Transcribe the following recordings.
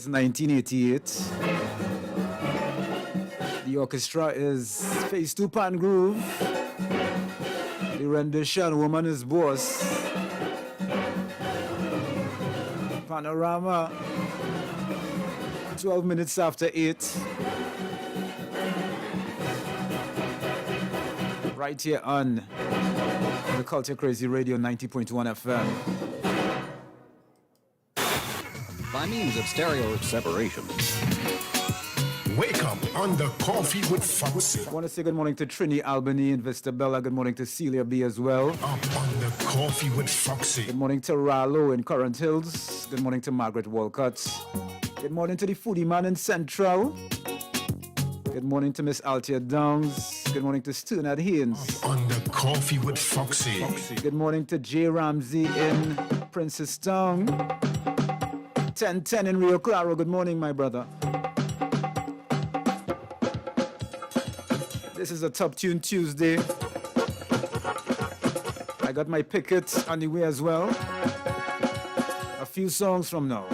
is 1988. The orchestra is Phase 2 Pan Groove. The rendition, Woman is Boss. Panorama, 12 minutes after 8. Right here on the Culture Krazy Radio 90.1 FM. By means of stereo separation. Wake up on the Coffee with Foxy. I want to say good morning to Trini Albany and Vista Bella. Good morning to Celia B as well. Up on the Coffee with Foxy. Good morning to Rallo in Currant Hills. Good morning to Margaret Walcott. Good morning to the Foodie Man in Central. Good morning to Miss Althea Downs. Good morning to Sternad Haynes. Up on the Coffee with Foxy. Good morning to Jay Ramsey in Princestown. 1010 in Rio Claro. Good morning, my brother. This is a Top Tune Tuesday. I got my picket on the way as well. A few songs from now.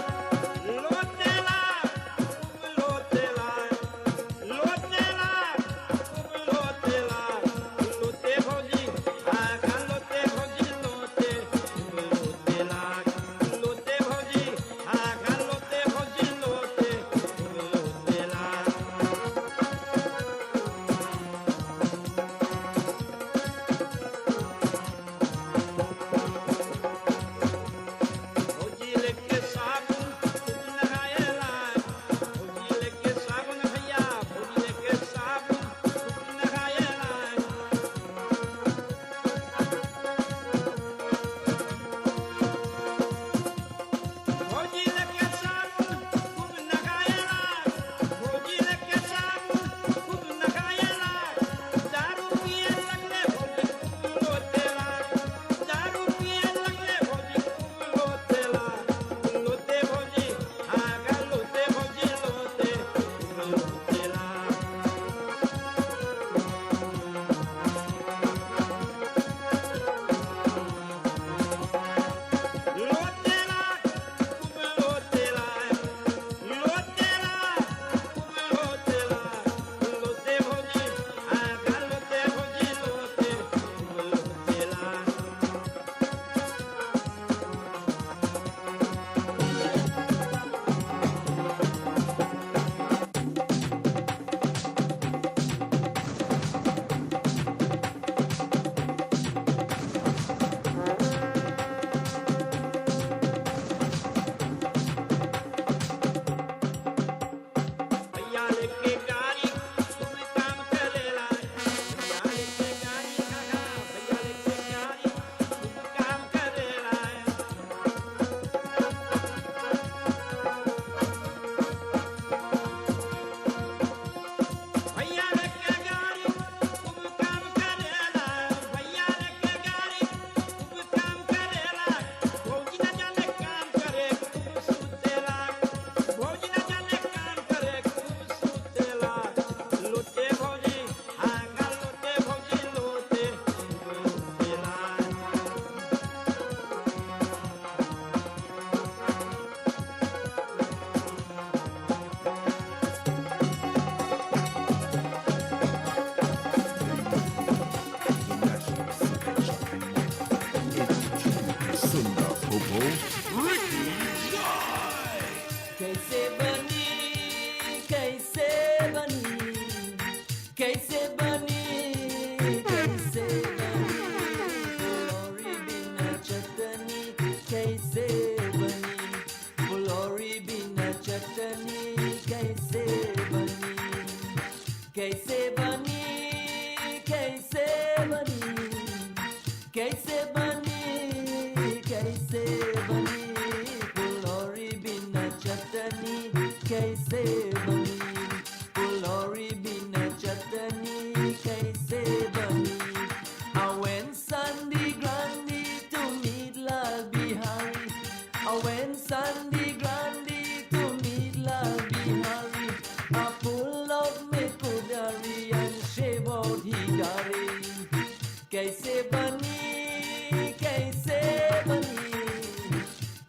कैसे बनी कैसे बनी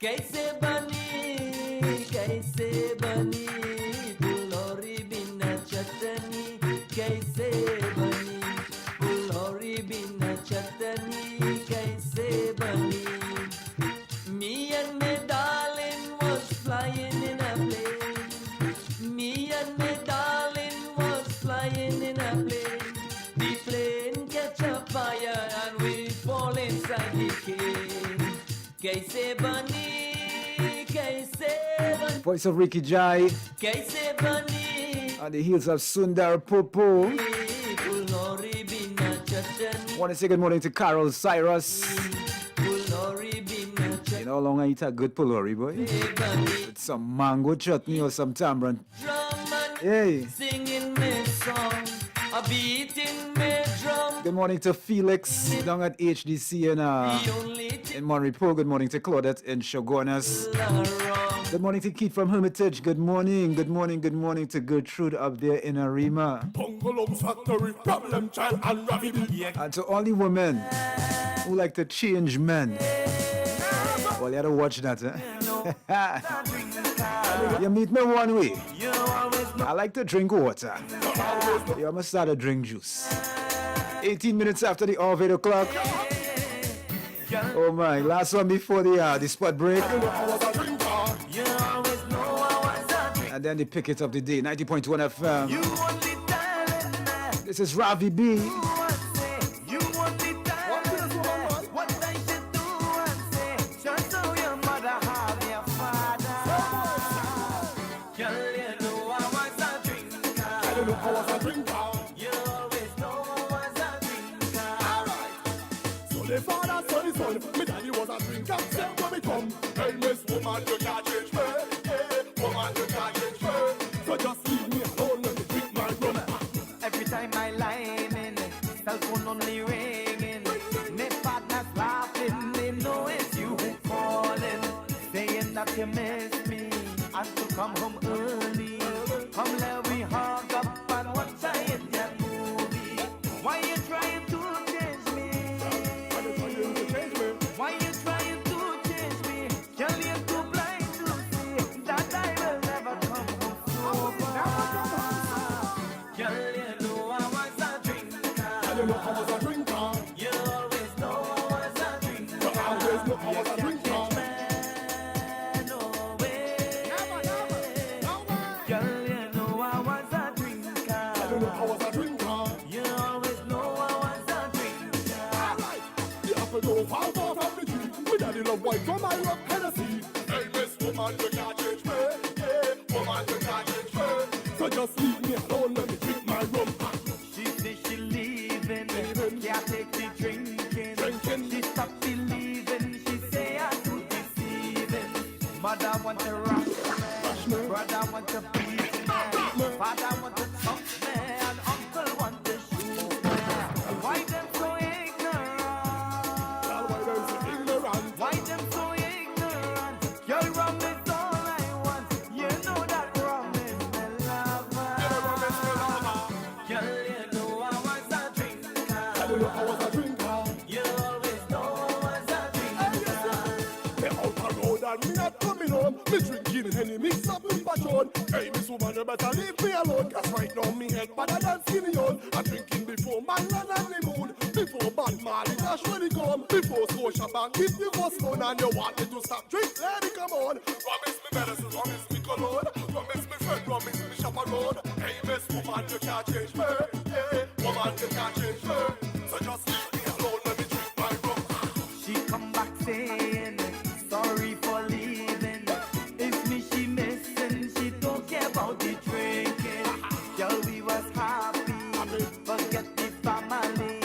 कैसे बनी कैसे बनी कैसे बनी फुलौरी बिना चटनी कैसे बनी Me and my darling was flying in a plane Me and my darling was flying in a plane The plane catch a fire and we fall inside the cave कैसे बनी Voice of Ricky Jai कैसे बनी on the heels of Sundar Popo. फुलौरी बिना चटनी Want to say good morning to Carol Cyrus. फुलौरी बिना You know how long I eat a good pulori, boy? Chutney With some mango chutney or some tamarind. drum and Hey. singing me song a beating me drum Good morning to Felix down at HDC the only thing in Monrepo. Good morning to Claudette in Shogunas. wrong Good morning to Keith from Hermitage. Good morning. Good morning. Good morning to Gertrude up there in Arima. Bungalow factory, problem child and rabbit. And to all the women who like to change men. Well, you have to watch that, eh? You meet me one way. I like to drink water. You must start to drink juice. 18 minutes after the hour of 8 o'clock. Oh my, last one before the spot break. And then they pick it up the day. 90.1 FM. This is Ravi B. The father, son, me daddy was a drinker. Say when me come, hey miss woman, you can't change me. Hey, woman, you can't change me. So just leave me alone when me drink my rum. Every time I line in, cell phone only ringing. My partner's laughing, they know it's you who calling. Saying that you miss me and to come home early. Come let we hug up and watch a Indian movie. Why you trying to change me? Why you trying to change me? Girl, you're too blind to see that I will never come home sober. Girl, you know I was a drinker. You know I was a drinker. You always know I was a drinker. You always know I was a drinker. No way. Girl, you know I was a drinker. You know I was a drinker. You always know I was a drinker. Alright, the apple don't fall far from the tree. Me daddy love white from my love Hennessy. Hey miss woman, you can't change me. Hey, woman, you can't change me. So just leave me alone when me drink my rum. She say she leaving, can't take the drinking. She stop believing, she say I'm too deceiving. Mother want to rush me, brother want to beat me, father want to touch me, and uncle want to shoot me. Why them so ignorant? Why them so ignorant? Why them so ignorant? Girl, rum is all I want. You know that rum is my lover. Girl, you know I was a drinker. You know I was a drinker. You always know I was a drinker. Me out the road and me not coming home. Me drinking Henny mix up with Patron. Hey, miss woman, you better leave me alone. Cause right now me head better than skinny on. I'm drinking before man land and the moon. Before bad Marley dash when he come. Before Scotia Bank if you was known and you want me to stop drink. Let me come on. Promise me medicine, promise me cologne. Promise me friend, promise me chaperone. Hey, miss woman, you can't change me. Hey, woman, you can't change me. So just leave me alone when me drink my rum. She come back saying, sorry for leaving. It's me she missing, she don't care about the drinking. Girl, we was happy, forget the family.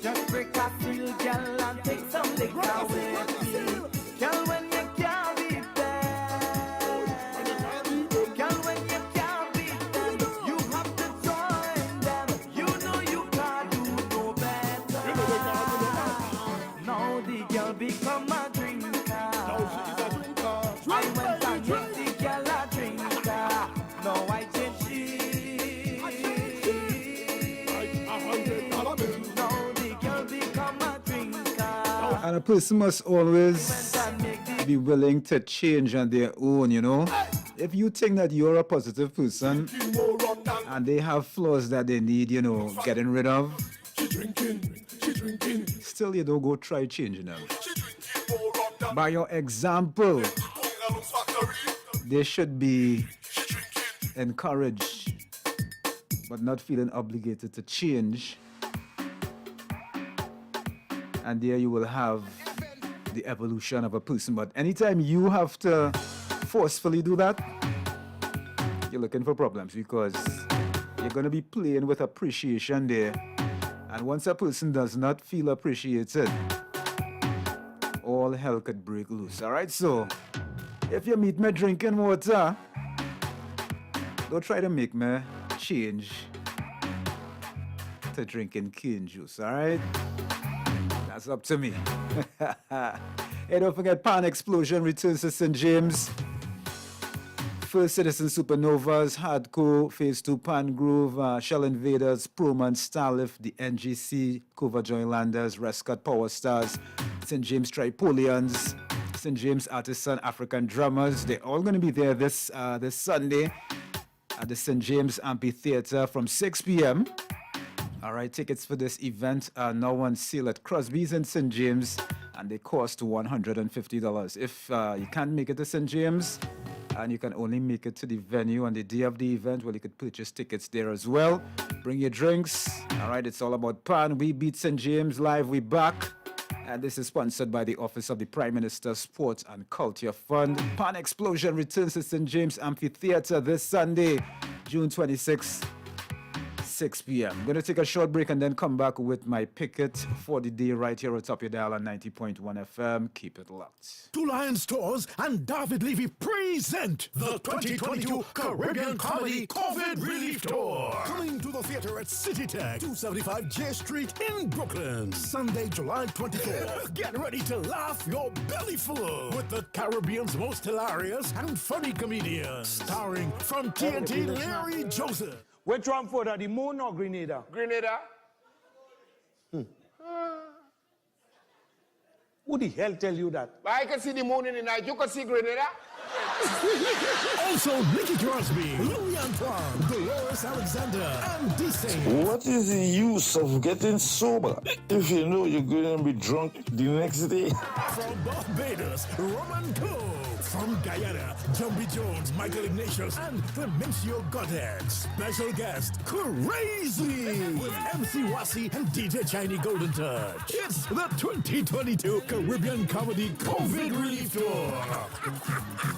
Just break a seal, girl, and take some liquor with me. Girl, when you can't be there, girl, when you can't be them, you have to join them. You know you can't do no better. Now the girl become a drinker. Now she is a drinker. I went and met the girl a drinker. Now I change she. $100 bill. Now the girl become a drinker. And a person must always And make the be willing to change on their own, you know. if you think that you're a positive person and they have flaws that they need, getting rid of, still you don't go try changing them. By your example, they should be encouraged but not feeling obligated to change. And there you will have the evolution of a person. But anytime you have to forcefully do that, you're looking for problems, because you're going to be playing with appreciation there. And once a person does not feel appreciated, all hell could break loose. All right, so if you meet me drinking water, don't try to make me change to drinking cane juice. All right, that's up to me. Hey, don't forget, Pan Explosion returns to St. James. First Citizen Supernovas, Hardcore, Phase 2, Pan Groove, Shell Invaders, Proman, Starlift, the NGC, Cova Joylanders, Rescott Power Stars, St. James Tripolians, St. James Artisan African Drummers. They're all going to be there this Sunday at the St. James Amphitheater from 6 p.m. All right, tickets for this event are now on sale at Crosby's in St. James, and they cost $150. If you can't make it to St. James, and you can only make it to the venue on the day of the event, well, you could purchase tickets there as well. Bring your drinks. All right, it's all about Pan. We beat St. James live. We back. And this is sponsored by the Office of the Prime Minister's Sports and Culture Fund. Pan Explosion returns to St. James Amphitheater this Sunday, June 26th. 6 p.m. I'm going to take a short break and then come back with my picket for the day right here on top of your dial on 90.1 FM. Keep it locked. Two Lion Stores and David Levy present the 2022 Caribbean Comedy COVID Relief Tour. Coming to the theater at City Tech, 275 J Street in Brooklyn. Sunday, July 24th. Get ready to laugh your belly full with the Caribbean's most hilarious and funny comedians. Starring from TNT, Larry Joseph. Which one for the moon or Grenada? Grenada? Who the hell tell you that? But I can see the moon in the night. You can see Grenada? Also, Nicky Crosby, Louis Antoine, Dolores Alexander, and D-Sane. What is the use of getting sober if you know you're going to be drunk the next day? From Barbados, Roman Cole. From Guyana, Jumpy Jones, Michael Ignatius, and Clemencio Goddard. Special guest, Krazy, with MC Wasi and DJ Chinese Golden Touch. It's the 2022 Caribbean Comedy COVID Relief Tour.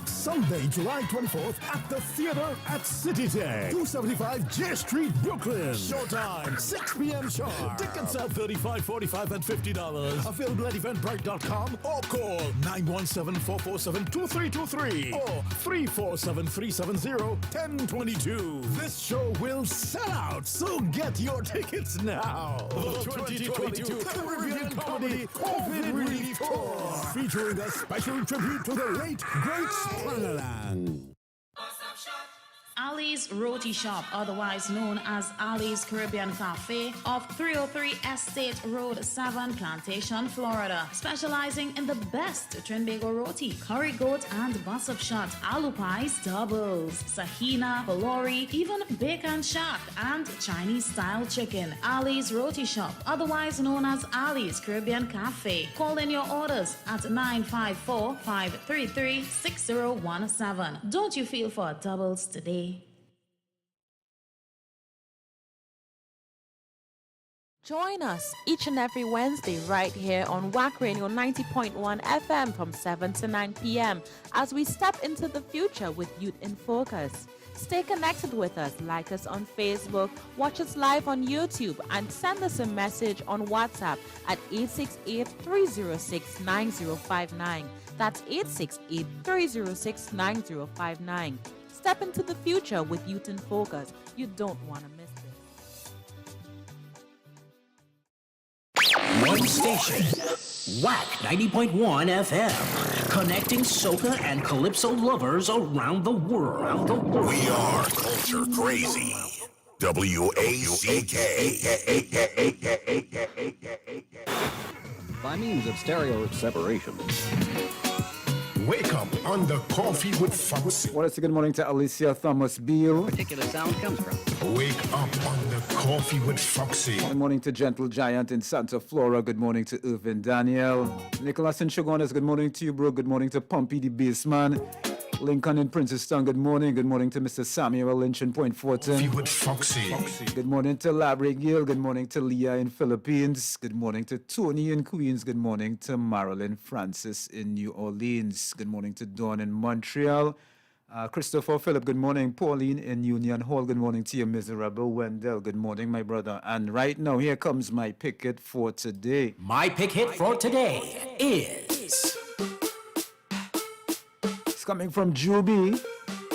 Sunday, July 24th at the theater at City Tech, 275 J Street, Brooklyn. Showtime, 6 p.m. sharp. Tickets are $35, $45, and $50. Available at Eventbrite.com or call 917-447-2323 or 347-370-1022. This show will sell out, so get your tickets now. The 2022 Caribbean Comedy COVID Relief Tour, featuring a special tribute to the late, great Splangerland. Ali's Roti Shop, otherwise known as Ali's Caribbean Cafe, of 303 Estate Road, Savannah Plantation, Florida. Specializing in the best Trinbago roti, curry goat and bus of shot, aloo pies, doubles, sahina, bolori, even bacon shack, and Chinese-style chicken. Ali's Roti Shop, otherwise known as Ali's Caribbean Cafe. Call in your orders at 954-533-6017. Don't you feel for doubles today? Join us each and every Wednesday right here on WACK 90.1 FM from 7 to 9 p.m. as we step into the future with Youth in Focus. Stay connected with us, like us on Facebook, watch us live on YouTube, and send us a message on WhatsApp at 868-306-9059. That's 868-306-9059. Step into the future with Youth in Focus. You don't want to miss it. One station, WACK 90.1 FM, connecting soca and calypso lovers around the world. We are Culture Crazy. WACK. By means of stereo separation. Wake up on the Coffee with Foxy. Want to say good morning to Alicia Thomas Beale. Particular sound comes from. Wake up on the Coffee with Foxy. Good morning to Gentle Giant in Santa Flora. Good morning to Irvin Daniel. Nicholas and Shogunas, good morning to you, bro. Good morning to Pumpy the Bassman. Lincoln in Princeton, good morning. Good morning to Mr. Samuel Lynch in Point Fortin. Coffee with Foxy. Good morning to Labry Gill. Good morning to Leah in Philippines. Good morning to Tony in Queens. Good morning to Marilyn Francis in New Orleans. Good morning to Dawn in Montreal. Christopher Phillip, good morning. Pauline in Union Hall, good morning to you. Miserable Wendell, good morning, my brother. And right now, here comes my pick hit for today. My pick hit for today is... It's coming from Juby,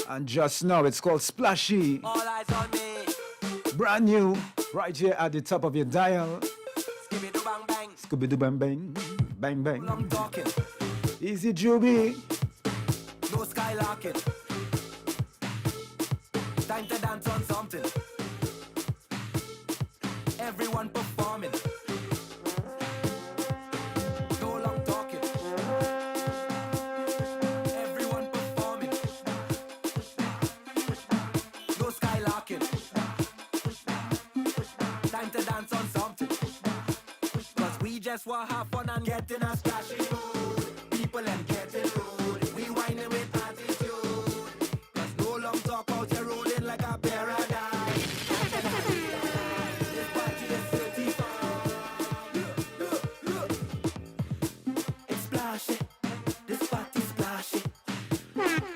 and just now it's called Splashy. All eyes on me. Brand new, right here at the top of your dial. Skibidi bang bang. Scooby-Doo bang bang, bang bang. I'm talking. Easy Juby. No skylarking. Time to dance on something. Everyone performing. No long talking. Everyone performing. No skylarking. Time to dance on something. Cause we just want to have fun and get in a splashy mood. People and getting rude. We whining with attitude. Cause no long talk out here rolling like a paradise. This party is certified. It's splashy. This party splashy.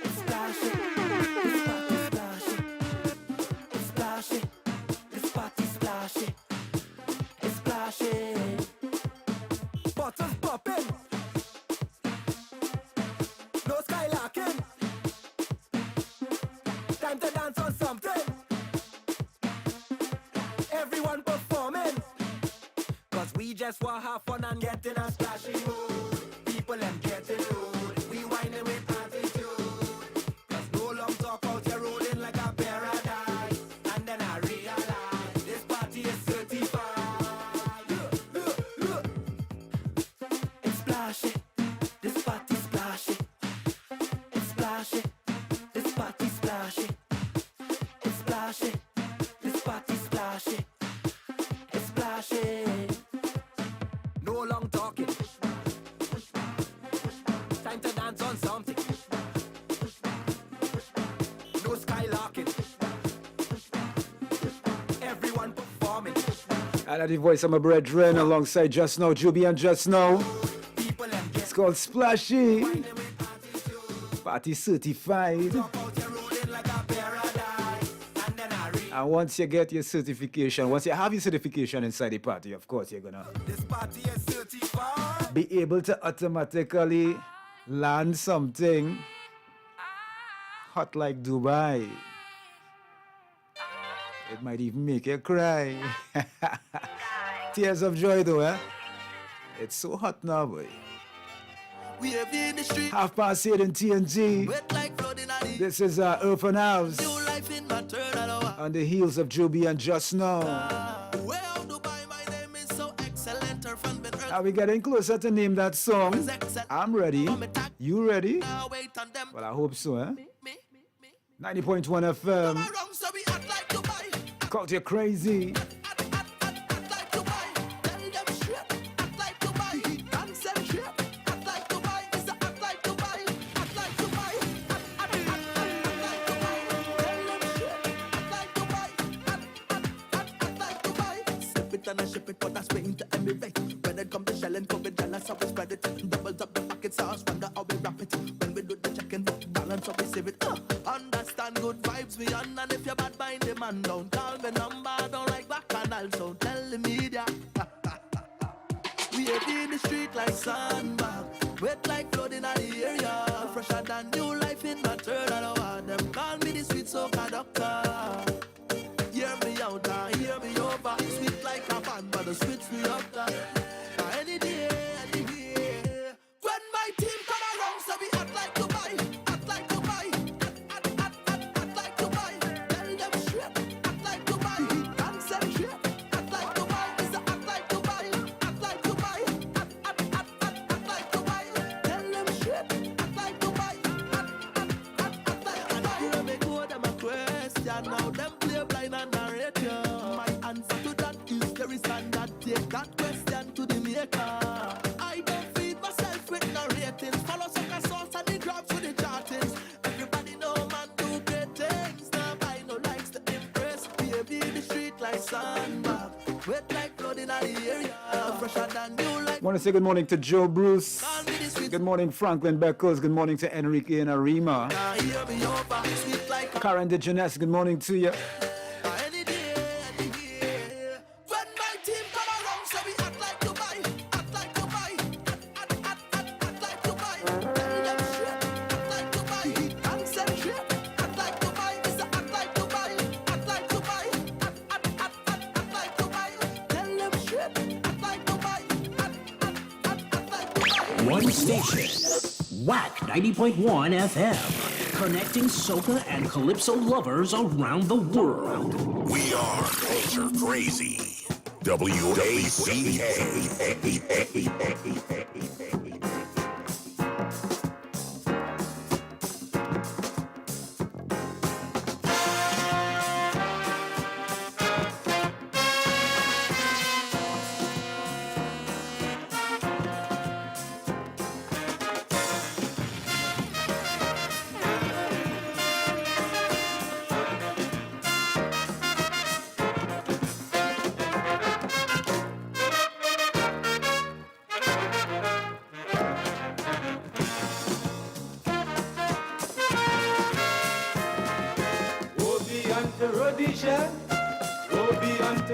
It's splashy. This party splashy. It's splashy. This party splashy. It's splashy. Bottles popping. No skylarking. Time to dance on something. Everyone performing. Cause we just want to have fun and get in a splashy mood. People and getting rude. We whining with attitude. Cause no long talk out here rolling like a paradise. And then I realize this party is certified. Look. It's splashy. This party splashy. It's splashy. This party splashy. It's splashy. This party splashy. It's splashy. No long talking. Time to dance on something. No skylarking. Everyone performing. And at the voice of my brethren alongside Just Now, Juby and Just Now. People and It's called Splashy. Party certified. talk out here rolling like a paradise. And then I read And once you get your certification, once you have your certification inside the party, of course, you're gonna this party is certified. be able to automatically land something hot like Dubai. It might even make you cry. Tears of joy though, eh? It's so hot now, boy. We have in the street. 8:30 in TNT. Wet like flooding on the This is Urban House new life in my turn. I know on the heels of Juby and Just Now. well, Dubai, my name is so excellent. Her fun been earth. Are we getting closer to name that song? I'm ready. You ready? Wait on them. Well, I hope so, eh? 90.1 FM. Wrong, so we act like Dubai. Called you Krazy. Act like Dubai. Tell them straight. Act like Dubai. Concentrate. Act like Dubai. It's a act like Dubai. Act like Dubai. Act like Dubai. Tell them straight. Act like Dubai. Act like Dubai. Sip it and I ship it, but I swing to Emirates. When it come to shell and COVID, then I saw we spread it. Doubles up the packet sauce, wonder how we wrap it. When we do the check-in, balance up, we save it. Understand good vibes we on, and if you're bad mind the man, don't call me number, don't like back canal, so tell the media. We have in the street like sandbag, wet like flooding in the area, fresher than new life in my turn. I don't want them call me the sweet soca doctor. Hear me out, hear me over. Sweet like a fan, but the switch me up. Any day, anywhere. When my team come around, so we act like Dubai, act like Dubai, act like Dubai. Tell them straight, act like Dubai. Concentrate, act like Dubai. It's a act like Dubai, act like Dubai, act like Dubai. Tell them straight, act like Dubai. line and narrate you. My answer to that is very standard. Take that question to the maker. I don't feed myself with narratings. Follow sucker sauce and the drops with the chartings. Everybody know man do great things. Now I no likes to impress. Baby, the street like sandbag. Wet like blood in the area. Fresher than you like. Want to say good morning to Joe Bruce. Good morning, Franklin Beckles. Good morning to Enrique and Arima. Karen de Jeunesse, good morning to you. One station, WACK 90.1 FM, connecting soca and calypso lovers around the world. We are Culture Crazy. WACK.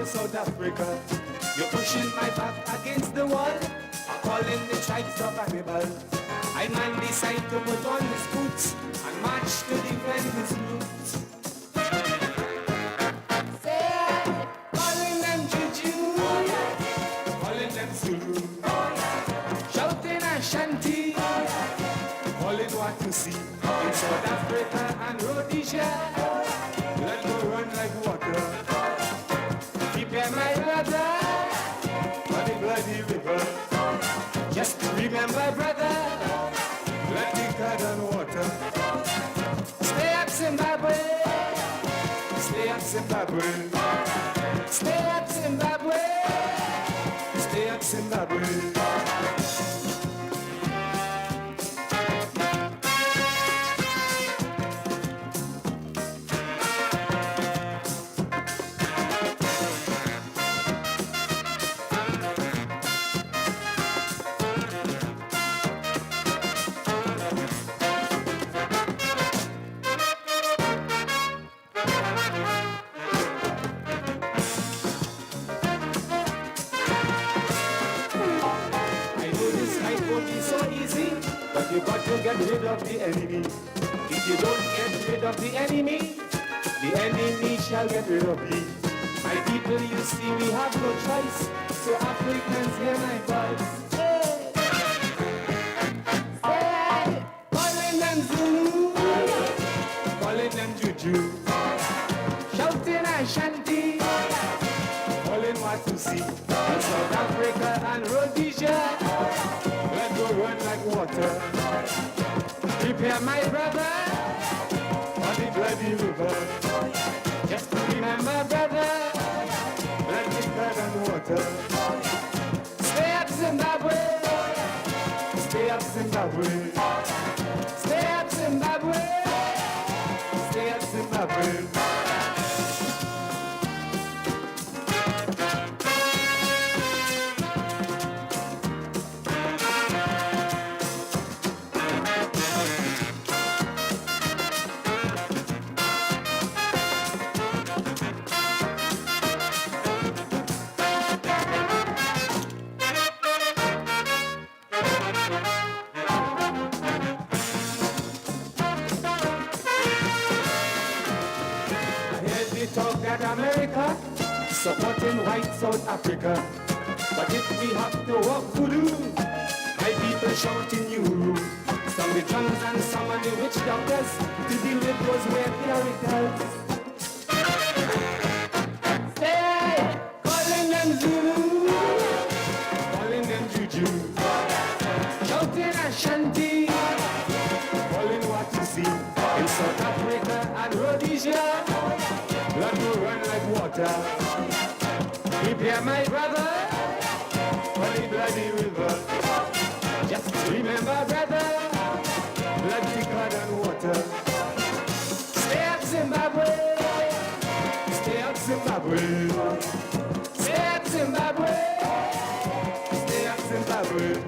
South Africa, you're pushing my back against the wall. I'm calling the tribes of animals. I man decide to put on his boots and march to defend his roots. Say, calling them Juju, calling them Zulu, shouting Ashanti, calling what to see in South Africa and Rhodesia. Let go run like water. Prepare my brother for the bloody river. Just remember, brother, bloody God and water. Stay up, Zimbabwe. Stay up, Zimbabwe. Stay up, Zimbabwe. Stay up, Zimbabwe. You got to get rid of the enemy. If you don't get rid of the enemy shall get rid of you. My people, you see, we have no choice. So Africans, hear my voice. Hey, calling them Zulu, calling them Juju, shouting Ashanti, calling what to see in South Africa and Rhodesia. Let go run like water. Prepare my brother for the bloody river. Just remember, brother, bloody blood and water. Stay up, Zimbabwe. Stay up, Zimbabwe. Stay up, Zimbabwe. Stay up, Zimbabwe. America supporting white South Africa. But if we have to walk voodoo, my people shouting you rule. Some the drums and some of the witch doctors to deal with those weird characters. Say, calling them Zulu, calling them Juju, shouting Ashanti, calling what to see in South Africa and Rhodesia. Blood will run like water. Prepare my brother for the bloody river. Just remember, brother, blood thicker than water. Stay up, Zimbabwe. Stay up, Zimbabwe. Stay up, Zimbabwe. Stay up, Zimbabwe.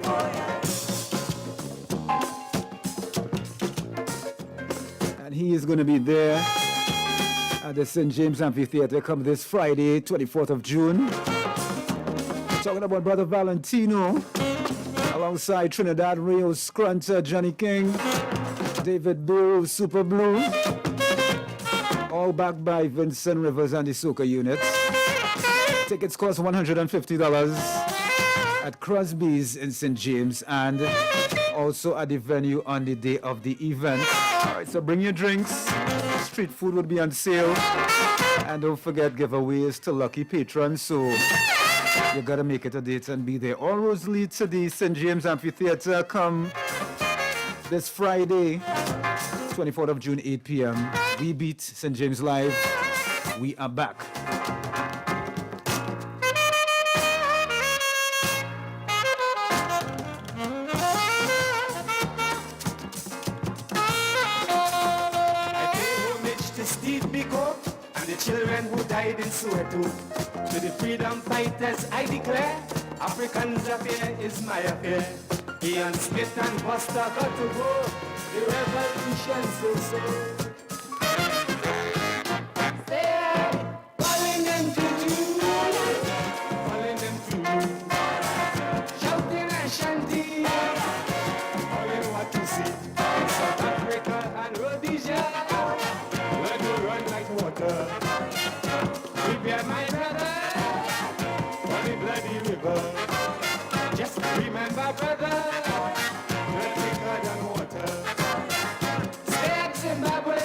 And he is going to be there at the St. James Amphitheater come this Friday, 24th of June. Talking about Brother Valentino, alongside Trinidad, Rio Scrunter, Johnny King, David Blue, Super Blue, all backed by Vincent Rivers and the Soca Units. Tickets cost $150 at Crosby's in St. James and also at the venue on the day of the event. All right, so bring your drinks. Street food would be on sale. And don't forget giveaways to lucky patrons. So you gotta make it a date and be there. All roads lead to the St. James Amphitheater. Come this Friday, 24th of June, 8 p.m. We beat St. James live. We are back. The children who died in Soweto. To the freedom fighters I declare, Africans affair is my affair. Ian Smith and Buster got to go. The revolution so. They're calling them to do, calling them to shouting and chanting, calling what to see. South Africa and Rhodesia, where to run like water. Prepare my brother for the bloody river. Just remember, brother, blood thicker than water. Stay up, Zimbabwe.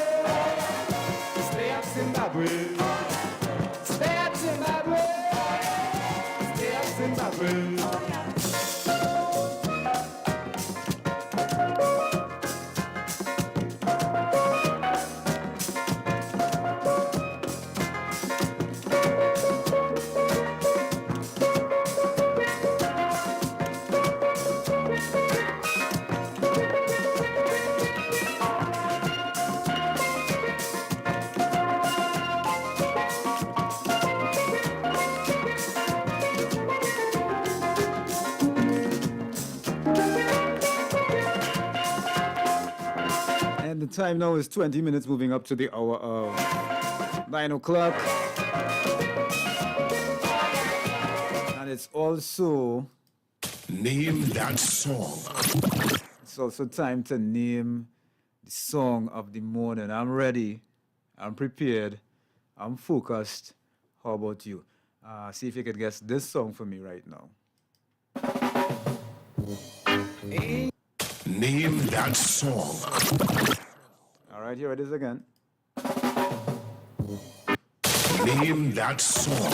Stay up, Zimbabwe. Stay up, Zimbabwe. Stay up, Zimbabwe. The time now is 20 minutes moving up to the hour of 9 o'clock. And it's also... Name that song. It's also time to name the song of the morning. I'm ready. I'm prepared. I'm focused. How about you? See if you can guess this song for me right now. Name that song. All right, here it is again. Name that song.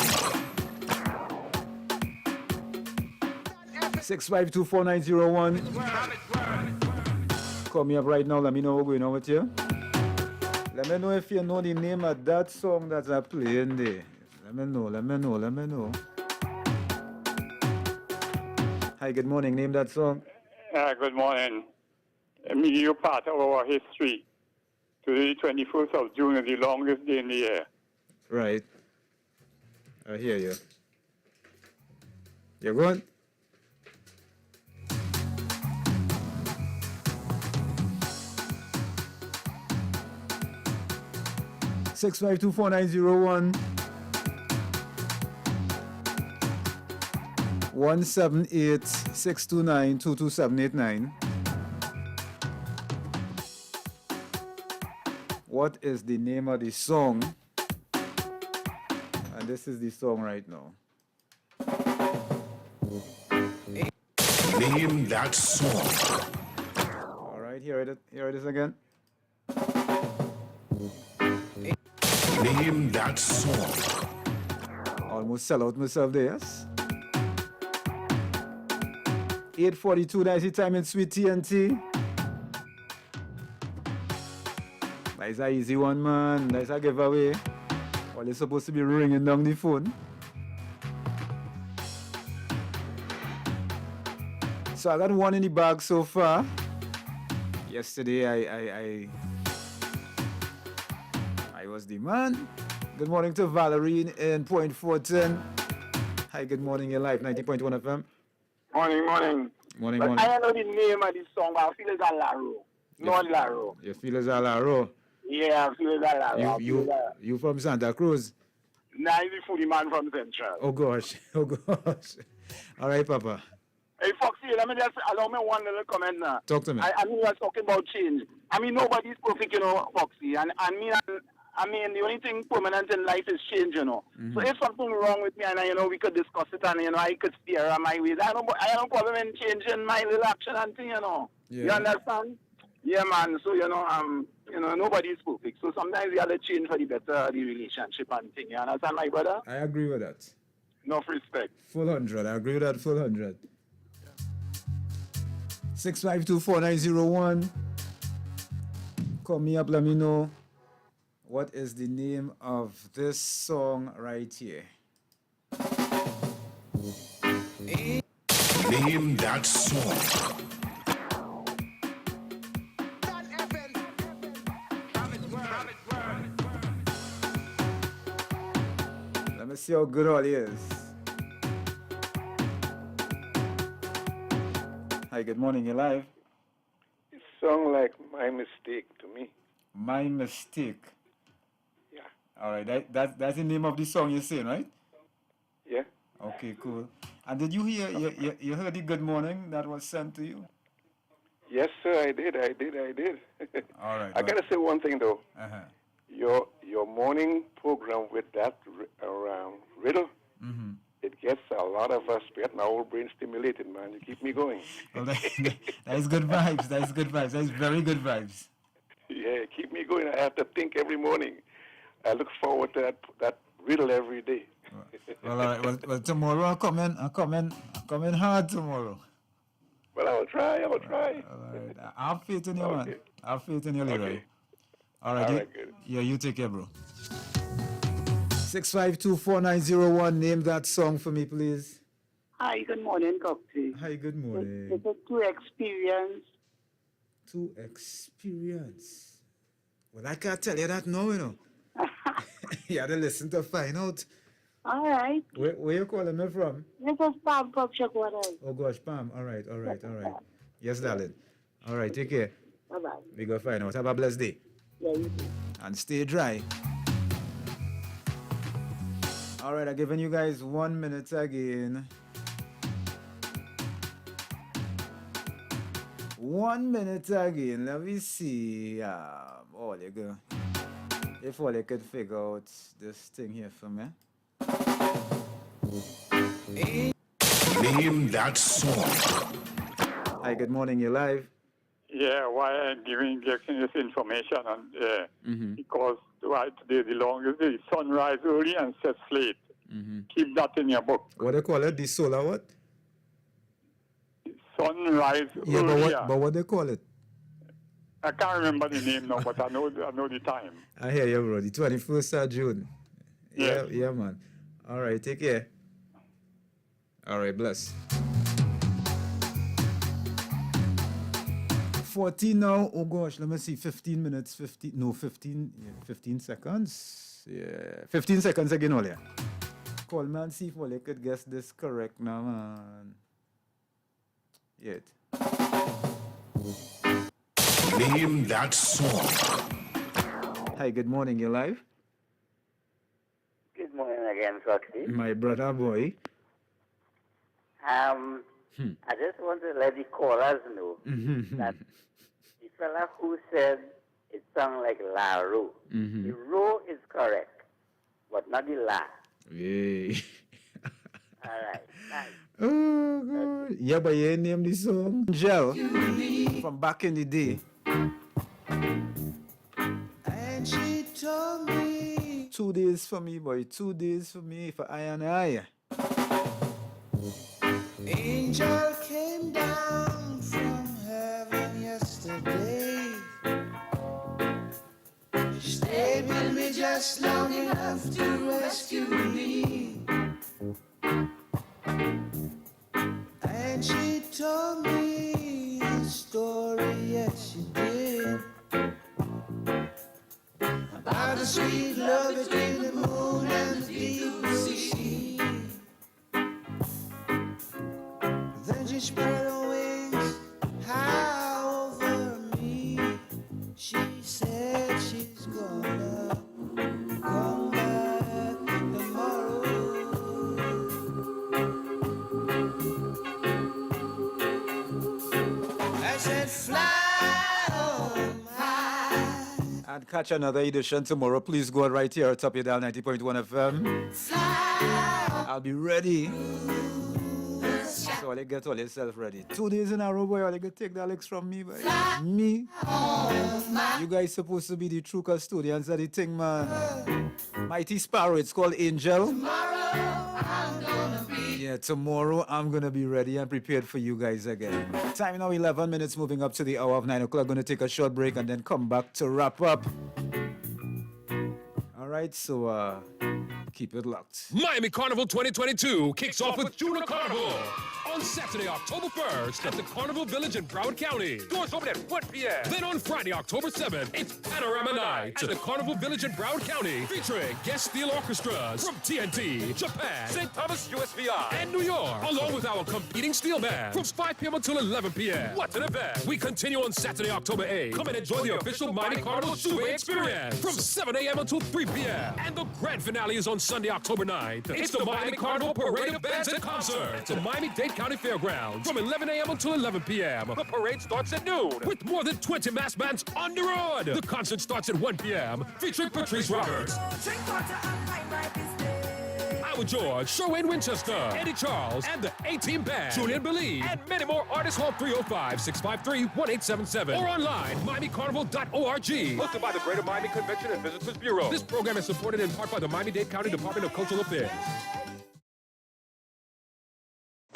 6524901. Call me up right now. Let me know what's going on with you. Let me know if you know the name of that song that I playing there. Let me know. Hi, good morning. Name that song. Good morning. You part of our history. Today, 21st of June is the longest day in the year. Right. I hear you. You're good? Six 524-901 178-629-22789. What is the name of the song? And this is the song right now. Name that song. All right, here it is again. Name that song. Almost sell out myself there, yes? 8:42, that's the time in Sweet TNT. That's an easy one, man. That's a giveaway. Well, you're supposed to be ringing down the phone. So I got one in the bag so far. Yesterday I was the man. Good morning to Valerie in Point 410. Hi, good morning, your life, 90.1 FM. Morning. Morning. I don't know the name of this song, but I feel it's a Laro. No Laro. You feel as a Laro? Yeah, I feel it's a Laro. You from Santa Cruz? Nah, he's the foodie man from Central. Oh gosh. All right, Papa. Hey, Foxy, let me just allow me one little comment now. Talk to me. I mean, you're talking about change. I mean, nobody's perfect, you know, Foxy. And I mean, the only thing permanent in life is change, you know. Mm-hmm. So if something wrong with me and, you know, we could discuss it and, you know, I could steer on my ways. I don't problem in changing my little action and thing, you know. Yeah. You understand? Yeah, man. So, you know, nobody's perfect. So sometimes we have to change for the better, the relationship and thing. You understand, my brother? I agree with that. Enough respect. Full 100. I agree with that full 100. 6524901. Call me up, let me know what is the name of this song right here. Name that song. Let me see how good all he is. Hi, good morning, you're live. It sounds like My Mistake to me. My Mistake. Yeah. All right, that's the name of the song you're saying, right? Yeah. Okay, cool. And did you hear, you heard the good morning that was sent to you? Yes, sir, I did. All right. I gotta say one thing though. Uh-huh. Your morning program with that riddle, Mm-hmm. it gets a lot of us getting our whole brain stimulated, man. You keep me going. Well, that is good vibes. That is good vibes. That is very good vibes. Yeah, keep me going. I have to think every morning. I look forward to that riddle every day. Well, all right. Well, tomorrow I'll come in hard tomorrow. Well, I'll try. All right. I have faith in you, man. I have faith in you, Leroy. Okay. All right. All right, good. Yeah, you take care, bro. 6524901. Name that song for me, please. Hi, good morning, Coxie. Hi, good morning. This is To Experience. To Experience. Well, I can't tell you that now, you know. You had to listen to find out. All right. Where you calling me from? This is Pam from Shakwara. Oh, gosh, Pam. All right. Yes, darling. All right, take care. Bye-bye. We go find out. Have a blessed day. Yeah, you too. And stay dry. All right, I'm giving you guys 1 minute again. 1 minute again. Let me see. All you go. If all you could figure out this thing here for me. Name that song. Hi, good morning. You're live. Yeah, why I'm giving this information and because today the longest day, sunrise early and set late. Keep that in your book. What do you call it? The solar what? Sunrise Yeah, early. but what do they call it? I can't remember the name now, but I know the time. I hear you, bro. The 21st of June. Yes. Yeah, man. All right, take care. All right, bless. 14 now. Oh gosh, let me see. 15 minutes. 15 seconds. Yeah, 15 seconds again, Olia. Call me and see if Olia could guess this correct now, man. Yet. Name that song. Hi, good morning. You live? Good morning again, Foxy. My brother boy. I just want to let the callers know that the fella who said it sounds like La Ro. The Ro is correct, but not the La. Yay. All right, nice. Oh, God. Yeah, but you name the song? Gel. From back in the day. And she told me 2 days for me, boy. 2 days for me, for I and I. angel came down from heaven yesterday. She stayed with me just long enough to rescue me. And she told me a story, yes she did, about the sweet love between the moon and the deep sea. Then she spread her wings high over me. She said she's gonna come back tomorrow. I said fly on high. And catch another edition tomorrow. Please go right here at top your dial 90.1 FM. I'll be ready. So I'll get all yourself ready. 2 days in a row, boy. I'll get take the Alex from me, boy. Me. You guys supposed to be the true custodians of the thing, man. Mighty Sparrow, it's called Angel. Yeah, tomorrow I'm gonna be ready and prepared for you guys again. Time now 11 minutes, moving up to the hour of 9 o'clock. Gonna take a short break and then come back to wrap up. Alright, so keep it locked. Miami Carnival 2022 kicks off with Junior Carnival on Saturday, October 1st at the Carnival Village in Broward County. Doors open at 1 p.m. Then on Friday, October 7th, it's Panorama Night at the Carnival Village in Broward County, featuring guest steel orchestras from TNT, Japan, St. Thomas USVI, and New York, along with our competing steel band from 5 p.m. until 11 p.m. What an event! We continue on Saturday, October 8th. Come and enjoy the official Miami Carnival Shoe experience from 7 a.m. until 3 p.m. And the grand finale is on Sunday, October 9th. It's the Miami Carnival Parade of Bands and Concerts at Miami-Dade County Fairgrounds from 11 a.m. until 11 p.m. The parade starts at noon with more than 20 mass bands on the road. The concert starts at 1 p.m. featuring Patrice Roberts, Howard George, Sherwayne Winchester, Eddie Charles, and the A-Team Band, Julian Believe, and many more artists. Call 305-653-1877 or online, MiamiCarnival.org. Hosted by the Greater Miami Convention and Visitors Bureau. This program is supported in part by the Miami-Dade County Department of Cultural Affairs.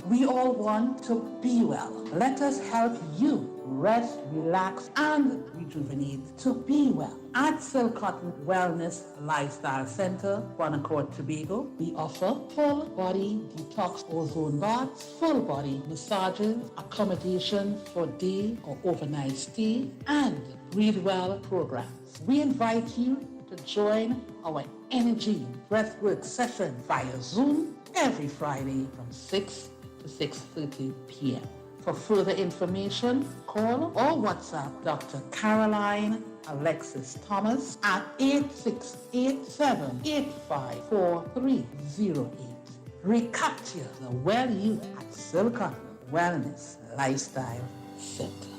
We all want to be well. Let us help you rest, relax, and rejuvenate to be well. At Silcotton Wellness Lifestyle Center, Bonacourt, Tobago, we offer full body detox ozone baths, full body massages, accommodation for day or overnight stay, and Breathe Well programs. We invite you to join our energy breathwork session via Zoom every Friday from 6 to 6:30 p.m. For further information, call or WhatsApp Dr. Caroline Alexis Thomas at 8687-854308. Recapture the well you at Silcotton Wellness Lifestyle Center.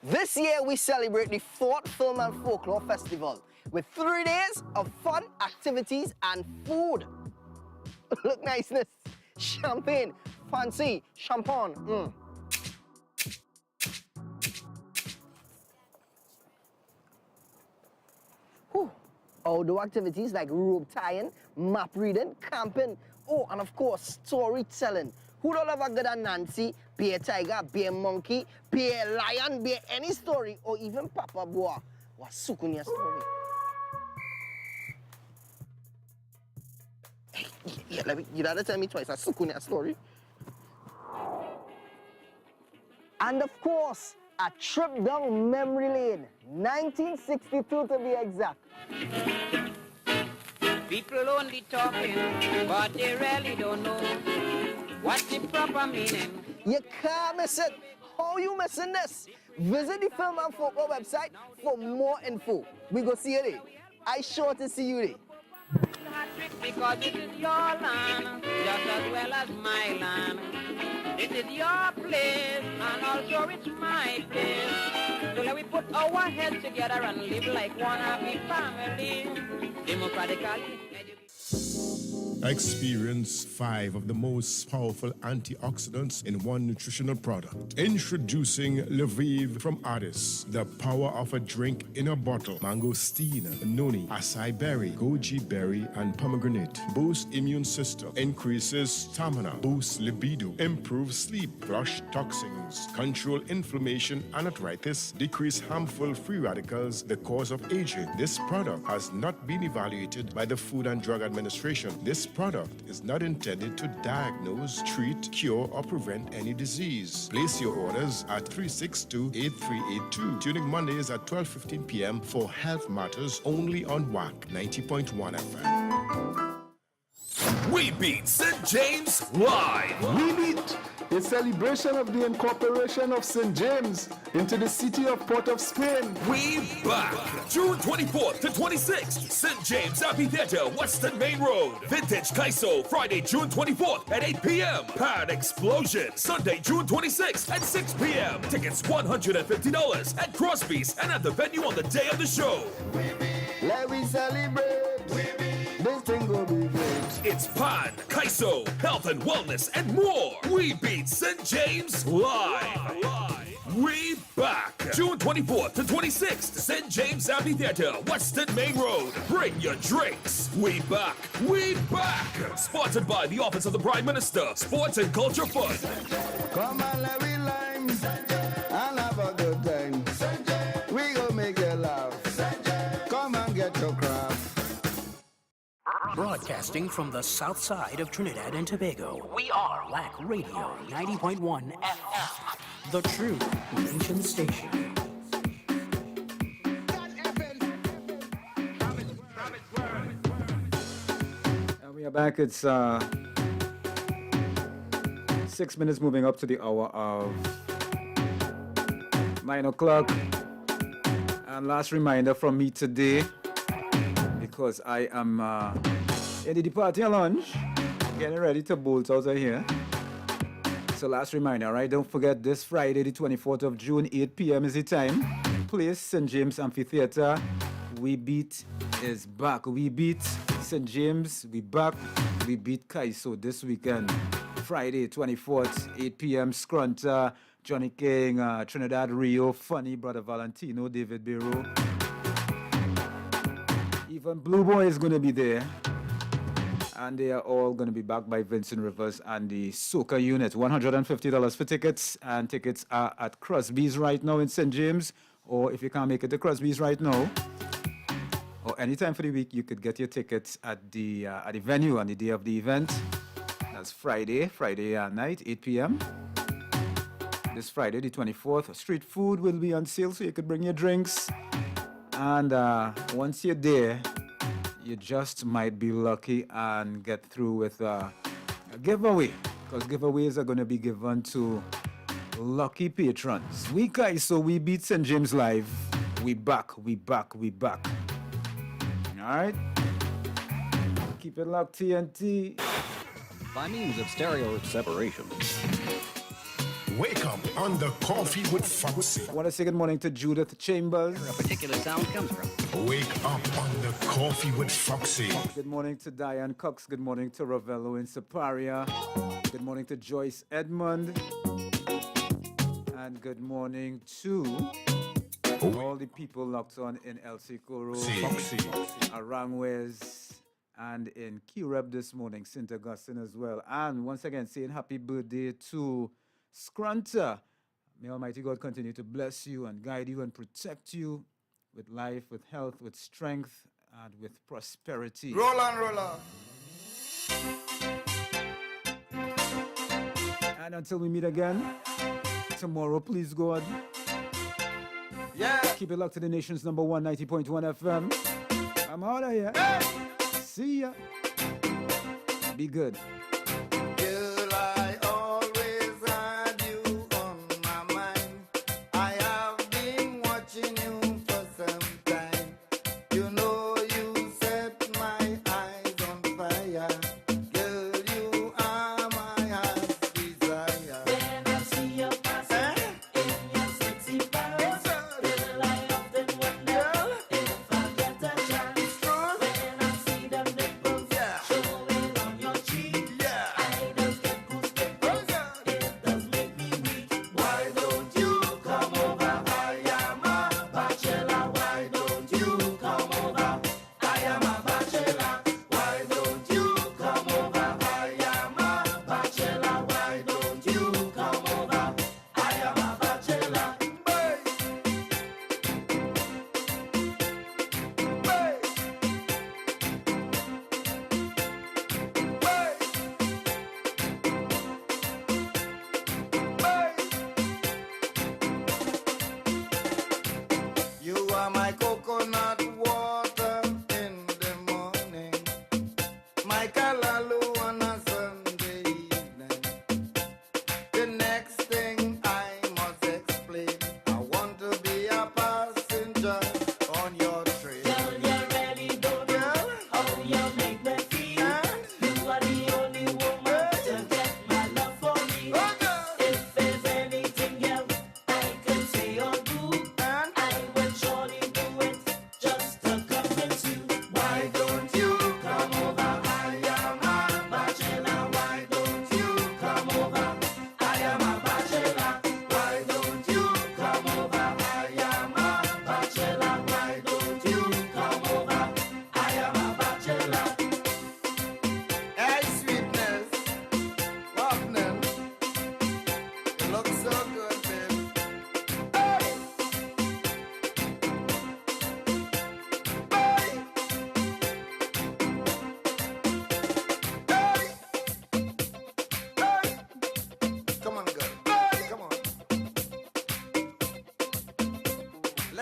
This year we celebrate the 4th Film and Folklore Festival with 3 days of fun, activities and food. Look niceness, champagne, fancy, champagne. Outdoor activities like rope tying, map reading, camping, and of course storytelling. Who don't love a good Nancy, be a tiger, be a monkey, be a lion, be any story, or even Papa Boa? What's Sukunya story? Yeah, you gotta tell me twice, a Sukunya story. And of course, a trip down memory lane, 1962 to be exact. People only talking, but they really don't know what's the proper meaning. You can't miss it. How you missing this? Visit the Film and Folklore website for more info. We go see you there. I sure to see you there. Because this is your land, just as well as my land. This is your place, and also it's my place. So let we put our heads together and live like one happy family, democratically. Experience 5 of the most powerful antioxidants in one nutritional product. Introducing Lviv from Addis, the power of a drink in a bottle. Mangosteen, noni, acai berry, goji berry, and pomegranate. Boosts immune system, increases stamina, boosts libido, improves sleep, flush toxins, control inflammation and arthritis, decrease harmful free radicals, the cause of aging. This product has not been evaluated by the Food and Drug Administration. This product is not intended to diagnose, treat, cure, or prevent any disease. Place your orders at 362-8382. Tuning Mondays at 12:15 p.m. for Health Matters only on WACK 90.1 FM. We beat St. James live. We beat a celebration of the incorporation of St. James into the city of Port of Spain. We back. June 24th to 26th, St. James Amphitheater, Western Main Road. Vintage Kaiso, Friday, June 24th at 8 p.m. Pad Explosion, Sunday, June 26th at 6 p.m. Tickets $150 at Crosby's and at the venue on the day of the show. Let me celebrate. This thing will be great. It's Pan, Kaiso, health and wellness, and more. We beat St. James live. We back. June 24th to 26th, St. James Amphitheater, Western Main Road. Bring your drinks. We back. We back. Sponsored by the Office of the Prime Minister, Sports and Culture Fund. Come on, let me lime and have a good time. We gon' make you laugh. Come and get your crap. Broadcasting from the south side of Trinidad and Tobago, we are WACK Radio 90.1 FM, the true nation station. And we are back. It's 6 minutes moving up to the hour of 9 o'clock. And last reminder from me today, because I am in the departure lounge, getting ready to bolt out of here. So last reminder, right? Don't forget this Friday, the 24th of June, 8 p.m. is the time. Place St. James Amphitheater. We beat is back. We beat St. James. We back. We beat Kaiso this weekend. Friday, 24th, 8 p.m. Scrunta, Johnny King, Trinidad Rio, Funny, Brother Valentino, David Biro. Even Blue Boy is going to be there. And they are all going to be backed by Vincent Rivers and the Soca unit. $150 for tickets. And tickets are at Crosby's right now in St. James. Or if you can't make it to Crosby's right now, or anytime for the week, you could get your tickets at the venue on the day of the event. That's Friday night, 8 p.m. This Friday, the 24th. Street food will be on sale, so you could bring your drinks. And once you're there, you just might be lucky and get through with a giveaway, because giveaways are going to be given to lucky patrons. We Kaiso, we beat St. James live. We back. All right? Keep it locked, TNT. By means of stereo separation. Wake up on the Coffee with Foxy. I want to say good morning to Judith Chambers. Where a particular sound comes from. Wake up on the Coffee with Foxy. Good morning to Diane Cox. Good morning to Ravello in Siparia. Good morning to Joyce Edmond. And good morning to all the people locked on in El Sicuro, Foxy, Arangwes, and in Kireb this morning, St. Augustine as well. And once again, saying happy birthday to Scrunta. May Almighty God continue to bless you and guide you and protect you with life, with health, with strength, and with prosperity. Roll on. And until we meet again tomorrow, please God. Yeah. Keep it locked to the nation's number one, 90.1 FM. I'm out of here. Hey. See ya. Be good.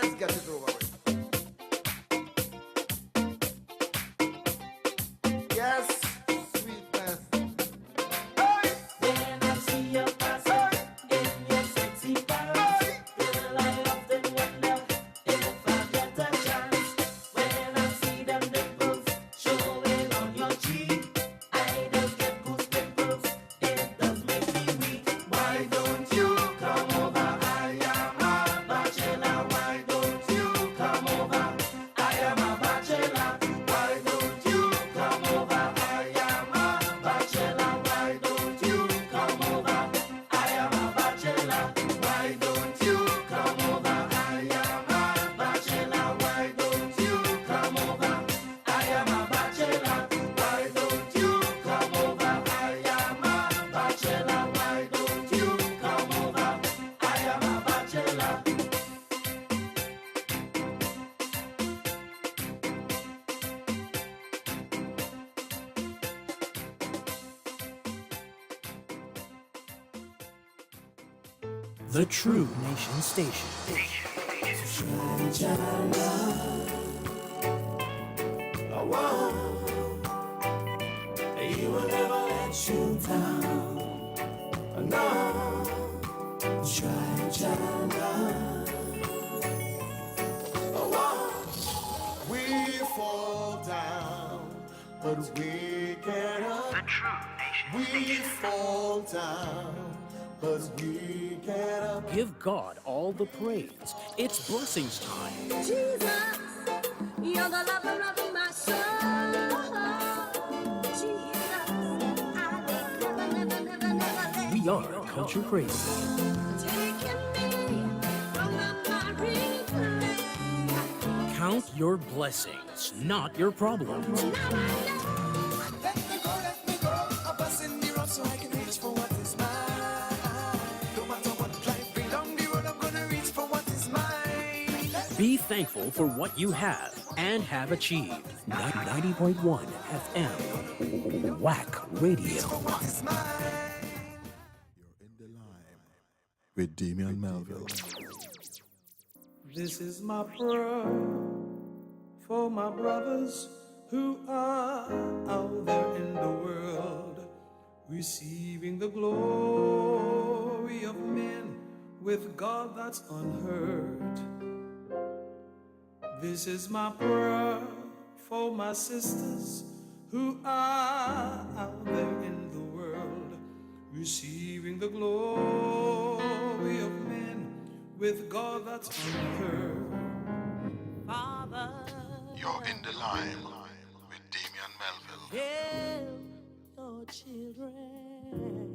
Let's get it over with. Yes, sweetness. Hey! When I see your passing in your sexy pants, girl, I often wonder if I get a chance. When I see them nipples showing on your cheek, I just get goose pimples. It does make me weak. Why don't you come over? I am a bachelor. Why don't you come over? I am a bachelor. Why don't you come over? I am a bachelor. Why don't you come over? I am a bachelor. Why don't you come over? I am a bachelor. Why don't you come over? I am a bachelor. Why don't you come over? I am a bachelor. Why don't you come over? I am a bachelor. The True Nation Station. He will never let you down. No, We fall down, but we get up. The True Nation. We fall down, but we get up. Give God all the praise. It's blessings time. Jesus, you're the lover of my soul. Jesus, I will never let We are Culture Crazy. taking me from the marine place. Count your blessings, not your problems. Let me go, a bus in the road so I can reach for what is mine. No matter what life bring down the road, I'm gonna reach for what is mine. Be thankful for what you have and have achieved. 90.1 FM. WACK Radio. With Damian Melville. This is my prayer for my brothers who are out there in the world, receiving the glory of men with God that's unheard. This is my prayer for my sisters who are out there in the world, receiving the glory of men with God that's unheard. Father, You're in the line with Damian Melville. help your children.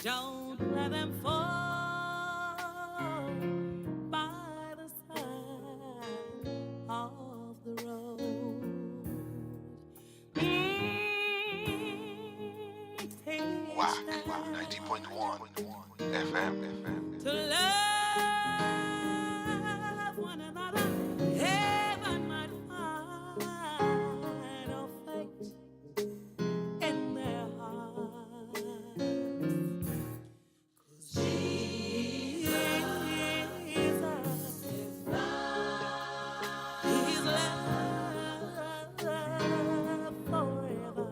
Don't let them fall by the side of the road. WACK 90.1 FM. To love one another, heaven might find a faith in their hearts. 'Cause Jesus is love. He's love forever.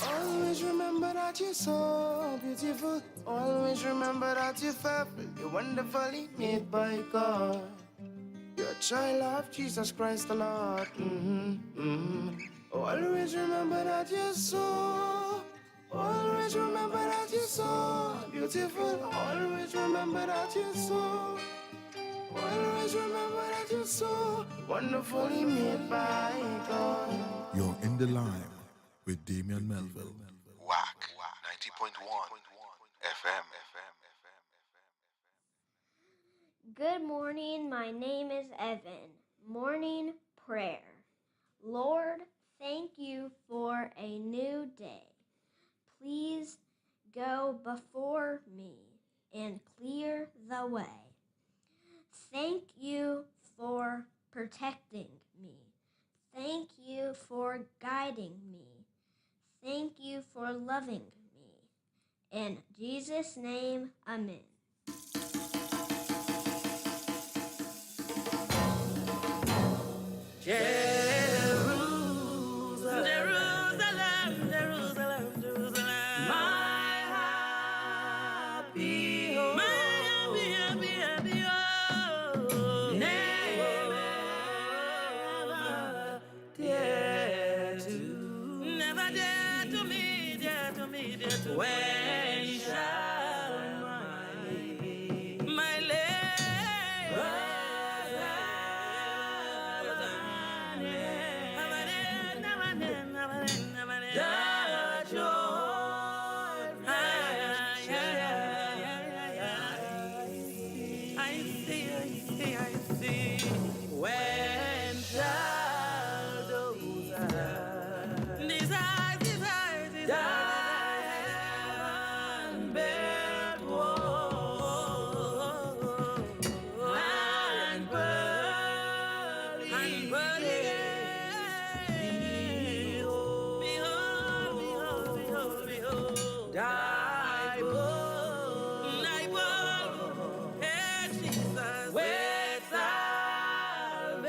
Always remember that you're so beautiful. Always remember that you're fearful. You're wonderfully made by God. You're a child of Jesus Christ the Lord. Always remember that you're so. Always remember that you're so beautiful. Always remember that you're so. Always remember that you're so wonderfully made by God. You're in the line with Damian Melville. WACK 90.1 FM. Good morning. My name is Evan. Morning prayer. Lord, thank you for a new day. Please go before me and clear the way. Thank you for protecting me. Thank you for guiding me. Thank you for loving me. In Jesus' name, amen. Jerusalem, Jerusalem, Jerusalem, my happy home, my happy, happy, happy home. Never dare to, never dare to meet, dare to meet, dare to. When shall my when shall those desires, desires, desires, built walls and pearly behold, behold, behold, behold, thy bold, and Jesus, with salvation,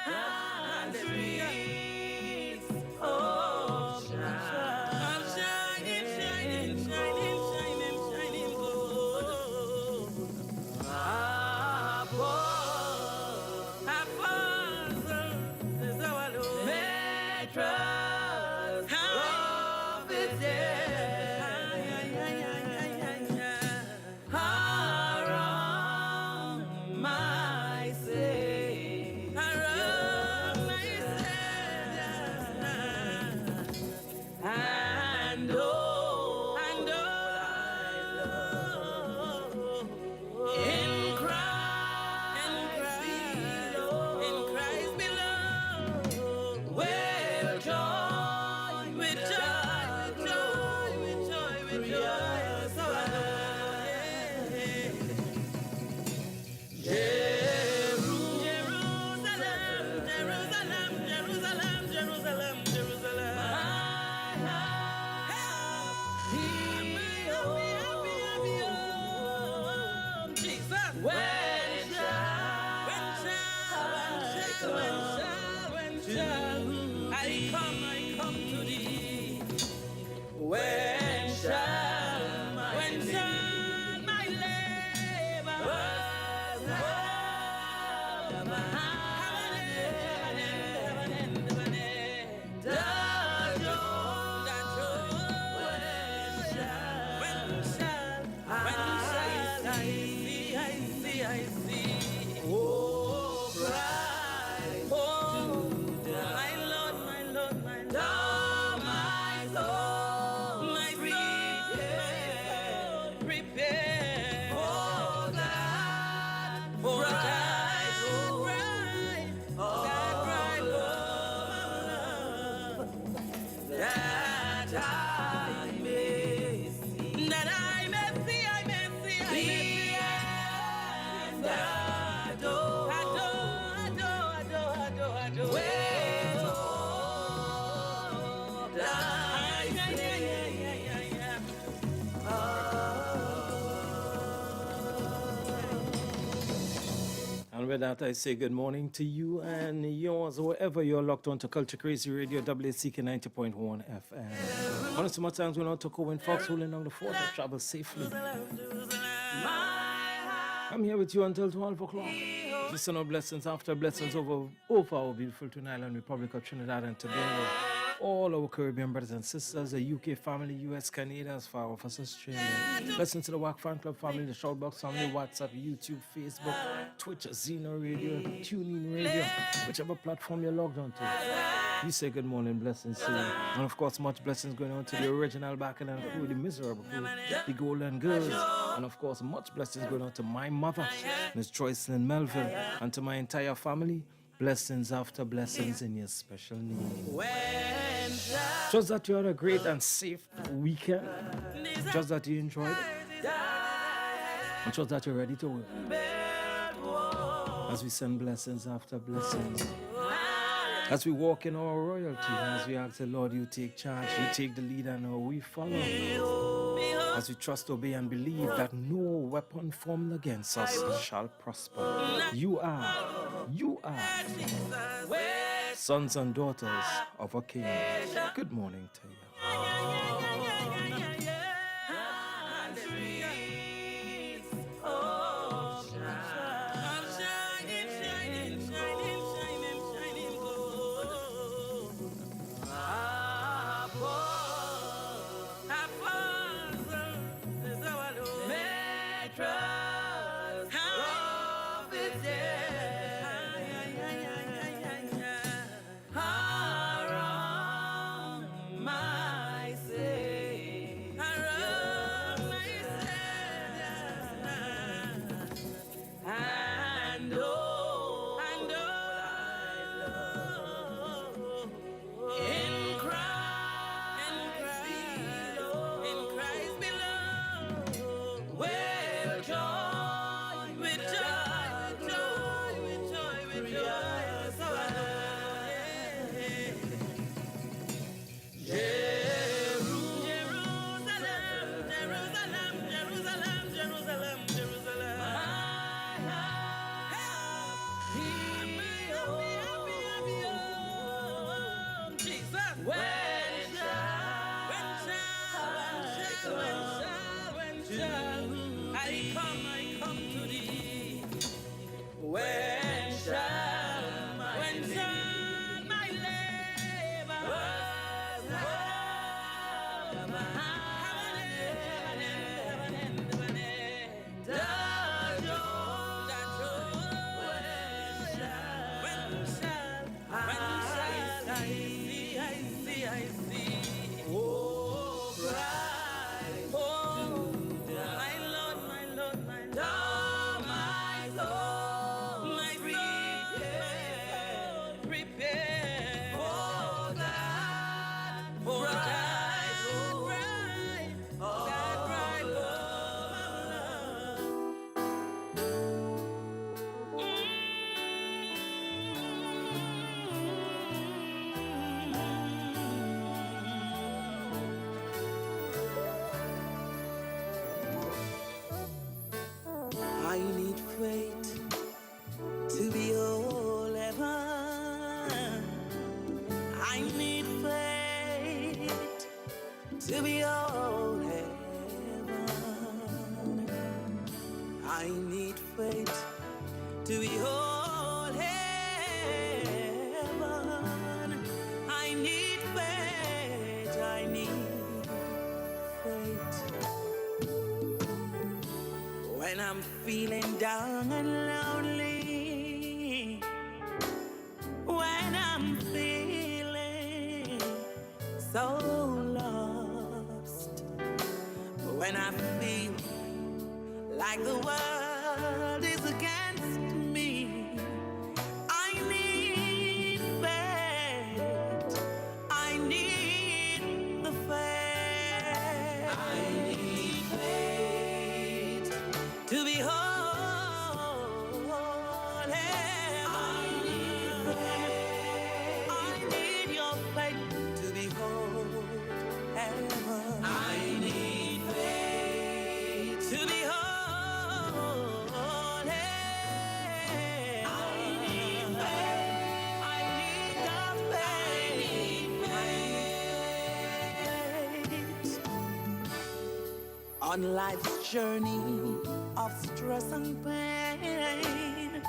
and streets of shining, shining, shining, shining, shining gold. Apostles is our Lord. Matron, prophets, are on my Savior, and oh, in Christ below, with joy, with joy, with joy, with joy, with joy, so Jerusalem, Jerusalem, Jerusalem, Jerusalem, Jerusalem. Jesus. When shall I come to thee? When shall my labor I see, oh, Christ, oh, my Lord, my Lord, my Lord, my soul, my soul, prepare for that bride, that I may see, that I may see, I may see, I may see. And with that, I say good morning to you and yours, wherever you're locked on to Culture Crazy Radio, WACK 90.1 FM. Once more times, we're not to Cohen Fox, holding on the fort, travel safely. I'm here with you until 12 o'clock. Listen to blessings after blessings over our beautiful Trinidad Island, Republic of Trinidad and Tobago. All our Caribbean brothers and sisters, the UK family, US, Canada, as far off as Australia. Listen to the WACK Fan Club family, the Shoutbox family, WhatsApp, YouTube, Facebook, Twitch, Zeno Radio, TuneIn Radio, whichever platform you're logged on to. We say good morning, blessings to you. And of course, much blessings going on to the original Bacchanal crew, the miserable crew, the Golden Girls. And of course, much blessings going on to my mother, Miss Joycelyn Melville, and to my entire family. Blessings after blessings in your special name. Just that you had a great and safe weekend. Just that you enjoyed it. And just that you're ready to work. As we send blessings after blessings. As we walk in our royalty. As we ask the Lord, you take charge, you take the lead, and we follow. As we trust, obey, and believe that no weapon formed against us shall prosper. You are sons and daughters of a king. Good morning to you. I need faith to be all heaven. I need faith to be all heaven. I need faith to be all heaven. I need faith. I need faith. When I'm feeling down and lonely, when I'm feeling so lost, when I feel like the world is against me, I need faith. I need the faith. I need faith to be whole. I need faith. I need your faith to be whole. I need faith to be whole. I need faith. I need the faith. On life's journey of stress and pain,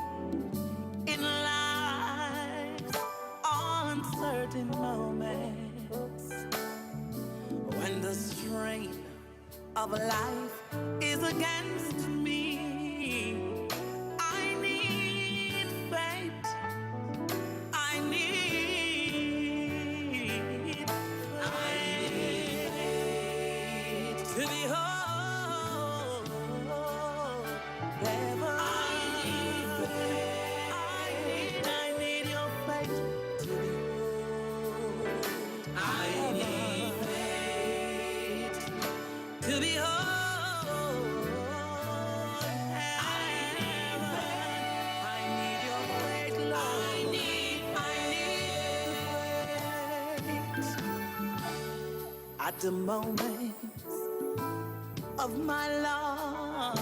in life's uncertain moments, when the strain of life is against me, I need faith. I need faith to be whole. At the moments of my loss,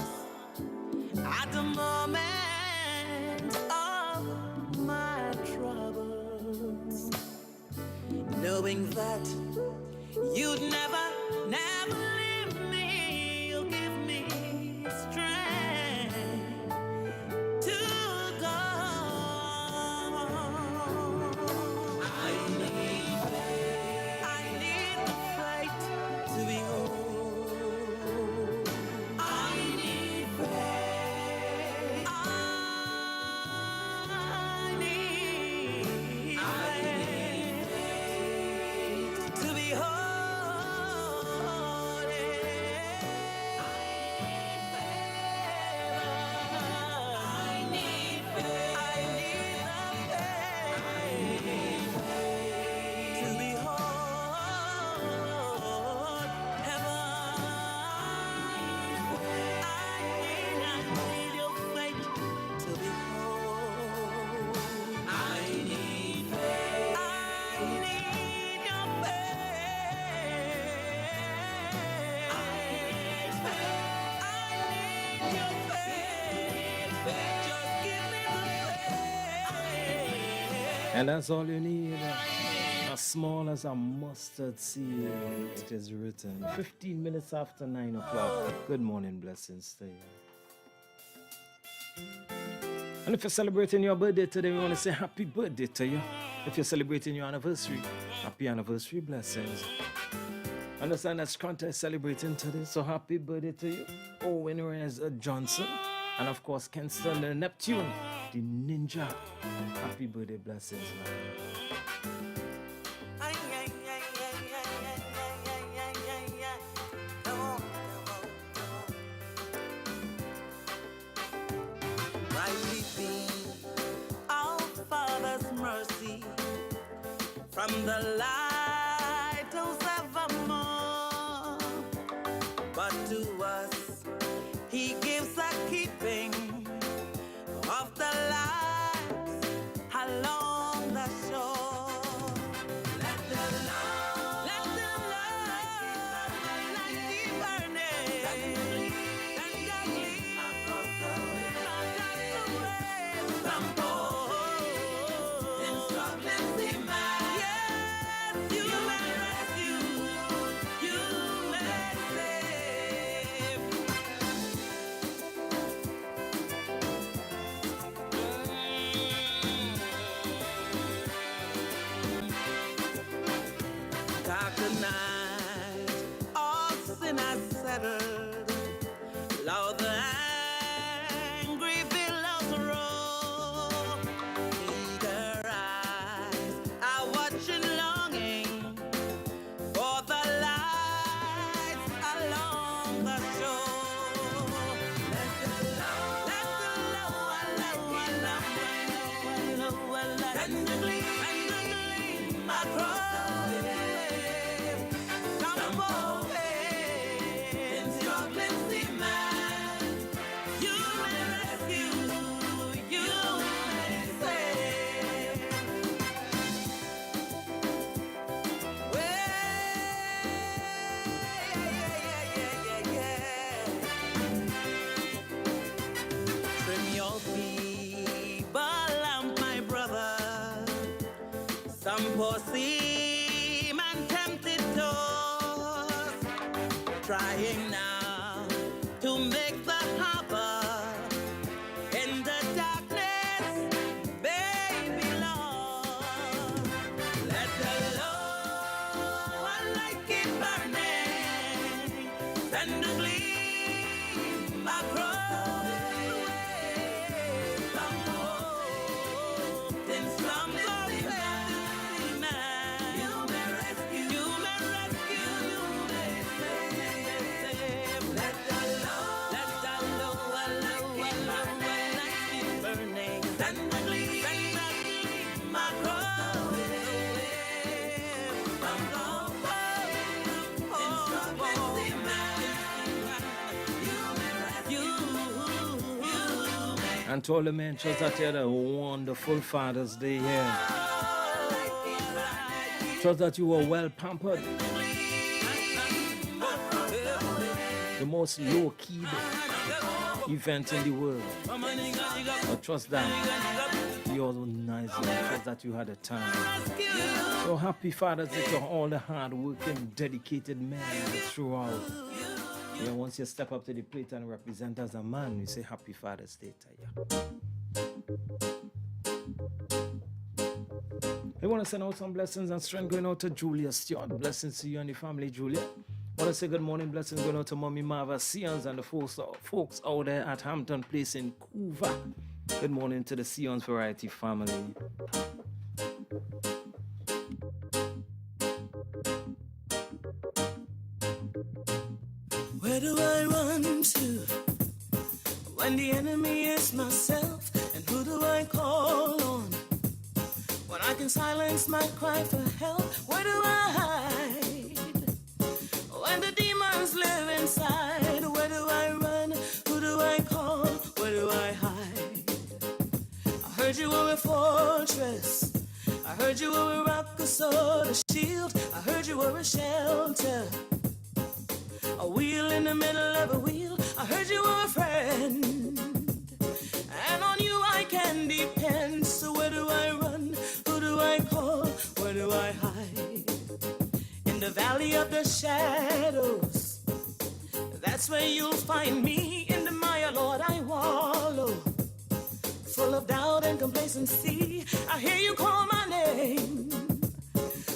at the moment of my troubles, knowing that you'd never, never leave me. You give me strength to go. I need the fight to be whole. I need faith. I need faith to be whole. And that's all you need. As small as a mustard seed, it is written. 15 minutes after 9 o'clock. Good morning, blessings to you. And if you're celebrating your birthday today, we want to say happy birthday to you. If you're celebrating your anniversary, happy anniversary, blessings. Understand that Scranta is celebrating today, so happy birthday to you. Owen Reyes Johnson. And of course, Kenston the Neptune, the ninja. Happy birthday, blessings, man. By weeping, our Father's mercy from the lighthouse evermore. But to us, He gives a keeping of the lives along the shore. Let the love light keep burning, and the gleam across the way from both in struggling sea man. Yes, you may rescue, you may save. Darker night, all sin has settled. Loud the angry billows roll. Eager eyes are watching, longing for the lights along the shore. Let the love and the gleam across the wave. Come forth in struggling sea man. You may rescue, you may save. Trim your feeble lamp, my brother. Some poor seaman tempted toes, trying now to make the harbor in the darkness, baby Lord. Let the Lord light keep burning, and the gleam across the way. Some hope in some man. You may rescue, you may save. Let the Lord light keep burning, and the gleam across the way. From in struggling sea man. You may rescue, you may. And to all the men, church, that you had a wonderful Father's Day here. Trust that you were well pampered. the most low-key event in the world. But trust that you're nice and trust that you had a time. So happy Father's Day to all the hard-working, dedicated men throughout. Yeah, once you step up to the plate and represent as a man, we say happy Father's Day to you. I want to send out some blessings and strength going out to Julia Stewart. Blessings to you and the family, Julia. I want to say good morning, blessings going out to Mommy Marva Sions and the folks out there at Hampton Place in Couva. Good morning to the Sions Variety family. Where do I run to when the enemy is myself? And who do I call on when I can silence my cry for help? Where do I hide when the demons live inside? Where do I run? Who do I call? Where do I hide? I heard you were a fortress. I heard you were a rock, a sword, a shield. I heard you were a shelter, a wheel in the middle of a wheel. I heard you were a friend, and on you I can depend. So where do I run? Who do I call? Where do I hide? In the valley of the shadows, that's where you'll find me. In the mire, Lord, I wallow, full of doubt and complacency. I hear you call my name.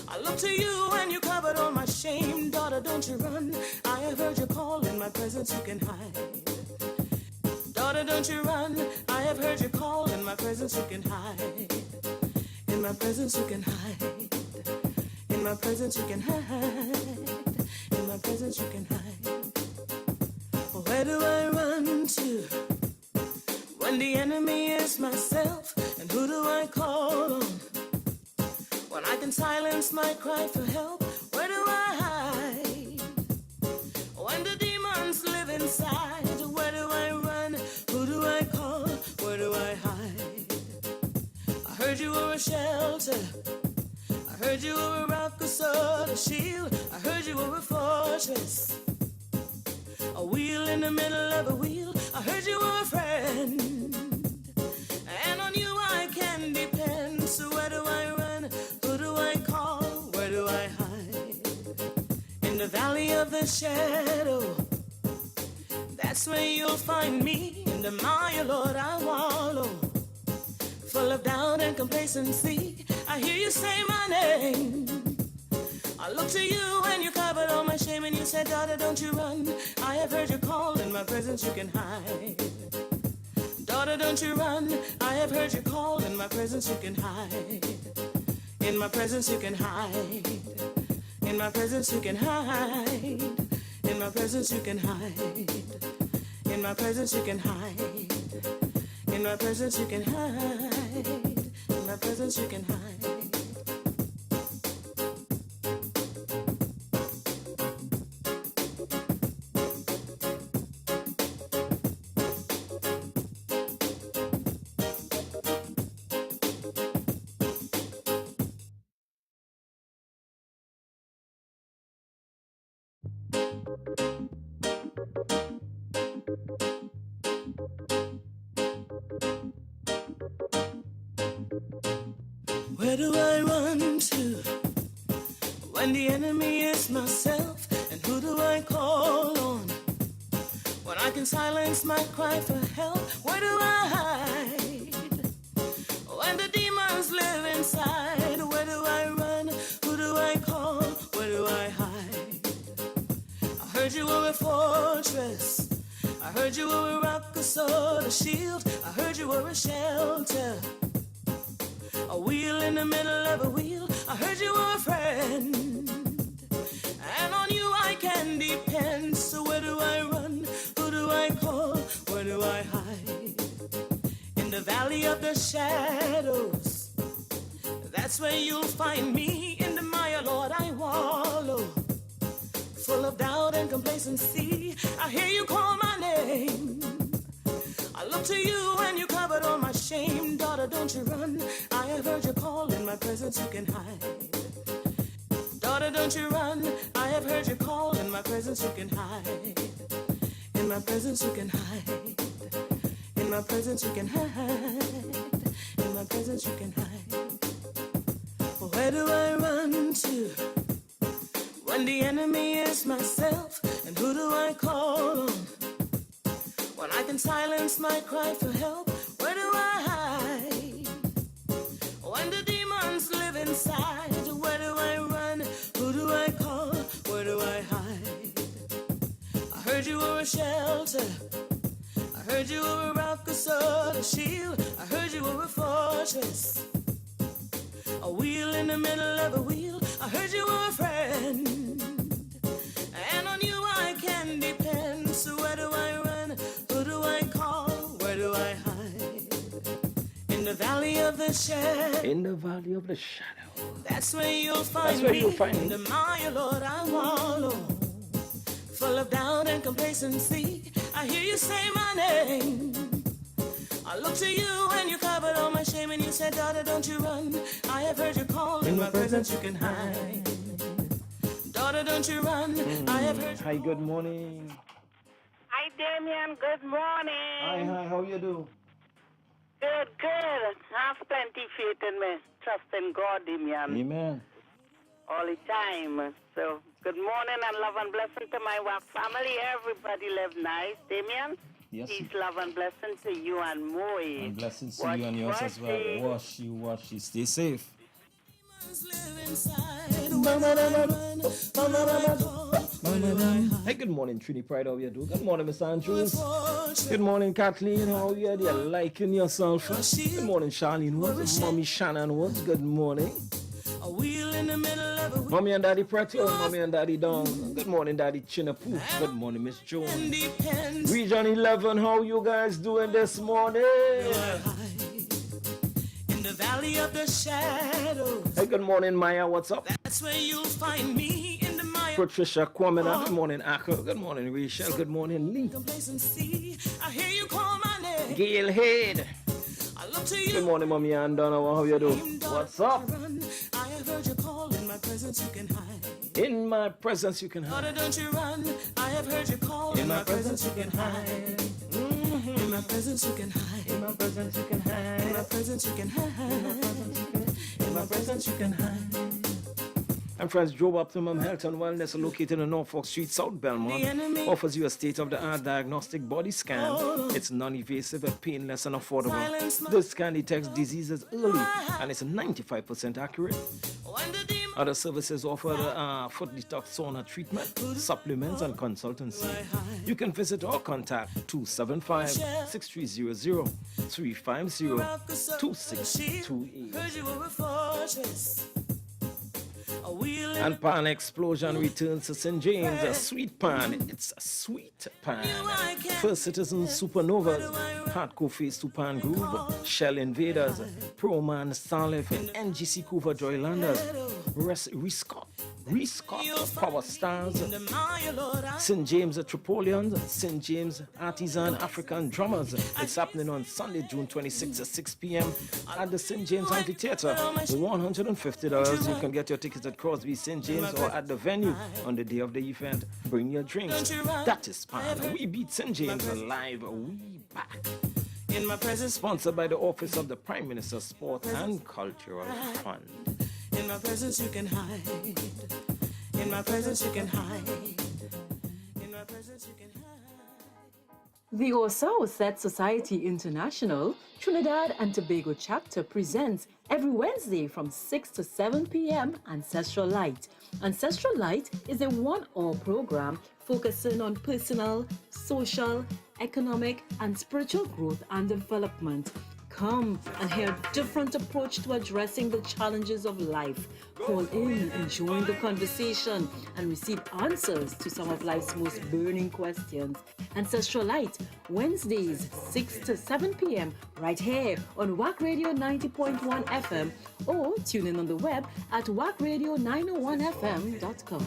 I look to you and you covered all my shame. Daughter, don't you run. I have heard you call. In my presence you can hide. Daughter, don't you run. I have heard you call. In my presence you can hide. In my presence you can hide. In my presence you can hide. In my presence you can hide. Where do I run to when the enemy is myself? And who do I call on when I can silence my cry for help? Where do I hide when the demons live inside? Where do I run? Who do I call? Where do I hide? I heard you were a shelter. I heard you were a rock, a sword, a shield. I heard you were a fortress, a wheel in the middle of a wheel. I heard you were a friend, and on you I can depend. So where do I run? Who do I call? Where do I hide? In the valley of the shadow, that's where you'll find me. In the mire, Lord, I wallow, full of doubt and complacency. I hear you say my name. I look to you and you covered all my shame. And you said, daughter, don't you run. I have heard you call. In my presence you can hide. Daughter, don't you run. I have heard you call. In my presence you can hide. In my presence you can hide. In my presence you can hide. In my presence you can hide. In my presence you can hide. In my presence you can hide. In my presence you can hide. Where do I run to when the enemy is myself? And who do I call on when I can silence my cry for help? Where do I hide when the demons live inside? Where do I run? Who do I call? Where do I hide? I heard you were a fortress. I heard you were a rock, a sword, a shield. I heard you were a shelter, a wheel in the middle of a wheel. I heard you were a friend, and on you I can depend. So where do I run? Who do I call? Where do I hide? In the valley of the shadows, that's where you'll find me. In the mire, Lord, I wallow, full of doubt and complacency. I hear you call my name. I look to you and you covered all my shame. Daughter, don't you run. I have heard you call. In my presence you can hide. Daughter, don't you run. I have heard you call. In my presence you can hide. In my presence you can hide. In my presence you can hide. In my presence you can hide. Where do I run to when the enemy is myself? And who do I call on when I can silence my cry for help? Where do I hide when the demons live inside? Where do I run? Who do I call? Where do I hide? I heard you were a shelter. I heard you were a rock, a sword, a shield. I heard you were a fortress, a wheel in the middle of a wheel. I heard you were a friend, and on you I can depend. So where do I run? Who do I call? Where do I hide? In the valley of the shadow. In the valley of the shadow. That's where you'll find me. In the mire, Lord, I wallow, full of doubt and complacency. I hear you say my name. I look to you and you covered all my shame, and you said, daughter, don't you run. I have heard you call. In my presence you can hide. Daughter, don't you run. I have heard you. Hi, good morning. Hi, Damien. Good morning. Hi, how you do? Good. Have plenty faith in me. Trust in God, Damien. Amen. All the time. So, good morning and love and blessing to my WACK family. Everybody live nice, Damien. Yes. Peace, love, and blessing to you and more. And blessings to you and yours as well. Wash you. Stay safe. Hey, good morning, Trinity Pride. How you do? Good morning, Mr. Andrews. Good morning, Kathleen. How you do? You liking yourself? Good morning, Charlene Woods. Mommy Shannon Woods. Good morning. Mommy and Daddy Pretto. Mommy and Daddy Dong. Good morning, Daddy Chinapoo. Good morning, Miss Jones. Region 11. How you guys doing this morning? In the valley of the shadow. Hey, good morning, Maya. What's up? That's where you'll find me. In the Maya. Patricia Kwamina. Good morning, Akko. Good morning, Rachel. Good morning, Lee. I hear you call my name. Gail Head. I look to you. Good morning, Mommy and Donna. How you do? What's up? I have heard you call. In my presence you can hide. In my presence you can hide. Daughter, don't you run. I have heard you call. In my presence you can hide. In my presence you can hide. In my presence you can hide. In my presence you can hide. In my presence you can hide. And friends, Joe Optimum Health and Wellness, located in Norfolk Street, South Belmont, offers you a state-of-the-art diagnostic body scan. It's non-invasive, painless, and affordable. This scan detects diseases early, and it's 95% accurate. Other services offer foot detox sauna treatment, supplements, and consultancy. You can visit or contact 275-6300, 350-2628. And Pan Explosion returns to St. James, a sweet pan. It's a sweet pan. First Citizen Supernovas, Hardcore Phase 2 Pan Groove, Shell Invaders, Pro Man Starlift, NGC Coover Joylanders, Rescott Power Stars, St. James Tripolians, St. James Artisan African Drummers. It's happening on Sunday, June 26th at 6 p.m. at the St. James Amphitheater. $150. You can get your tickets at Crosby St. James or at the venue on the day of the event. Bring your drinks. That is Pan. We beat St. James live. We back. In my presence, sponsored by the Office of the Prime Minister's Sport and Cultural Fund. In my presence you can hide. In my presence you can hide. In my presence you can hide. The Osao Set Society International Trinidad and Tobago chapter presents every Wednesday from 6 to 7 p.m. Ancestral Light. Ancestral Light is a one-hour program focusing on personal, social, economic, and spiritual growth and development. Come and hear a different approach to addressing the challenges of life. Call in and join the conversation and receive answers to some of life's most burning questions. Ancestral Light, Wednesdays, 6 to 7 p.m. right here on WACK Radio 90.1 FM or tune in on the web at wackradio901fm.com.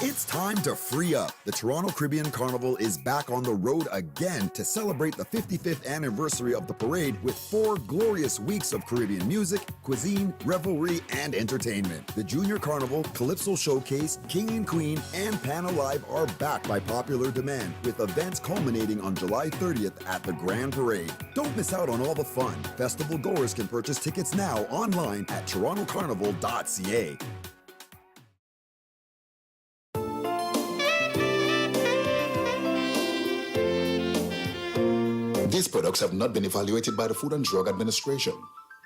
It's time time to free up. The Toronto Caribbean Carnival is back on the road again to celebrate the 55th anniversary of the parade with 4 glorious weeks of Caribbean music, cuisine, revelry, and entertainment. The Junior Carnival, Calypso Showcase, King and Queen, and Pan Alive are back by popular demand, with events culminating on July 30th at the Grand Parade. Don't miss out on all the fun. Festival goers can purchase tickets now online at torontocarnival.ca. These products have not been evaluated by the Food and Drug Administration.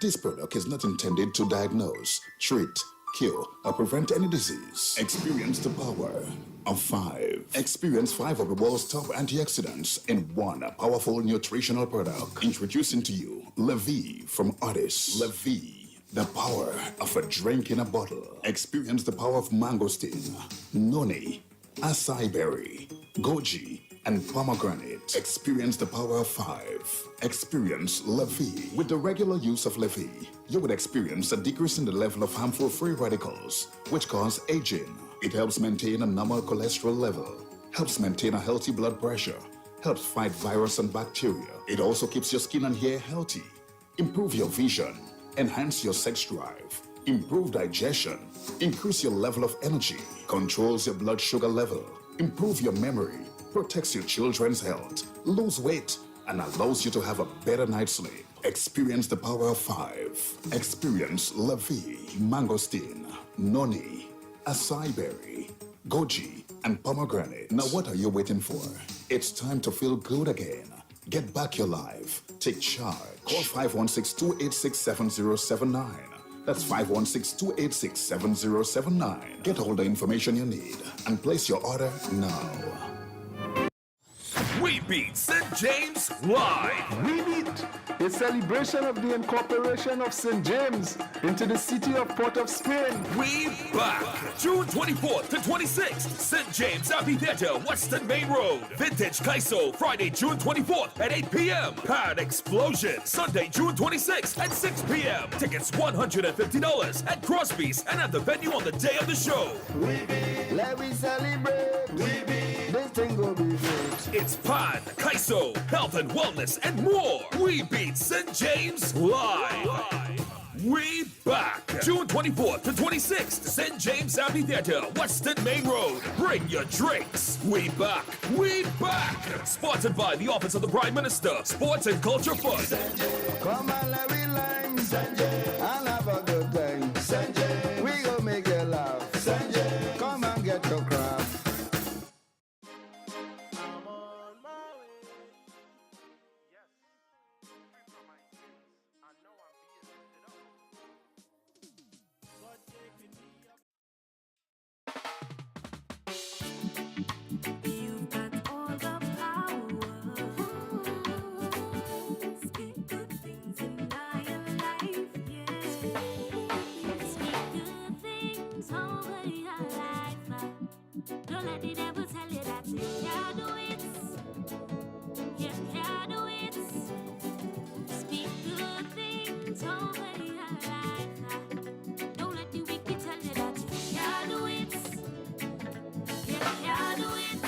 This product is not intended to diagnose, treat, cure, or prevent any disease. Experience the power of 5. Experience 5 of the world's top antioxidants in one powerful nutritional product. Introducing to you Levy from Otis. Levy, the power of a drink in a bottle. Experience the power of mangosteen, noni, acai berry, goji, and pomegranate. Experience the power of 5. Experience Levy. With the regular use of Levy, you would experience a decrease in the level of harmful free radicals, which cause aging. It helps maintain a normal cholesterol level, helps maintain a healthy blood pressure, helps fight virus and bacteria. It also keeps your skin and hair healthy, improve your vision, enhance your sex drive, improve digestion, increase your level of energy, controls your blood sugar level, improve your memory, protects your children's health, lose weight, and allows you to have a better night's sleep. Experience the power of 5. Experience Levy, mangosteen, noni, acai berry, goji, and pomegranate. Now what are you waiting for? It's time to feel good again. Get back your life. Take charge. Call 516-286-7079. That's 516-286-7079. Get all the information you need and place your order now. We beat St. James live. We beat a celebration of the incorporation of St. James into the city of Port of Spain. We back. June 24th to 26th, St. James Amphitheater, Western Main Road. Vintage Kaiso, Friday, June 24th at 8 p.m. Pad Explosion, Sunday, June 26th at 6 p.m. Tickets $150 at Crosby's and at the venue on the day of the show. We beat, let me celebrate. We beat, this thing go be great. It's Pan, Kaiso, health and wellness, and more. We beat St. James live. We back. June 24th to 26th, St. James Amphitheater, Western Main Road. Bring your drinks. We back. We back. Sponsored by the Office of the Prime Minister, Sports and Culture Fund. Come on, let me line, Sanjay, and have a good time. Sanjay, we go make you laugh. Sanjay, come and get your crap. Don't let the devil tell you that you can't do it. You can't do it. Speak good things over your life. Don't let the wicked tell you that you can't do it. You can't do it.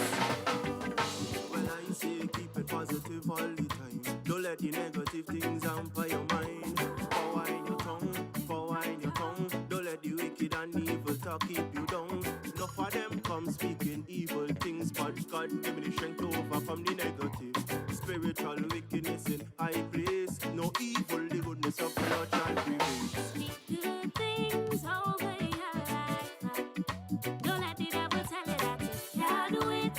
Well, I say keep it positive all the time. Don't let the negative things hamper your mind. Power in your tongue, power in your tongue. Don't let the wicked and evil talk keep you down. Enough of them come speaking evil things, but God give me the strength to overcome the negative. Spiritual wickedness in high place. No evil, the goodness of the Lord shall prevail. Speak good things over your life. Don't let the devil tell you that you can't do it.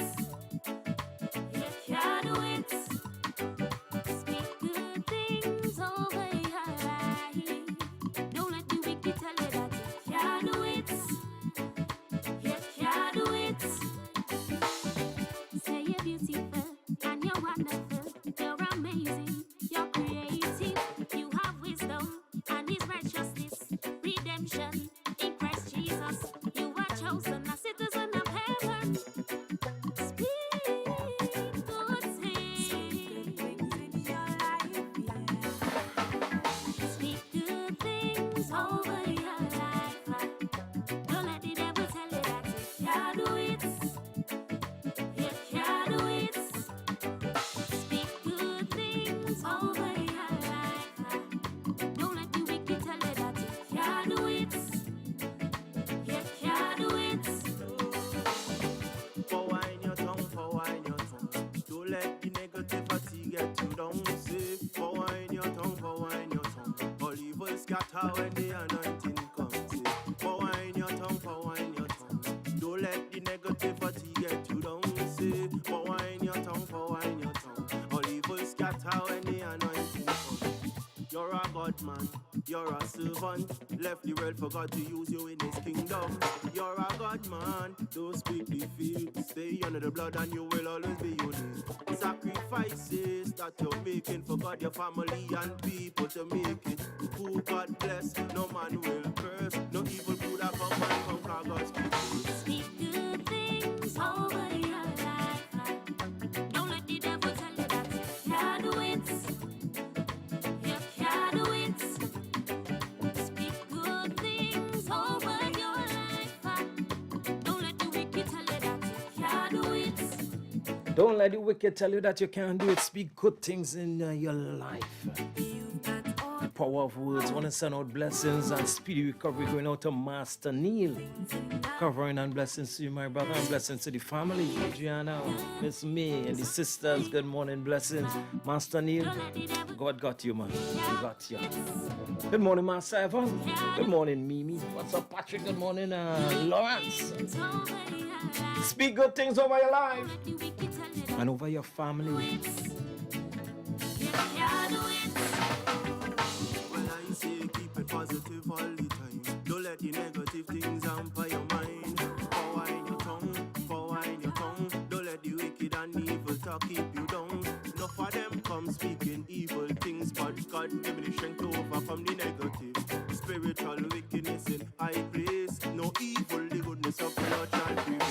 You can't do it. Speak good things over your life. Don't let the wicked tell you that you can't do it. scatter when the anointing comes. Power in your tongue, power in your tongue. Don't let the negativity get you down. Say, power in your tongue, power in your tongue. All evil scatter when the anointing comes. You're a God man, you're a servant. Left the world for God to use you in his kingdom. You're a God man, don't speak defeat. Stay under the blood and you will always be unique. Sacrifices that you're making for God, your family and people to make it. Who God bless, no man will curse. No evil could have come and conquer God's people. Speak good things over your life. Don't let the devil tell you that you can't do it. You can't do it. Speak good things over your life. Don't let the wicked tell you that you can't do it. Don't let the wicked tell you that you can't do it. Speak good things in your life. The power of words. Want to send out blessings and speedy recovery going out to Master Neil. Covering and blessings to you, my brother, and blessings to the family. Adriana, Miss May, and the sisters. Good morning, blessings. Master Neil, God got you, man. He got you. Good morning, Master Evan. Good morning, Mimi. What's up, Patrick? Good morning, Lawrence. Speak good things over your life and over your family. Well, I say keep it positive all the time. Don't let the negative things hamper your mind. Power in your tongue, power in your tongue. Don't let the wicked and evil talk keep you down. Enough of them come speaking evil things, but God give me the strength to overcome the negative. Spiritual wickedness in high place. No evil, the goodness of the Lord shall prevail.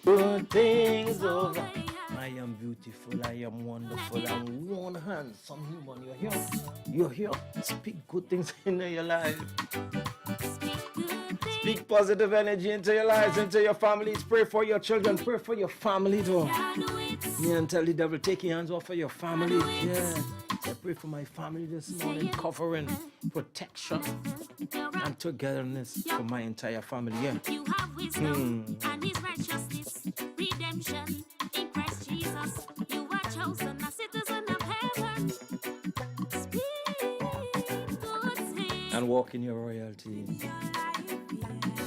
Good things over. I am beautiful, I am wonderful. I'm one hand, some human. You're here. You're here. Speak good things into your life. Speak positive energy into your lives, into your families. Pray for your children. Pray for your family, though. Yeah, and tell the devil, take your hands off of your family. Yeah. I pray for my family this morning. Covering, protection, and togetherness for my entire family. Yeah. You have wisdom and his righteousness, redemption in Christ Jesus. You are chosen, a citizen of heaven. Speak good things. And walk in your royalty.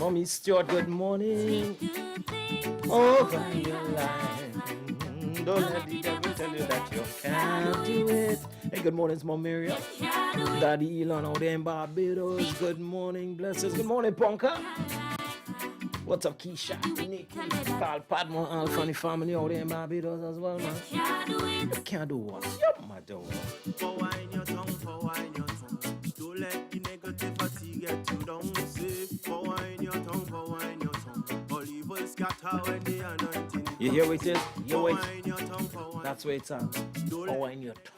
Mommy Stuart, good morning. Over your life. Don't let the devil tell you that you can't do it. Hey, good morning, it's Mom Miriam. Daddy Elon out there in Barbados. Good morning, blessings. Good morning, Ponka. What's up, Keisha? Nikki, Carl Padmore, all funny family out there in Barbados as well, man. You can't do what? Yup, my dog. Power in your tongue, power in your tongue. Don't let the negativity get you down. Say, power in your tongue, power in your tongue. All evil scatter when the anointing. You hear what it is? You wait. Power in your tongue, power. That's where it's at. Power in your tongue.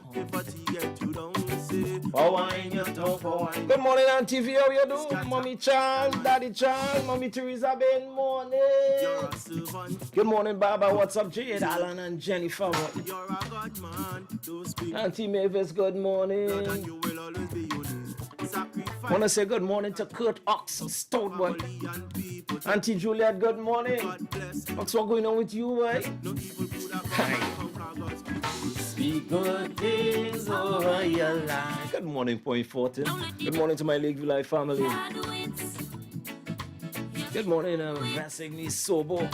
Get you down. Say, power in your tongue, power in. Good morning, Auntie V. How you doing? Mommy Chan, Daddy Chan, Mommy Teresa. Good morning. You're a servant. Good morning, Baba. What's up, Jade, Alan, and Jennifer? You're a God man. Don't speak. Auntie Mavis, good morning. And you will always be unique. Sacrifice. Want to say good morning to Kurt Ox, Stoutboy. Auntie Juliet, good morning. What's going on with you, boy? Hi. Speak good things over your life. Good morning, Point 14. Good morning to my Lakeview Life family. Good morning, Vasigny, Sobo,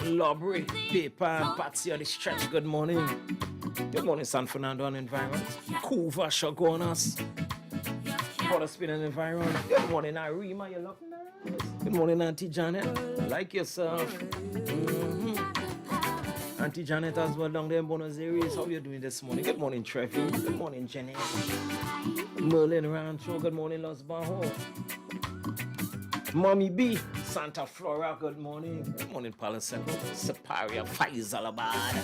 Lobry, Paper, and Patsy on the stretch. Good morning. Good morning, San Fernando and Environment. Kuva, Shagonas. Port Spin and Environment. Good morning, Irima. You look nice. Good morning, Auntie Janet. Like yourself. Auntie Janet as well down there in Buenos Aires. How are you doing this morning? Good morning, Trevi. Good morning, Jenny. Merlin Rancho. Good morning, Los Bajos. Mommy B, Santa Flora. Good morning. Good morning, Paliseco. Siparia, Faizalabad.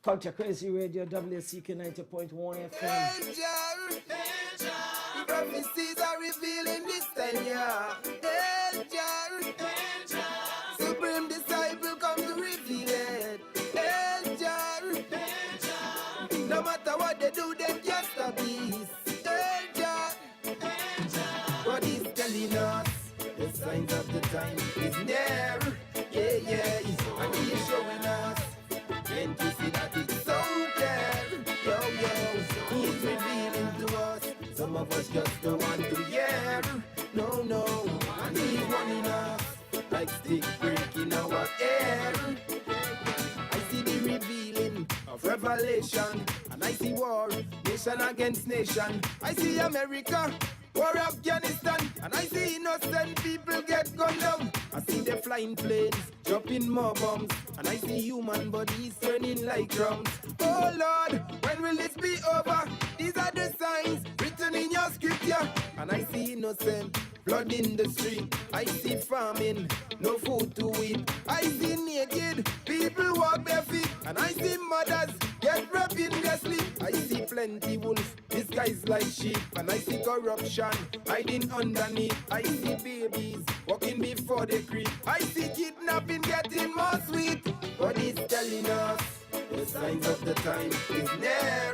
Culture Crazy Radio, WACK 90.1 FM. Prophecies are revealing this tenure. Danger. Supreme disciple come to reveal it. Danger. No matter what they do, them just a beast. Danger. What he's telling us, the signs of the time is near. Yeah. And he's showing us. Can't you see that it's so clear? Yo. He's revealing to us some of of us just don't want to hear. No, no, and he's running us like stick breaking our air. I see the revealing of revelation, and I see war, nation against nation. I see America, war Afghanistan, and I see innocent people get gunned down. I see the flying planes, dropping more bombs, and I see human bodies turning like drums. Oh Lord, when will this be over? These are the signs written in your scripture, and I see innocent blood in the street. I see famine, no food to eat. I see naked people walk bare feet, and I see mothers get raped in their sleep. I see plenty wolves disguised like sheep, and I see corruption hiding underneath. I see babies walking before they creep. I see kidnapping getting more sweet. God is telling us the signs of the time is near.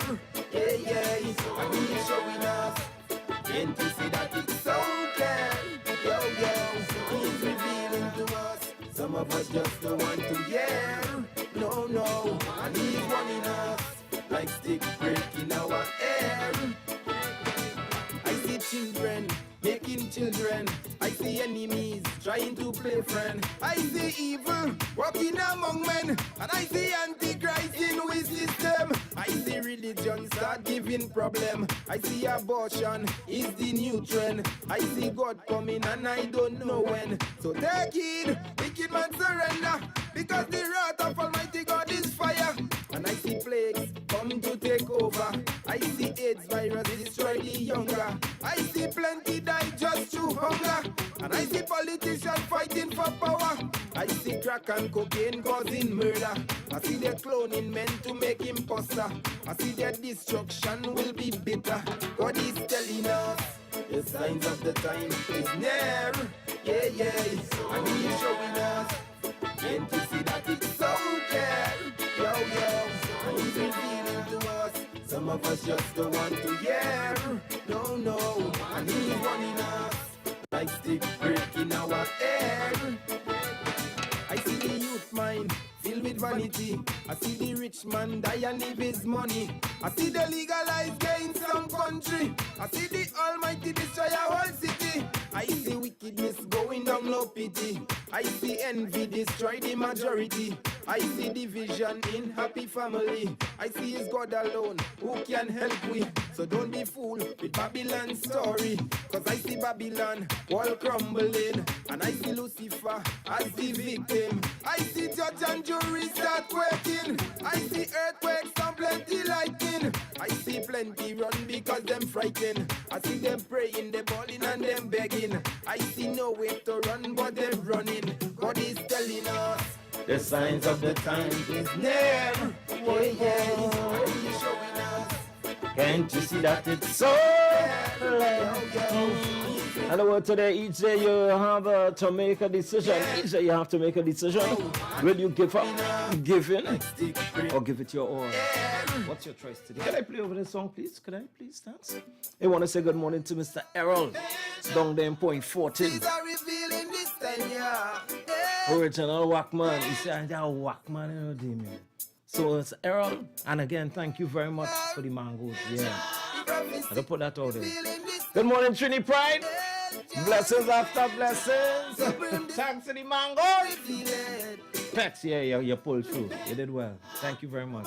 Yeah, yeah, and He's showing us. Can't you see that it's so clear? Yo, yo, He's revealing to us. Some of us just don't want to hear. No, no, and He's warning us like stick breaking our air. I see children making children. I see enemies trying to play friend. I see evil walking among men, and I see antichrist in we system. I see religion start giving problem. I see abortion is the new trend. I see God coming and I don't know when. So take it, wicked man surrender, because the wrath of Almighty God is fire. And I see plagues come to take over. I see AIDS virus destroy the younger. I see plenty die just through hunger. And I see politicians fighting for power. I see crack and cocaine causing murder. I see their cloning men to make imposter. I see their destruction will be bitter. God is telling us the signs of the time is near. Yeah, yeah, and He's showing us. Can't you see that it's so clear? Yo, yo, and He's revealing to us. Some of us just don't want to hear. No, no, and He's warning us like stick breaking our air. I see the youth mind filled with vanity. I see the rich man die and leave his money. I see the legalized gay in some country. I see the Almighty destroy our whole city. I see wickedness going down, no pity. I see envy destroy the majority. I see division in happy family. I see it's God alone who can help we. So don't be fooled with Babylon's story, cause I see Babylon wall crumbling, and I see Lucifer as the victim. I see judge and jury start quaking. I see earthquakes and plenty lightning. I see plenty run because them frightened. I see them praying, they bawling and them begging. I see no way to run but them running. God is telling us the signs of the time is near. Yeah, yeah, and He's showing us. Can't you see that it's so clear? And the word today, each day you have to make a decision. Each day you have to make a decision. Will you give up, give in, or give it your all? What's your choice today? Can I play over this song, please? Could I please dance? I want to say good morning to Mr. Errol. Down there in point 14. Original Wackman. He said, that Wackman, you know, Damien. So it's Errol. And again, thank you very much for the mangoes. Yeah. I'll put that out there. Good morning, Trini Pride. Blessings after blessings. Thanks to the mangoes. Pex, yeah, you pulled through. You did well. Thank you very much.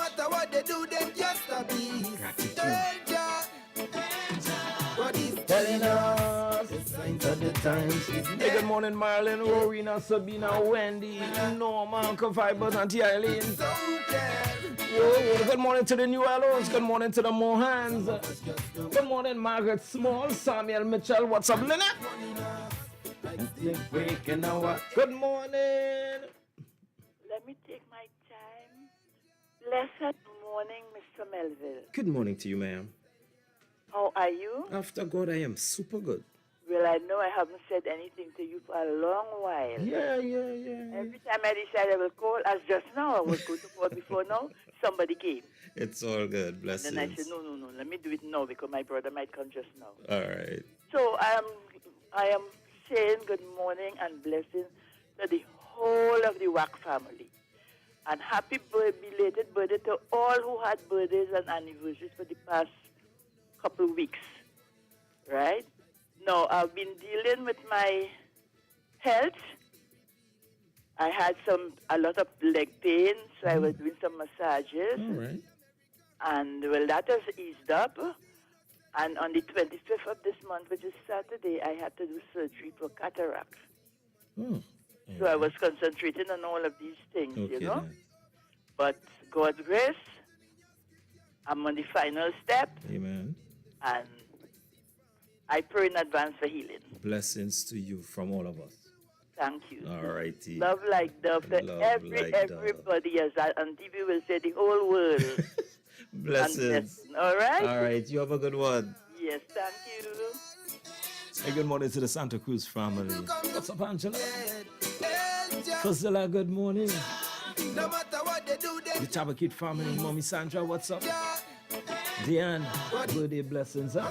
Telling us the signs of the times. Hey, good morning, Marilyn, Rowena, Sabina, Wendy, Norma, Uncle Fibers, Auntie Eileen. Whoa, good morning to the New Orleans. Good morning to the Mohans. Good morning, Margaret Small, Samuel Mitchell. What's up, Lynette? Good morning. Let me take my time. Blessed morning, Mr. Melville. Good morning to you, ma'am. How are you? After God, I am super good. Well, I know I haven't said anything to you for a long while. Yeah. Every time I decide I will call, as just now, I was going to call before now, somebody came. It's all good. Blessings. And then I said, no, let me do it now because my brother might come just now. All right. So I am saying good morning and blessing to the whole of the WACK family. And happy belated birthday to all who had birthdays and anniversaries for the past couple of weeks. right? No, I've been dealing with my health. I had a lot of leg pain, so I was doing some massages. All right. And, well, that has eased up. And on the 25th of this month, which is Saturday, I had to do surgery for cataract. Oh. So I was concentrating on all of these things, Okay, you know. then. But God's grace, I'm on the final step, Amen. and I pray in advance for healing. Blessings to you from all of us. Thank you. All righty. Love like dove to Love like dove. everybody, as on TV will say, the whole world. Blessings. All right? All right. You have a good one. Yes, thank you. Hey, good morning to the Santa Cruz family. What's up, Angela? Priscilla, good morning. No matter what they do, The Tabakit family, Mommy Sandra, what's up? Diane, birthday blessings, huh?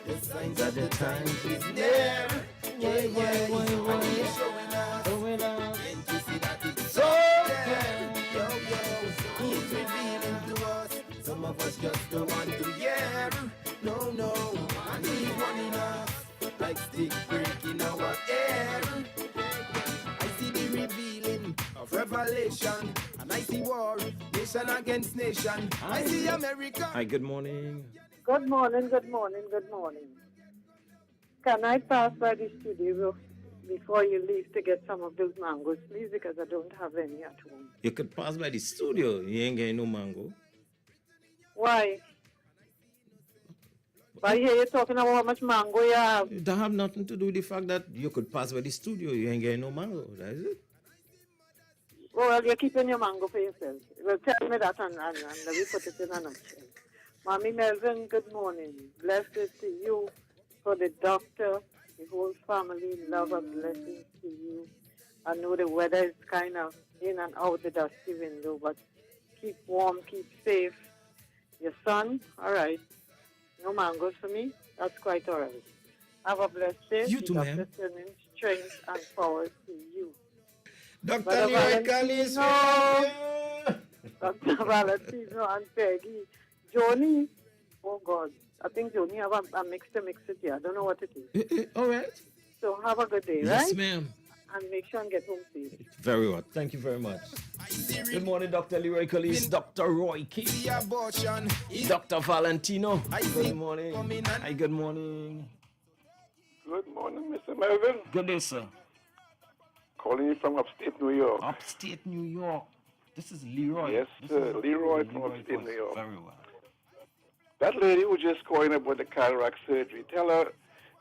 the signs of the times is there. Yeah, yeah, yeah. And he's showing us. And to see that it's so there. Yo, yo, he's revealing to us. Some of us just don't want to hear. No, no. And he's running us like stick breaking our air. I see the revealing of revelation. And I see war, nation against nation. I see America. Hi, good morning. Good morning, good morning, good morning. Can I pass by the studio before you leave to get some of those mangoes, please? Because I don't have any at home. You could pass by the studio. You ain't getting no mango. Why? I hear you talking about how much mango you have. That have nothing to do with the fact that you could pass by the studio. You ain't getting no mango. That is it. Well, you're keeping your mango for yourself. Well, tell me that and let me put it in a nutshell. Mommy Melvin, good morning. Blessings to you, for the doctor, the whole family. Love and blessings to you. I know the weather is kind of in and out the dusty window, but keep warm, keep safe. Your son, all right. No mangoes for me. That's quite all right. Have a blessed day. You too, ma'am. Dr. Sending strength and power to you. Dr. Brother Leroy Valentino, Dr. Valentino and Peggy. Joni, oh God, I think Joni have a mix it here. I don't know what it is. All right. So have a good day, right? Yes, ma'am. And make sure and get home safe. Very well. Thank you very much. Good morning, Dr. Leroy Collis, Dr. Roy Key, Dr. Valentino. Good morning. Hi, good morning. Good morning, Mr. Melvin. Good day, sir. Calling you from upstate New York. Upstate New York. This is Leroy. Yes, This sir. is Leroy from upstate New York. Very well. That lady who just calling about the cataract surgery, tell her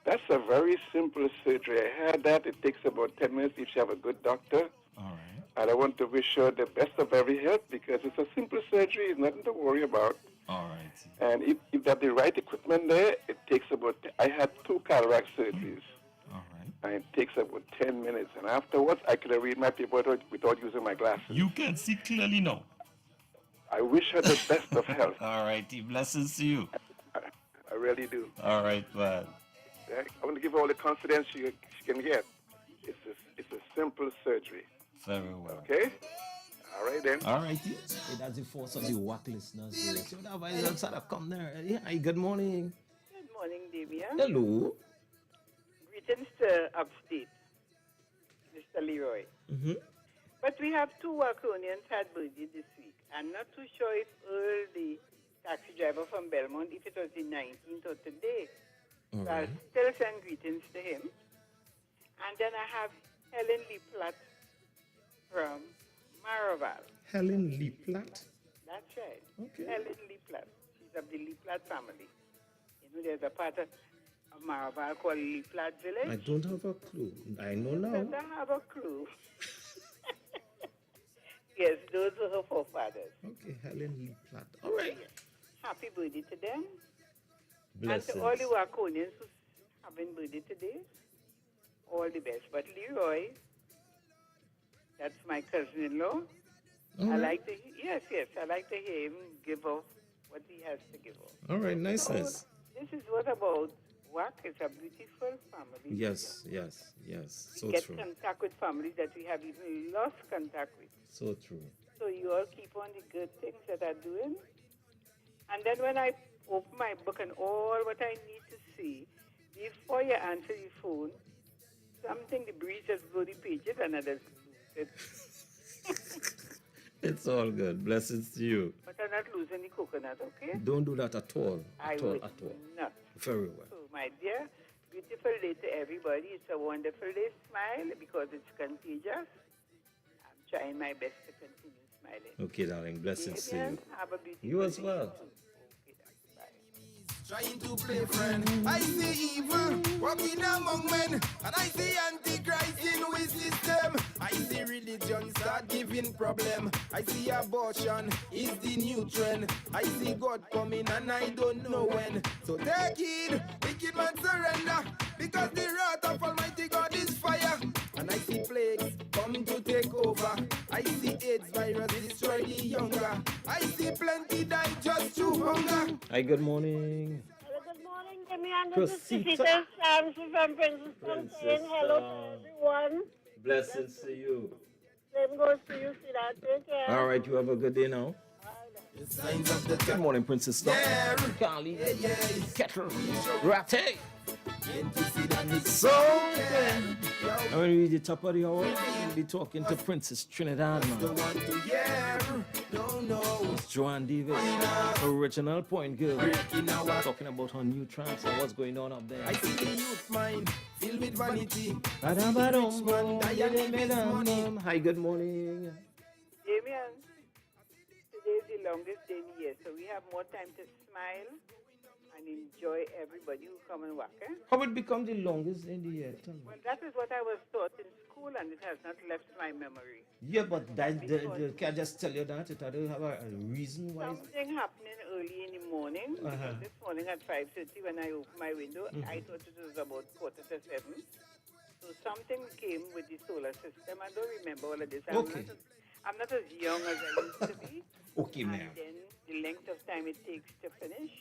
that's a very simple surgery. I had that. It takes about 10 minutes if you have a good doctor. All right. And I want to wish her the best of every health because it's a simple surgery. It's nothing to worry about. All right. And if you have the right equipment there, it takes about, I had 2 cataract surgeries. All right. And it takes about 10 minutes. And afterwards, I could read my paper without using my glasses. You can see clearly now. I wish her the best of health. All righty. Blessings to you. I really do. All right, man. I want to give her all the confidence she can get. It's a simple surgery. Very well. Okay? All right, then. All righty. Hey, that's the force of the WACK listeners. So that vice outside of come there. Yeah, hi, good morning. Good morning, Damien. Hello. Greetings to Upstate, Mr. Leroy. Mm-hmm. But we have 2 Waconians had birthday this week. I'm not too sure if Earl, the taxi driver from Belmont, if it was the 19th or today. All So I'll right. still send greetings to him. And then I have Helen Lee Platt from Maraval. Helen Lee Platt. That's right. Okay. Helen Lee Platt. She's of the Lee Platt family. You know, there's a part of Maraval called Lee Platt Village. I don't have a clue. I know now. You better have a clue. Yes, those were her forefathers. Okay, Helen Lee Platt. All right. Happy birthday to them. Blessings. And to all the Waconians who's having birthday today, all the best. But Leroy, that's my cousin-in-law. I right. like to, yes, I like to hear him give off what he has to give off. All right, niceness. This is what about WACK. It's a beautiful family. Yes, yes, yes. So We get true. contact with families that we have even lost contact with. So true. So you all keep on the good things that are doing. And then when I open my book and all what I need to see, these before you answer the phone, something the breeze just blow the pages and others lose it. It's all good. Blessings to you. But I'm not losing the coconut, okay? Don't do that at all. I At all, would at all. not. Very well. So, my dear, beautiful day to everybody. It's a wonderful day. Smile because it's contagious. I'm trying my best to continue smiling. Okay, darling. Blessings to Amen. you. Have a beautiful You as day. well. Trying to play friend. I see evil walking among men, and I see antichrist in we system. I see religion start giving problem. I see abortion is the new trend. I see God coming and I don't know when. So take it, wicked man surrender, because the wrath of Almighty God is fire. And I see plagues come to take over. I see AIDS virus destroy the younger. I see plenty die just through hunger. Hi, good morning. Good morning, Jimmy, and this is Proceed, Peter Shams from Princeton saying hello to everyone. Blessings to you. Same goes to you, Sida. Take care. All right, you have a good day now. Good morning, Princess Star. Carly, Kettle, Ratte. So good. And when we reach the top of the hour, we'll be talking to Princess Trinidad, man. It's Joanne Davis, original point girl, talking about her new tracks and what's going on up there. I see the youth mind filled with vanity. Hi, good morning. Damien, today is the longest day in the year, so we have more time to smile and enjoy everybody who come and work. How it become the longest in the year? Tell me. Well, that is what I was taught in school, and it has not left my memory. Yeah, but can I just tell you that? It doesn't have a reason why. Something happening early in the morning. Uh-huh. This morning at 5:30 when I opened my window, I thought it was about 6:45. So something came with the solar system. I don't remember all of this. I'm not as young as I used to be. Okay, ma'am. And then the length of time it takes to finish.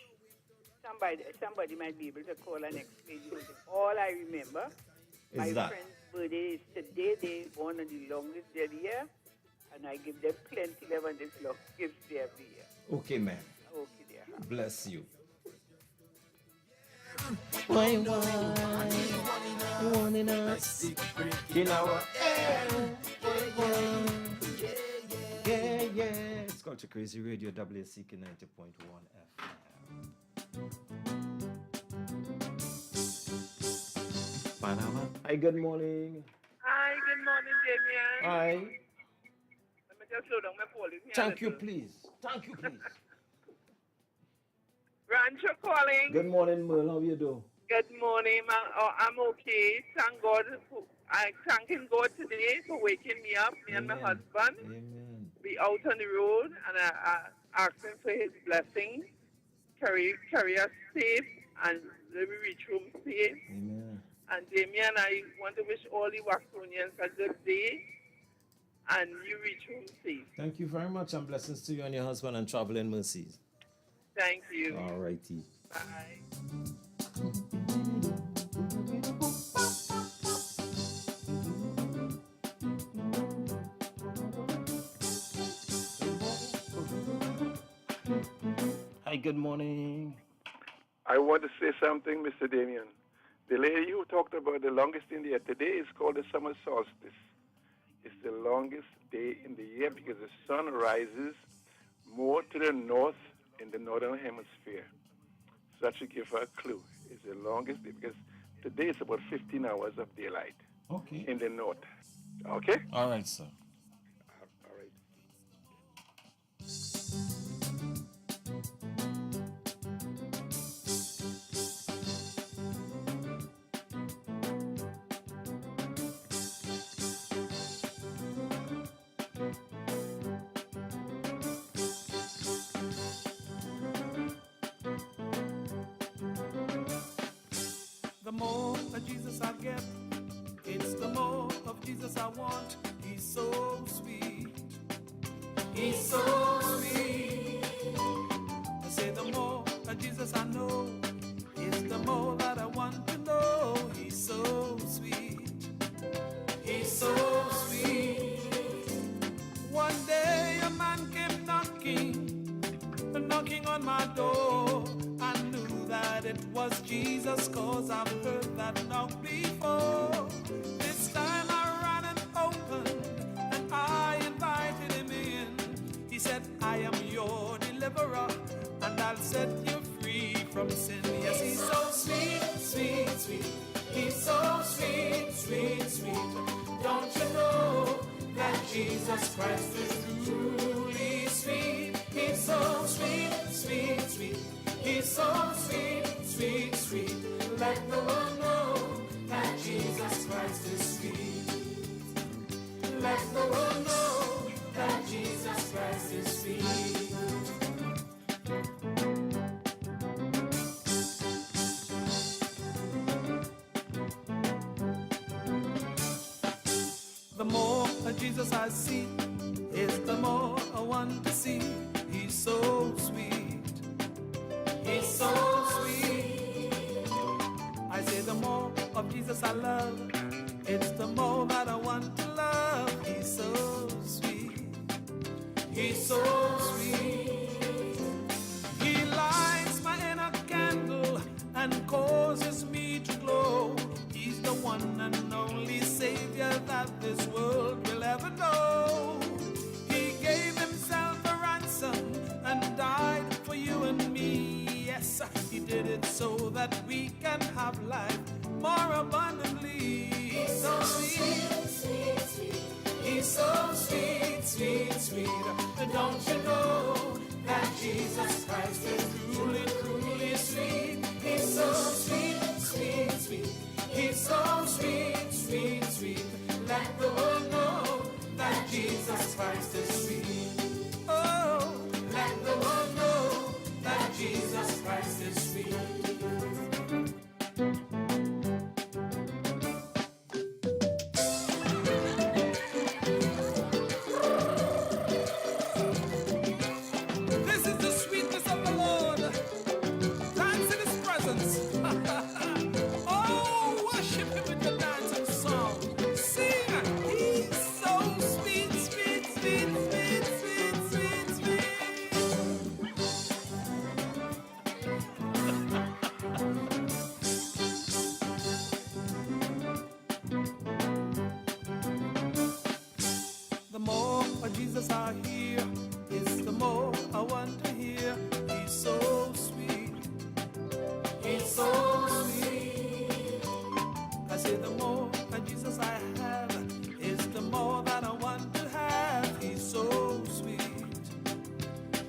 Somebody might be able to call and explain you. All I remember, my friend's birthday is today. They born on the longest day of the year, and I give them plenty of this long gifts every year. Okay, ma'am. Okay, dear. Bless you. Why, wanting us in our air. Yeah. It's called Krazy Radio, WACK 90.1 FM. Hi, good morning. Hi, good morning, Damien. Hi. Let me just slow down my volume here. Thank you, please. Rancho calling. Good morning, Merle. How you doing? Good morning, I'm okay. Thank God. I thanking God today for waking me up, me and my husband. Amen. Be out on the road, and I asking for his blessing. Carry us safe, and let me reach home safe. Amen. And Damien, I want to wish all the Waxonians a good day, and you reach home safe. Thank you very much, and blessings to you and your husband and traveling mercies. Thank you. All righty. Bye. Hi, good morning. I want to say something, Mr. Damien. The lady you talked about, the longest in the year, today is called the summer solstice. It's the longest day in the year because the sun rises more to the north in the northern hemisphere. So that should give her a clue. It's the longest day because today it's about 15 hours of daylight in the north. Okay? All right, sir. All right. The more of Jesus I get, it's the more of Jesus I want. He's so sweet. He's so sweet. I say the more of Jesus I know, it's the more that I want to know. He's so sweet. He's so sweet. One day a man came knocking on my door. I knew that it was Jesus, 'cause I've heard that sin. Yes, he's so sweet, sweet, sweet. He's so sweet, sweet, sweet. Don't you know that Jesus Christ is truly sweet? He's so sweet, sweet, sweet. He's so sweet, sweet, sweet. Let the world know that Jesus Christ is sweet. Let the world know that Jesus Christ is sweet. The more Jesus I see, is the more I want to see. He's so sweet. He's so sweet. I say the more of Jesus I love, it's the more that I want to love. He's so sweet. He's so sweet. He lights my inner candle and causes me to glow. He's the one and only Savior that this world will ever know. He gave himself a ransom and died for you and me. Yes, he did it so that we can have life more abundantly. He's so sweet, sweet, sweet. He's so sweet, sweet, sweet. Don't you know that Jesus Christ is truly, truly sweet? He's so sweet, sweet, sweet. He's so sweet, sweet, sweet. Let the world know that Jesus Christ is sweet. Oh, let the world know that Jesus Christ is sweet. This is the sweetness of the Lord. Dance in his presence. Oh, worship him with the dance and song. Sing. He's so sweet, sweet, sweet, sweet, sweet, sweet, sweet. The more Jesus I hear, is the more I want to hear. He's so sweet. He's so sweet. I say the more Jesus I have, is the more that I want to have. He's so sweet.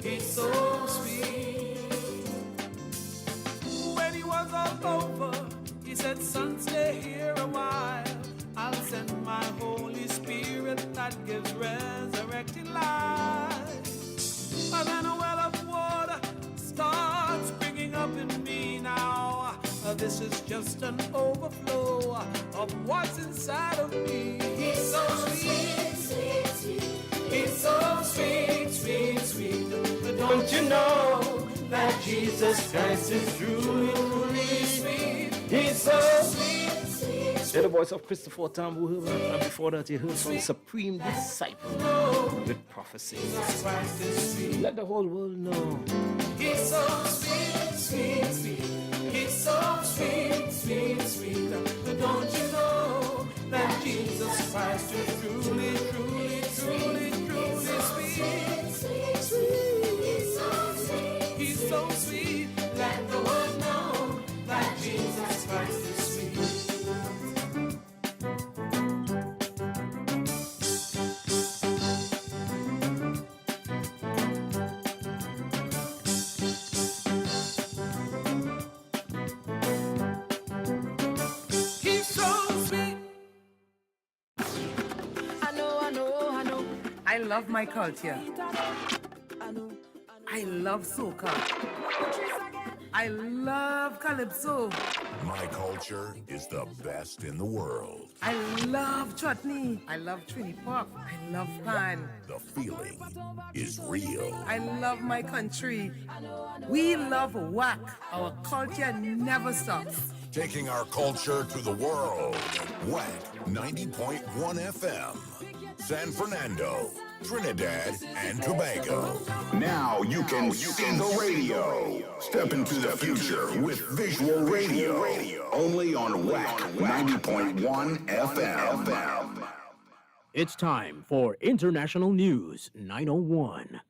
He's so sweet. When he was all over, he said, son, stay here a while. I'll send my Holy Spirit that gives resurrecting life. And then a well of water starts springing up in me now. This is just an overflow of what's inside of me. He's so sweet, sweet, sweet. He's so sweet, sweet, sweet. Don't you know that Jesus Christ is truly, truly sweet? He's so sweet, sweet, sweet. They're the voice of Christopher Tambu, and before that you heard from Supreme Disciple with Prophecy. Let the whole world know. He's so sweet, sweet, sweet. He's so sweet, sweet, sweet. Don't you know that Jesus Christ is truly, truly, truly, truly sweet? Sweet, sweet. He's so sweet. He's so sweet. Let the world know that Jesus Christ is sweet. He's so sweet. I know. I love my culture. I love soca. I love calypso. My culture is the best in the world. I love chutney. I love Trini Pop. I love pan. The feeling is real. I love my country. We love WACK. Our culture never stops. Taking our culture to the world. WACK 90.1 FM. San Fernando, Trinidad, and Tobago. Now you can see the radio. Step into the future with visual radio. Only on WACK 90.1 FM. It's time for International News 901.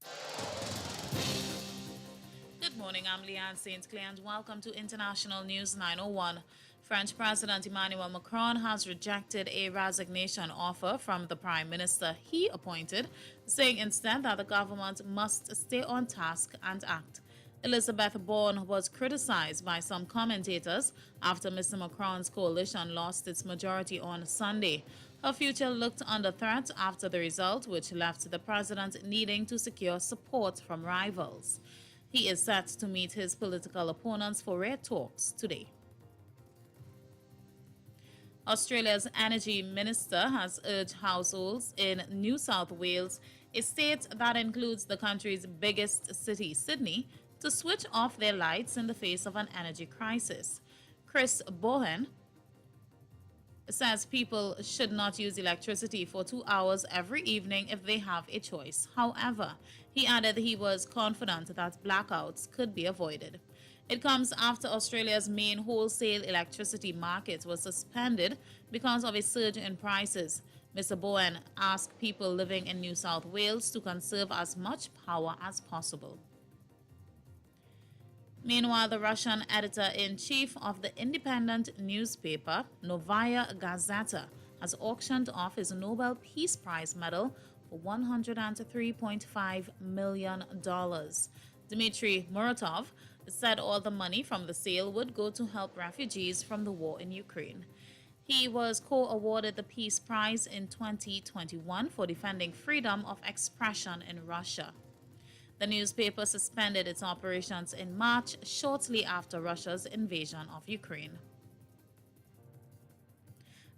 Good morning. I'm Leanne St. Clair and welcome to International News 901. French President Emmanuel Macron has rejected a resignation offer from the Prime Minister he appointed, saying instead that the government must stay on task and act. Elizabeth Borne was criticized by some commentators after Mr. Macron's coalition lost its majority on Sunday. Her future looked under threat after the result, which left the president needing to secure support from rivals. He is set to meet his political opponents for rare talks today. Australia's energy minister has urged households in New South Wales, a state that includes the country's biggest city, Sydney, to switch off their lights in the face of an energy crisis. Chris Bohan says people should not use electricity for 2 hours every evening if they have a choice. However, he added he was confident that blackouts could be avoided. It comes after Australia's main wholesale electricity market was suspended because of a surge in prices. Mr. Bowen asked people living in New South Wales to conserve as much power as possible. Meanwhile, the Russian editor-in-chief of the independent newspaper Novaya Gazeta has auctioned off his Nobel Peace Prize medal for $103.5 million. Dmitry Muratov said all the money from the sale would go to help refugees from the war in Ukraine. He was co-awarded the Peace Prize in 2021 for defending freedom of expression in Russia. The newspaper suspended its operations in March, shortly after Russia's invasion of Ukraine.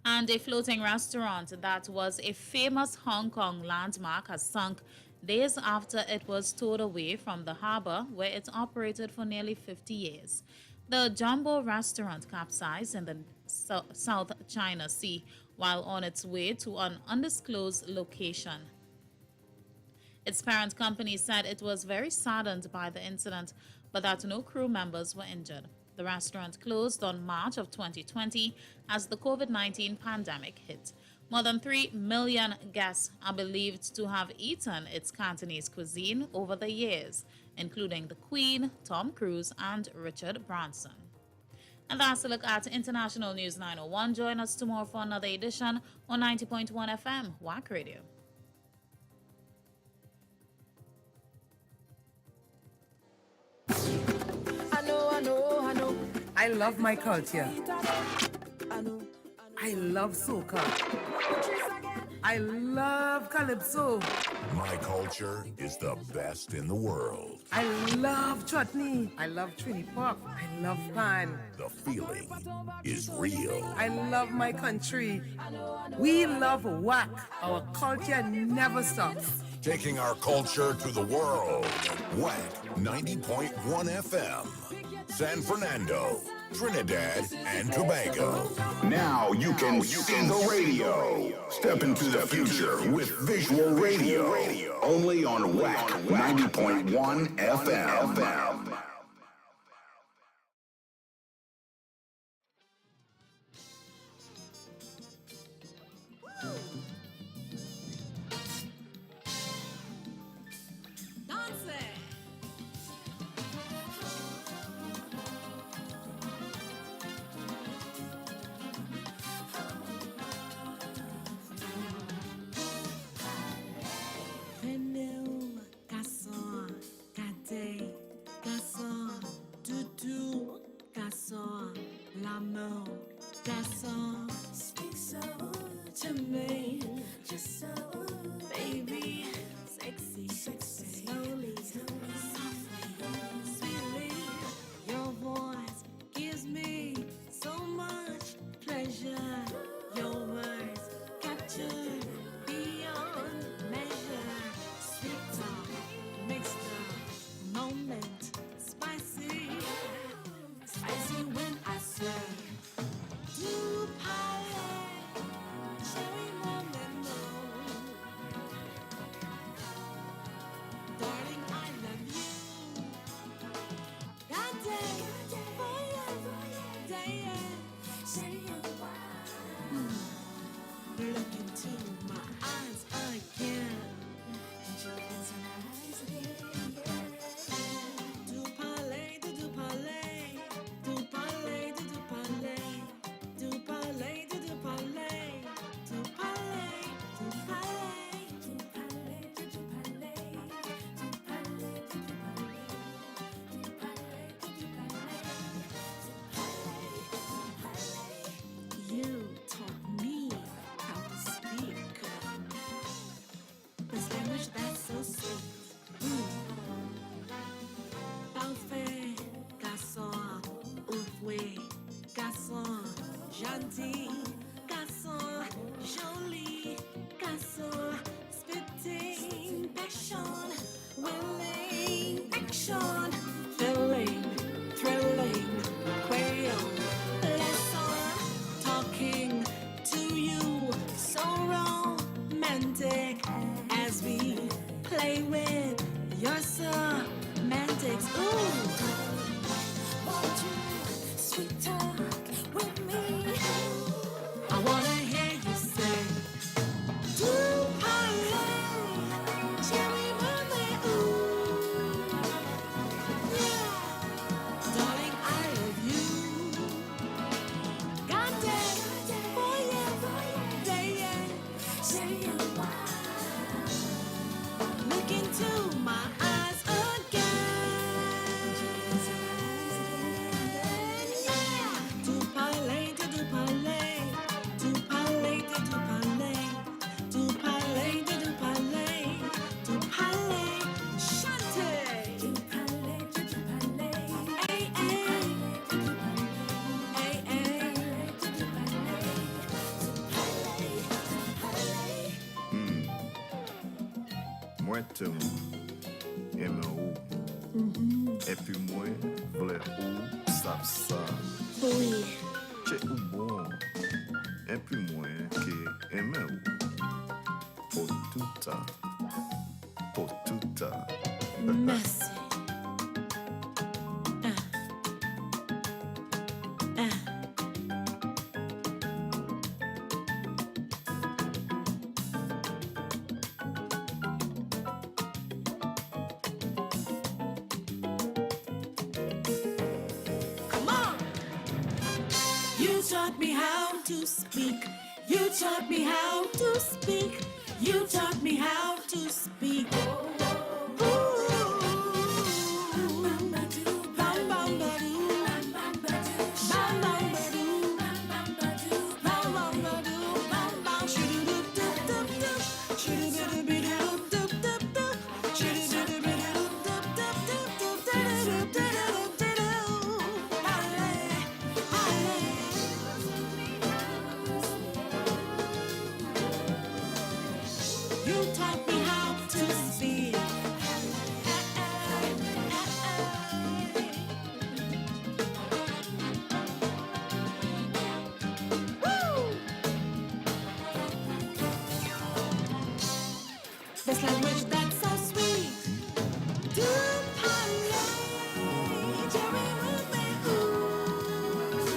And a floating restaurant that was a famous Hong Kong landmark has sunk days after it was towed away from the harbor where it operated for nearly 50 years. The Jumbo restaurant capsized in the South China Sea while on its way to an undisclosed location. Its parent company said it was very saddened by the incident, but that no crew members were injured. The restaurant closed on March of 2020 as the COVID-19 pandemic hit. More than 3 million guests are believed to have eaten its Cantonese cuisine over the years, including the Queen, Tom Cruise, and Richard Branson. And that's a look at International News 901. Join us tomorrow for another edition on 90.1 FM, WACK Radio. I love my culture. I love soca. I love calypso. My culture is the best in the world. I love chutney. I love Trini pop. I love pan. The feeling is real. I love my country. We love WACK. Our culture never stops. Taking our culture to the world. WACK 90.1 FM. San Fernando, Trinidad, and Tobago. Now you can see the radio. Step into the future with visual radio. Only on WACK 90.1 FM. Speak so to me, just so, baby, sexy, slowly, softly, sweetly. Your voice gives me so much pleasure. Your words capture beyond measure. Sweet talk makes the moment spicy, spicy when I serve. Du palais, cherry mon lemon. Darling, I love you. That day, forever, day, Auntie, garçon, joli, garçon, spitting, passion, willing, action, filling, thrilling, crayon, lesson, talking to you, so romantic as we play with your semantics. Ooh. Won't you sweet talk with me? I wanna hear you say, do parler, cherry Monday, ooh, yeah, darling, I love you. God damn, boy, yeah, day, yeah, say you look into my eyes again. Yeah. Do parler, do parler, do parler, do parler, do parler, do parler, do parler, chante. Do parler, ay ay, ay ay, do parler. Moi t'aime, aime ou, et puis moi vle ou, sape ça. Oui. Che ou bon, et puis moi que aime ou, pour tout ça. Merci. Come on. You taught me how to speak. You taught me how to speak. You taught me how to speak. You taught me how to speak. Woo! This language that's so sweet. Do parler, Jerry movement, ooh.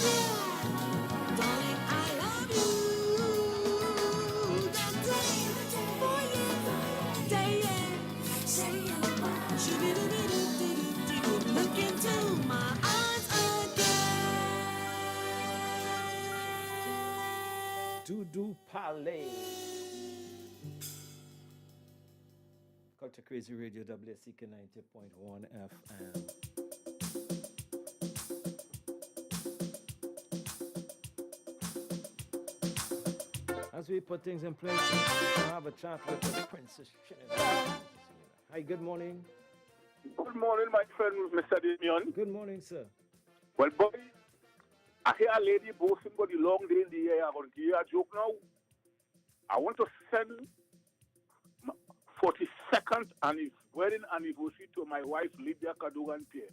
Yeah, darling, I love you. That day, for you, day, yeah. Say you shoo-be-doo-be-doo-doo-doo-doo. Look into my eyes again. Do parler. Culture Crazy Radio, WACK 90.1 FM. As we put things in place, we'll have a chat with the Princess Trinidad. Hi, good morning. Good morning, my friend, Mr. Damien. Good morning, sir. Well, boy, I hear a lady boasting about the long day in the air. I'm going to give you a joke now. I want to send 42nd wedding anniversary to my wife, Lydia Cadogan Pierre.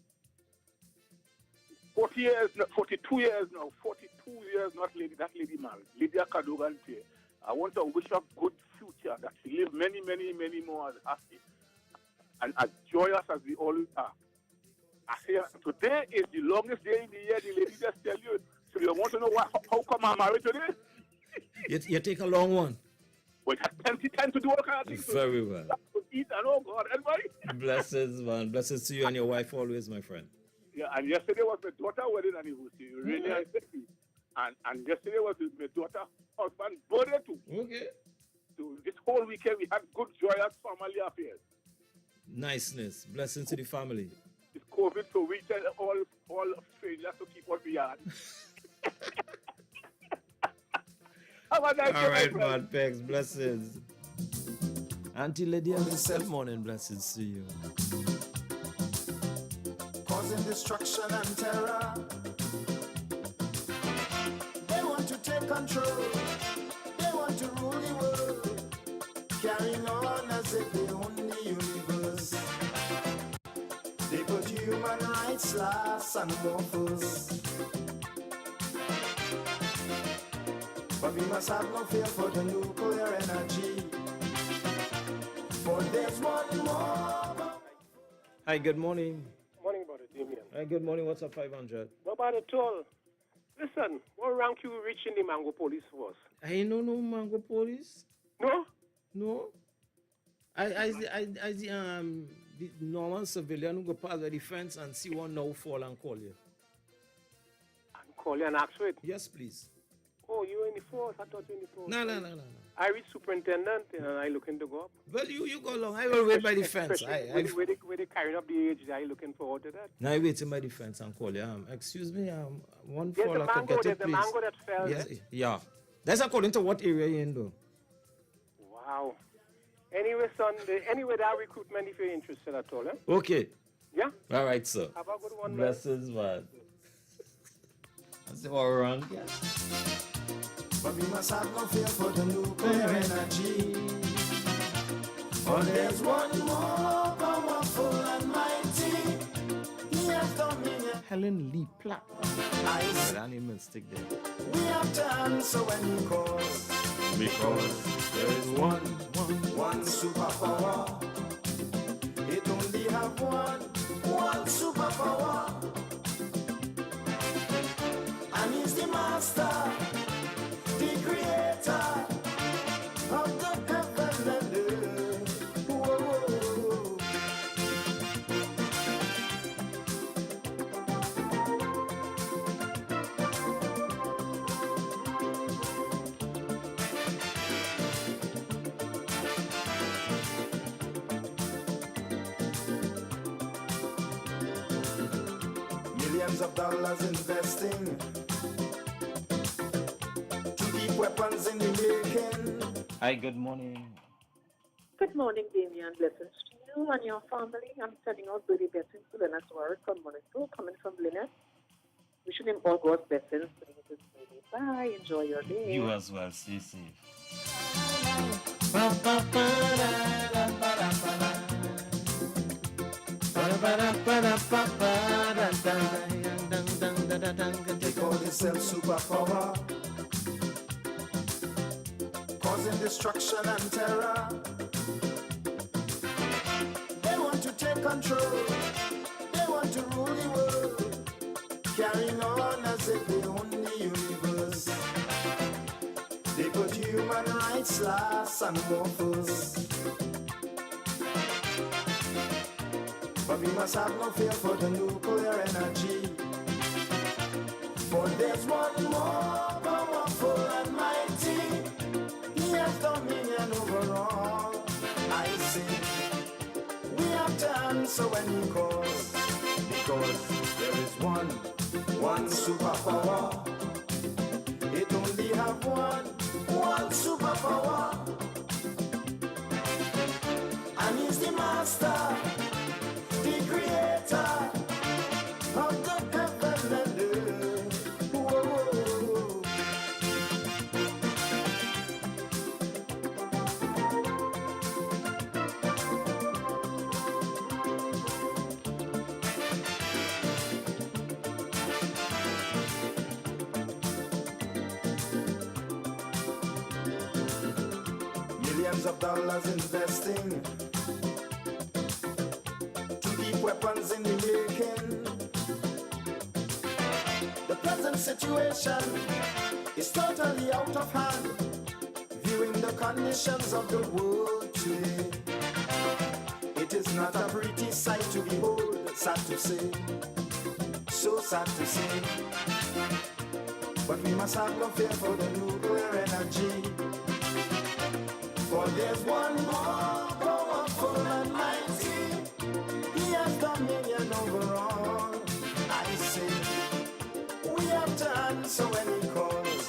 42 years now, 42 years, not lady, that lady married, Lydia Cadogan Pierre. I want to wish her good future, that she live many, many, many more as happy and as joyous as we always are. I say, today is the longest day in the year, the lady just tell you. So you want to know how come I'm married today? You take a long one. We had plenty time to do all kinds of things. Very well. To eat and oh God, everybody. Blessings, man. Blessings to you and your wife always, my friend. Yeah, and yesterday was my daughter's wedding anniversary. Really, I said to you. And yesterday was my daughter's husband's birthday too. Okay. So this whole weekend we had good, joyous family affairs. Niceness. Blessings to the family. It's COVID, so we tell all strangers to keep what we are. Have a nice day, All right, my friend. man. Thanks. Blessings. Auntie Lydia, good morning. Blessings to you. Causing destruction and terror. control. They want to rule the world, carrying on as if they own the universe. They put human rights last and more first. But we must have no fear for the nuclear energy. For there's one more. Hi, good morning. Morning, brother Damien. Hi, good morning. What's up, 500? Not bad at all. Listen, what rank you reach in the Mango Police Force? I ain't no Mango Police. No? No. The normal civilian who go past the fence and see one now fall and call you. And call you and ask for it? Yes, please. Oh, you in the force? I thought you in the force. No. I reach superintendent and I looking to go up. Well, you go along. I will wait by the fence. Where they carrying up the age, I looking forward to that. Now I waiting by the fence and call you. Excuse me, one Yes, fall I could get it, the please. mango that fell. Yes, yeah. That's according to what area you're in, though. Wow. Anyway, son, anyway, that recruitment, if you're interested at all, eh? Okay. Yeah? All right, sir. Have a good one, Blessings, man. That's all wrong, yeah. But we must have no fear for the nuclear energy. For there's one more powerful and mighty. He has dominion. Helen Lee Platt. I see. I didn't mistake there. We have to answer when he calls. Because there is one superpower. It only have one superpower. And he's the master, the creator of the heaven and earth. Whoa. Millions of dollars investing to keep weapons in the making. Hi, good morning. Good morning, Damien. Blessings to you and your family. I'm sending out birthday blessings to Leonard's Warwick from Monaco, coming from Lynette. Wishing him all God's blessings for his birthday. Bye. Enjoy your day. You as well. Stay safe. They call themselves superpower, causing destruction and terror. They want to take control. They want to rule the world, carrying on as if they own the universe. They put human rights last and more first. But we must have no fear for the nuclear energy. For there's one more powerful and mighty. He has dominion over all. I say, we have to answer when he calls. Because there is one superpower. It only have one superpower. And he's the master, the creator of the heaven and earth. Whoa. Millions of dollars investing to keep weapons in the making. The present situation is totally out of hand, viewing the conditions of the world today. It is not a pretty sight to behold, sad to say, so sad to say. But we must have no fear for the nuclear energy. For there's one more powerful and mighty. He has dominion over all. I say, we have to answer when he calls.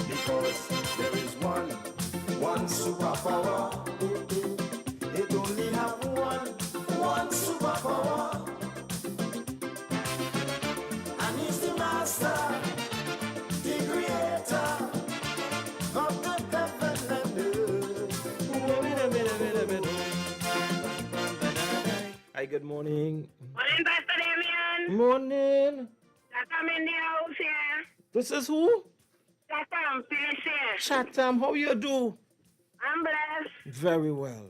Because there is one superpower. It only have one superpower. And he's the master, the creator good morning. Morning, Pastor Damien. Morning. Chatham in the house here. This is who? Chatham, Phyllis here. Chatham, how you do? I'm blessed. Very well.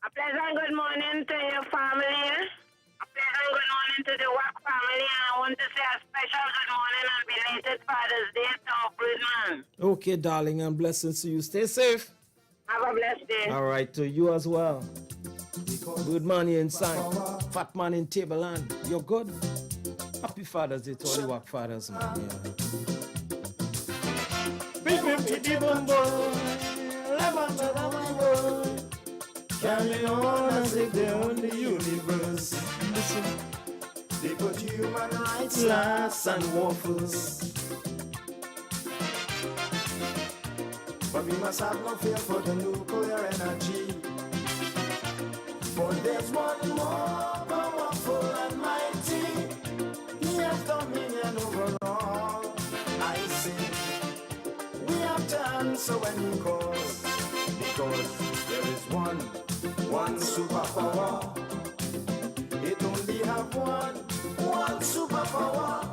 A pleasant good morning to your family. A pleasant good morning to the WACK family. And I want to say a special good morning and belated Father's Day to our good man. Okay, darling, and blessings to you. Stay safe. Have a blessed day. All right, to you as well. Good man here inside. Fat man in table land. You're good? Happy Father's Day to all the WACK fathers, man. Yeah. Carry on as if they own the universe. Listen, they put human rights last and waffles. But we must have no fear for the nuclear energy. For there's one more powerful and mighty. He has dominion over all. I say, we have to answer when he calls. Because there is one superpower. It only have one superpower.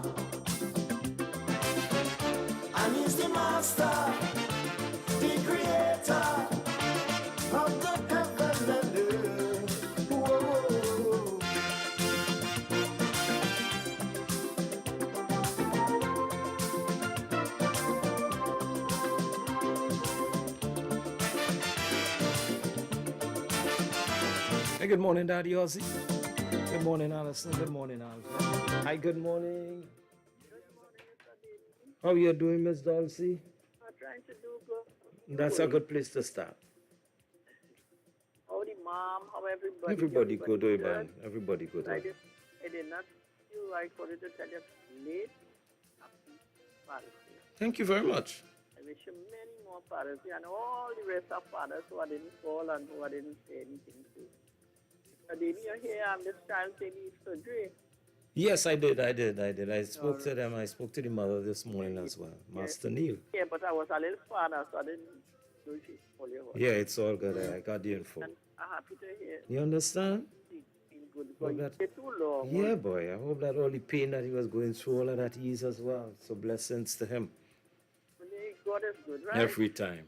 And he's the master, the creator of the heaven and earth. Whoa. Hey, good morning, Daddy Ozzy. Good morning, Allison. Good morning, Alpha. Hi, good morning. How you doing, Miss Dulcie? I'm trying to do good. That's a good place to start. How the mom, how everybody. Everybody good, man. Everybody good. I did not feel like for you to tell you late. Happy Father's Day. Thank you very much. I wish you many more Fathers Day and all the rest of fathers who I didn't call and who I didn't say anything to. Did you hear this child say needs surgery? Yes, I did. I spoke to them. I spoke to the mother this morning as well, Master Neil. Yeah, but I was a little father, so I didn't know she called you. Yeah, it's all good. I got the info. And I'm happy to hear. You understand? Good. But you stay too long. Yeah, boy. I hope that all the pain that he was going through, all of that ease as well. So blessings to him. God is good, right? Every time.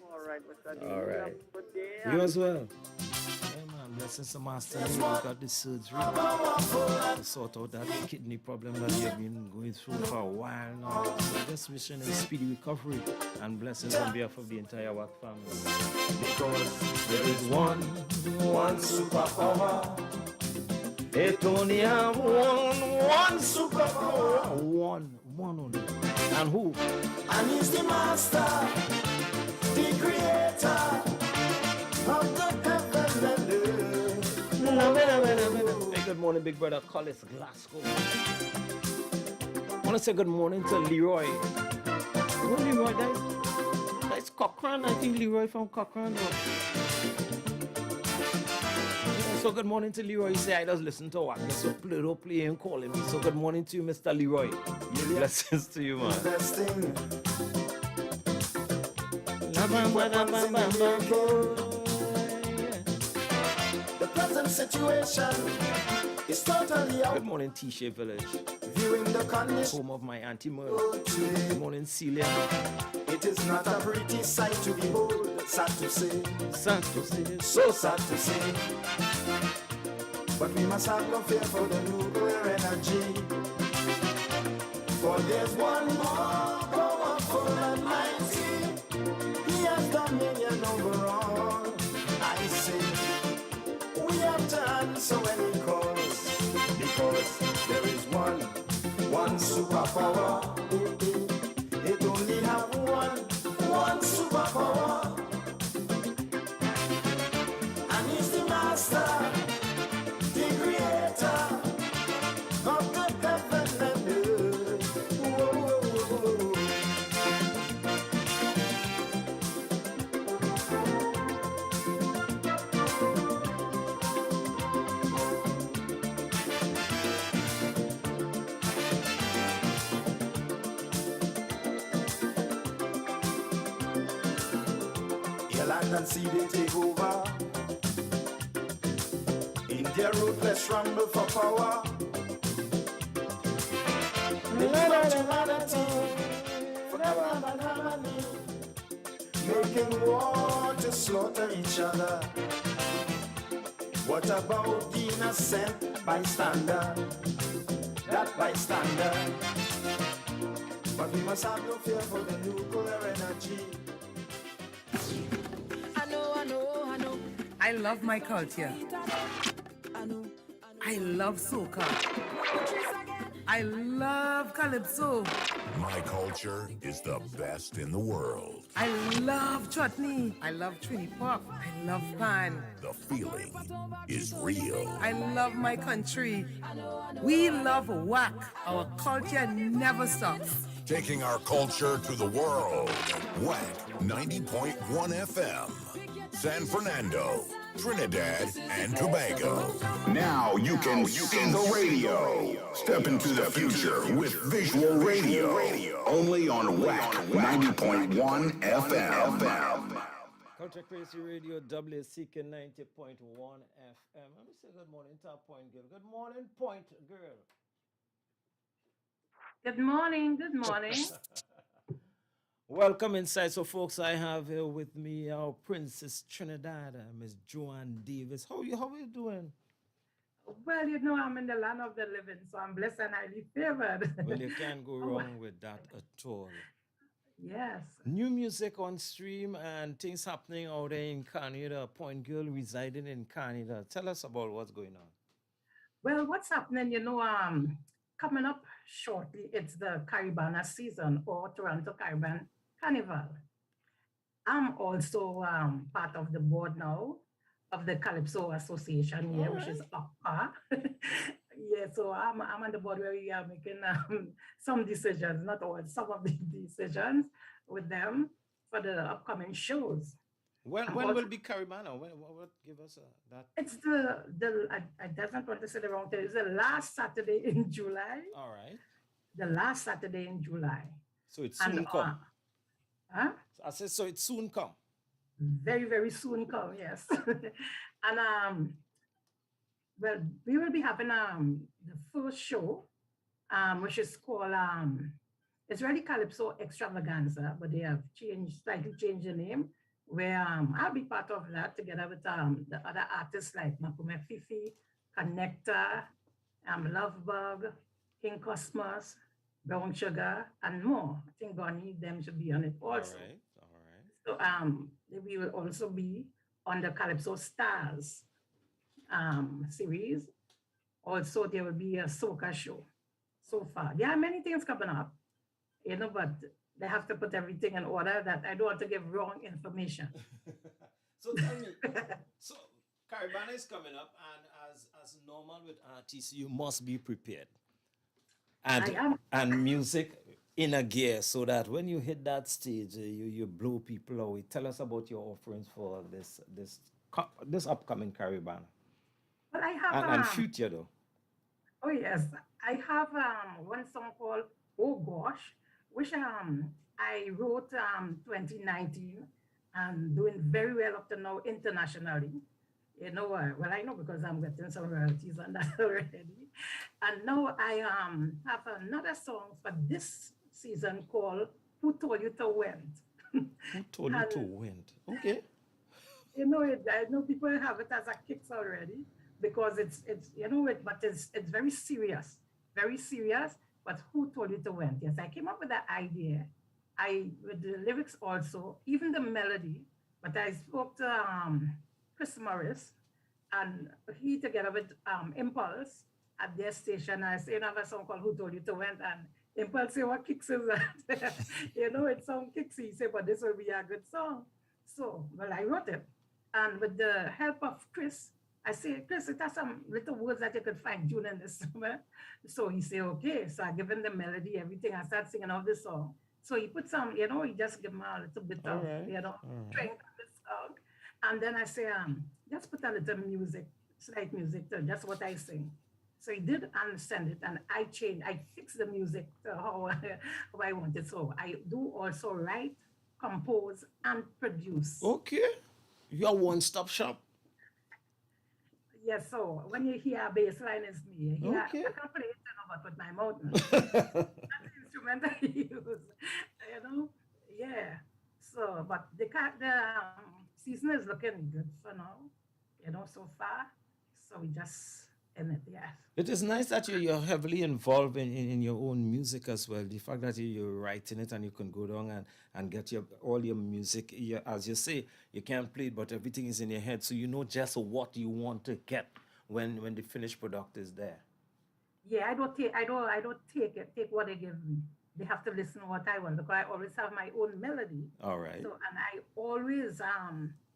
All right, Mr. D. All right. Good day. You as well. Yeah, man. Blessings to Master Neil. He got the surgery to sort out that kidney problem that he had been going through for a while now. So just wishing him speedy recovery and blessings on behalf of the entire WACK family. Because there is one superpower. It only have one superpower. One only. And who? And he's the master, the creator of the heaven and earth. Hey, good morning, big brother Collis Glasgow. I want to say good morning to Leroy. Oh, Leroy, that's Cochrane. I think Leroy from Cochrane. So good morning to Leroy. He said I just listen to WACK. So Pluto playing calling me. So good morning to you, Mr. Leroy. Blessings to you, man. The present situation is totally out. Good morning, T-Shape Village. Viewing the condition. Home of my Auntie Merle. Good morning, Celia. It is not a pretty sight to behold. Sad to say. Sad to say. So sad to say. But we must have no fear for the nuclear energy. For there's one more powerful and mighty. He has dominion over all. I say, we have to answer when he calls. Because there is one superpower. It only have one superpower. And he's the master, the creator of the heaven and earth. Whoa. Your land and sea they take over. In their ruthless rumble for power. They give up humanity for harmony, making war to slaughter each other. What about the innocent bystander? That bystander. But we must have no fear for the nuclear energy. I know. I love my culture. I love soca. I love calypso. My culture is the best in the world. I love chutney. I love Trini Pop. I love pan. The feeling is real. I love my country. We love WACK. Our culture never stops. Taking our culture to the world. WACK 90.1 FM. San Fernando, Trinidad, and Tobago. Now you can see the radio. Step into the future with visual radio. Only on WACK 90.1 FM. Culture Crazy Radio, WCK 90.1 FM. Let me say good morning to our Point Girl. Good morning, Point Girl. Good morning. Welcome inside. So, folks, I have here with me our Princess Trinidad, Miss Joanne Davis. How you doing? Well, I'm in the land of the living, so I'm blessed and highly favored. Well, you can't go wrong with that at all. Yes. New music on stream and things happening out there in Canada. Point Girl residing in Canada. Tell us about what's going on. Well, what's happening, coming up shortly, it's the Caribana season or Toronto Caribbean Carnival. I'm also part of the board now of the Calypso Association here, which is UPA. Yeah, so I'm on the board where we are making some decisions, not all, some of the decisions with them for the upcoming shows. When will be Caribana? What give us that? It's I doesn't want to say the wrong thing. It's the last Saturday in July. All right. The last Saturday in July. So it's soon come. Huh? I said, so it's soon come. Very, very soon come, yes. And well, we will be having the first show, which is called it's really Calypso Extravaganza, but they have slightly changed the name. Where I'll be part of that together with the other artists like Makume Fifi, Connector, Lovebug, King Cosmos, Brown Sugar, and more. I think Bonnie, them should be on it also. All right. So we will also be on the Calypso Stars series. Also, there will be a soca show. So far, there are many things coming up, but they have to put everything in order that I don't want to give wrong information. So tell me, so Caribana is coming up, and as normal with artists, you must be prepared. And music in a gear so that when you hit that stage, you blow people away. Tell us about your offerings for this upcoming Caribana. Well, I have and future though. Oh yes, I have one song called "Oh Gosh," which I wrote 2019 and doing very well up to now internationally. Well, I know because I'm getting some royalties on that already. And now I have another song for this season called "Who Told You to Went." Who told you to went? Okay. I know people have it as a kicks already because it's but it's very serious, very serious. But who told you to went? Yes, I came up with that idea. With the lyrics also, even the melody. But I spoke to Chris Morris, and he together with Impulse at their station. I say another song called "Who Told You to Went," and Impulse say, "What kicks is that?" It's some kicks. He said, "But this will be a good song." So, well, I wrote it, and with the help of Chris, I say, "Chris, it has some little words that you could find June in the summer." So he said, "Okay." So I give him the melody, everything. I start singing all the song. So he put some, he just give him a little bit of, strength on the song. And then I say, just put a little music, slight music to just what I sing. So he did understand it, and I fixed the music to how I wanted. So I do also write, compose, and produce. Okay. You're one-stop shop. Yes, so when you hear a bass line, it's me. You hear, Okay. I can't play it but with my mouth. That's the instrument I use. Yeah. So, but the season is looking good for now. So far. So we just in it, yeah. It is nice that you're heavily involved in your own music as well. The fact that you're writing it and you can go down and get all your music, as you say, you can't play it, but everything is in your head. So you know just what you want to get when the finished product is there. Yeah, I don't take what they give me. They have to listen to what I want because I always have my own melody. All right. So and I always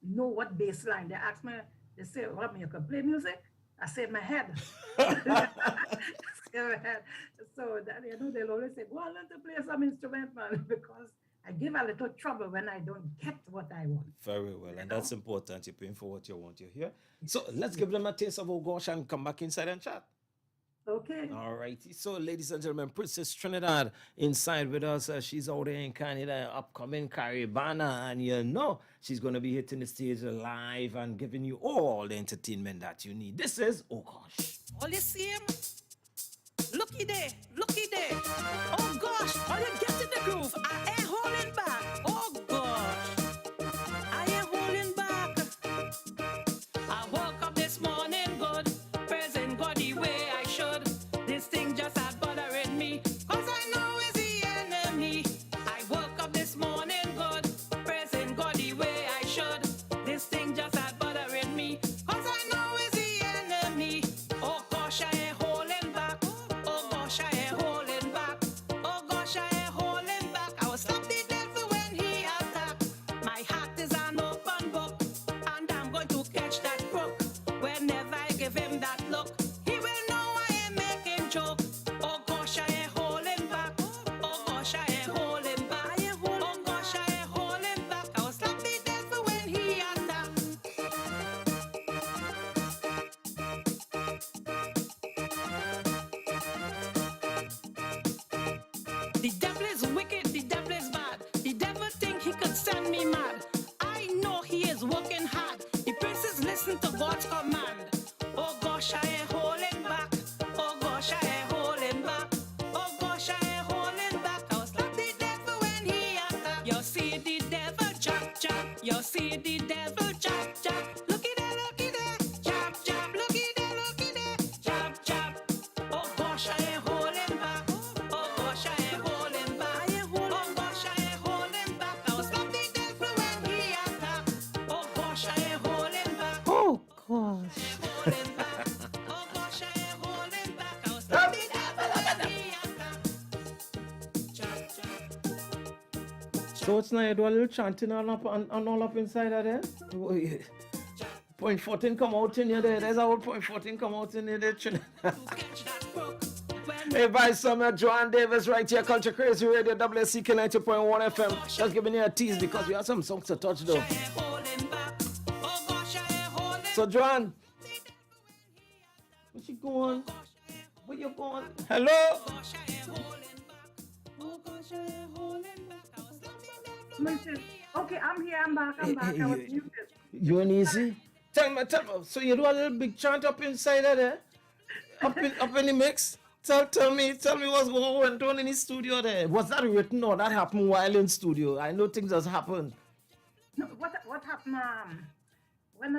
know what bass line. They ask me, they say, "What you can play music?" I say my head. So that, they'll always say, "Go on, learn to play some instrument, man," because I give a little trouble when I don't get what I want. Very well, and that's important. You're paying for what you want to hear. So let's give them a taste of Oh Gosh and come back inside and chat. Okay. All righty. So, ladies and gentlemen, Princess Trinidad inside with us. She's out there in Canada, upcoming Caribana, and she's going to be hitting the stage live and giving you all the entertainment that you need. This is Oh Gosh. All you see him? Looky there. Oh gosh, all you get in the groove. I ain't holding back. Oh gosh, I ain't holding back. I woke up this morning good, praising God the way I should. This thing just had bothering me, cause I know it's the enemy. I woke up this morning good, praising God the way I should. This thing just had bothering me, cause I know it's the enemy. Oh gosh, I ain't holding back. Oh gosh, I ain't holding back. Oh gosh, I ain't holding back. I will stop the devil when he attack. My heart is an open book, and I'm going to catch that crook. Whenever I give him that look, he will know I ain't making joke. Oh gosh, I ain't holding back. Oh gosh, I ain't holding back. Oh gosh, I ain't holding back. I will stop the devil when he attack. The devil is wicked, the devil is bad. The devil think he could send me mad. I know he is working hard. The princes listen to God's command. Oh gosh, I ain't holding back. Oh gosh, I ain't holding back. Oh gosh, I ain't holding back. I will slap the devil when he attack. You see the devil jab jab. You see the devil jab jab. Looky there, jab jab. Looky there, jab jab. Oh gosh, I ain't holding back. Oh gosh, I ain't holding back. Oh gosh, I ain't holding back. I will slap the devil when he attack. Oh gosh, I ain't holding back. Oh gosh. Oh gosh, I ain't holding back. I will slap the devil when he attack. Jab jab. So it's now you do a little chanting all up inside of there. Point 14 come out in you there. There's our point 14 come out in you there. Hey, Vice Summer, Joanne Davis right here, Culture Krazy Radio, WACK 90.1 FM. Just giving you a tease because we have some songs to touch though. So, Joanne, where you going? Where you going? Hello? Okay, I'm here, I'm back. I was muted. You and Easy? Tell me. So you do a little big chant up inside of there? Up in the mix? Tell me what's going on in the studio there. Was that written or that happened while in studio? I know things has happened. No, what happened when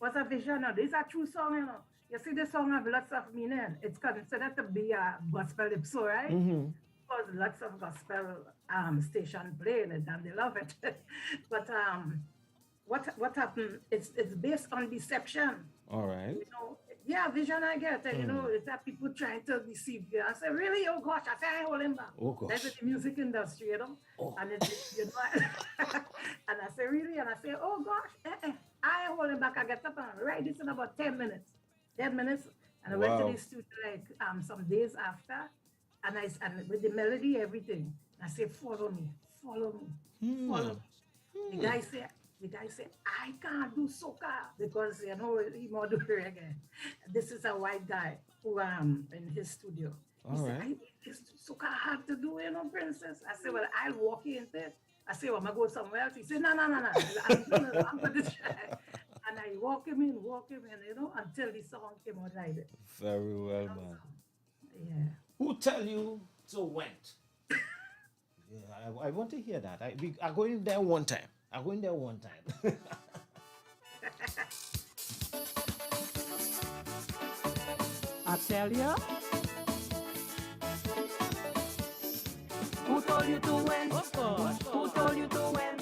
was a vision? This a true song, You see, the song have lots of meaning. It's considered to be a gospel episode, right? Mm-hmm. Because lots of gospel station playing it and they love it. But what happened? It's based on deception. All right. Vision I get. It's that people trying to deceive you. I say, really? Oh gosh, I say I ain't holding back. Oh gosh. That's the music industry, Oh. And it's, and I say, really? And I say, oh gosh, I ain't holding back. I get up and write this in about 10 minutes. 10 minutes. And I went to the studio like some days after. And with the melody, everything. I say, follow me. Follow me. The guy said, I can't do soca because he more do reggae. This is a white guy who in his studio. He said, it's soca hard to do, Princess. I said, well, I'll walk into it. I said, well, I'm gonna go somewhere else. He said, no. I'm gonna try. And I I walk him in, you know, until the song came out like that. Very well, man. Yeah. Who tell you to went? Yeah, I want to hear that. I go in there one time. I tell ya. Who told you to win? Who told you to win?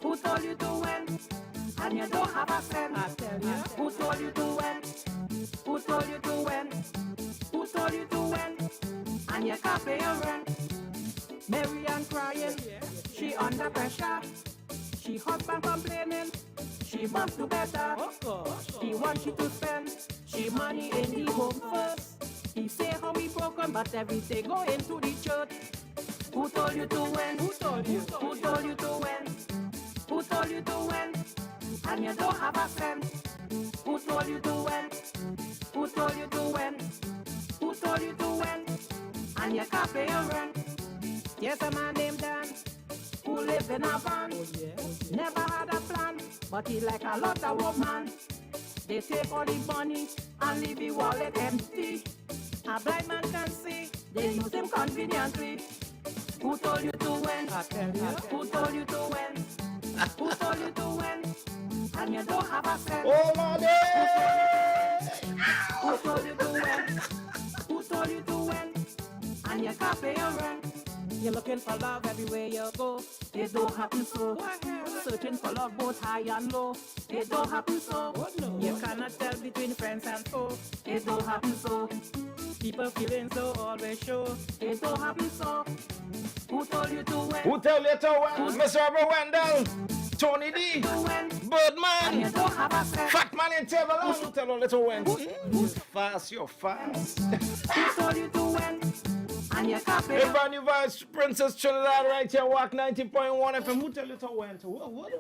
Who told you to win? And you don't have a friend. I tell ya. Who told you to win? Who told you to win? Who told you to win? And you can't pay your rent. Marianne crying. She under pressure. She husband complaining. She must do better. He wants you to spend. She money in the home first. He say how he broken, but everything go into the church. Who told you to win? Who told you? Who told you to win? Who told you to win? And you don't have a friend. Who told you to win? Who told you to win? Who told you to win? And you can't pay your rent. Yes, a man named Dan who lives in a van. Never had a plan, but he like a lot of woman. They take all the money and leave the wallet empty. A blind man can see, they use him conveniently. Who told you to win? I tell you. Who told you to win? Who told you to win? And you don't have a friend. Oh, Lordy! Who told you to win? Who told you to win? And you can't pay your rent. You're looking for love everywhere you go. It don't happen so. Searching for love both high and low. It don't happen so. You cannot tell between friends and foe. It don't happen so. People feeling so always show. It don't happen so. Who told you to win? Who tell you to win? Mr. Robert Wendell, Tony D, Birdman, Fat Man in Table. Who tell you to win? Fast, you're fast. Who told you to win? And you can't pay. The brand new Vice Princess Trinidad right here, WACK 90.1 FM. Who tell you to win? What?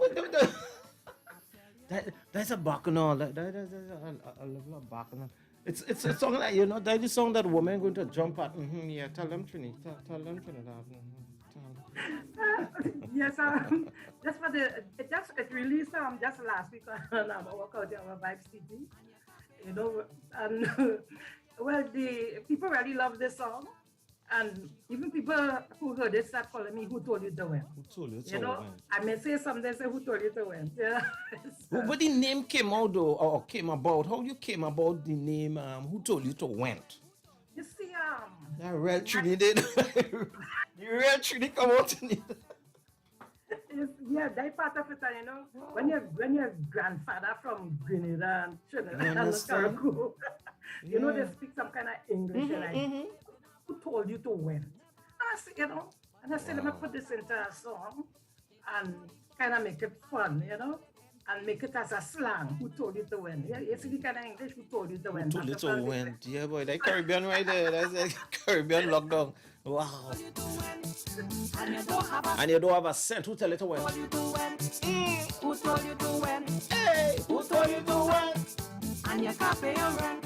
That's a bacchanal. That's a level of bacchanal. It's a song like, you know, that's the song that women going to jump at. Yeah, tell them Trinity. Tell them Trinidad. Yes, just for it released just last week on our workout our Vibes TV. You know, and well, the people really love this song. And even people who heard it start calling me, who told you to win? Who told you to win? I may say something, say, who told you to win? Yeah. But the name came out though, or came about. How you came about the name, who told you to win? You see, that real Trinity did. The real Trinity come out in it. Yeah, that part of it, you know, when your grandfather from Trinidad and Tobago, you know, they speak some kind of English, who told you to win? And I said, you know, and I said, let me put this into a song and kind of make it fun, you know, and make it as a slang. Who told you to win? Yeah, you see the kind of English, who told you to win? Who told you to win? Yeah, boy, that Caribbean right there. That's a Caribbean lockdown. Wow. And you don't have a cent. Who tell you to win? Who told you to win? Hey, who told you to win? And you can't pay your rent.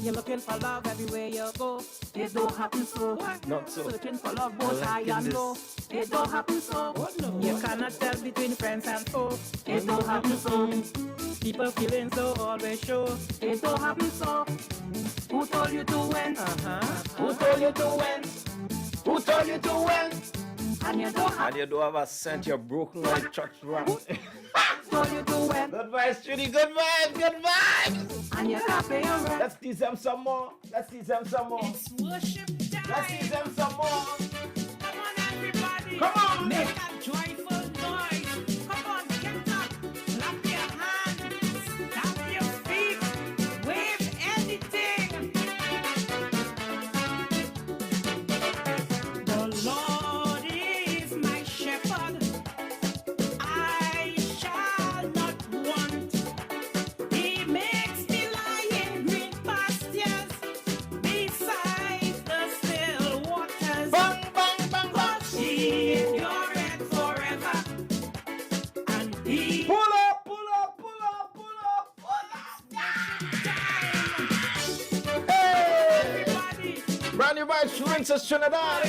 You're looking for love everywhere you go. It don't happen so. Not so. Searching for love both high and low. It don't happen so. You cannot tell between friends and foe. It don't happen so. People feeling so always show. It don't happen so. Who told you to win? Who told you to win? Who told you to win? And you don't have a cent. You're broken like church rat. Told you to win. Good vibes, Judy. Good vibes. Good vibes. And you can't pay your rent. Let's tease them some more. Let's tease them some more. It's worship time. Let's tease them some more. Come on, everybody. Come on. Make a joyful noise. Come on, get up. Clap your hands. Tap your feet. Wave anything. The Lord is my shepherd. I shall not want. He makes me lie in green pastures beside the still waters. Bang, bang, bang, bang. He endureth forever. And he pull up, pull up, pull up, pull up, pull up. Hey! Everybody, Brand new vibes, Princess Trinidad.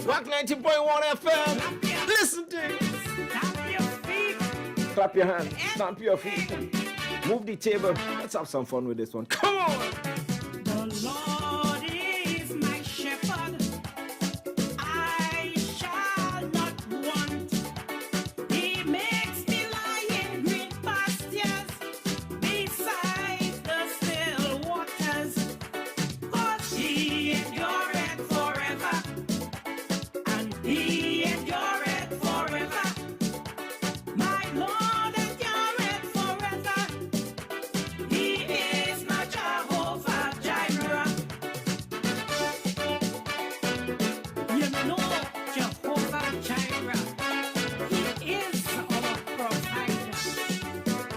WACK 90.1 FM. Listen to it. tap your feet. Clap your hands, stamp your feet. Move the table. Let's have some fun with this one. Come on! The Lord is my shepherd. I shall not want. He makes me lie in green pastures beside the still waters. 'Cause he endureth forever, and he endureth forever. My Lord endureth forever. He is my Jehovah Jireh. You know Jehovah Jireh. He is our provider.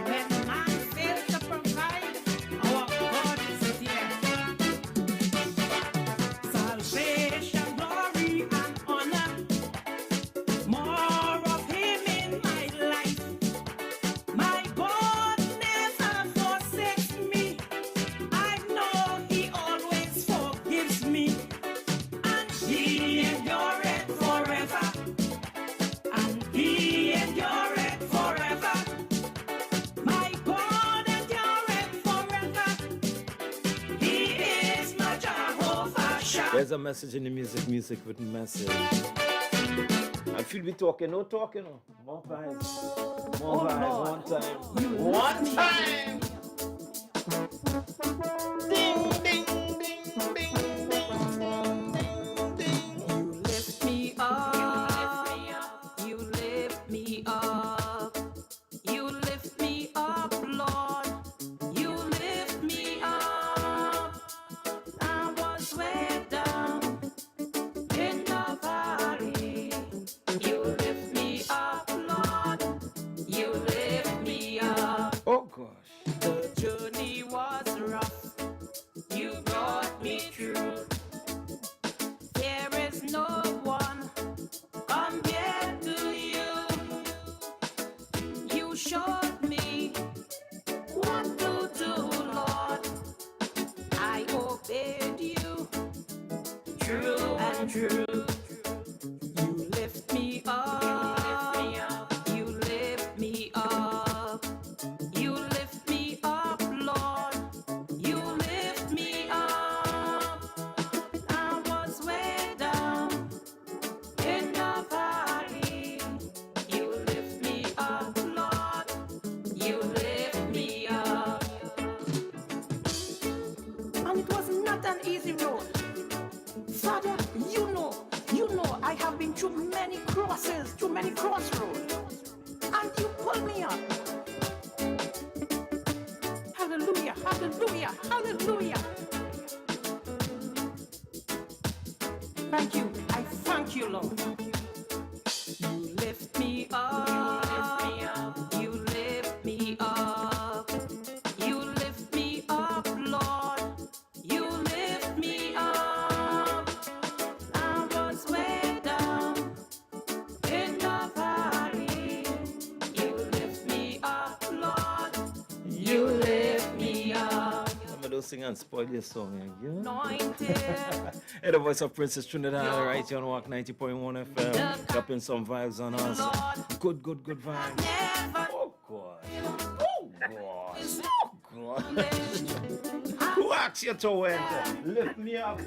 When man fails to provide, our God is there. Salvation, glory, and honor. More of him in my life. My God never forsakes me. I know he always forgives me. And he endureth forever. And he endureth forever. My God endureth forever. He is my Jehovah Shammah. There's a message in the music with a message. I feel we talking, no talking, no. More vibes. More vibes, one time. One time! Ding, ding, ding, ding, ding, ding. You lift me up. You lift me up. You lift me up, Lord. You lift me up. I was way down in the valley. You lift me up, Lord. You lift me up. Oh gosh. The journey was rough. You brought me through. There is no one compared to you. You showed me what to do, Lord. I obeyed you, true and true. You lift me up. You lift me up. You lift me up, Lord. You lift me up. I was way down in the valley. You lift me up, Lord. You lift me up. And it was not an easy road. Father, you know, I have been through many crosses, through many crossroads. And you pulled me up. Hallelujah, hallelujah, hallelujah. Thank you. I thank you, Lord. You lift me up. You lift me up. You lift me up, Lord. You lift me up. I was way down in the valley. You lift me up, Lord. You lift me up. Some of those sing and spoil your song, yeah? Anointed. Hey, the voice of Princess Trinidad right here on WACK 90.1 FM. Dropping some vibes on us. Good vibes. Oh, God. Oh, God. Oh, God. Who asked you to win? Lift me up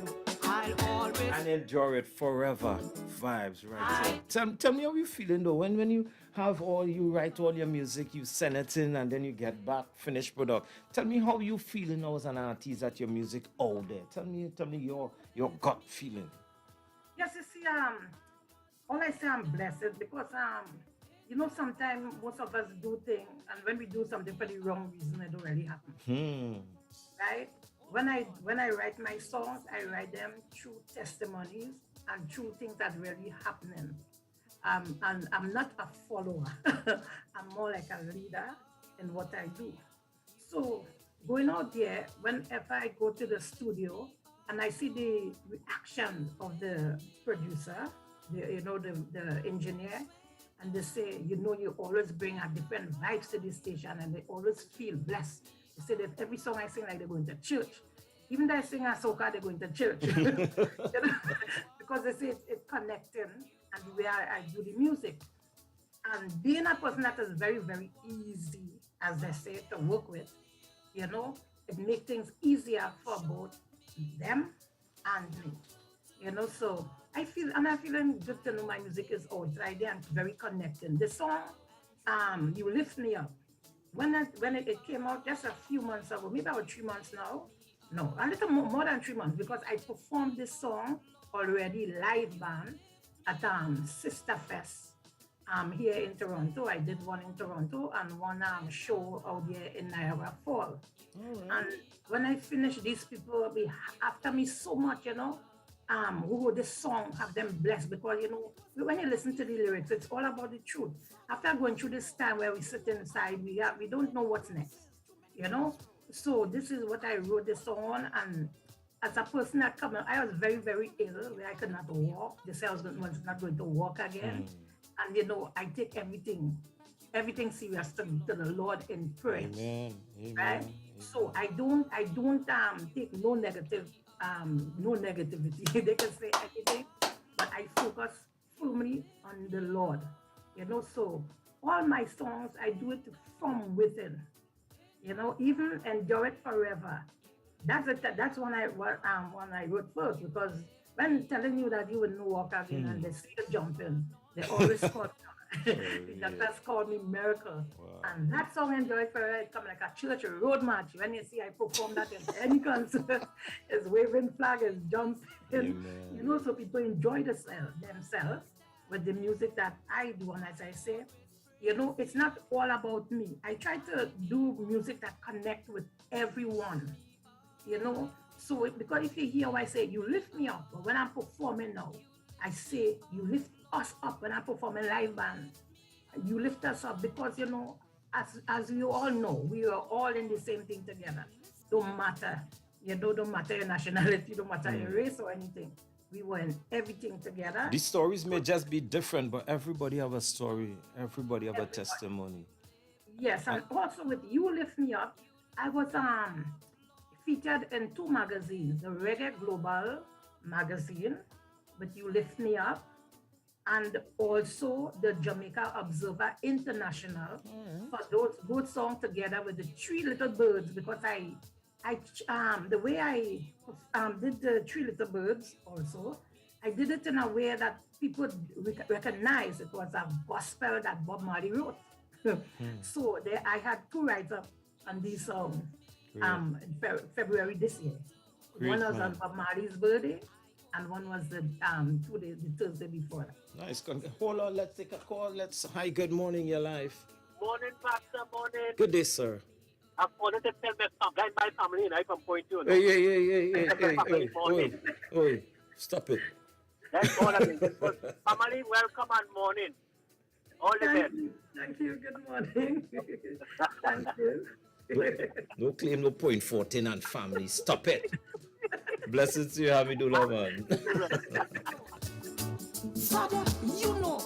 I'll always and endure it forever. Vibes right here. Tell me how you feeling, though, when you have you write all your music, you send it in, and then you get back finished product. Tell me how you feeling now as an artist that your music out there. Tell me your gut feeling. Yes, you see, all I say, I'm blessed because, you know, sometimes most of us do things, and when we do something for the wrong reason, it don't really happen. Right? When I write my songs, I write them through testimonies and through things that really happening. And I'm not a follower. I'm more like a leader in what I do. So going out there, whenever I go to the studio and I see the reaction of the producer, the engineer, and they say, you know, you always bring a different vibes to this station, and they always feel blessed. They say that every song I sing like they're going to church. Even though I sing a soca, they're going to church. Because they say it's connecting and the way I do the music. And being a person that is very, very easy as they say, to work with. You know, it makes things easier for both them and me. You know, so I'm feeling good to know my music is out right there and very connecting. The song, You Lift Me Up, when it came out just a few months ago, maybe about 3 months now. No, a little more than 3 months, because I performed this song already live band at Sister Fest here in Toronto. I did one in Toronto and one show out there in Niagara Falls. And when I finished, these people will be after me so much, you know, who this song have them blessed, because, you know, when you listen to the lyrics, it's all about the truth. After going through this time where we sit inside, we don't know what's next, you know. So this is what I wrote this song on, and as a person that come, I was very, very ill, where I could not walk. They said I was not going to walk again. And, you know, I take everything serious to the Lord in prayer. Amen. Amen. Right? So I don't take no negativity. They can say anything, but I focus fully on the Lord. You know, so all my songs, I do it from within. You know, even Endure It Forever. That's when I wrote first, because when telling you that you will no walk again and they see you jumping, they always call me. That's called me Miracle. Wow. And that song, Enjoy It Forever, it come like a church road march. When you see I perform that in any concert, it's waving flag, it's jumping. Amen. You know, so people enjoy themselves with the music that I do. And as I say, you know, it's not all about me. I try to do music that connect with everyone, you know. So because if you hear what I say, you lift me up. But when I'm performing now, I say, you lift us up. When I'm performing live band, you lift us up, because, you know, as you all know, we are all in the same thing together. Don't matter, you know, don't matter your nationality, don't matter your race or anything. We were in everything together. These stories may just be different, but everybody have a story. Everybody have a testimony. Yes, and also with You Lift Me Up, I was featured in 2 magazines, the Reggae Global magazine, but You Lift Me Up, and also the Jamaica Observer International for those both songs together with the 3 Little Birds, because the way I did the 3 Little Birds also, I did it in a way that people recognize it was a gospel that Bob Marley wrote. So I had 2 write-ups on these songs in February this year. One was on Bob Marley's birthday, and one was the Thursday before. Nice. Hold on, let's take a call. Hi, good morning, your life. Morning, Pastor, morning. Good day, sir. I'm calling to tell my family and I from Point 2. Hey, stop it. That's all I mean. Family, welcome and morning. All the best. Thank you, good morning. Thank you. No claim, no point 14 and family. Stop it. Blessings to you, Hamidullah, man. Father, you know,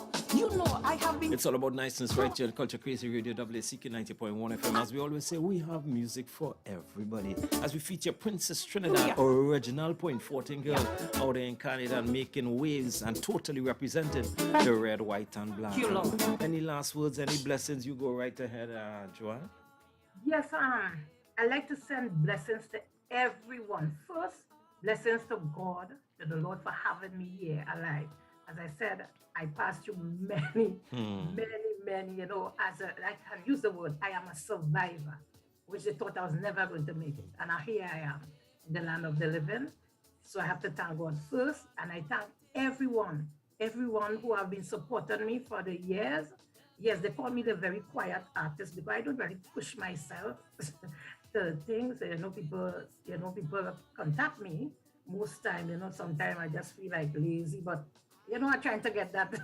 I have been... It's all about niceness right here on Culture Krazy Radio, WACK 90.1 FM. As we always say, we have music for everybody. As we feature Princess Trinidad, original Point 14 girl out there in Canada, and making waves and totally representing the red, white, and black. Any last words, any blessings? You go right ahead, Joanne. Yes, I like to send blessings to everyone. First, blessings to God, to the Lord for having me here alive. As I said, I passed through many, you know, I have used the word, I am a survivor, which they thought I was never going to make it. And here I am in the land of the living. So I have to thank God first. And I thank everyone who have been supporting me for the years. Yes, they call me the very quiet artist, because I don't really push myself to things. People contact me most time. Sometimes I just feel like lazy, but I'm trying to get out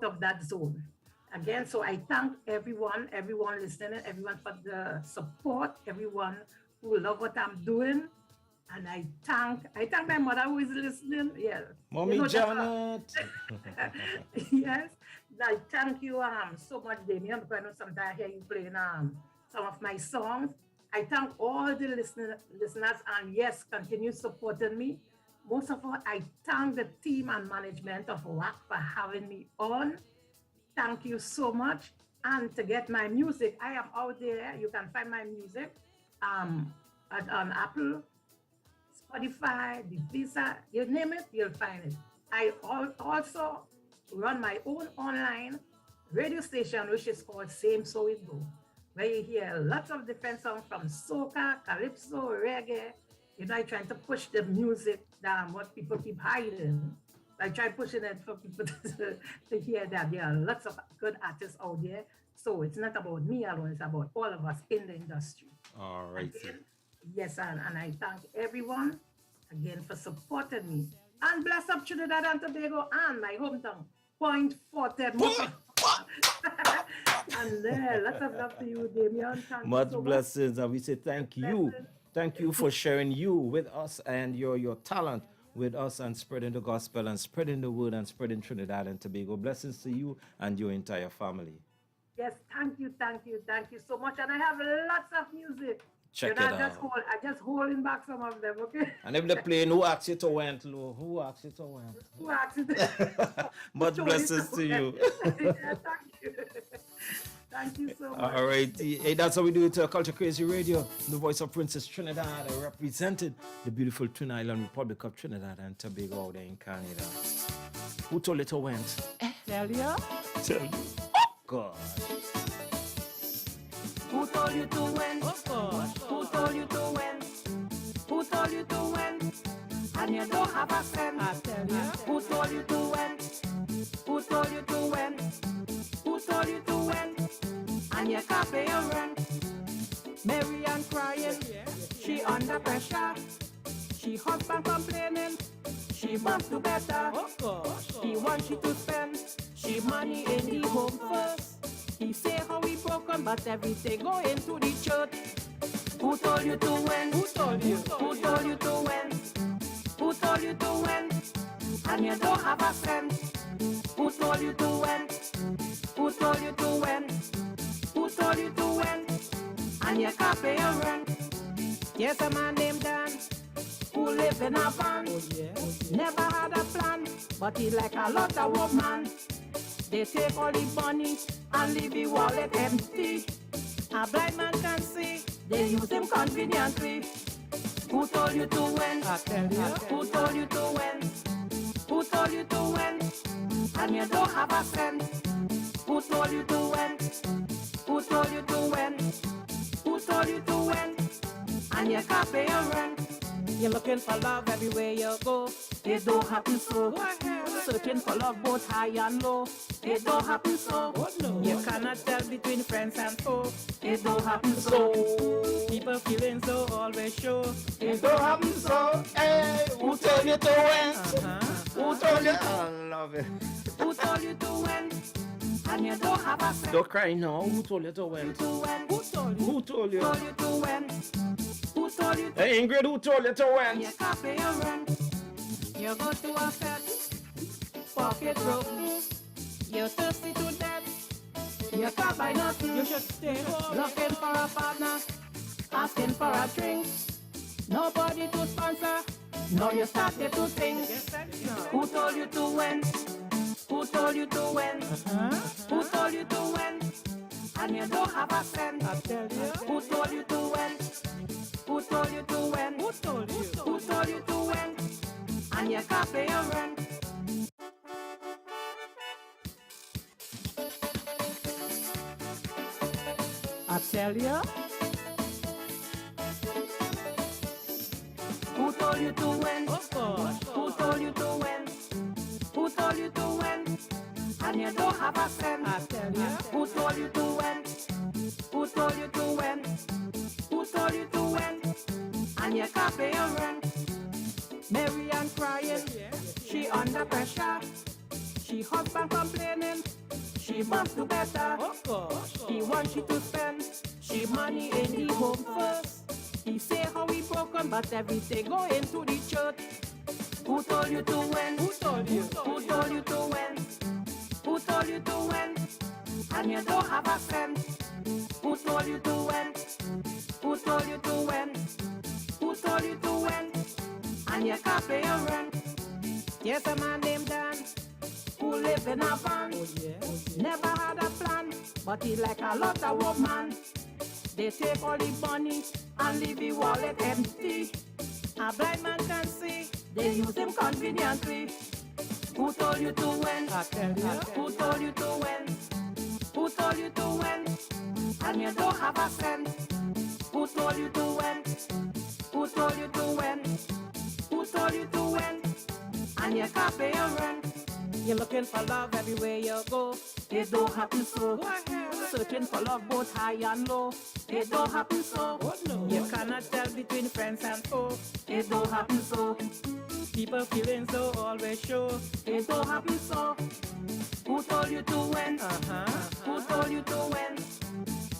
of that zone again. So I thank everyone listening, everyone for the support, everyone who love what I'm doing. And I thank my mother who is listening. Yeah. Mommy Janet. Yes. I thank you so much, Damien, because I know sometimes I hear you playing some of my songs. I thank all the listeners, and yes, continue supporting me. Most of all, I thank the team and management of WACK for having me on. Thank you so much. And to get my music, I am out there. You can find my music on Apple, Spotify, the Visa, you name it, you'll find it. I also run my own online radio station, which is called Same So It Go, where you hear lots of different songs from soca, calypso, reggae. You know, I try to push the music down, what people keep hiding. I try pushing it for people to hear that there are lots of good artists out there. So it's not about me alone, it's about all of us in the industry. All right. Again, yes, and I thank everyone again for supporting me. And bless up Trinidad and Tobago and my hometown, Point Forte. And lots of love to you, Damien. Thank Much you so blessings, and we say thank you. Blessings. Thank you for sharing you with us and your talent with us and spreading the gospel and spreading the word and spreading Trinidad and Tobago. Blessings to you and your entire family. Yes, thank you so much. And I have lots of music. Check You know, it out. I just holding back some of them, okay? And if they're playing, who asked you to went, Lou? Who asked you to went? Who asked it? Much blessings to you. Thank you. Thank you so much. All right. Hey, that's how we do it to Culture Crazy Radio. The voice of Princess Trinidad. I represented the beautiful Twin Island Republic of Trinidad and Tobago out there in Canada. Who told you to went? Tell ya? Tell you. God. Who told you to win? Of course. Who told you to win? Who told you to win? And you don't have a cent. I tell ya. Who told you to win? Who told you to win? Who told you to win? And you can't pay your rent. Mary Ann crying, she under pressure. She husband complaining, she must do better. Of course. He wants you to spend, she money in the home first. He say how he broken, but everything go into the church. Who told you to win? Who told you? Who told you to win? Who told you to win? And you don't have a cent. Who told you to win? Who told you to win? Who told you to win? And you can't pay your rent. Yes, a man named Dan who live in a van. Never had a plan, but he like a lot of woman. They take all the money and leave the wallet empty. A blind man can see, they use him conveniently. Who told you to win? I tell ya. Who told you to win? Who told you to win? And you don't have a cent. Who told you to win? Who told you to win? Who told you to win? And you can't pay your rent. You're looking for love everywhere you go. It don't happen so. Searching for love both high and low. It don't happen so. You cannot tell between friends and foe. It don't happen so. People feeling so always show. It don't happen so. Hey, who told you to win? Who told you? I love it. Who told you to win? And you don't have a cent. Don't cry now. Who told you to win? Who told you? Who told you? Who told you to win? Who told you to Hey, Ingrid, who told you to win? You can't pay your rent. You go to a fete, pocket broke. You're thirsty to death. You can't buy nothing. You should stay home. Looking for a partner, asking for a drink. Nobody to sponsor. Now you started to think. Who told you to win? Who told you to win? Who told you to win? And you don't have a cent. I tell ya. Who told you to win? Who told you to win? Who told you? Who told you to win? And you can't pay your rent. I tell ya. Who told you to win? Of course. Who told you to win? Who told you to win? And you don't have a cent. I tell ya. Who told you to win? Who told you to win? Who told you to win? And you can't pay your rent. Mary Ann crying, she under pressure. She husband complaining, she must do better. Of course. He wants you to spend, she money in the home first. He say how he broken, but everything go into the church. Who told you to win? Who told you? Who told you to win? Who told you to win? And you don't have a cent. Who told you to win? Who told you to win? Who told you to win? And you can't pay your rent. Yes, a man named Dan who live in a van. Never had a plan, but he like a lot of woman. They take all the money and leave the wallet empty. A blind man can see, they use him conveniently. Who told you to win? I tell you. Who told you to win? Who told you to win? And you don't have a cent. Who told you to win? Who told you to win? Who told you to win? And you can't pay your rent. You're looking for love everywhere you go. It don't happen so. Searching for love both high and low. It don't happen so. You cannot tell between friends and foe. It don't happen so. People feeling so always show. It don't happen so. Who told you to win? Who told you to win?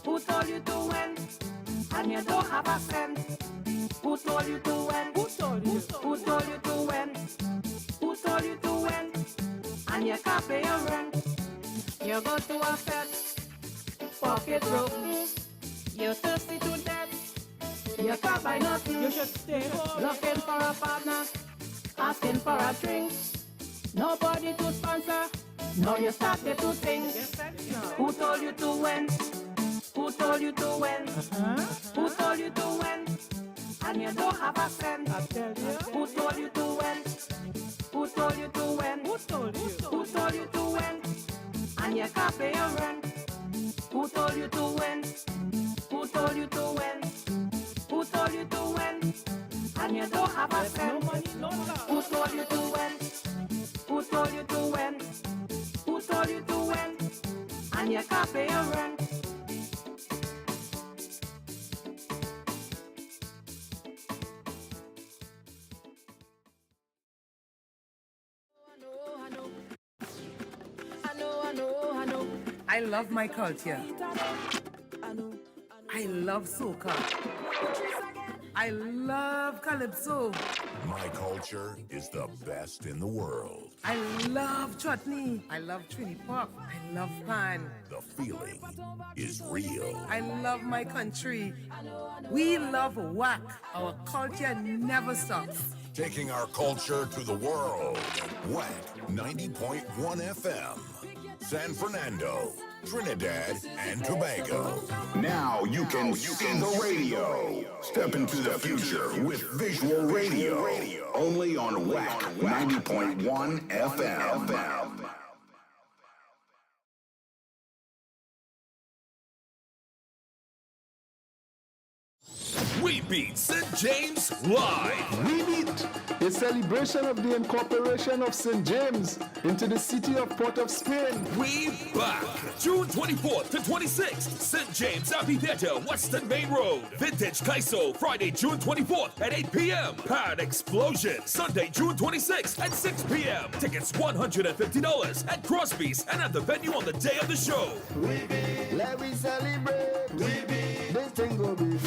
Who told you to win? And you don't have a cent. Who told you to win? Who told you? Who told you to win? Who told you to win? And you can't pay your rent. You go to a fete, pocket broke. You're thirsty to death. You can't buy nothing. You should stay home. Looking for a partner, asking for a drink. Nobody to sponsor. Now you started to think. Who told you to win? Who told you to win? Who told you to win? And you don't have a cent. I tell you. Who told you to win? Who told you to win? Who told you? Who told you to win? And you can't pay your rent. Who told you to win? Who told you to win? Who told you to win? And you don't have a cent. Who told you to win? Who told you to win? Who told you to win? And you can't pay your rent. I love my culture. I love soca. I love calypso. My culture is the best in the world. I love chutney. I love Trini Pop. I love pan. The feeling is real. I love my country. We love WACK. Our culture never stops. Taking our culture to the world. WACK 90.1 FM. San Fernando, Trinidad, and Tobago. Now you can see the radio. Step into the future with visual radio. Only on WACK 90.1 FM. We Beat St. James Live. We Beat, a celebration of the incorporation of St. James into the city of Port of Spain. We back. June 24th to 26th, St. James Amphitheater, Western Main Road. Vintage Kaiso, Friday, June 24th at 8 p.m. Pad Explosion, Sunday, June 26th at 6 p.m. Tickets $150 at Crosby's and at the venue on the day of the show. We Beat, let me celebrate. We Beat, this thing will be great.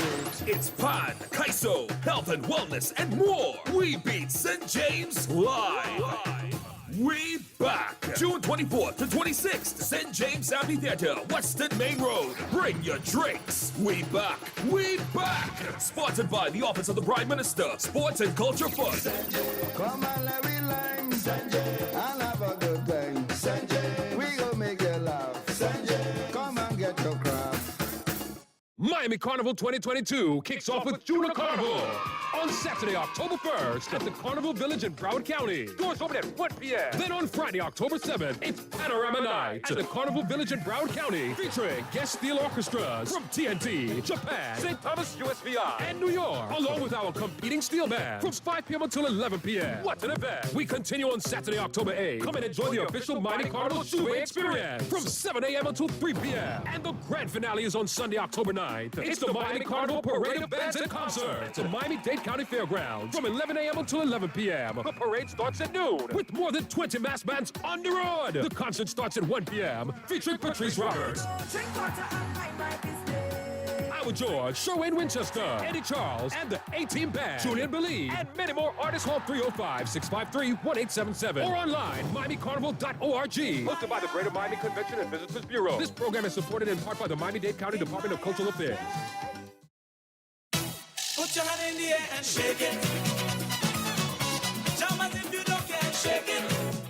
It's Pan, Kaiso, health and wellness, and more. We Beat St. James Live. We back. June 24th to 26th, St. James Amphitheater, Western Main Road. Bring your drinks. We back. We back. Sponsored by the Office of the Prime Minister, Sports and Culture Fund. Come on, let me line. I'll have a good time. We gon' make you laugh. Come and get your craft. Miami Carnival 2022 kicks off with Junior Carnival on Saturday, October 1st at the Carnival Village in Broward County. Doors open at 1 p.m. Then on Friday, October 7th, it's Panorama Night at the Carnival Village in Broward County, featuring guest steel orchestras from TNT, Japan, St. Thomas USVI, and New York, along with our competing steel band from 5 p.m. until 11 p.m. What an event! We continue on Saturday, October 8th. Come and enjoy the official Miami Carnival Shoe experience from 7 a.m. until 3 p.m. And the grand finale is on Sunday, October 9th. It's the Miami Carnival Parade of Bands and Concerts at Miami-Dade County Fairgrounds from 11 a.m. until 11 p.m. The parade starts at noon with more than 20 mass bands on the road. The concert starts at 1 p.m. featuring Patrice Roberts, Howard George, Sherwayne Winchester, Eddie Charles, and the A-Team Band, Julian Believe, and many more artists. Call 305-653-1877 or online, MiamiCarnival.org. Hosted by the Greater Miami Convention and Visitors Bureau. This program is supported in part by the Miami-Dade County Department of Cultural Affairs. Put your hand in the air and shake it. Jump as if you don't care, shake it.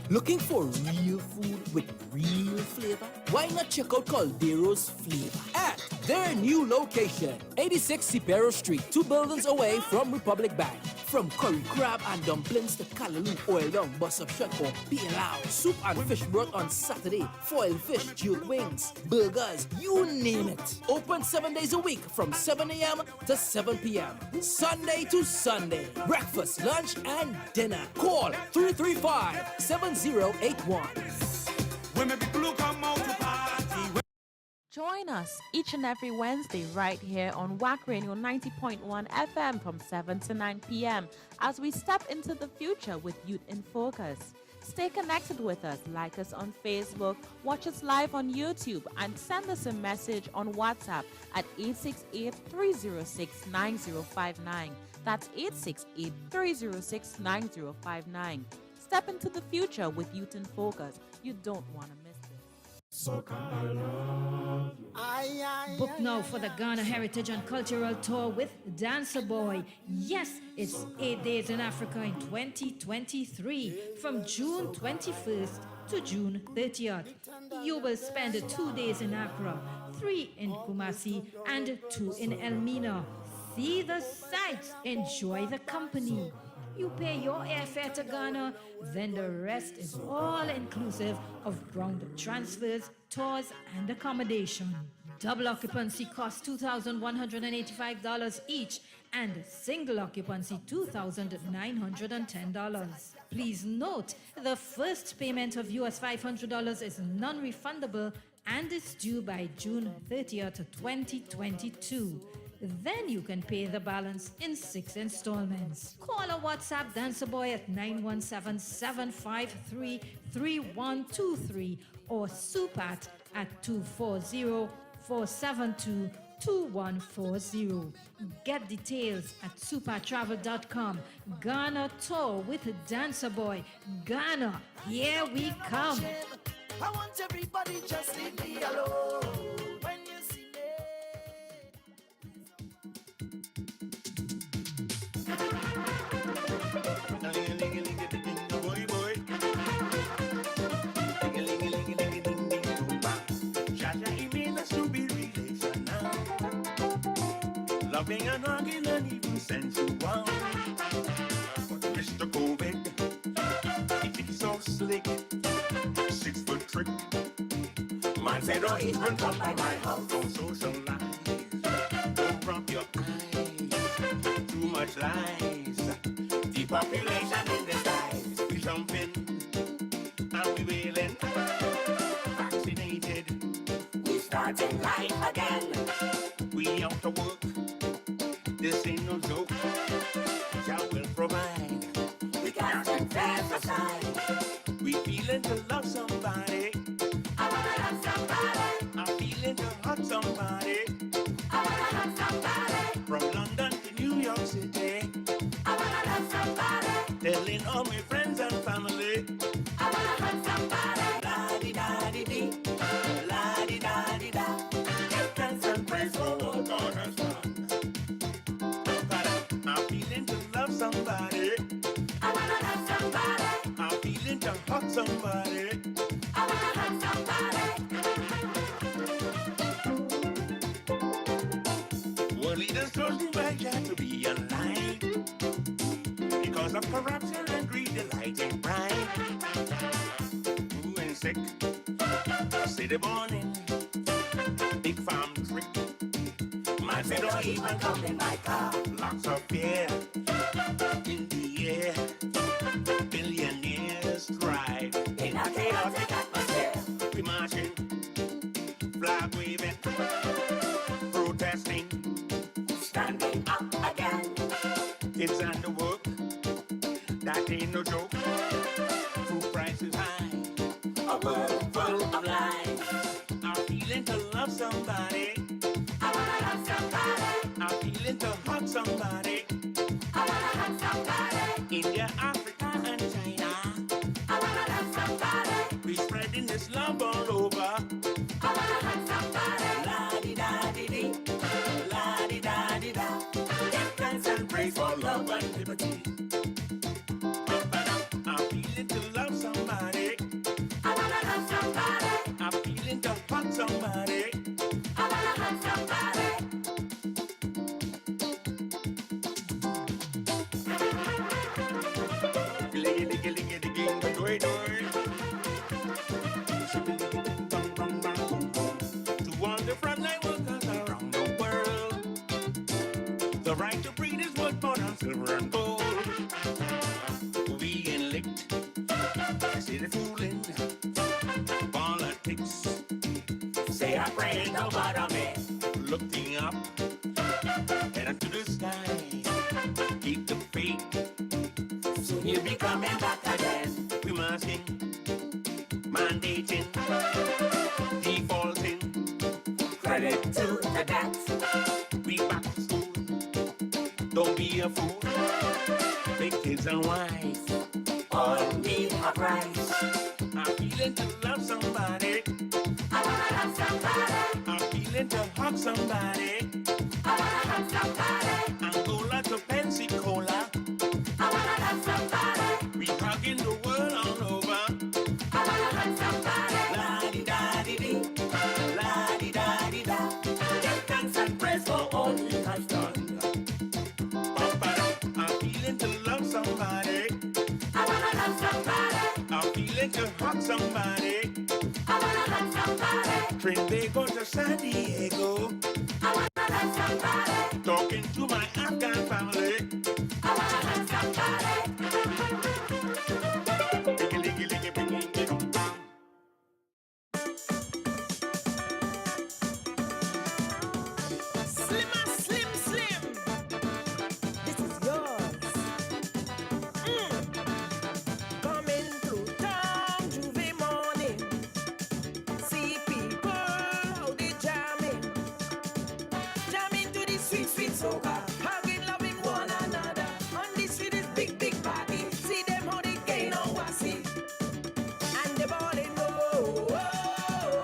Looking for real food with real flavor? Why not check out Caldero's Flavor at their new location, 86 Cipero Street, 2 buildings away from Republic Bank. From curry crab and dumplings to callaloo oil down bus of shot or pilau, soup and fish broth on Saturday, foil fish, jerk wings, burgers, you name it. Open 7 days a week from 7 a.m. to 7 p.m. Sunday to Sunday. Breakfast, lunch, and dinner. Call 335-7081. Join us each and every Wednesday right here on WACK Radio 90.1 FM from 7 to 9 p.m. as we step into the future with Youth in Focus. Stay connected with us, like us on Facebook, watch us live on YouTube, and send us a message on WhatsApp at 868-306-9059. That's 868-306-9059. Step into the future with Youth in Focus. You don't want to miss it. Book now for the Ghana Heritage and Cultural Tour with Dancer Boy. Yes, it's 8 days in Africa in 2023 from June 21st to June 30th. You will spend 2 days in Accra, 3 in Kumasi, and 2 in Elmina. See the sights, enjoy the company. You pay your airfare to Ghana, then the rest is all inclusive of ground transfers, tours, and accommodation. Double occupancy costs $2,185 each, and single occupancy $2,910. Please note, the first payment of US $500 is non-refundable and is due by June 30th, 2022. Then you can pay the balance in 6 installments. Call or WhatsApp Dancer Boy at 917-753-3123 or Supat at 240-472-2140. Get details at supertravel.com. Ghana Tour with Dancer Boy. Ghana, here we come. I want everybody just leave me alone. When you see loving and hugging and even sensual. But Mr. COVID, if it's so slick, 6 foot trick. Man said, don't even come by my house, don't socialize, don't rub your eyes, too much lies. Depopulation in disguise, we jumping and we wailing. Vaccinated, we starting life again. We out to work. This ain't no joke. Jah will provide. We can't invest aside. We feeling to love somebody. I wanna love somebody. I'm feeling to hug somebody. I wanna love somebody. From London to New York City. I wanna love somebody. Telling all my friends and family. I wanna hug somebody. La-di-da-di-dee. La-di-da-di-da. Give thanks and praise for what God has done. Somebody. I wanna love somebody. I'm feeling to hug somebody. I wanna hug somebody. World leaders told me by God to be alive. Because of corruption and greed, the light ain't bright. Who ain't sick? City morning. Big farm trick. Man said, don't even come in my car. Lots of fear. In the air, billionaires thrive in a chaotic atmosphere. We marching, flag waving, protesting, standing up again. Kids and the work, that ain't no joke. Food prices high, a world full of lies. I'm feeling to love somebody. I wanna love somebody. I'm feeling to hug somebody. India, Africa, and China. I wanna love somebody. We spreading this love all over. I wanna hug somebody. La-di-da-di-dee. La-di-da-di-da. Give thanks and praise for love and liberty. I'm feeling to love somebody. the frontline workers around the world. The right to breathe is worth more than silver and gold. We ain't licked. I see the fooling. Politics. Say I pray no bother me. Looking up and up to the sky. Keep the faith. Soon you'll be coming back again. We masking, mandating, defaulting. Credit to the debt. We back to school. Don't be a fool. Big kids and wives all need a price. I'm feeling to love somebody. I wanna love somebody. I'm feeling to hug somebody. I wanna hug somebody. Angola to Pensacola. I wanna love somebody. We hugging the world all over. I wanna hug somebody. La-di-da-di-dee. La-di-da-di-da. Give thanks and praise for all he has done. I'm feeling to love somebody. I wanna love somebody. I'm feeling to hug somebody. I wanna love somebody. Trinidad to San Diego. I wanna love somebody. Talking to my Afghan family. I wanna love somebody. Liggy, liggy, liggy, bing, bing, bing, bang. Slim, slim, slim. This is yours. Coming through town, Juve morning. See people how they jamming. Jamming to the sweet, sweet soca. Hugging, loving one another. On this sweetest big, big party. See them how they gain on wassy. And they balling, oh, oh,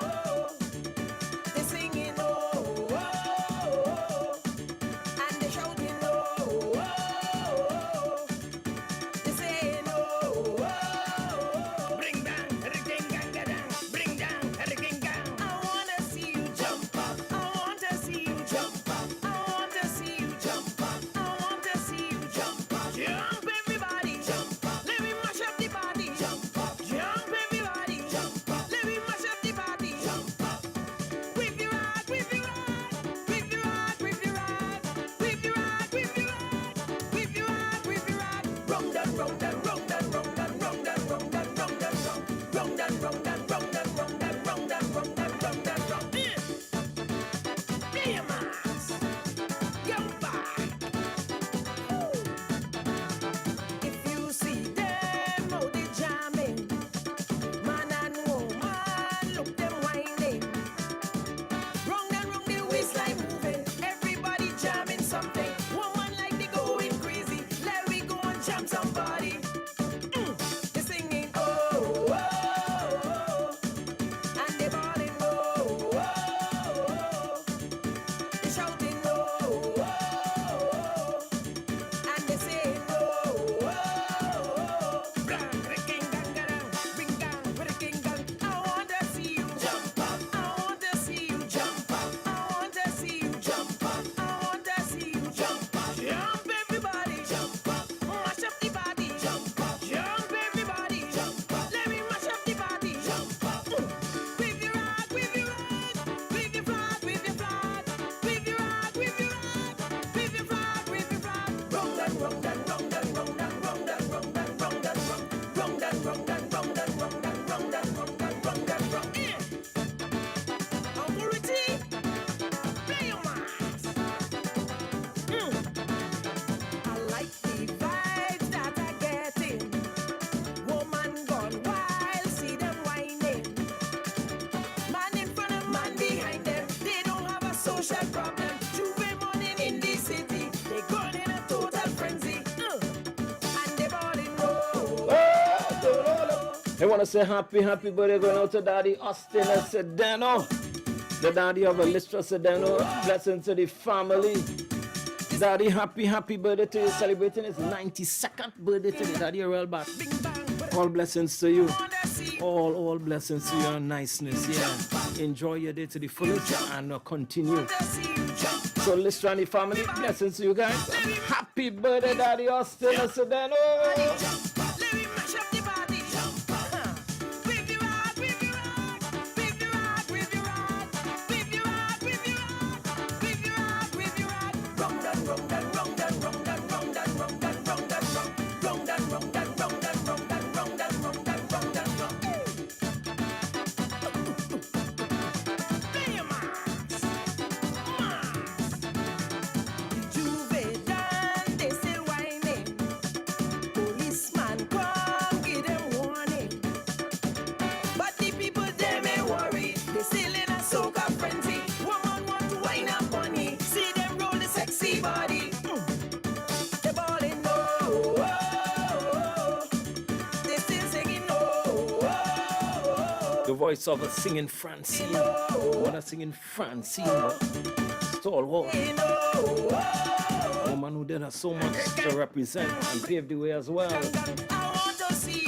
oh. They singing, oh, oh, oh. And they shouting, oh, oh, oh. They saying, oh, oh, oh. Bring down, everything, gang, down. Bring down, everything, gang. I wanna see you jump up. I want to see you jump up. I want to see you jump up. I want to see you jump up. Jump, everybody, jump up. Let me mash up the body. Jump up. Jump, everybody, jump up. Let me mash up the body. Jump up. Whip your rod, whip your rod. Whip your rod, whip your rod. Whip your rod, whip your rod. Whip your rod, whip your rod. Round and round and round and round and round and round and round and round. Round and round and round and round and round and round and round and round. Be a mass. Jump back. If you see them how they jamming, man and woman, look them whining. Round and round the waistline moving, everybody jamming something. Woman like they going crazy, let we go and jam somebody. They singing oh, oh, oh, and they balling oh, oh, oh. They shouting oh, oh, oh, and they saying oh, oh, oh. Bang, ring, gang, gang, ring, gang, ring, gang. I wanna see you jump up. I wanna see you jump up. I wanna see you jump up. I wanna see you jump up. Jump, everybody, jump up. Mash up the body, jump up. Jump, everybody, jump up. Let me mash up the body, jump up. With your rod, with your rod, with your flag, with your flag, with your rod, with your rod, with your flag, with your flag. Round and round and round and round and round and round and round and round. Round and round and round and round and round and round and round and round. Uncle Richie, play your mass. I like the vibes that I getting. Woman gone wild, see them whining. Man in front of man behind them. They don't have a social problem. Juve morning in the city, they gone in a total frenzy. And they balling oh, oh, I want to say happy birthday going out to Daddy Austin Sedano, the daddy of Elistra Sedano. Blessings to the family. Daddy, happy birthday to you. Celebrating his 92nd birthday today. Daddy, you're well back. All blessings to you. All blessings to your niceness. Yeah. Enjoy your day to the fullest and continue. So, Elistra and the family, blessings to you guys. Happy birthday, Daddy Austin Sedano. Let me mash up the body. Jump up. With your rod, with your rod, with your rod, with your rod, with your rod, voice of a singing Francine. Wanna singing Francine. Stalwart. Woman who did so much to represent and pave the way as well.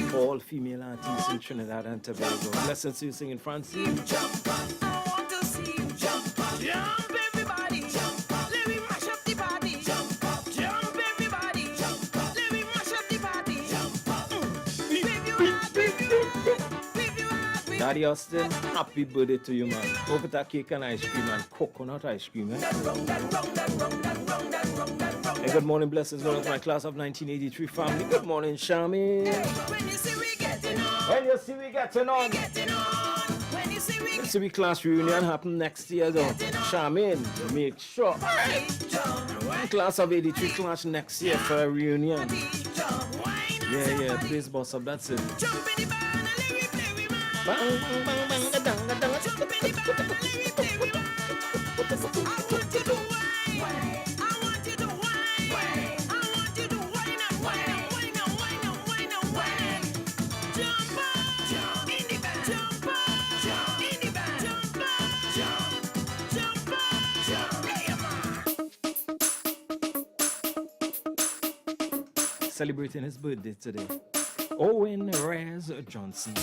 For all female artists in Trinidad and Tobago. Blessings to you singing Francine. Daddy Austin, happy birthday to you, man. Hope it's a cake and ice cream and coconut ice cream, eh? Hey, good morning, blessings going to my class of 1983 family. Good morning, Shami. When you see we getting on. Let's see we class reunion happen next year, though. Shami, make sure. Class of 83 class next year for a reunion. Yeah, please boss up, that's it. Bang, bang, bang, bang, dang, dang, dang. Celebrating his birthday today, Owen Reyes Johnson.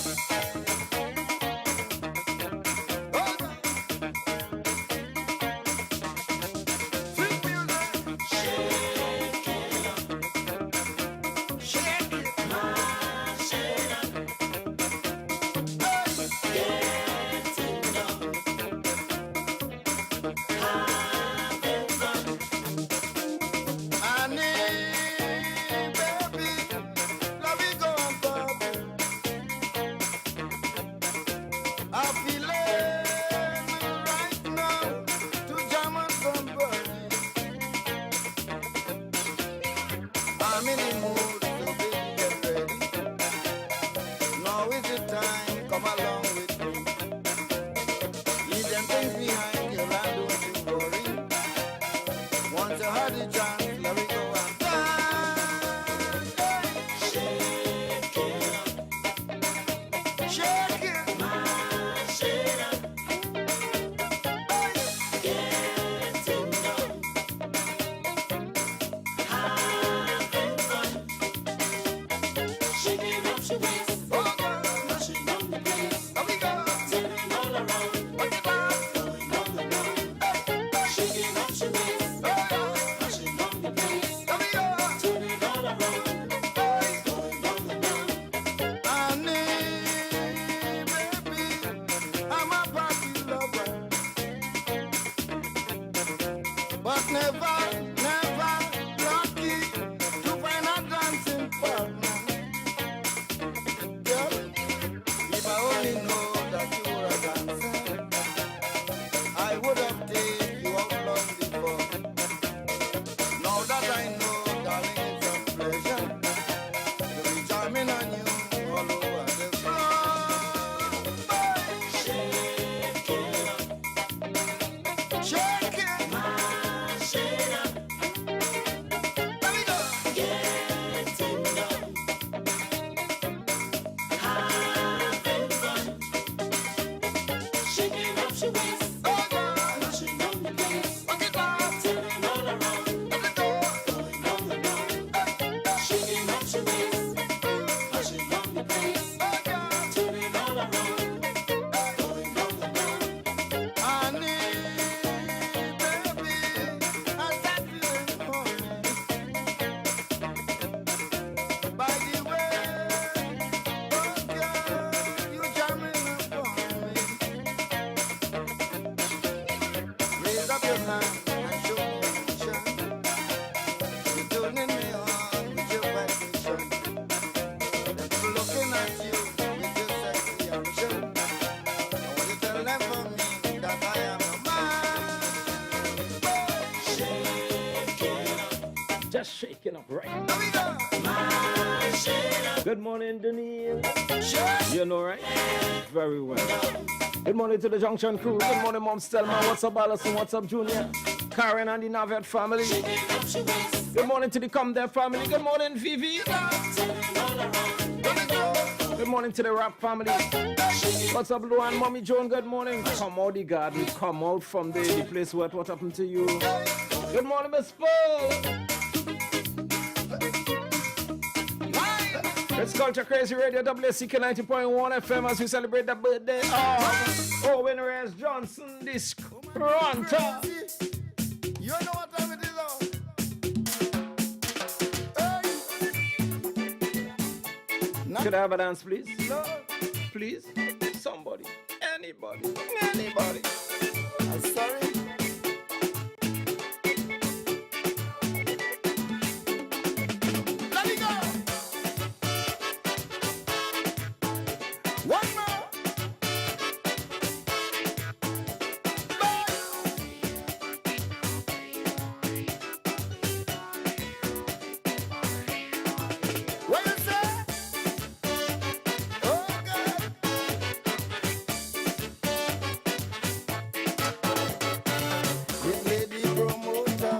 Just shaking up right. Good morning, Daniel. You know, right? Very well. Good morning to the Junction crew. Good morning, Mom Stelman. What's up, Allison? What's up, Junior? Karen and the Navet family. Good morning to the Come There family. Good morning, Vivi. Good morning to the rap family. What's up, Lou and Mommy Joan? Good morning. Come out the garden. Come out from the place where what happened to you. Good morning, Miss Paul. It's Culture Krazy Radio, WACK 90.1 FM as we celebrate the birthday of Owen Reyes Johnson this pronto. You know what time it is now? Could I have a dance, please? No. Please? Somebody. Anybody. Anybody. I'm sorry. Let me go. One more. What you say? Oh, God. This lady promoter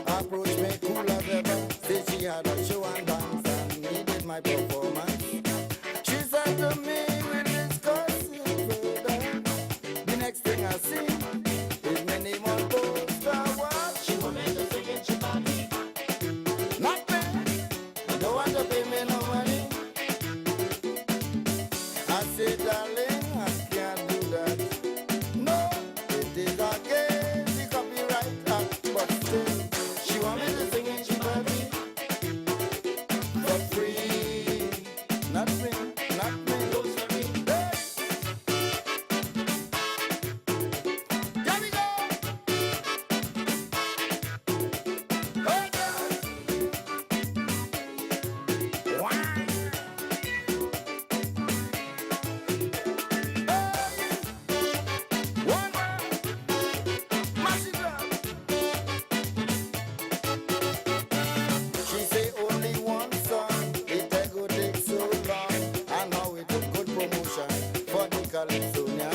approached me cool as ever. Said she had a show and dance and needed my performance. She said to me, we'll discuss it further. The next thing I see is my name on poster. What? She want me to sing it, she bought me. Not me. You don't want to pay me no money. I said, darling, I can't do that. No, it is against the Copyright Act, but still, she want me to sing it, she bought me. For free. Not me, not me. Those for me. Hey. Here we go. Oh, God. Why? One more. Massive love. She say only one song, it a go take so long. And now it a good promotion for the Calypsonia.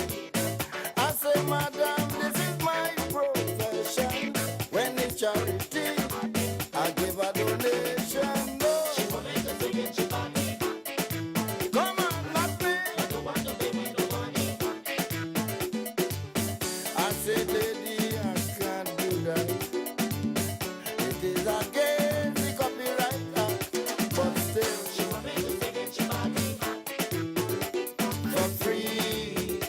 I say, madam, this is my profession. When it's charity, I give a donation. No. She want me to sing it, she bought me. Come on, not me. I don't want to pay me no money. I say, lady, I can't do that. It is against the Copyright Act, but still, she want me to sing it, she bought me. For free,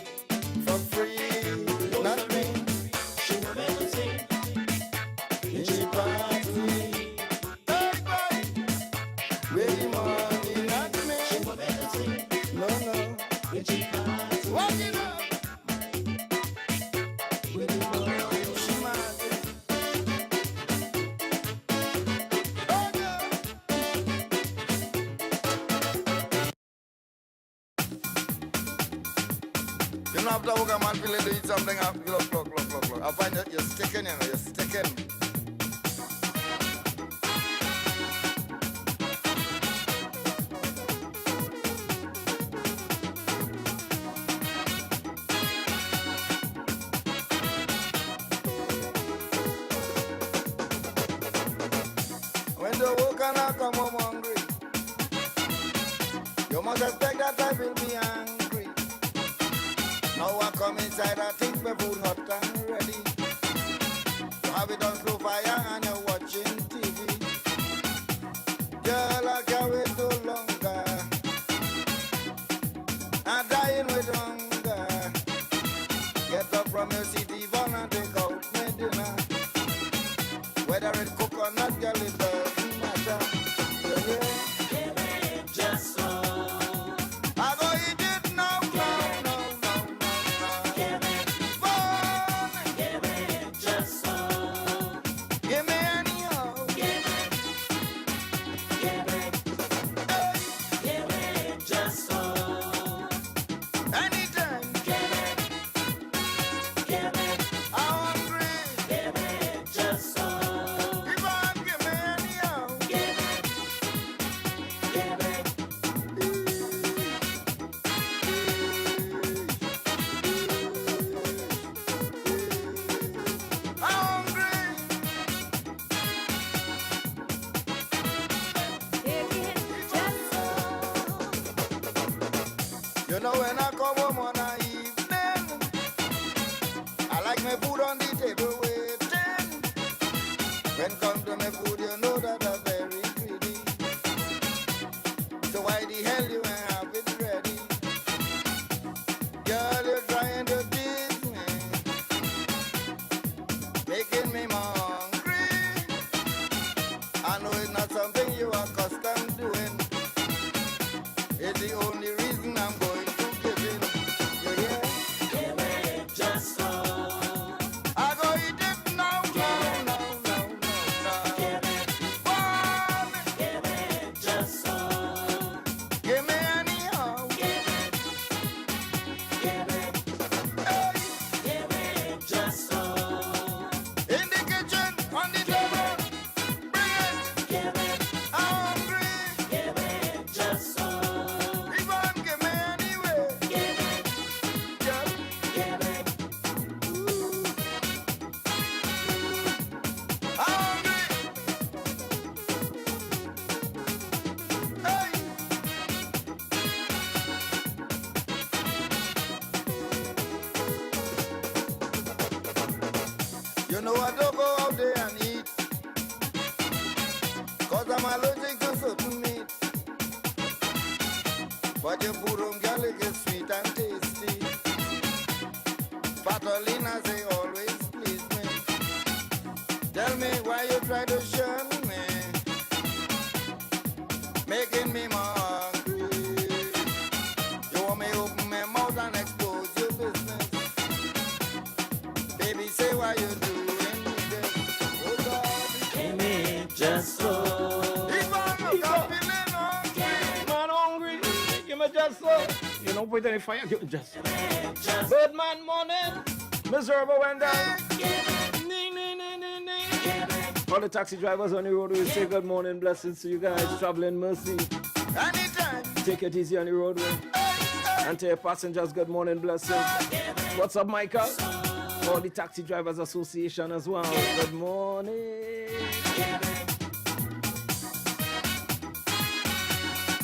for free, not me. She want me to sing, she bought me. Hey, boy, where the money, not me. She want me to sing, no, no, she bought me. Walk it up. Where the money, she bought me. Oh, God. You know, after work, a man feeling to eat something, look. I find that you're sticking, you know, you're sticking. When the work and I come home hungry, you must expect that I will be angry. Now I come inside, I think my food hot and ready. You have it on slow fire and you're watching TV. Girl, I can't wait no longer. I'm dying with hunger. Get up from your seat, Yvonne, and take out my dinner. Whether it's coconut, girl, it doesn't matter. Yeah. Just so. I go eat it now. Give it just so. know when I come home on a evening, I like my food on the table waiting. When come to my food, you know that I'm very greedy. So why the hell you ain't have it ready? Girl, you're trying to tease me, making me more hungry. I know it's not something you are accustomed doing. It's the only reason I'm going to give in. You hear? Give it just so. I go eat it now, now. Give it one. Give it just so. Give me anyhow. Give it. Hey. Give it just so. In the kitchen, on the table. Bring it. Give it. I'm hungry. Give it just so. Give me anyway. Give it. Just give it. Hungry. Hey. You know I don't go out there and eat, 'cause I'm allergic to certain meat. But your purum garlic is sweet and tasty. Patolinas, they always please me. Tell me why you try to shun me, making me more hungry. You want me open my mouth and expose your business. Baby, say why you doing this. Oh God, give me just so. If I'm not feeling hungry, Man hungry, give me just so. You know, put any fire, give me just so. Birdman morning, miserable when down. All the taxi drivers on the road, we say good morning, blessings to you guys, traveling mercy. Anytime. Take it easy on the roadway. And to your passengers, good morning, blessings. What's up, Michael? All the Taxi Drivers Association as well. Good morning.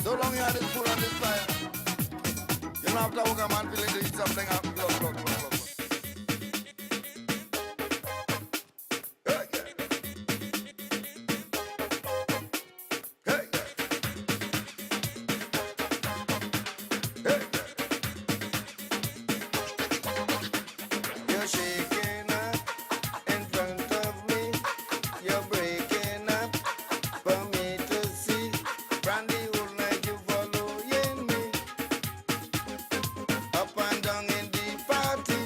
So long you had this food on this fire. You don't have to walk a man feeling to eat something up. Look. You're shaking up in front of me. You're breaking up for me to see. Brandy whole night you following me. Up and down in the party.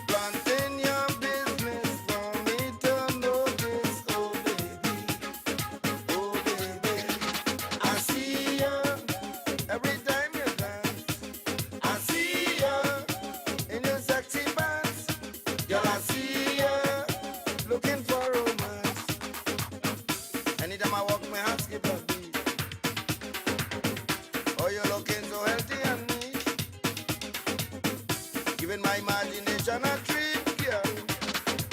Planting your business for me to notice. Oh baby, I see you every time you dance. I see you in your sexy pants. Girl, I see you looking for romance. Anytime I walk, my heart skip a beat. Oh, you're looking so healthy and neat. Giving my imagination a treat, girl.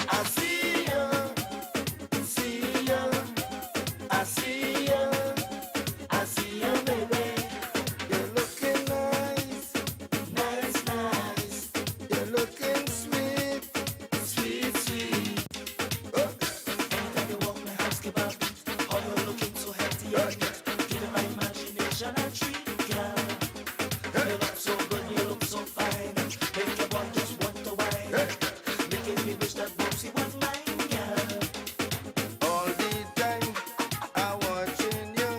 I see you, I see you, baby. You're looking nice. You're looking sweet. Oh. Anytime you walk, my heart skip a beat. How you're looking so healthy and neat. Giving my imagination a treat, girl. You look so good, you look so fine. Make your body just want to wine. Making me wish that Bobsy was mine, girl. All the time I'm watching you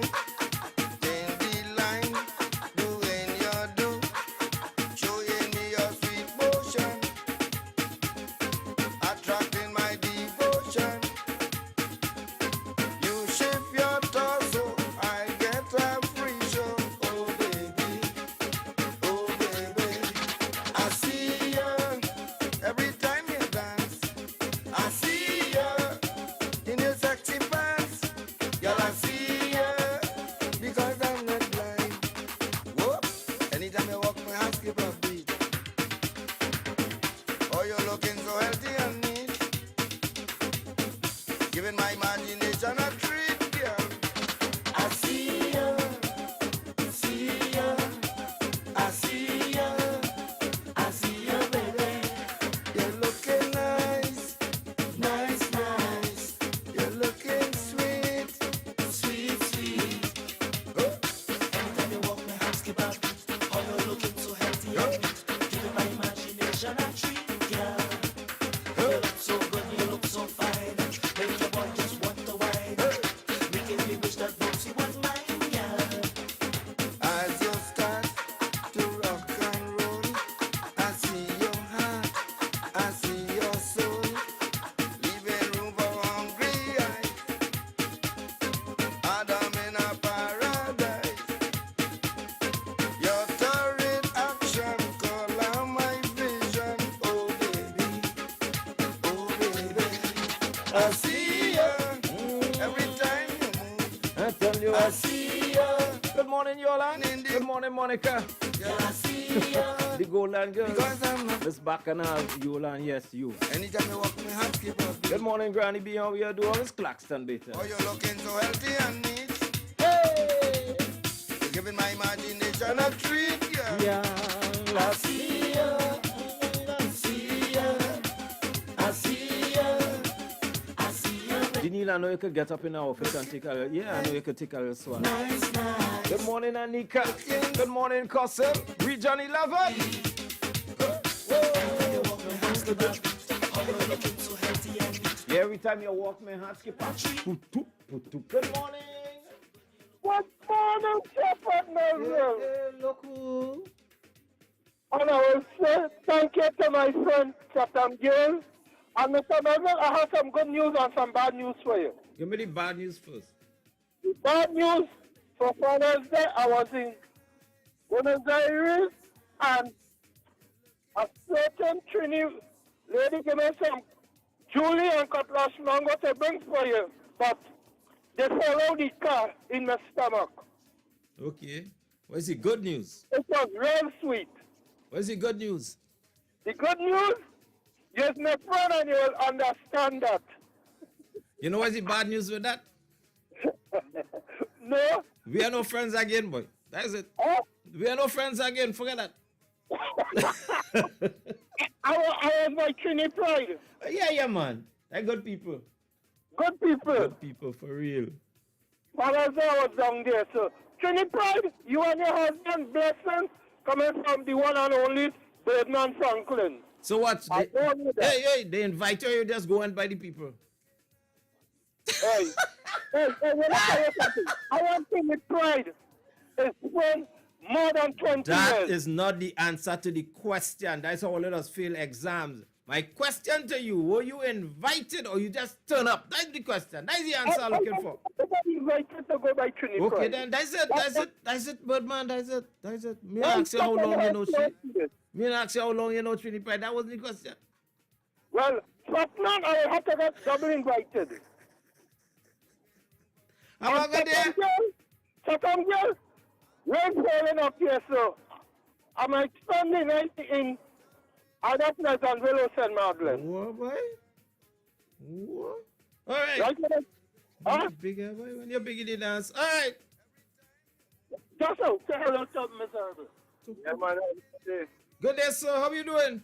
in the line, doing your do, showing me your sweet motion, attracting my devotion. You shift your torso, I get a free show. Oh baby, I see you every time you dance. I see you in your sexy pants. Girl, I see you because I'm not blind. Whoop. Anytime you walk, my heart skip a beat. Oh, you're looking so healthy and neat. Giving my imagination a treat, girl. I see you, I see ya. Every time you move, I tell you, I see ya. Good morning, Yolanda. Good morning, Monica. Yeah, I see ya. The Golden Girl. Because I'm not. Miss Bacchanal, Yolanda, yes, you. Anytime you walk, my heart skip up. Good morning, Granny B. How you doing? It's Claxton, better. Oh, you're looking so healthy and neat. Hey! You're giving my imagination a treat, girl. Yeah, I see ya. I see ya. I see ya. I see ya. Janine, I know you could get up in our office and take a... Yeah, I know you could take a little swag. Nice, nice. Good morning, Anika. Good morning, Cousin. Region 11. Yeah, every time you walk, my heart skip up. Good morning. Good morning, Shepherd Melville. Look who. And I will say thank you to my son, Captain Gill. And Mr. Melville, I have some good news and some bad news for you. Give me the bad news first. The bad news for Father's Day, I was in Buenos Aires and a certain Trini lady gave me some Julie and cutlass mango to bring for you, but they followed the car in my stomach. Okay. What is the good news? It was real sweet. What is the good news? The good news, yes, my friend, and you will understand that. You know what's the bad news with that? No. We are no friends again, boy. That's it. Oh? We are no friends again. Forget that. I was my Trini pride. Yeah, man. They're good people. Good people. Good people, for real. Father's Day I was down there, so Trini pride, you and your husband, blessings, coming from the one and only Birdman Franklin. So what? Hey, they invite you, you just go and buy the people. Hey, let me tell you something. I want to with pride. It's been more than 20 That years. is not the answer to the question. That's how let us fail exams. My question to you, were you invited or you just turn up? That's the question. That's the answer I'm looking for. I was invited to go by Trini Okay, pride. then that's it, Birdman, that's it. Me ask you how long you know Trini. Me ask you how long you know Trini Pride. That wasn't the question. Well, Fatman, I had to get double invited. How long are there? Second girl, rain falling up here, so I'm spending night in other place on Willow St. Magdalene. What, boy? What? All right. Right, huh? Bigger, boy, when you're big in the dance. All right. Just so, say hello to Mr. Herbert. Yeah, man. Good day, sir. How you doing?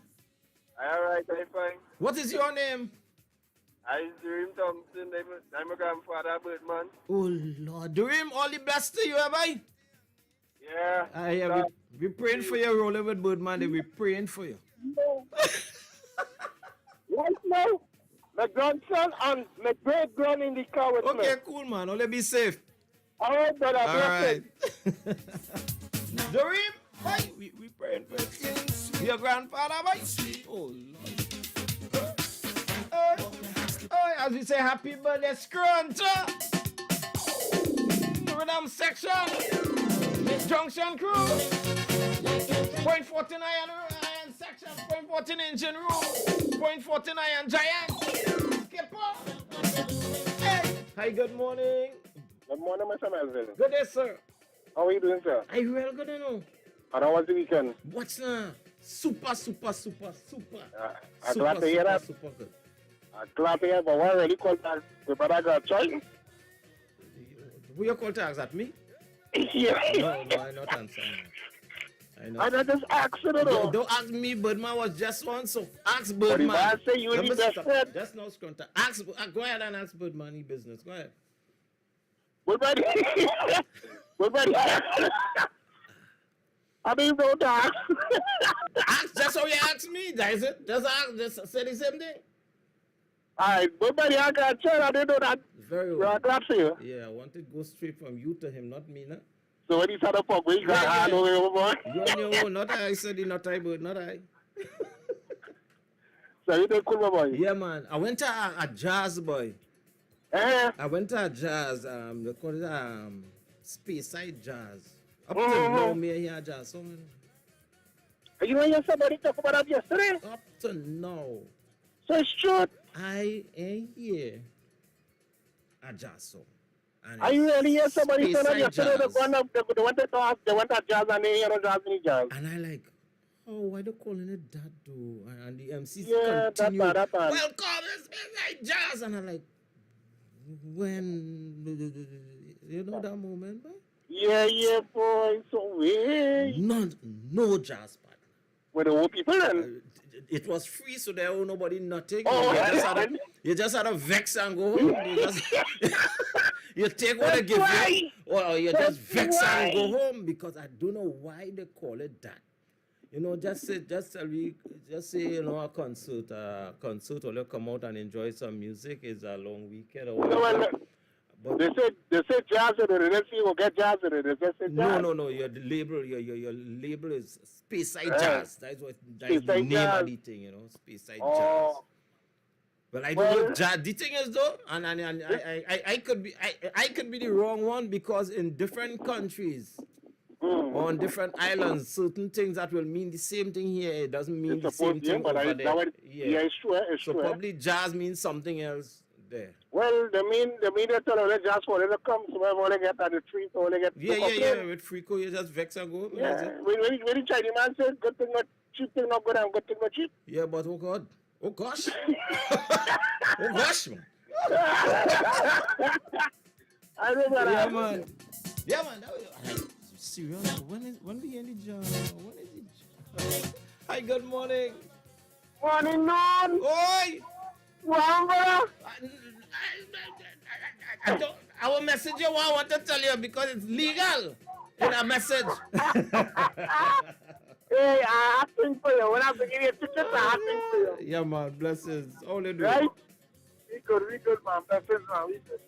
All right, I'm fine. What is your name? I Dream Thompson. I'm a grandfather, Birdman. Oh, Lord. Dream, all the best to you, have I? Yeah. We praying for you, rolling with Birdman. We praying for you. Right now, my grandson and my great-grand in the car with me. Okay, cool, man. Only be safe. All right, brother. All right. Dream, bye. We praying for you. Your grandfather, bye. Oh, Lord. As we say, happy birthday, Scruncher. Rhythm section. Junction crew. Point 49 iron section. Point 14 engine room. Point 49 iron giant. Skipper. Hey. Hi, good morning. Good morning, Mr. Melville. Good day, sir. How are you doing, sir? I real good, you know. And how was the weekend? What's super. I'm glad to hear that. Super good. I'm glad to hear, but what really called that? The brother got choice? Who you call to ask at me? Yeah. No, I not answer. I just asked you, though. Don't ask me, Birdman was just one, so ask Birdman. But if I say you need just said. Just no scrunter. Go ahead and ask Birdman his business. Go ahead. Birdman. I mean, don't ask. Ask just how you ask me. That is it. Just ask. Just say the same thing. All right, Birdman, I got you. I didn't know that. Very well. I'm glad for you. Yeah, I want to go straight from you to him, not me, nah? So when he started to fuck, you got hand over your boy? You on your own, not I. I said it, not I, but not I. So you did cool, my boy? Yeah, man. I went to a jazz, boy. I went to a jazz, they call it Speyside Jazz. Up to now, me here jazz. So, you and your somebody talk about that yesterday? Up to now. So it's true. I ain't hear a jazz song. And I really hear somebody saying that Space yesterday Jazz. they went to jazz and they hear no jazz in jazz. And I like, oh, why they calling it that though? And the MCs Yeah, continue. that bad. Well, call this like jazz. And I'm like, when, you know that moment, boy? Yeah, boy, so weird. No jazz band. With the old people then? It was free, so there was nobody nothing. Oh, you just had to vex and go home. You take what they give you, or you just vex and go home, because I don't know why they call it that. You know, just say, you know, a concert, or you come out and enjoy some music. It's a long weekend or whatever. But they say jazz in it. They say you will get jazz in it. They just say jazz. No. Your label is Space Side Jazz. That's the name of the thing, you know, Space Side Jazz. Well, I don't know jazz. The thing is though, and I could be the wrong one, because in different countries or on different islands, certain things that will mean the same thing here, it doesn't mean the same thing over there. It's true. So probably jazz means something else there. Well, they mean they tell you just for them to come, so when they get at the tree, so they get Yeah. With Frico, you just vex and go. Yeah. When the Chinese man says, good thing not cheap thing not good and good thing not cheap. Yeah, but oh God. Oh gosh. Oh gosh, man. I remember Yeah, that. man. Yeah, man. Serious. When we end the job? When is it? Hi, good morning. Morning, man. Oi. Wamba. I will message you what I want to tell you, because it's legal in a message. Hey, I'm asking for you. When I'm giving you tickets, I'm asking for you. Yeah, man. Blessings. All they do. Right? We good, man. Blessings, man. We good.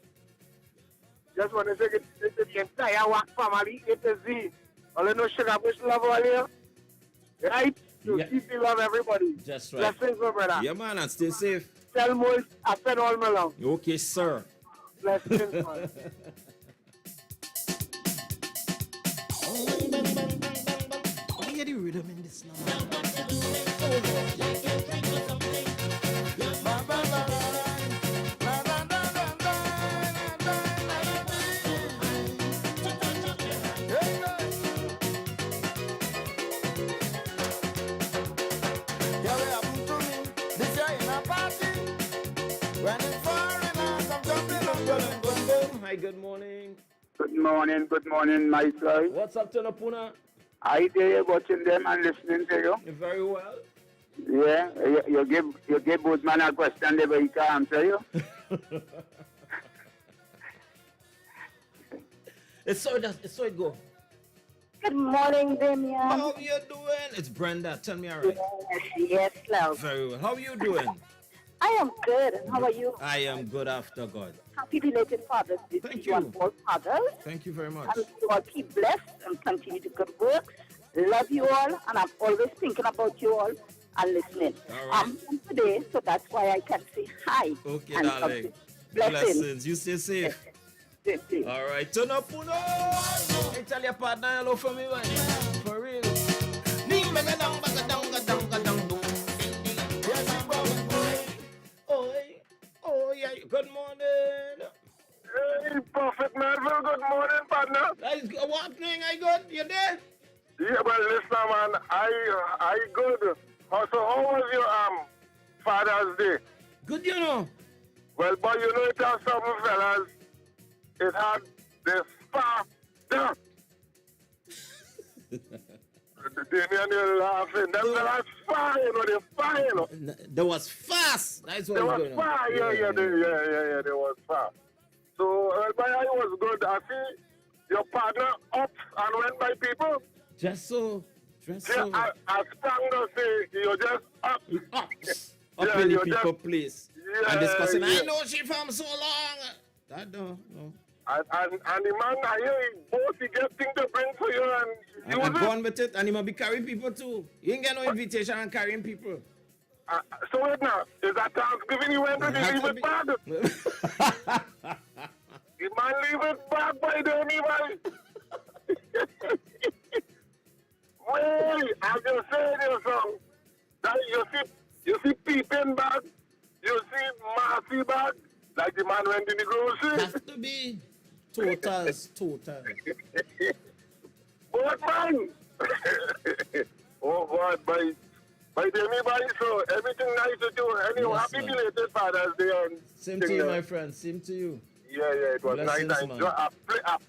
Just want to say it to the entire WACK family, A to Z. All you know, sugar bush love all you. Right? So keep you love everybody. Just right. Blessings, my brother. Yeah, man, and stay safe. Tell Moise, I said all my love. Okay, sir. Blessings, man. I hear the rhythm in this now. Hi, good morning. Good morning, my son. What's up, Tonapuna? I there watching them and listening to you. Very well. Yeah, you give both man a question, they will answer you. It's so it go. Good morning, Damian. How you doing? It's Brenda. Tell me all right. Yes, love. Very well. How are you doing? I am good. And how are you? I am good after God. Happy belated Father's Day to you and all fathers. Thank you very much. And you all keep blessed and continue to good work. Love you all, and I'm always thinking about you all and listening. All right. I'm home today, so that's why I can say hi. Okay, and darling. Blessings. You stay safe. All right. Turn up, Uno. Hey, tell your partner hello for me, man. For real. Oh, yeah. Good morning. Hey, Prophet Melville, good morning, partner. What thing I got? You there? Yeah, well, listen, man, I good. So how was your Father's Day? Good, you know. Well, but you know, it has some fellas, it had this father. They're laughing. Them fellas fire, you know, they're fire, you know. There was fast. That's what They was was going on. fire, yeah, they was fire. So, but I was good. I see your partner up and went by people. Just so. I sprang to say, you're just up. Up in the people place. Yeah, And discussing, yeah. I know she from so long. That no. And the man, I hear both he get things to bring for you and And go on with it, and he might be carrying people too. You ain't get no invitation and carrying people. So wait now, is that Thanksgiving you went to leave it bag? The man leave it bag by the anyway. Well, I'm just saying you something. That you see peeping bag, you see went in the grocery. Has to be. Totals. But man, oh God, by the me by so everything nice to do. Anyway, Yes, happy man. belated Father's Day and Same to you, my friend. Same to you. Yeah, it was Blessings, nice. man. I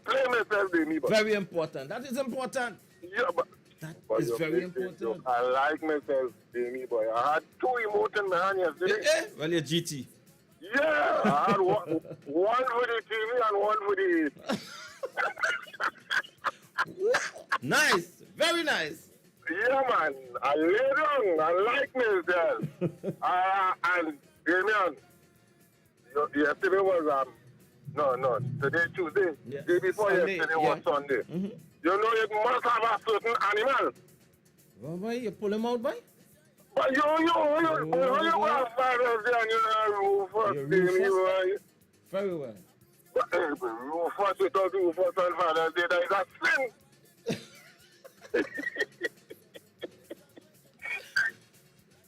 play myself, Demi, but Very important. That is important. yeah, but It's you very missed it, important. so I like myself, Demi boy. I had 2 emotes in my hand yesterday. Well, you're GT. Yeah, I had one for the TV and one for the. Nice. Very nice. Yeah, man. I lay down. I like myself. And Damian, yesterday was no. Today Tuesday. Yeah. Day before Sunday, yesterday was Sunday. Mhm. You know you must have a certain animal. Well, boy, you pull him out, boy? But you have Father's Day and you know Rufus, Dami, boy. Very well. Rufus, without Rufus on Father's Day, that is a sin.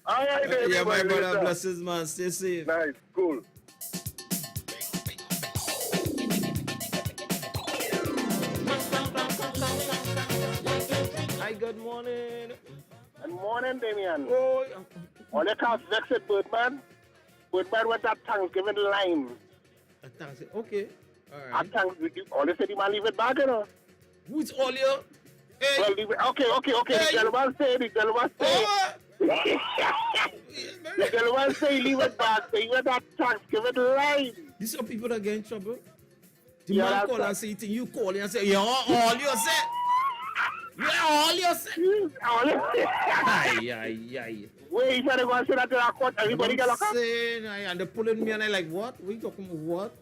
All right, Dami, Yeah, my boy, brother, later. blessings, man. Stay safe. Nice, cool. Hi, good morning. Good morning, Damian. Oh, All you can't vex it, Birdman. Birdman went at Thanksgiving line. Okay. All right. At Thanksgiving, all you said, the man leave it back, you know. Who's all you? Hey. Well, leave it. Okay. Hey. The gentleman say. The gentleman say leave it back. So he went at Thanksgiving line. These are people that get in trouble. The Yeah, man that's call right. and say, you call and say, yeah, all you say. Yeah, all you say. Aye. Wait, if I go and say that to the court, everybody get locked up? And they're pulling me and I'm like, what? What are you talking about? What?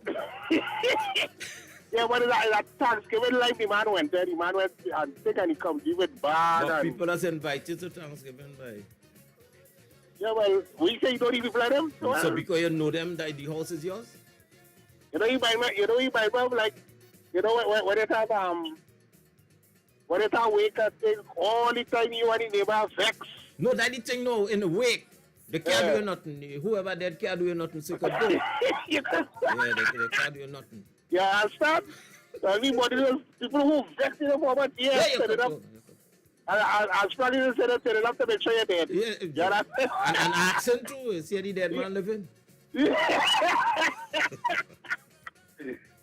Yeah, but that Thanksgiving line, the man went there. The man went and take and he come give it back. But And, people that's invited to Thanksgiving, boy. yeah, well, we say you don't even play them. So, So because you know them, that the house is yours? you buy them like, when they have when they have wake up thing, all the time you and the neighbor vex. No, that the thing no, in the wake. They can't do nothing. Whoever dead can't do nothing, so you could go. You can- Yeah, they can't do nothing. You understand? So everybody, people who vex in the moment, Yeah, yes, you set could it up. go. I'll probably set it up to make sure you're dead. Yeah, You understand? and accent too. See the dead man living.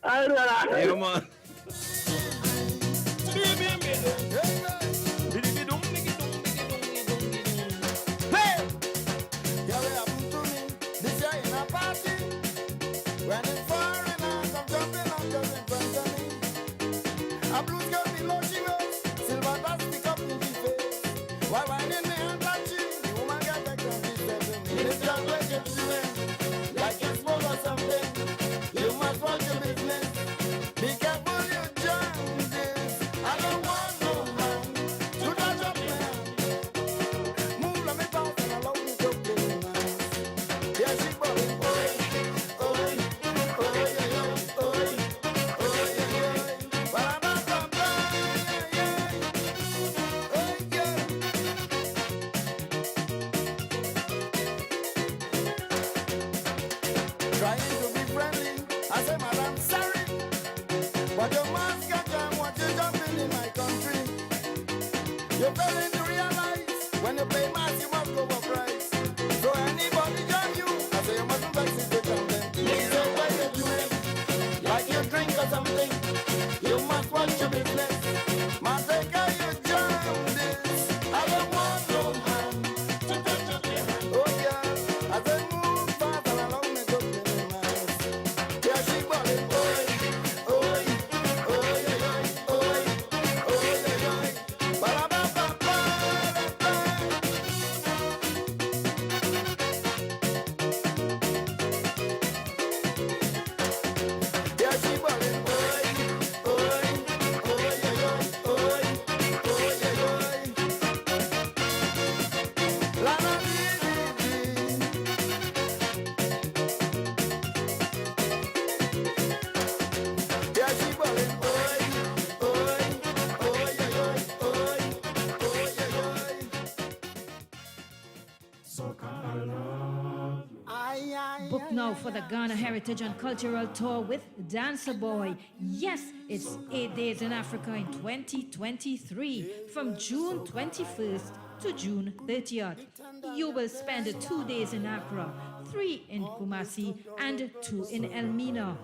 I know that. Yeah, man. Like you smoke or something, you must watch your business. Be careful you jump this. I don't want no man to touch up man. Move let me pass and allow me to play man. Yeah, she bowing, oi, but I'm not from trying to be friendly, I say, madam, sorry, but your mask got jam what you jumping in my country. You're failing to realize when you play mask, you must go for price. So anybody jam you, I say you mustn't vex if they jam them. Please don't what you're doing, like you drink or something. You must watch your business. Must take care you jam this. I don't want no man to touch your business. Oh yeah, I say move fast and allow me to play mask. Yeah, she ballin', oi, ba-da-ba-ba-ba-da-ba. Book now for the Ghana Heritage and Cultural Tour with Dancer Boy. Yes, it's 8 days in Africa in 2023 from June 21st to June 30th. You will spend 2 days in Accra, 3 in Kumasi, and 2 in Elmina.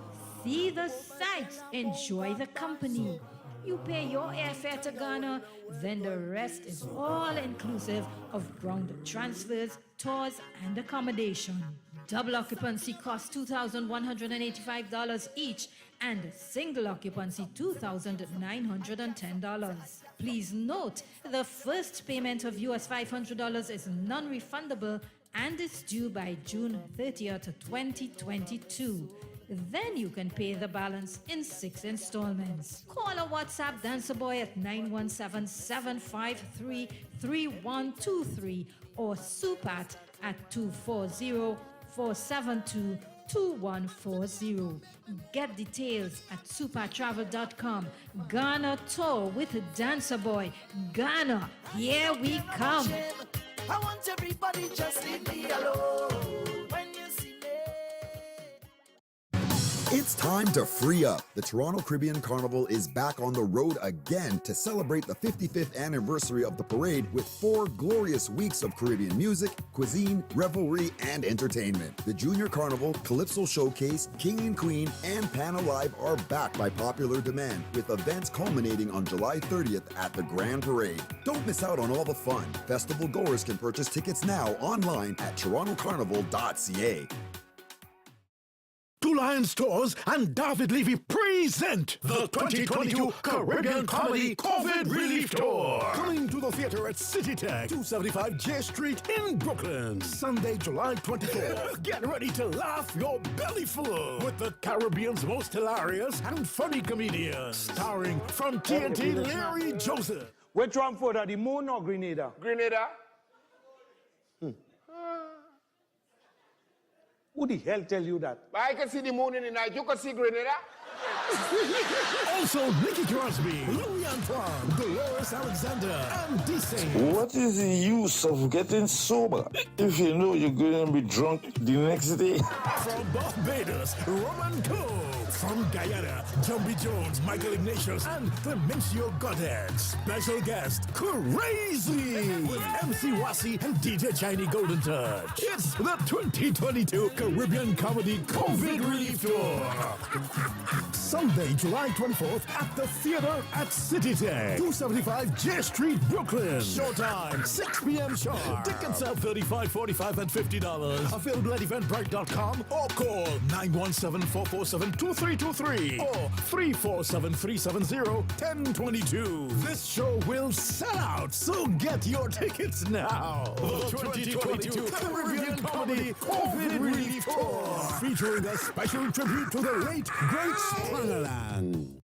See the sights, enjoy the company. You pay your airfare to Ghana, then the rest is all inclusive of ground transfers, tours, and accommodation. Double occupancy costs $2,185 each, and single occupancy $2,910. Please note, the first payment of US $500 is non-refundable and is due by June 30th, 2022. Then you can pay the balance in 6 installments. Call or WhatsApp Dancer Boy at 917-753-3123 or Supat at 240-472-2140. Get details at supertravel.com. Ghana Tour with Dancer Boy. Ghana, here we come. I want everybody just leave me alone. When you see me. It's time to free up. The Toronto Caribbean Carnival is back on the road again to celebrate the 55th anniversary of the parade with 4 glorious weeks of Caribbean music, cuisine, revelry, and entertainment. The Junior Carnival, Calypso Showcase, King and Queen, and Pan Alive are back by popular demand, with events culminating on July 30th at the Grand Parade. Don't miss out on all the fun. Festival goers can purchase tickets now online at torontocarnival.ca. Two Lion Stores and David Levy present the 2022 Caribbean Comedy COVID Relief Tour. Coming to the theater at City Tech, 275 J Street in Brooklyn. Sunday, July 24th. Get ready to laugh your belly full with the Caribbean's most hilarious and funny comedians. Starring from TNT, Larry Joseph. Which one for the moon or Grenada? Grenada. Who the hell tell you that? I can see the moon in the night. You can see Grenada. Also, Nicky Crosby, Louis Antoine, Dolores Alexander, and D-Sane. What is the use of getting sober if you know you're going to be drunk the next day? From Barbados, Roman Cole. From Guyana, Jumbie Jones, Michael Ignatius, and Clemencio Godhead. Special guest, Krazy, with MC Wasi and DJ Chiny Golden Touch. It's the 2022 Caribbean Comedy COVID Relief Tour. Sunday, July 24th at the theater at City Tech, 275 J Street, Brooklyn. Showtime, 6 p.m. sharp. Tickets are $35, $45, and $50. Available at eventbrite.com or call 917-447-2323 or 347-370-1022. This show will sell out, so get your tickets now. The 2022 Caribbean Comedy COVID Relief Tour, featuring a special tribute to the late, great Sprangaland.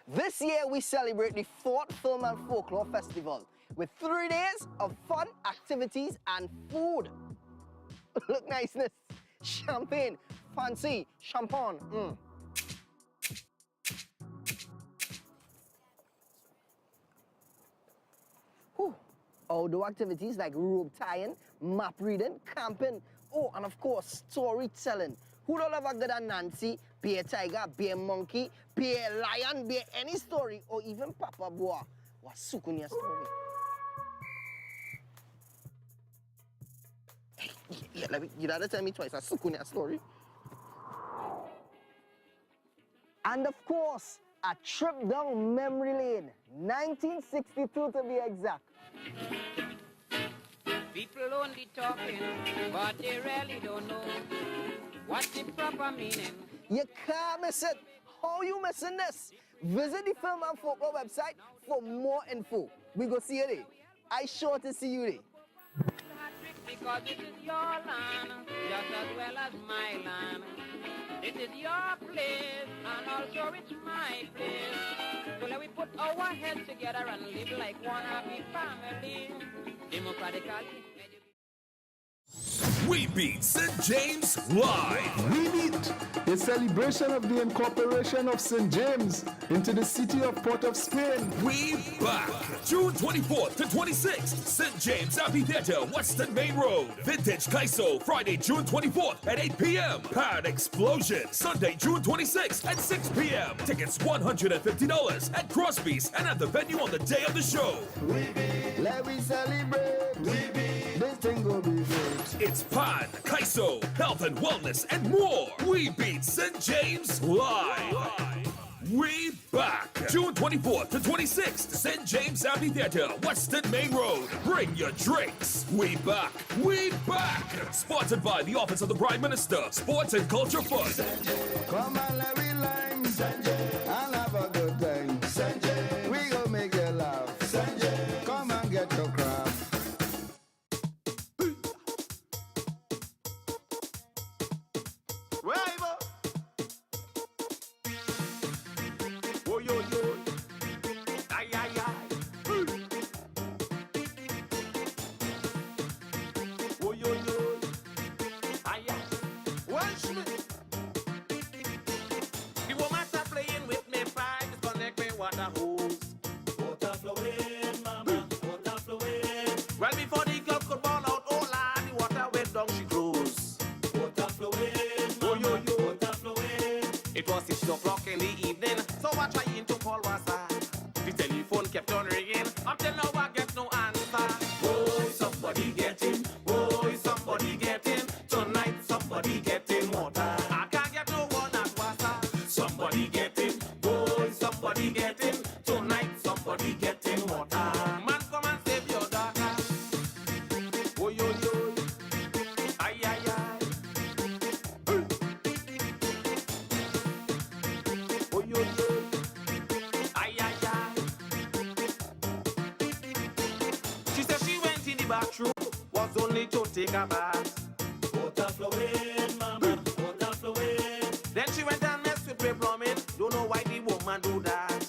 This year we celebrate the 4th Film and Folklore Festival with 3 days of fun, activities and food. Look niceness, champagne, fancy, champagne. Outdoor activities like rope tying, map reading, camping, and of course, storytelling. Who don't love a good Nancy, be a tiger, be a monkey, be a lion, be any story, or even Papa Boa. What's Sukunia story? Hey, you gotta tell me twice, a Sukunia story. And of course, a trip down memory lane, 1962 to be exact. People only talking, but they really don't know what's the proper meaning. You can't miss it. How you missing this? Visit the Film and Folklore website for more info. We go see you there. I sure to see you there. Because this is your land, just as well as my land. This is your place, and also it's my place. So let we put our heads together and live like one happy family, democratically. We Beat St. James Live. We Beat, a celebration of the incorporation of St. James into the city of Port of Spain. We back. June 24th to 26th, St. James Amphitheater, Western Main Road. Vintage Kaiso, Friday, June 24th at 8 p.m. Pad Explosion, Sunday, June 26th at 6 p.m. Tickets $150 at Crosby's and at the venue on the day of the show. We beat, let me celebrate. We beat, this thing will be great. It's Pan, Kaiso, health and wellness, and more. We Beat St. James Live. We back. June 24th to 26th, St. James Amphitheater, Western Main Road. Bring your drinks. We back. We back. Sponsored by the Office of the Prime Minister, Sports and Culture Fund. Come on, let me line, Sanjay, and have a good time. Sanjay, we gon' make you laugh. Sanjay, come and get your crap. Oh, yo, yo. Ay, ay, ay. Oh, yo, yo. Ay, ay. Watch me. The woman start playing with me pipe, disconnect me water hose. Water flowing, mama, water flowing. Well, before the club could ball out, oh, Lord, the water went down, she closed. Water flowing, mama, oh, yo, yo. Water flowing. It was 6 o'clock in the evening, so I trying to call Wasa. The telephone kept on ringing, until now I get no answer. Oh, somebody get in, oh, somebody get in. Tonight somebody get in water. I can't get no one at Wasa. Somebody get in, oh, somebody get in. Tonight somebody get in water. Man, come and save your daughter. Oh, yo, yo. Ay, ay, ay. Oh, yo, yo. Ay, ay, ay. She said she went in the bathroom, was only to take a bath. Water flowing, mama, water flowing. Then she went and messed with the plumbing. Don't know why the woman do that.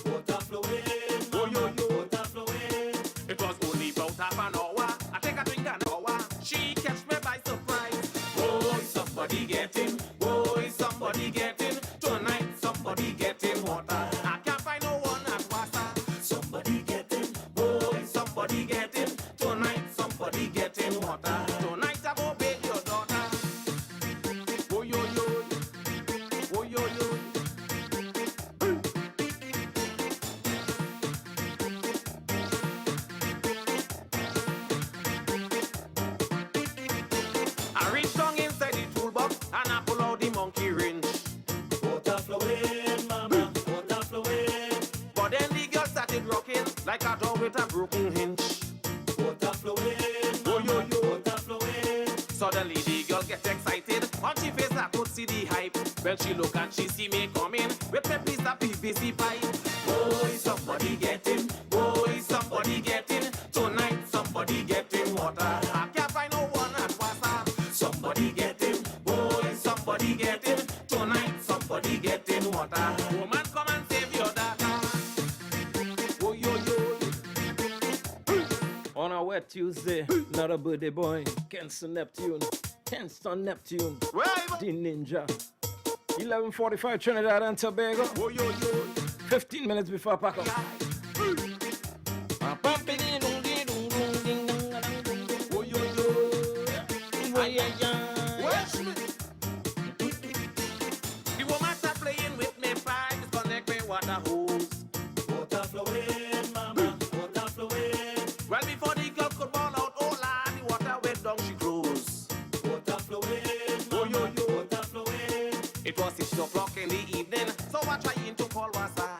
Water flowing, mama, oh, yo, yo. Water flowing. It was only about half an hour. I take a drink an hour. She catch me by surprise. Oh, somebody get in. Oh, somebody get in. Tonight somebody get in water. I can't find no one at Wasa. Somebody get in. Oh, somebody get in. Tonight somebody get in water. Tonight I go bathe your daughter. Oh, yo, yo. Oh, yo, yo. I reach down inside the toolbox and I pull out the monkey wrench. Water flowing, mama, water flowing. But then the girl started rocking like a dog with a broken hinge. Water flowing, oh, yo, yo. Water flowing. Suddenly the girl get excited. On she face I could see the hype. When she look and she see me coming with a piece of PVC pipe. Oh, somebody get in. Oh, somebody get in. Tonight somebody get in water. I can't find no one at Wasa. Somebody get in. Oh, somebody get in. Tonight somebody get in water. Woman, come and save your daughter. Oh, yo, yo. On a wet Tuesday, another birthday boy, Kingston Neptune, the Ninja. 11:45 Trinidad and Tobago. 15 minutes before I pack up. The woman start playing with me pipe, disconnect me water hose. Water flowing, mama, water flowing. Well, before the club could ball out, oh, Lord, the water went down, she closed. Water flowing, oh, yo, yo. Water flowing. It was 6 o'clock in the evening, so I trying to call Wasa.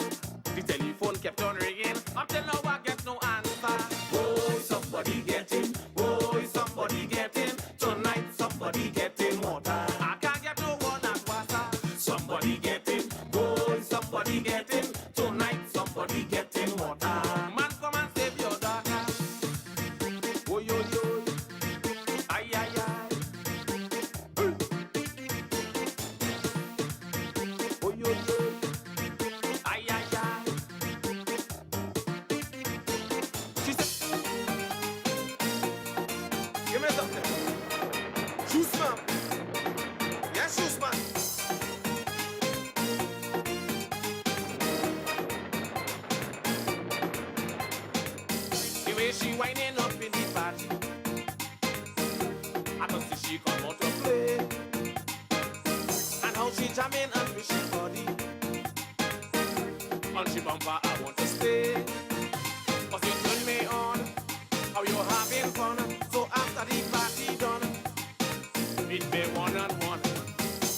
The telephone kept on ringing, until now I get no answer. Oh, somebody get in, oh, somebody get in. Tonight somebody get in water. I can't get no one at Wasa. Somebody get in, oh, somebody get in. Tonight somebody get in water. Man, come and save your daughter. Oh, yo, yo. Ay, ay, ay. Oh, yo, yo. Ay, ay, ay. She said, give me something. she winding up in the party. I can see she come out to play. And how she jamming and fishy body. On she bumper, I want to stay. Cause you turn me on, how you having fun. So after the party done, meet me one on one.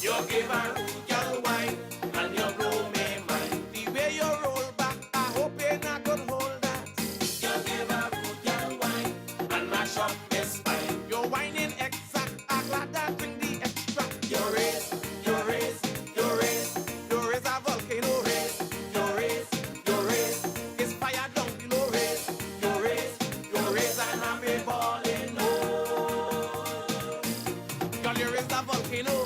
You give her girl wine, and you blow me mind. The way you roll back, I hope you not gonna hold that. You give her girl wine, and mash up this spine. You're whining exact, I'm glad that bring the extra. You raise, you raise, you raise, you raise a volcano raise. You raise, you raise, it's fire down below raise. You raise, and I'm a balling low. Girl, you raise a volcano.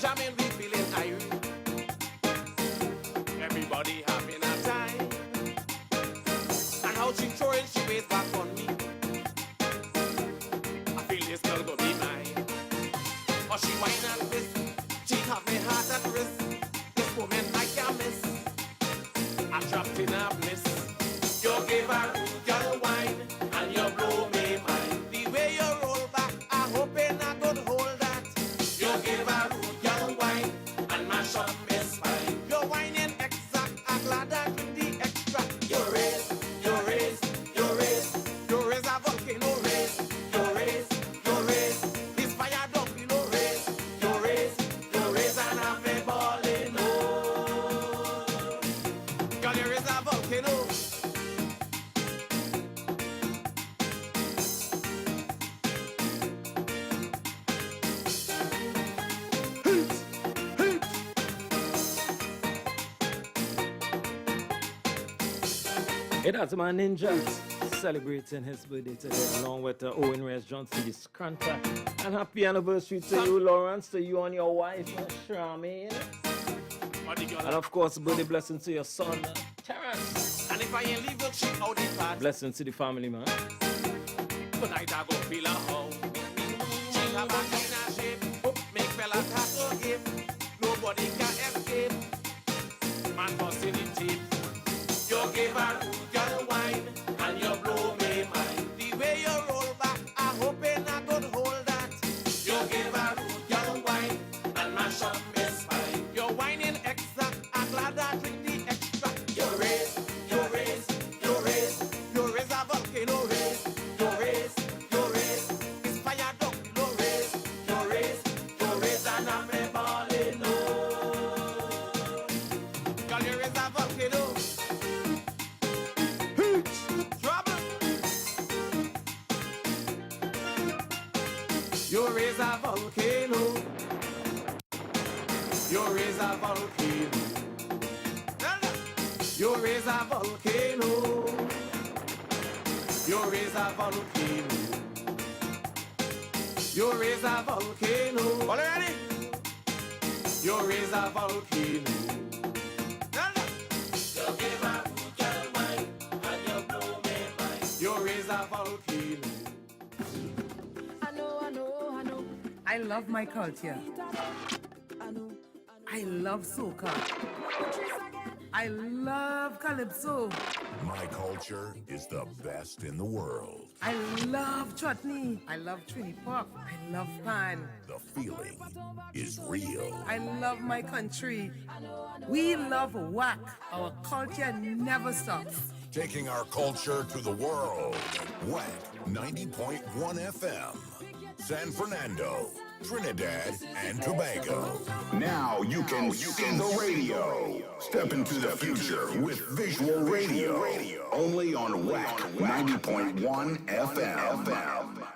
Jamming, we feeling irate. Everybody having a time. And how she throwing, she weighs back on me. I feel this girl gonna be mine. Or she whine and twist. She have me heart at risk. This moment I can't miss. I trapped in a bliss. You give her girl wine, and you blow me mind. The way you roll back, I hope you're not gonna hold that. You give her wine and mash up my spine. You're whining exact, I'm glad I bring the extra. You raise, you raise, you raise, you raise a volcano raise. You raise, you raise, this fire down below raise. You raise, and I'm a balling low. Girl, you raise a volcano. Hey, that's my ninja celebrating his birthday today, along with Owen Reyes Johnson, the Scranta. And happy anniversary to you, Lawrence, to you and your wife, Charmaine. And of course, birthday blessing to your son, Terrence. And if I ain't leave the chick out the party, blessings to the family, man. tonight I go feel a hoe. She have a kind of shape, make fellas have to give. Nobody can escape. Man busting the teeth. You give her girl wine, and you blow me mind. The way you roll back, I hope you're not gonna hold that. You give her girl wine, and mash up my spine. You're whining exact, I'm glad I drink the extra. You raise, you raise, you raise, you raise a volcano raise. You raise, it's fire down below raise. You raise, and I'm a balling low. Girl, you raise a volcano. You raise a volcano. You raise a volcano. You raise a volcano. You raise a volcano. You raise a volcano. All ready? You raise a volcano. You give a girl wine and you blow me mind. You raise a volcano. I love my culture. I love soca. I love calypso. My culture is the best in the world. I love chutney. I love Trini pop. I love pan. The feeling is real. I love my country. We love WACK. Our culture never stops. Taking our culture to the world. WACK 90.1 FM. San Fernando, Trinidad, and Tobago. Now you can see the radio. Step into the future with visual radio. Only on WACK 90.1 FM.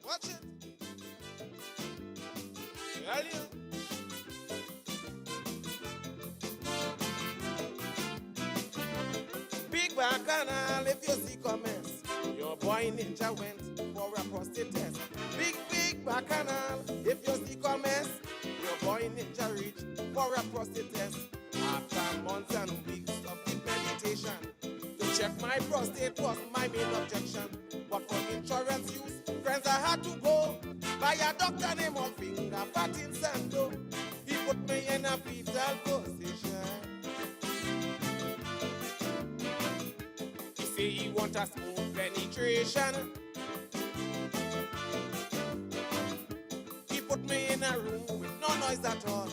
Watch it. Ready? Big bacchanal if you see comments. Your boy ninja went for a prostate test. Big bacchanal if you see comments. Your boy ninja reached for a prostate test. After months and weeks of deep meditation, my prostate was my main objection. But for insurance use, friends, I had to go by a doctor named Finger Pattinson. He put me in a fetal position. He say he want a smooth penetration. He put me in a room with no noise at all.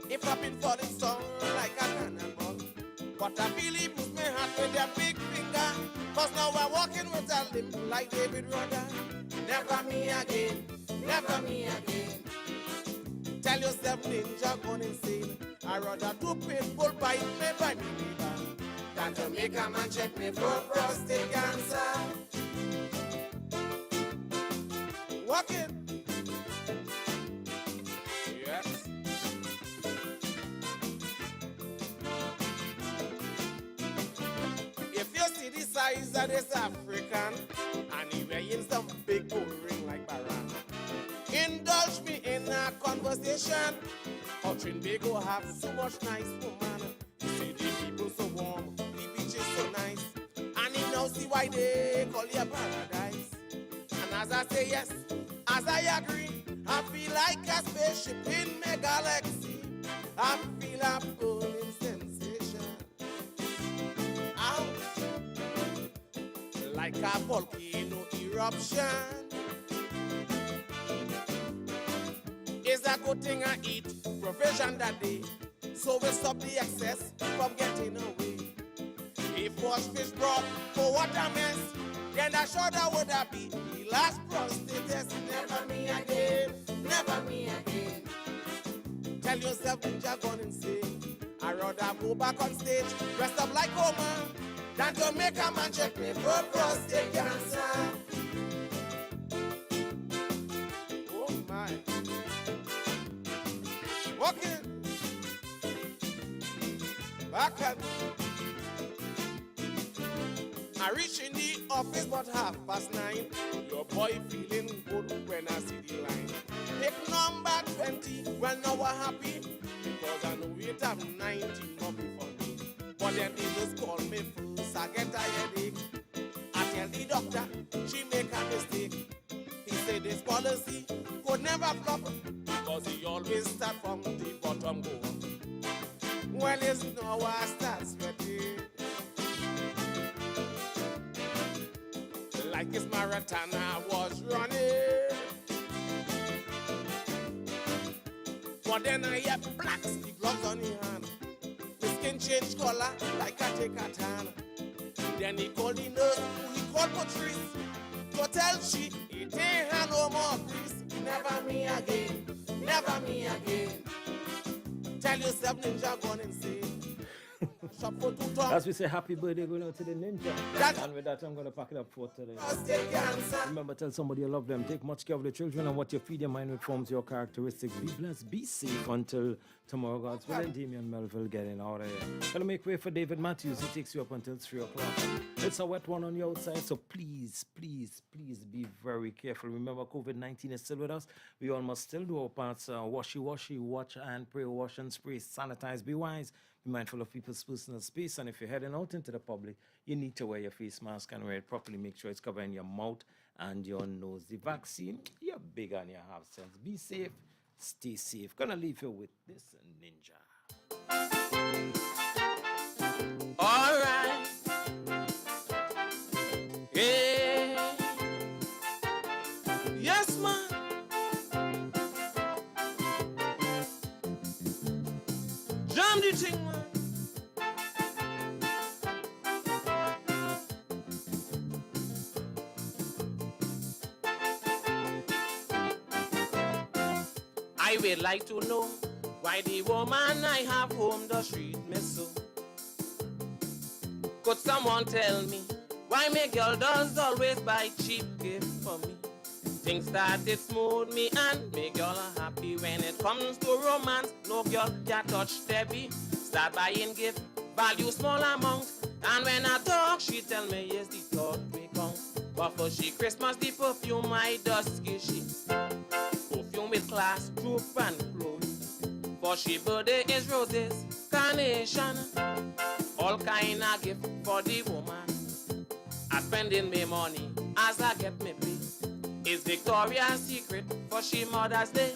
He popping for the song like a cannonball. But I feel he puts me heart with a big finger. Cause now I'm walking with a limp like David Rudder. Never me again, never me again. Tell yourself ninja gone insane. I rather two people bite me by me neighbor than to make a man check me for prostate cancer. Walk it. Yes. If you see the size of this African, and he wearing some big gold ring like Baran, indulge me in a conversation. How Trinidad have so much nice woman. You see the people so warm, the beach is so nice, and you now see why they call it a paradise. And as I say yes, as I agree, I feel like a spaceship in my galaxy. I feel a burning sensation. Ow. Like a volcano eruption. It's a good thing I eat provision that day, so we stop the excess from getting away. If wash fish broth for what a mess, then I sure that would have been the last prostate test. Never me again, never me again. Tell yourself ninja gone insane. I'd rather go back on stage, dressed up like Homer, than to make a man check me for prostate cancer. Oh my. Okay. Back at I reach in the office but 9:30. Your boy feeling good when I see the line. Pick number 20, well now we're happy, because I know it have 19 more before me. But then they just call me first, I get a headache. I tell the doctor, she make a mistake. He said this policy could never flop, because he always start from the bottom go up. Well, it's now I start sweating like it's marathon I was running. But then I hear blacks, the gloves on his hand. The skin change color like I take a tan. Then he called the nurse, who he called Patrice, to tell she it ain't had no more grease. Never me again, never me again. Tell yourself ninja gone insane. Shop for 2 tons. As we say happy birthday going out to the ninja. And with that, I'm going to pack it up for today. Remember, tell somebody you love them. Take much care of the children, and what you feed your mind with forms your characteristics. Be blessed, be safe until tomorrow. God's will, and Damian Melville getting out of here. Gonna make way for David Matthews. He takes you up until 3 o'clock. It's a wet one on the outside, so please, please, please be very careful. Remember, COVID-19 is still with us. We all must still do our parts. Washy, watch and pray, wash and spray, sanitize, be wise. Be mindful of people's personal space, and if you're heading out into the public, you need to wear your face mask and wear it properly. Make sure it's covering your mouth and your nose. The vaccine, you're big and you have sense. Be safe, stay safe. Gonna leave you with this ninja. All right. Yeah. Yes, man. Jam the thing, man. I would like to know why the woman I have home does treat me so. Could someone tell me why my girl does always buy cheap gifts for me? Things started smooth me and my girl are happy. When it comes to romance, no girl can touch Debbie. Start buying gift, value small amount. And when I talk, she tell me yes, the thought we count. But for she Christmas, the perfume I dusky she. Perfume with class, troop and clothes. For she birthday is roses, carnation. All kind of gift for the woman. I spending me money as I get me pay. It's Victoria's Secret for she Mother's Day.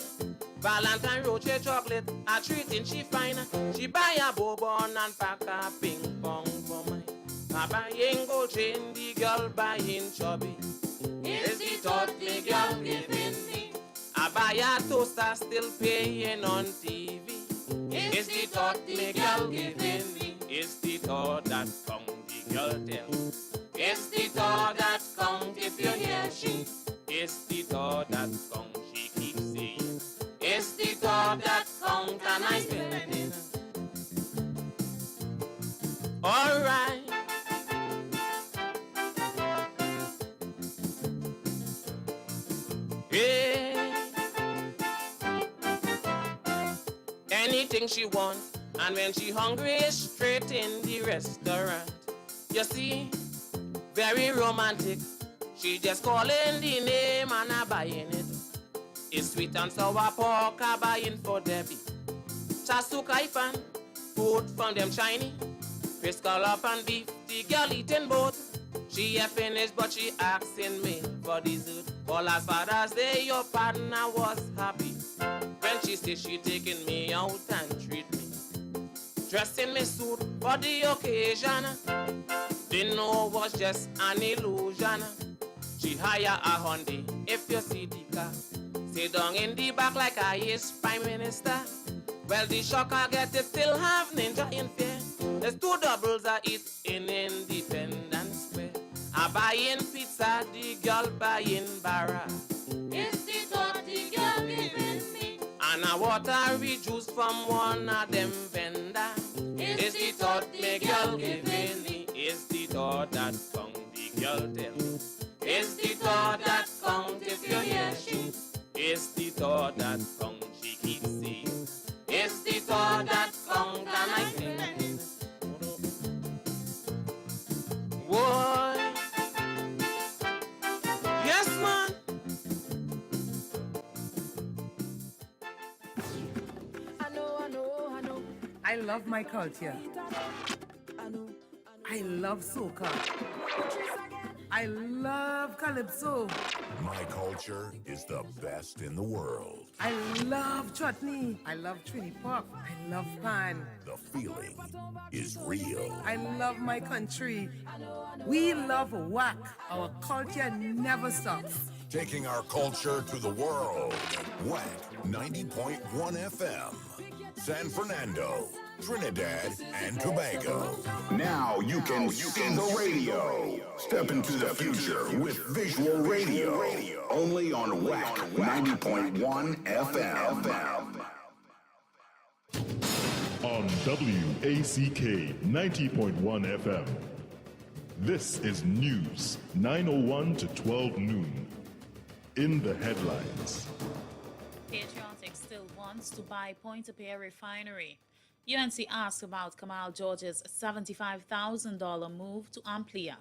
Valentine Roche chocolate, a treating she fine. She buy a bourbon and pack a ping pong for mine. I buying gold chain, the girl buying chubby. It's the thought the girl giving me. I buy a toaster, still paying on TV. It's the thought the girl giving me. It's the thought that come the girl tell. It's the thought that come if you hear she. It's the thought that come she keeps saying. It's the thought that come can I spend it? Alright. Yeah. Anything she wants, and when she hungry, straight in the restaurant. You see, very romantic. She just calling the name and I buying it. It's sweet and sour pork I buying for Debbie. Chasuka ifan, food from them shiny. Fish scallop and beef, the girl eating both. She a finished but she asking me for dessert. For last Father's Day your partner was happy when she said she taking me out and treat me. Dressed in me suit for the occasion. Didn't know it was just an illusion. She hire a Hyundai if you see the car. Sit down in the back like I is Prime Minister. Well, the shock I get it still have ninja in fear. There's two doubles I eat in Independence Square. I buying pizza, the girl buying barra. It's the thought the girl giving me. And a watery juice from one of them vendor. It's the thought the girl giving me. It's the thought that come the girl tell. It's the thought that count if you hear she. It's the thought that count she keeps saying. It's the thought that count and I think. Boy, yes man. I love my culture. I love soca. I love calypso. My culture is the best in the world. I love chutney. I love Trini Pop. I love pan. The feeling is real. I love my country. We love WACK. Our culture never stops. Taking our culture to the world. WACK 90.1 FM. San Fernando, Trinidad, and Tobago. Now you can see the radio. Step into the future with visual radio. Only on WACK 90.1 FM. On WACK 90.1 FM. This is News 9:01 to 12 noon. In the headlines. Patriotic still wants to buy Point-a-Pierre refinery. UNC asked about Kamal George's $75,000 move to Amplia.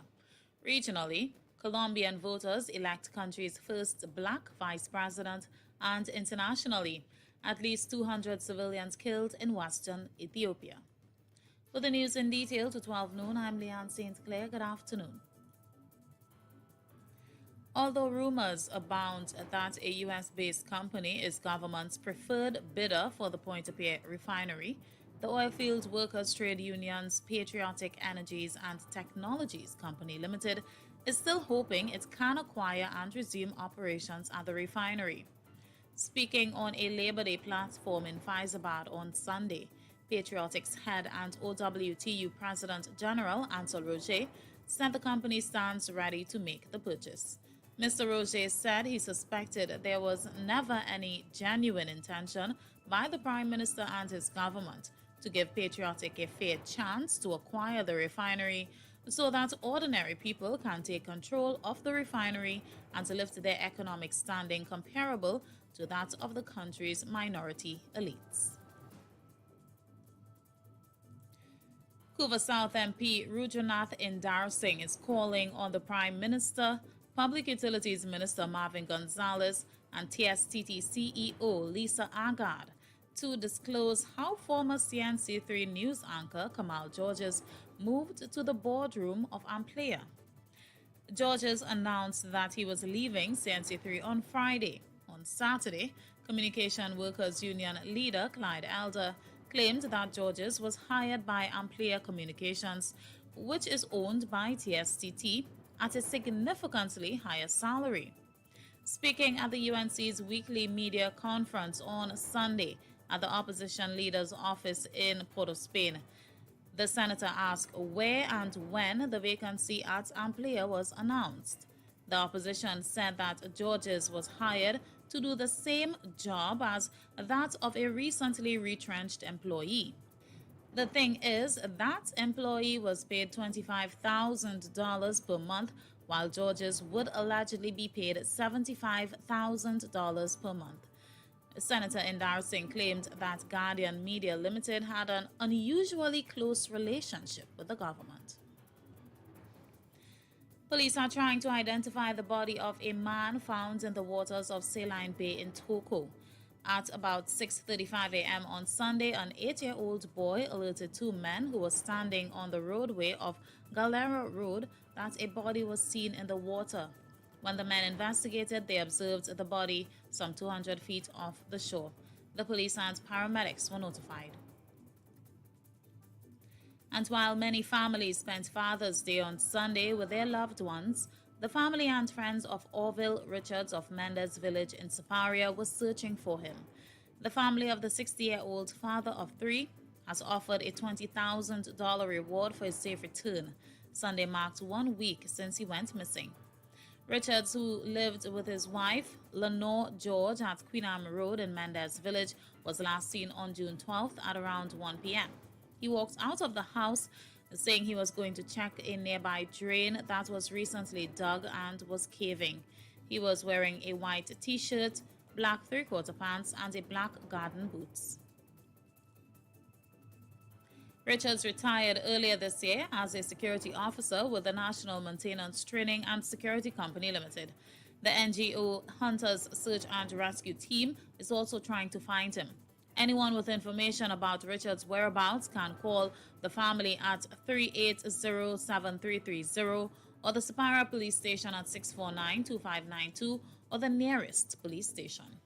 Regionally, Colombian voters elect country's first black vice president, and internationally, at least 200 civilians killed in western Ethiopia. For the news in detail to 12 noon, I'm Leanne St. Clair. Good afternoon. Although rumors abound that a U.S.-based company is government's preferred bidder for the Point-a-Pierre refinery, the Oilfield Workers Trade Union's Patriotic Energies and Technologies Company Limited is still hoping it can acquire and resume operations at the refinery. Speaking on a Labor Day platform in Faizabad on Sunday, Patriotic's head and OWTU President General Ansel Roger said the company stands ready to make the purchase. Mr. Roger said he suspected there was never any genuine intention by the Prime Minister and his government to give Patriotic a fair chance to acquire the refinery so that ordinary people can take control of the refinery and to lift their economic standing comparable to that of the country's minority elites. Couva South MP Rudranath Indar Singh is calling on the Prime Minister, Public Utilities Minister Marvin Gonzalez, and TSTT CEO Lisa Agard to disclose how former CNC3 news anchor Kamal Georges moved to the boardroom of Amplia. Georges announced that he was leaving CNC3 on Friday. On Saturday, Communication Workers Union leader Clyde Elder claimed that Georges was hired by Amplia Communications, which is owned by TSTT, at a significantly higher salary. Speaking at the UNC's weekly media conference on Sunday at the opposition leader's office in Port of Spain, the senator asked where and when the vacancy at Amplia was announced. The opposition said that Georges was hired to do the same job as that of a recently retrenched employee. The thing is, that employee was paid $25,000 per month, while Georges would allegedly be paid $75,000 per month. Senator Indar Singh claimed that Guardian Media Limited had an unusually close relationship with the government. Police are trying to identify the body of a man found in the waters of Saline Bay in Toko. At about 6:35 a.m. on Sunday, an 8-year-old boy alerted two men who were standing on the roadway of Galera Road that a body was seen in the water. When the men investigated, they observed the body some 200 feet off the shore. The police and paramedics were notified. And while many families spent Father's Day on Sunday with their loved ones, the family and friends of Orville Richards of Mendez Village in Siparia was searching for him. The family of the 60-year-old father of three has offered a $20,000 reward for his safe return. Sunday marked 1 week since he went missing. Richards, who lived with his wife, Lenore George, at Queen Anne Road in Mendez Village, was last seen on June 12th at around 1 p.m. He walked out of the house saying he was going to check a nearby drain that was recently dug and was caving. He was wearing a white t-shirt, black three-quarter pants, and a black garden boots. Richards retired earlier this year as a security officer with the National Maintenance Training and Security Company Limited. The NGO Hunters Search and Rescue Team is also trying to find him. Anyone with information about Richards' whereabouts can call the family at 380-7330 or the Siparia Police Station at 649-2592 or the nearest police station.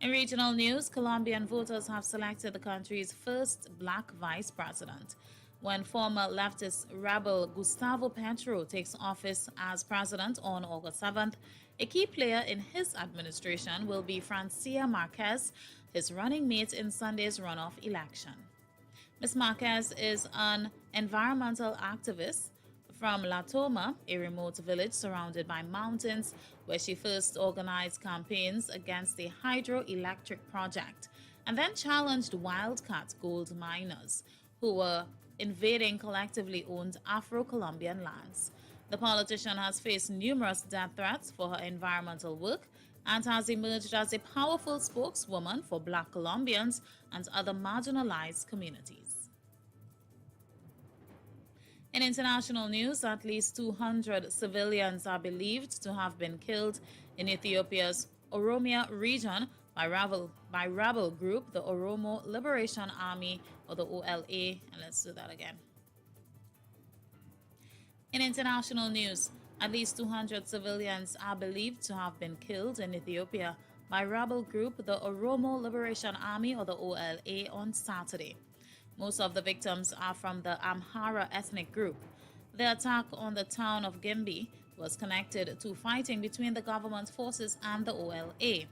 In regional news, Colombian voters have selected the country's first black vice president. When former leftist rebel Gustavo Petro takes office as president on August 7th, a key player in his administration will be Francia Marquez, his running mate in Sunday's runoff election. Ms. Marquez is an environmental activist from La Toma, a remote village surrounded by mountains, where she first organized campaigns against the hydroelectric project and then challenged wildcat gold miners who were invading collectively owned Afro-Colombian lands. The politician has faced numerous death threats for her environmental work and has emerged as a powerful spokeswoman for Black Colombians and other marginalized communities. In international news, at least 200 civilians are believed to have been killed in Ethiopia's Oromia region by rebel group, the Oromo Liberation Army, or the OLA. And let's do that again. In international news, at least 200 civilians are believed to have been killed in Ethiopia by rebel group, the Oromo Liberation Army, or the OLA, on Saturday. Most of the victims are from the Amhara ethnic group. The attack on the town of Gimbi was connected to fighting between the government forces and the OLA.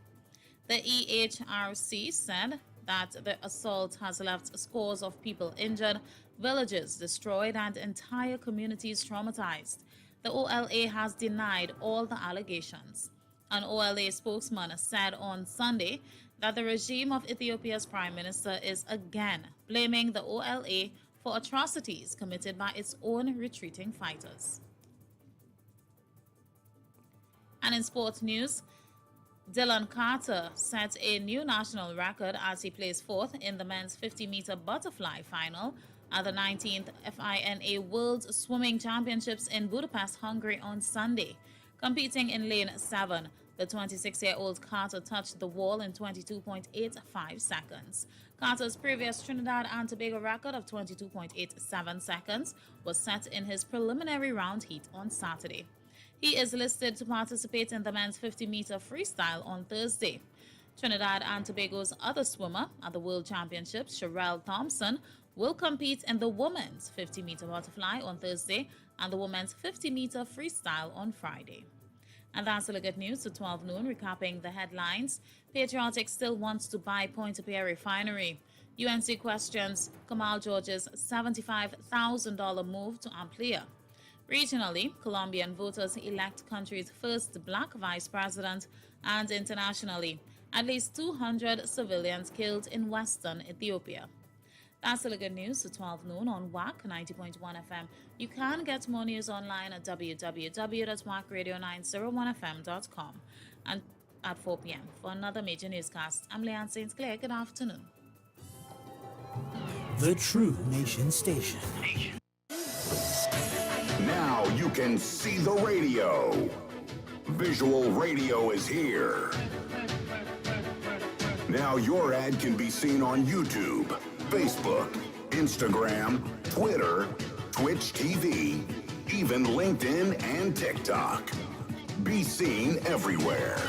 The EHRC said that the assault has left scores of people injured, villages destroyed, and entire communities traumatized. The OLA has denied all the allegations. An OLA spokesman said on Sunday that the regime of Ethiopia's prime minister is again blaming the OLA for atrocities committed by its own retreating fighters. And in sports news, Dylan Carter set a new national record as he placed fourth in the men's 50-meter butterfly final at the 19th FINA World Swimming Championships in Budapest, Hungary on Sunday. Competing in lane 7, The 26-year-old Carter touched the wall in 22.85 seconds. Carter's previous Trinidad and Tobago record of 22.87 seconds was set in his preliminary round heat on Saturday. He is listed to participate in the men's 50-meter freestyle on Thursday. Trinidad and Tobago's other swimmer at the World Championships, Sherelle Thompson, will compete in the women's 50-meter butterfly on Thursday and the women's 50-meter freestyle on Friday. And that's the look at news to 12 noon, recapping the headlines. Patriotic still wants to buy Point-A-Pierre refinery. UNC questions Kamal George's $75,000 move to Amplia. Regionally, Colombian voters elect country's first black vice president. And internationally, at least 200 civilians killed in western Ethiopia. That's the good news to 12 noon on WACK 90.1 FM. You can get more news online at www.wackradio901fm.com. And at 4 p.m. for another major newscast. I'm Leanne St. Clair. Good afternoon. The True Nation Station. Now you can see the radio. Visual radio is here. Now your ad can be seen on YouTube, Facebook, Instagram, Twitter, Twitch TV, even LinkedIn and TikTok. Be seen everywhere.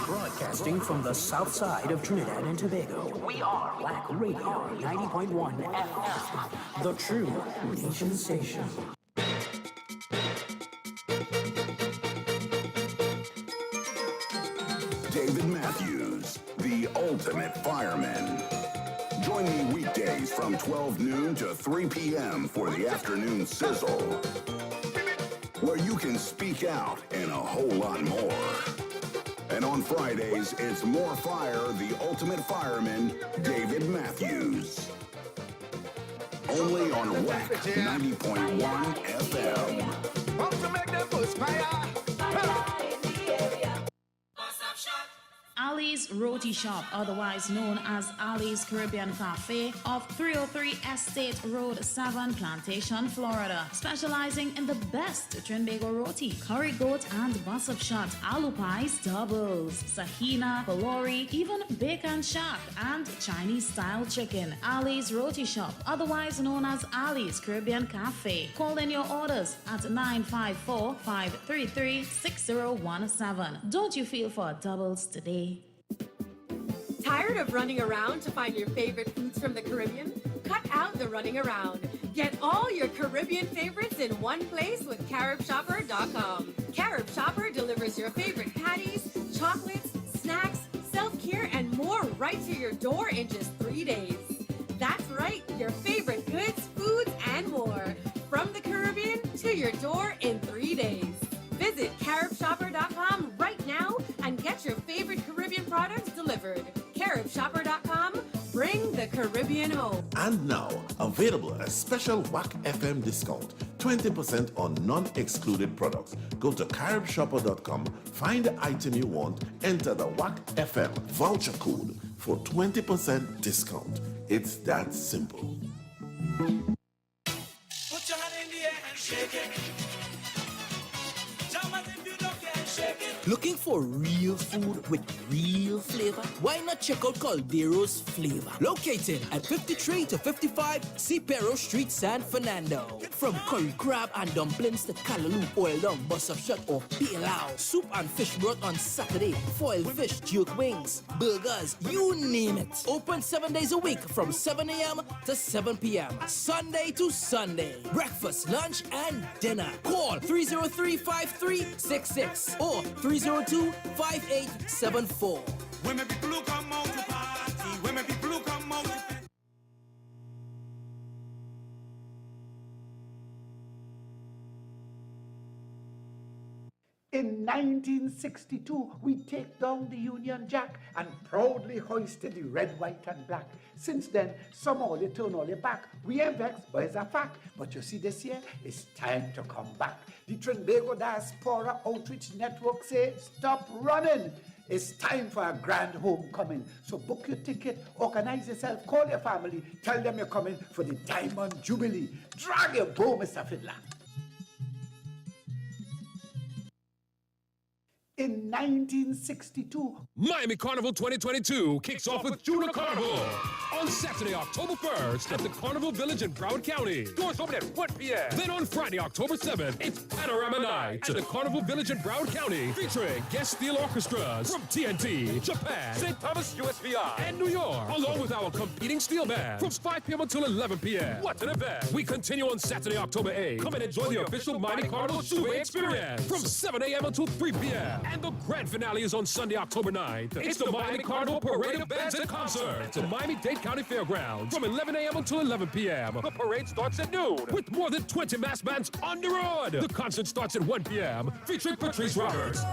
Broadcasting from the south side of Trinidad and Tobago, we are WACK Radio 90.1 FM, the True Nation Station. David Matthews, the ultimate fireman. Join me weekdays from 12 noon to 3 p.m. for the afternoon sizzle, where you can speak out and a whole lot more. And on Fridays, it's More Fire, the ultimate fireman, David Matthews. Only on WACK 90.1 FM. To make them push fire. Ali's Roti Shop, otherwise known as Ali's Caribbean Cafe, of 303 Estate Road 7, Plantation, Florida, specializing in the best Trinbago roti, curry goat and bus-up shot, aloo pies, doubles, sahina, polori, even bacon shack, and Chinese-style chicken. Ali's Roti Shop, otherwise known as Ali's Caribbean Cafe. Call in your orders at 954-533-6017. Don't you feel for doubles today? Tired of running around to find your favorite foods from the Caribbean? Cut out the running around. Get all your Caribbean favorites in one place with CaribShopper.com. Carib Shopper delivers your favorite patties, chocolates, snacks, self-care, and more right to your door in just 3 days. That's right, your favorite goods, foods, and more. From the Caribbean to your door in 3 days. Visit CaribShopper.com right now and get your favorite Caribbean products delivered. CaribShopper.com, bring the Caribbean home. And now, available a special WACK FM discount, 20% on non-excluded products. Go to CaribShopper.com, find the item you want, enter the WACK FM voucher code for 20% discount. It's that simple. Put your hand in the air and shake it. Looking for real food with real flavor? Why not check out Caldero's Flavor? Located at 53 to 55 Cipero Street, San Fernando. From curry crab and dumplings to callaloo, oil down, bus-up shot or pilau. Soup and fish broth on Saturday. Foiled fish, jerk wings, burgers, you name it. Open 7 days a week from 7 a.m. to 7 p.m. Sunday to Sunday. Breakfast, lunch, and dinner. Call 303-5366 or 302-5874. Women people who come out to party. Women people who come out to In 1962, we take down the Union Jack and proudly hoisted the red, white, and black. Since then, some all they turn all their back. We ain't vexed, but it's a fact. But you see, this year, it's time to come back. The Trinbago Diaspora Outreach Network say, stop running. It's time for a grand homecoming. So book your ticket, organize yourself, call your family, tell them you're coming for the Diamond Jubilee. Drag your bow, Mr. Fiddler. In 1962, Miami Carnival 2022 kicks off with Junior Carnival on Saturday, October 1st at the Carnival Village in Broward County. Doors open at 1 p.m. Then on Friday, October 7th, it's Panorama Night at the Carnival Village in Broward County, featuring guest steel orchestras from TNT, Japan, St. Thomas USVI, and New York, along with our competing steel band from 5 p.m. until 11 p.m. What an event! We continue on Saturday, October 8th. Come and enjoy the official Miami Carnival Super Experience from 7 a.m. until 3 p.m. And the grand finale is on Sunday, October 9th. It's the Miami Carnival Parade of Bands and Concerts at Miami-Dade County Fairgrounds from 11 a.m. until 11 p.m. The parade starts at noon with more than 20 mass bands on the road. The concert starts at 1 p.m. featuring Patrice Roberts,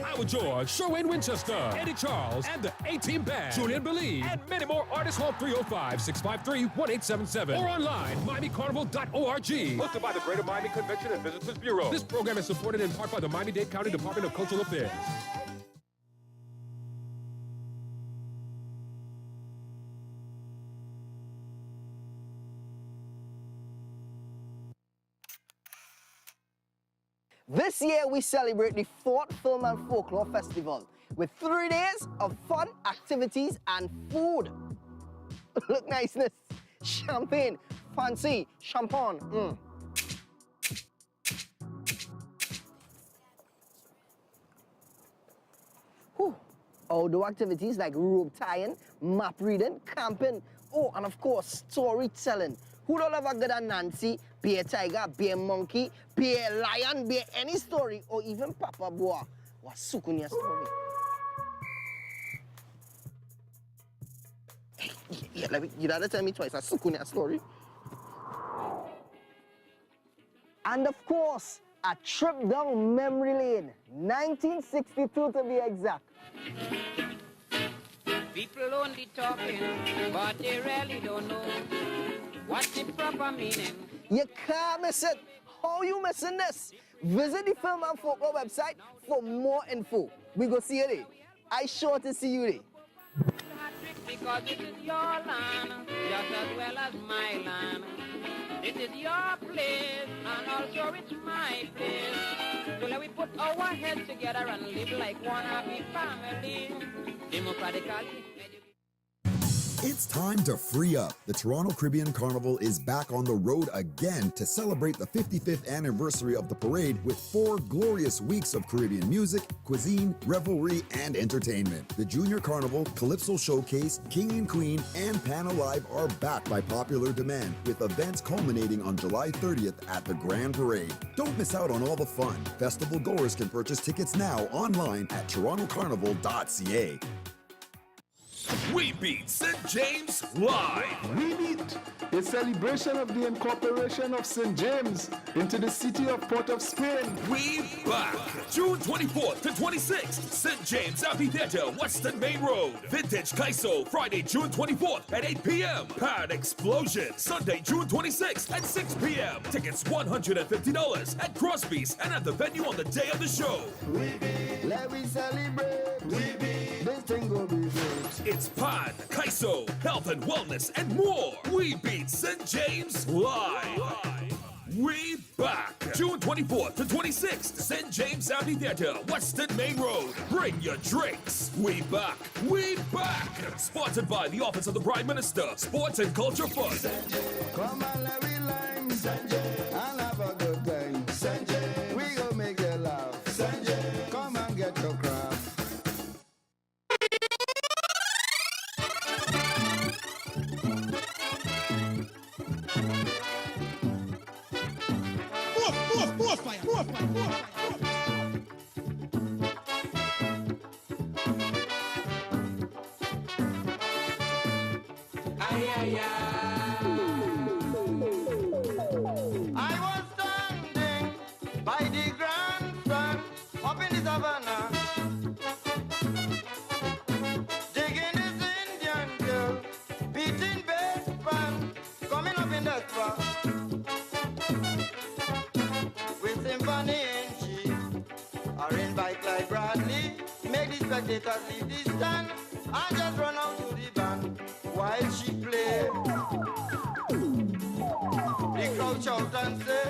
Howard George, Sherwayne Winchester, Eddie Charles, and the A-Team Band, Julian Believe, and many more artists. Call 305-653-1877 or online, MiamiCarnival.org. Hosted by the Greater Miami Convention and Visitors Bureau. This program is supported in part by the Miami-Dade County Department of Cultural Affairs. This year, we celebrate the 4th Film and Folklore Festival with 3 days of fun, activities, and food. Look niceness. Champagne, fancy, champagne. Whew. Outdoor activities like rope tying, map reading, camping, and of course, storytelling. Who don't love a good Nancy, be a tiger, be a monkey, be a lion, be any story, or even Papa Boa. What sukunya story? Yeah, you gotta tell me twice, a sukunya story. And of course, a trip down memory lane, 1962 to be exact. People only talking, but they really don't know what's the proper meaning. You can't miss it. How you missing this? Visit the Film and Folklore website for more info. We go see you there. I sure to see you there. Because this is your land, just as well as my land. This is your place, and also it's my place. So let we put our heads together and live like one happy family, democratically. It's time to free up. The Toronto Caribbean Carnival is back on the road again to celebrate the 55th anniversary of the parade with 4 glorious weeks of Caribbean music, cuisine, revelry, and entertainment. The Junior Carnival, Calypso Showcase, King and Queen, and Pan Alive are back by popular demand, with events culminating on July 30th at the Grand Parade. Don't miss out on all the fun. Festival goers can purchase tickets now online at torontocarnival.ca. We Beat St. James Live. We Beat, a celebration of the incorporation of St. James into the city of Port of Spain. We back. June 24th to 26th, St. James Amphitheater, Western Main Road. Vintage Kaiso, Friday, June 24th at 8 p.m. Pan Explosion, Sunday, June 26th at 6 p.m. Tickets $150 at Crosby's and at the venue on the day of the show. We beat, let we celebrate. We beat, this thing will be great. It's Pan, Kaiso, health and wellness, and more. We Beat St. James Live. We back. June 24th to 26th, St. James Amphitheater, Western Main Road. Bring your drinks. We back. We back. Sponsored by the Office of the Prime Minister, Sports and Culture Fund. Come on, let me line, Sanjay, and have a good time. Sanjay, we gon' make you laugh. Sanjay, come and get your craft. I was standing by the grandstand up in the savannah, digging this Indian girl, beating bass band, coming up in the spot with symphony in chief, or in bike like Bradley, make the spectators leave the stand and just run out to the band while she played. The crowd shout and say,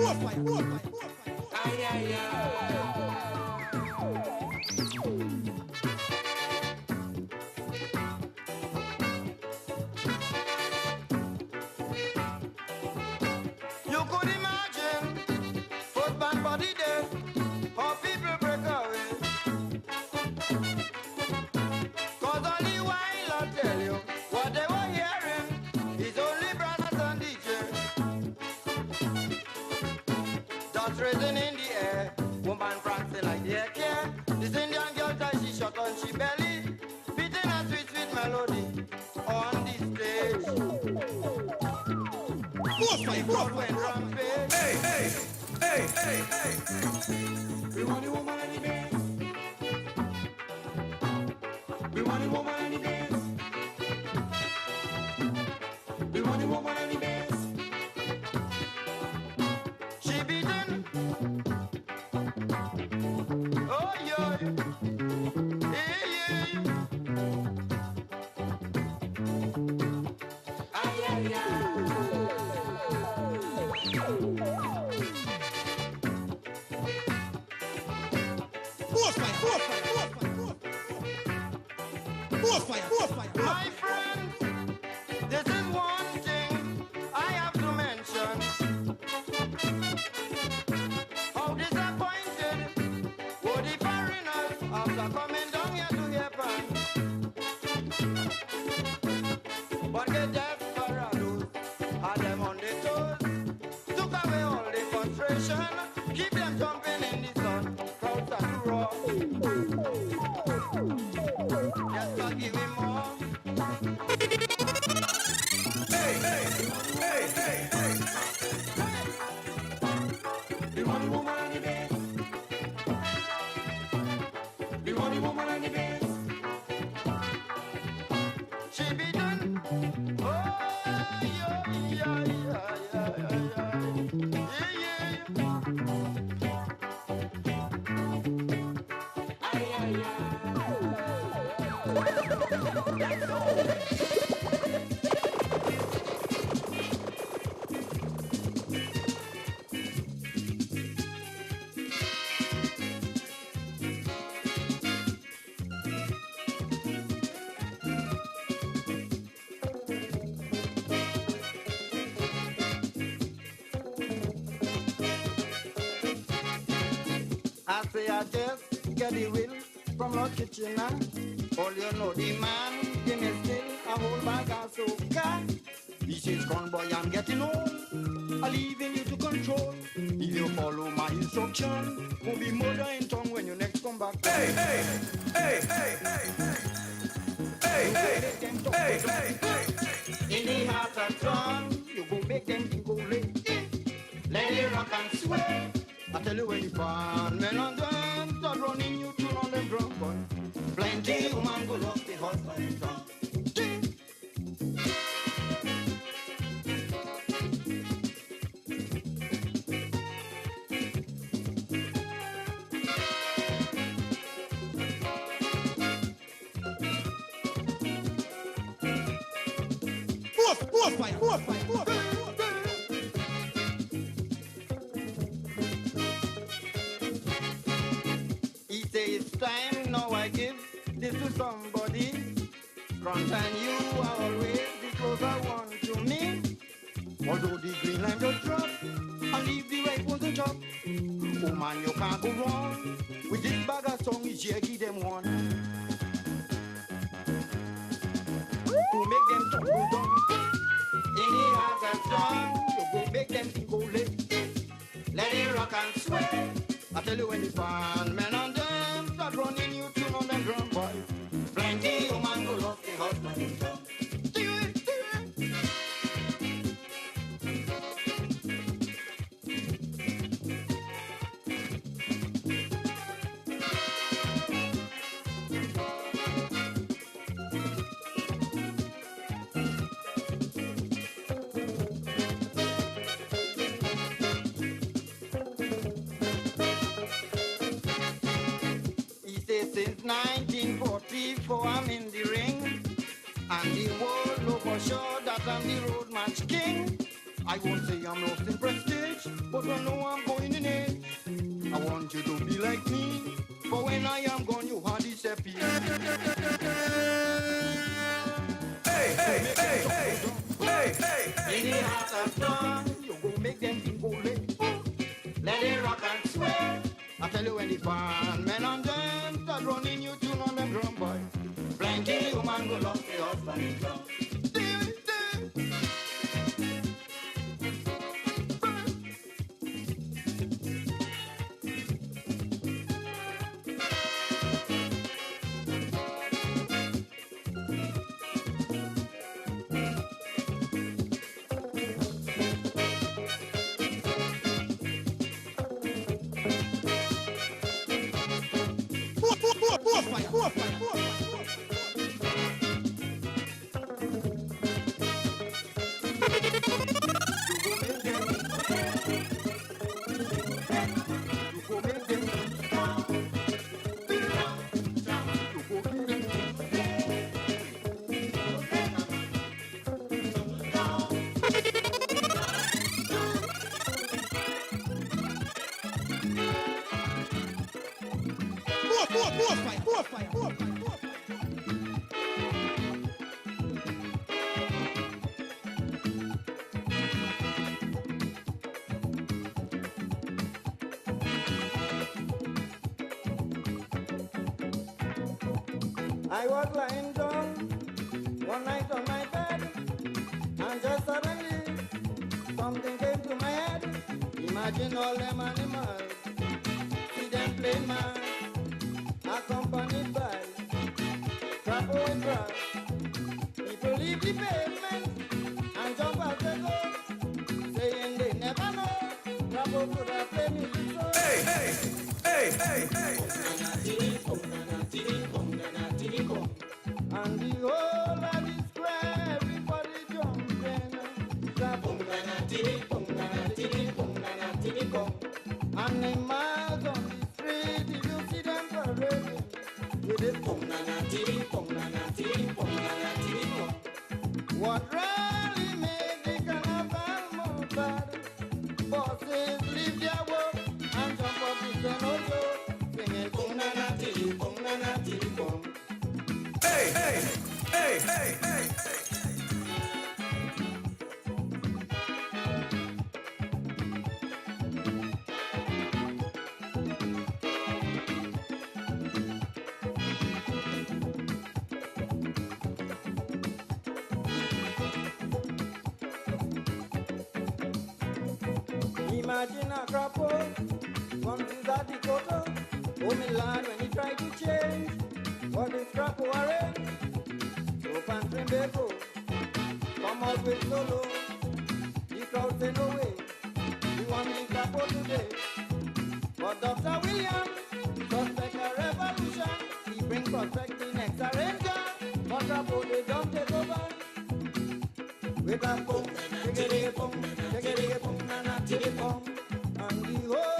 Ay, ay, ay. You could imagine football body there, how people break away. Cause only while I tell you what they were hearing is only brothers and DJ. That's raising in the air, woman prancing like they care. This Indian girl tie she shot on she belly, beating a sweet sweet melody on the stage. Hey, hey, hey, hey, hey. We want the woman and the bass. We want the woman and the bass. We want the woman and the bass. She beaten. Oh, yeah. Yeah, yeah. Ay, ay, ay. My friends, this is one thing I have to mention. How disappointed were the foreigners after coming down here to Japan. But get desperados, had them on the toes, took away all the frustration, keep them jumping in the sun, crowds are too raw. Yes, God give him more. Hey, hey, hey, hey, hey. We want the woman and the bass. We want the woman and the bass. She be done. Oh, yeah, yeah, yeah, yeah, yeah, yeah. Ay, ay, ay. I say I just get the will from our kitchen. All you know the man give me still a whole bag of soca. He says, "Con boy, I'm getting home. I'm leaving you to control. If you follow my instruction, won't be murder in tongue when you next come back." Hey, hey, hey, hey, hey, hey. Hey, hey, hey, hey, hey. In the heart of town, you go make them go late. Let it rock and sway. I tell you when you find men on them, start running, you turn on them drum, boy. Plenty woman go lost the husband drum. He say it's time now I give this to somebody. Front and you are always the closer one to me. Although the green line just drop and leave the right one to chop. Oh man, you can't go wrong with this bag of song is Jackie them one. To make them talk go down. In the heart and song, you go make them think go late. Let it rock and sway. I tell you when it's fun, men on them start running, you tune on them drum, boy. Plenty of man go lost the husband in town. Since 1944 I'm in the ring, and the world know for sure that I'm the road match king. I won't say I'm lost in prestige, but I know I'm going in age. I want you to be like me, for when I am gone, you are disappear. Hey, hey, hey, hey, hey, hey, hey. In the heart of dawn, you go make them think go late. Let it rock and sway. I tell you when the band men and them start running, you tune on them drum boy. Blanky woman go lost the husband in drum. I was lying down one night on my bed, and just suddenly something came to my head. Imagine all them animals, see them play man, accompanied by crapo and grass. People leave the pavement and jump as they go, saying they never know crapo could have played music so. Hey, hey, hey, hey, hey, hey. And the whole of the square, everybody jumping. And the miles on the street, you see them parading with it. What really made the carnival more bad? Bosses leave their work and jump up with an auto, singing boom na na titty boom na na titty boom. Hey, hey, hey, hey, hey, hey. Imagine a crapo from Trinidad, Dakota. Oh, my lad, when he tried to change what this crapo arrange. So Pantry Beko come out with solo. The crowd say no way, we want the crapo today. But Dr. William suspect a revolution. He bring prospect the next arranger. But crapo they don't take over. With a boom, tickety boom, na na tickety boom. And the whole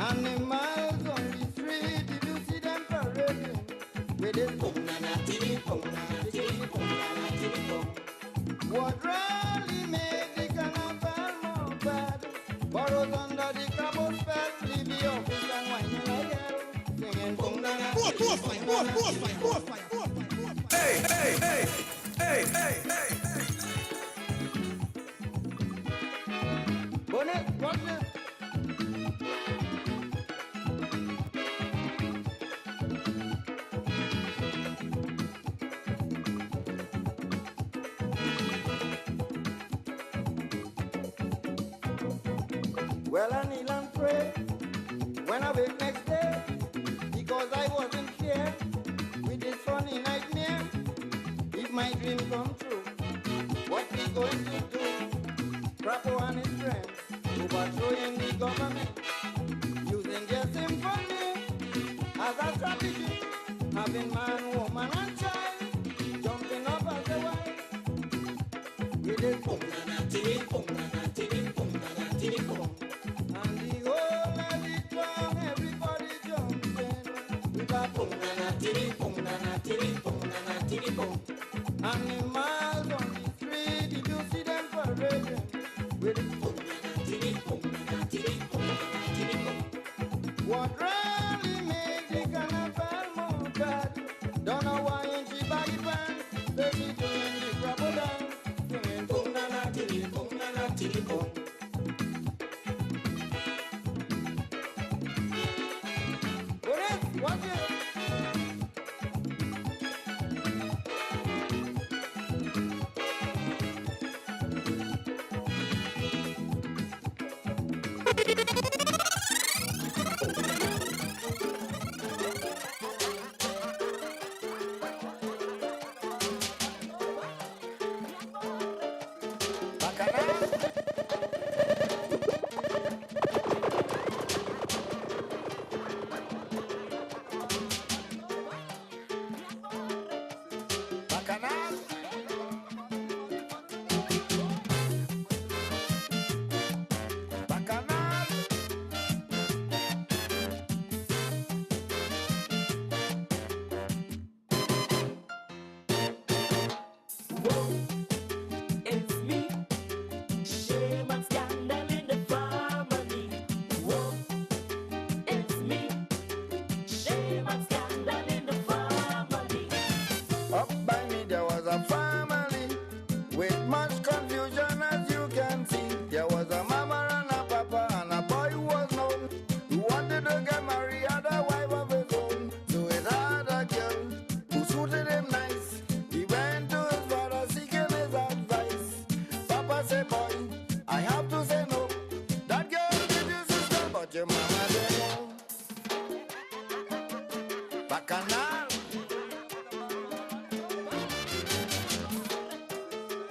animals on the street, did you see them parading? With this boom na na titty boom na na titty boom na na titty boom. What really made the carnival more bad? Borrows under the crabo spell, leave the office and whining like hell, singing boom na na titty boom na na titty boom. Hey, hey, hey, hey, hey, hey, hey. Bonnet, what's this? Well, I kneel and pray when I wake next day, because I wasn't here with this funny nightmare. If my dream come true, what we going to do? Crapo and his friends overthrowing the government, using their symphony as a strategy, having man, woman, and child jumping up as a wife. With a boom, na na titty, boom, na na titty, boom, na na titty, boom. And the whole of the town, everybody jumping with a boom, na na titty, boom. Animals on the street, did you see them parading? With what really makes the carnival more bad? Don't know why in she baggy pants, they be doing the grabble dance, singing boom na na titty boom na na titty boom. Watch it.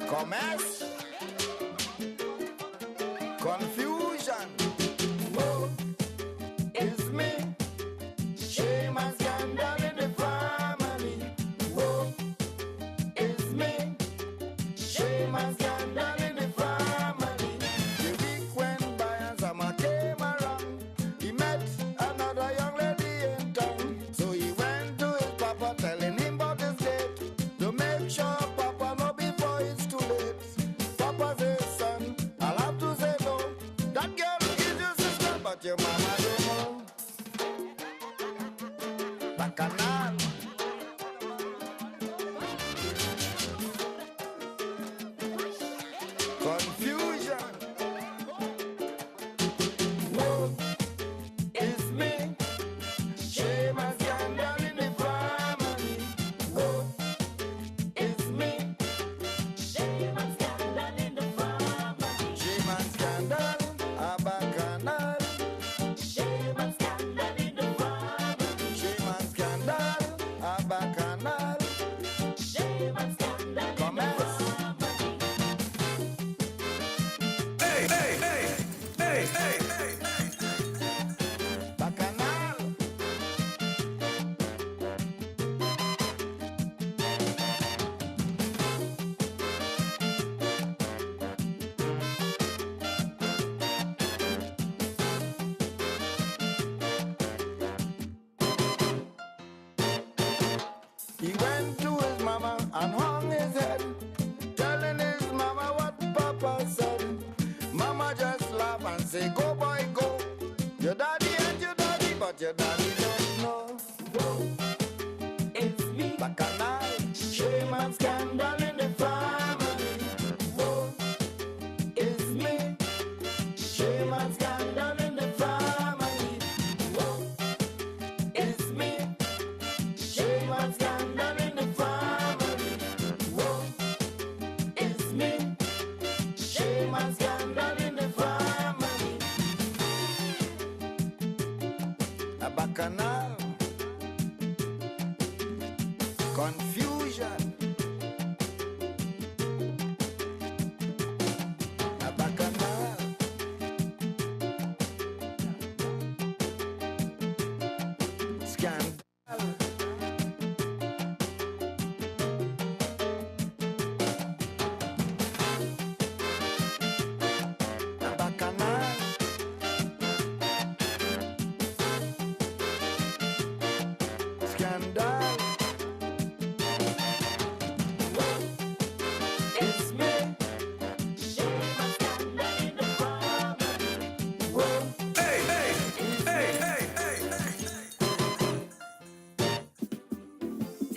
Commerce, confusion, oh, it's me, shame and scandal in the family, oh, it's me, shame and scandal in the family. The week went by and summer came around, he met another young lady in town, so he went to his papa telling him about his date, to make sure papa know before it's too late. Papa says, son, I'll have to say no. That girl is your sister, but your mama don't know. Bacchanal. Confusion. Whoa, it's me. Shame and scandal in the family. Whoa, it's me. Shame and scandal in the family. Shame and scandal, a bacchanal. Shame and scandal in the family. Shame and scandal, a bacchanal. Shame and scandal. Commerce. Hey, hey, hey, hey, hey, hey. Bacchanal. He went to his mama and hung his head, telling his mama what papa said. Mama just laugh and say, go boy, go. Your daddy and your daddy, but your daddy don't know. Whoa, it's me. Bacchanal, shame and scandal in the family. Whoa, it's me. Shame and scandal in the family. Whoa, it's me. Shame and scandal in the family. Whoa, it's me. Shame and scandal in the family. A bacchanal. Confusion. A bacchanal. Scandal. A bacchanal. Scandal.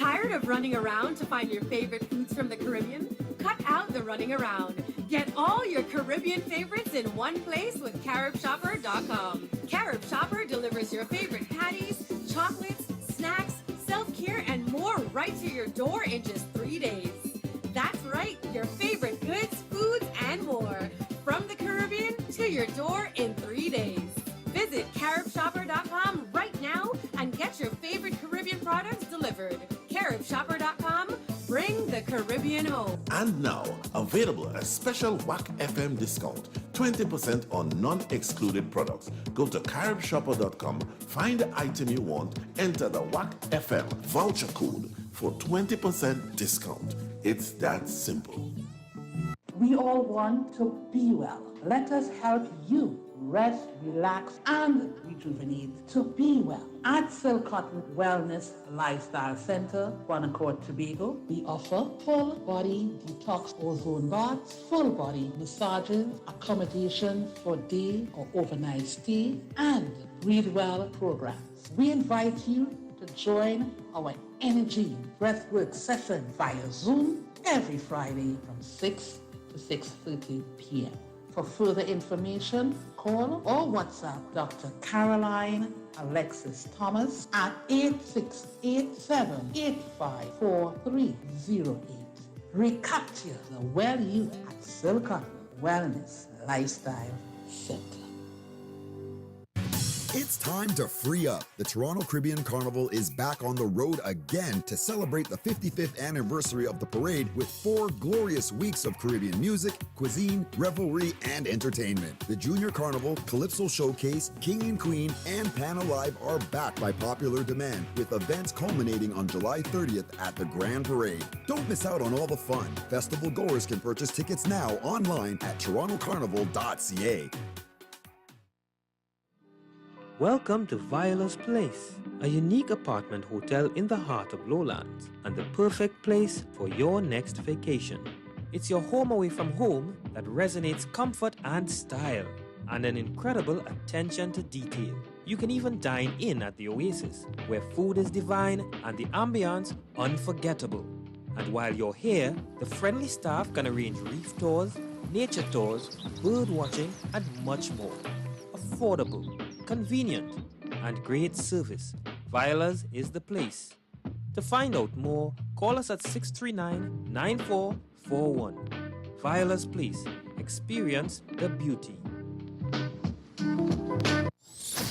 Tired of running around to find your favorite foods from the Caribbean? Cut out the running around. Get all your Caribbean favorites in one place with CaribShopper.com. Carib Shopper delivers your favorite patties, chocolates, snacks, self-care, and more right to your door in just 3 days. That's right, your favorite goods, foods, and more. From the Caribbean to your door in 3 days. Visit CaribShopper.com right now and get your favorite Caribbean products delivered. CaribShopper.com, bring the Caribbean home. And now, available a special WACK FM discount, 20% on non-excluded products. Go to CaribShopper.com, find the item you want, enter the WACK FM voucher code for 20% discount. It's that simple. We all want to be well. Let us help you rest, relax, and rejuvenate to be well. At Silcotton Wellness Lifestyle Center, Bonaccord, Tobago, we offer full body detox ozone baths, full body massages, accommodation for day or overnight stay, and Breathe Well programs. We invite you to join our energy breathwork session via Zoom every Friday from 6 to 6:30 p.m. For further information, call or WhatsApp Dr. Caroline Alexis Thomas at 8687-854308. Recapture the well you at Silcotton Wellness Lifestyle Center. It's time to free up. The Toronto Caribbean Carnival is back on the road again to celebrate the 55th anniversary of the parade with 4 glorious weeks of Caribbean music, cuisine, revelry, and entertainment. The Junior Carnival, Calypso Showcase, King and Queen, and Pan Alive are back by popular demand, with events culminating on July 30th at the Grand Parade. Don't miss out on all the fun. Festival goers can purchase tickets now online at torontocarnival.ca. Welcome to Viola's Place, a unique apartment hotel in the heart of Lowlands and the perfect place for your next vacation. It's your home away from home that resonates comfort and style and an incredible attention to detail. You can even dine in at the Oasis, where food is divine and the ambiance unforgettable. And while you're here, the friendly staff can arrange reef tours, nature tours, bird watching, and much more. Affordable, convenient, and great service. Viola's is the place. To find out more, call us at 639-9441. Viola's Place. Experience the beauty.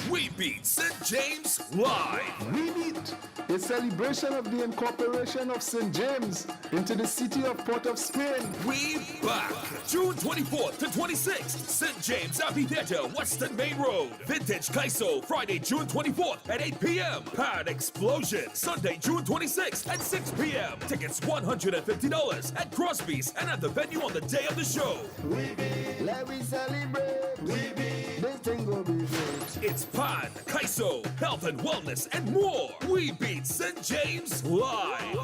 We beat St. James live. We beat a celebration of the incorporation of St. James into the city of Port of Spain. We back. June 24th to 26th, St. James Amphitheater, Western Main Road. Vintage Kaiso, Friday, June 24th at 8 p.m. Pad Explosion, Sunday, June 26th at 6 p.m. Tickets $150 at Crosby's and at the venue on the day of the show. We beat, let me celebrate. We beat, this thing go be great. It's Pan, Kaiso, health and wellness, and more. We beat St. James live.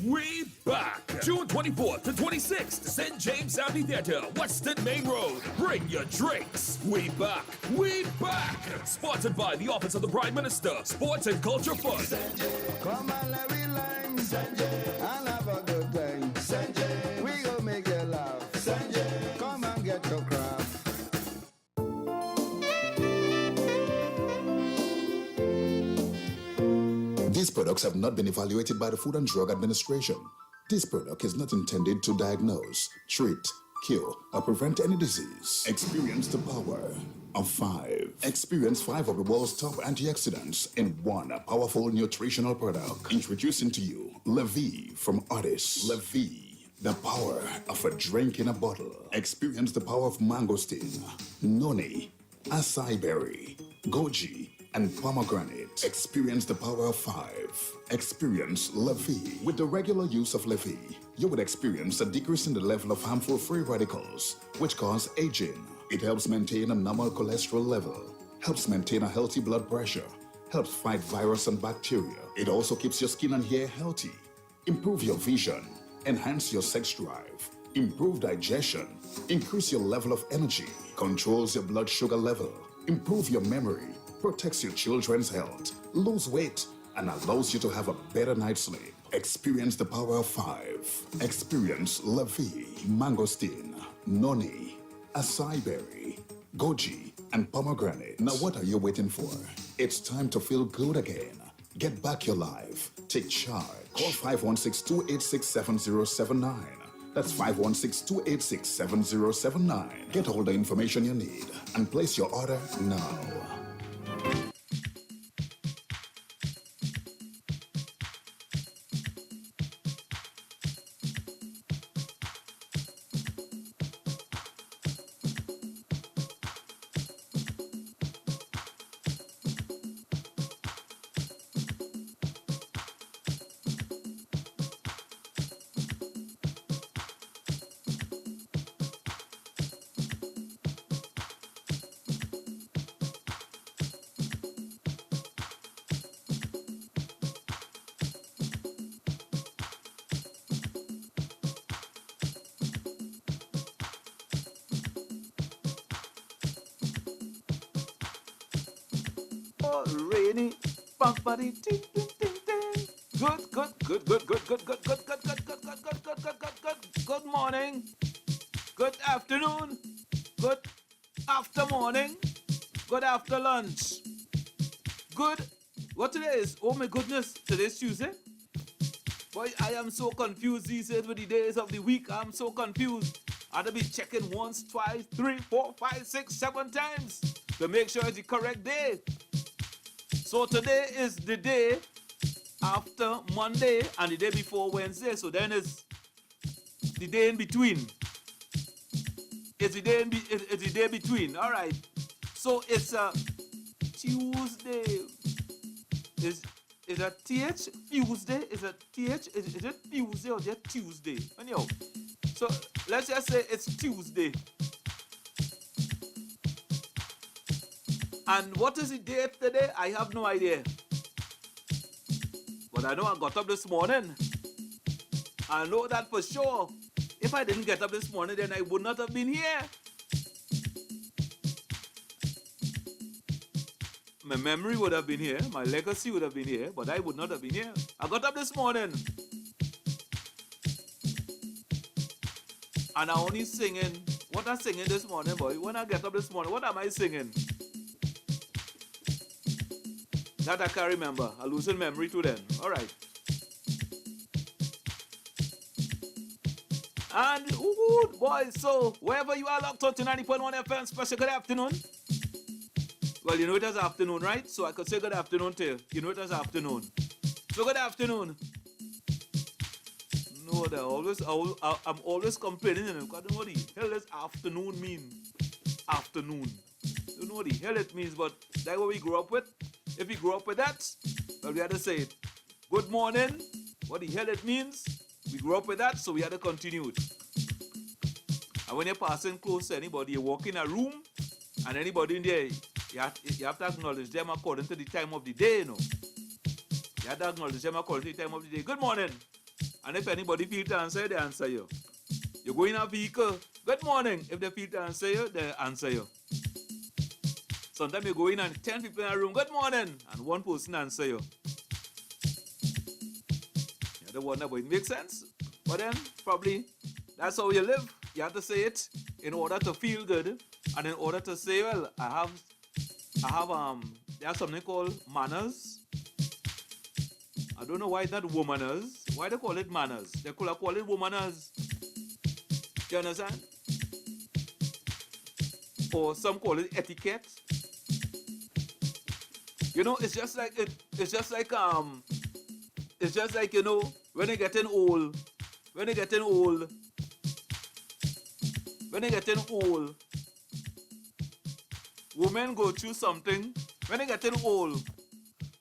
We back. June 24th to 26th, St. James Amphitheater, Western Main Road. Bring your drinks. We back. We back. Sponsored by the Office of the Prime Minister, Sports and Culture Fund. Come on, let me line. Sanjay, and have a good time. Sanjay, we gon' make you laugh. Sanjay, come and get your craft. These products have not been evaluated by the Food and Drug Administration. This product is not intended to diagnose, treat, cure, or prevent any disease. Experience the power of 5. Experience 5 of the world's top antioxidants in one powerful nutritional product. Introducing to you Levy from Otis. Levy, the power of a drink in a bottle. Experience the power of mangosteen, noni, acai berry, goji, and pomegranate. Experience the power of 5. Experience Levy. With the regular use of Levy, you would experience a decrease in the level of harmful free radicals, which cause aging. It helps maintain a normal cholesterol level, helps maintain a healthy blood pressure, helps fight virus and bacteria. It also keeps your skin and hair healthy, improve your vision, enhance your sex drive, improve digestion, increase your level of energy, controls your blood sugar level, improve your memory, protects your children's health, lose weight, and allows you to have a better night's sleep. Experience the power of 5. Experience La Vie, mangosteen, noni, acai berry, goji, and pomegranate. Now what are you waiting for? It's time to feel good again. Get back your life. Take charge. Call 516-286-7079. That's 516-286-7079. Get all the information you need and place your order now. Rainy, bumpity, ting, ting, ting, ting. Good morning, good afternoon, good after morning, good after lunch, good. What today is? Oh my goodness, today's Tuesday. Boy, I am so confused these days with the days of the week. I'm so confused. I'd be checking once, twice, 3, 4, 5, 6, 7 times to make sure it's the correct day. So today is the day after Monday and the day before Wednesday. So then it's the day in between. It's the day between. All right. So it's a Tuesday. Is a TH Tuesday? Is a TH? Is it Tuesday or just Tuesday? Anyhow. So let's just say it's Tuesday. And what is the date today? I have no idea. But I know I got up this morning. I know that for sure. If I didn't get up this morning, then I would not have been here. My memory would have been here. My legacy would have been here. But I would not have been here. I got up this morning. And I only singing. What I'm singing this morning, boy? When I get up this morning, what am I singing? That I can't remember. I'm losing memory to then. All right. And, boys, so wherever you are locked on to 90.1 FM, special good afternoon. Well, you know it is afternoon, right? So I could say good afternoon to you. You know it is afternoon. So good afternoon. No, I'm always complaining. I don't know what the hell does afternoon mean. Afternoon. I don't know what the hell it means, but that's what we grew up with. If we grew up with that, well, we had to say it. Good morning. What the hell it means? We grew up with that, so we had to continue it. And when you're passing close to anybody, you walk in a room, and anybody in there, you have to acknowledge them according to the time of the day, you know. You have to acknowledge them according to the time of the day. Good morning. And if anybody feels to answer you, they answer you. You go in a vehicle, good morning. If they feel to answer you, they answer you. Sometimes you go in and 10 people in a room, good morning, and one person answer you. You don't wonder, but it makes sense. But then, probably, that's how you live. You have to say it in order to feel good, and in order to say, well, there's something called manners. I don't know why it's not womaners. Why they call it manners? They could have called it womaners. You understand? Or some call it etiquette. You know, it's just like you know, when you're getting old, women go through something. When they're getting old,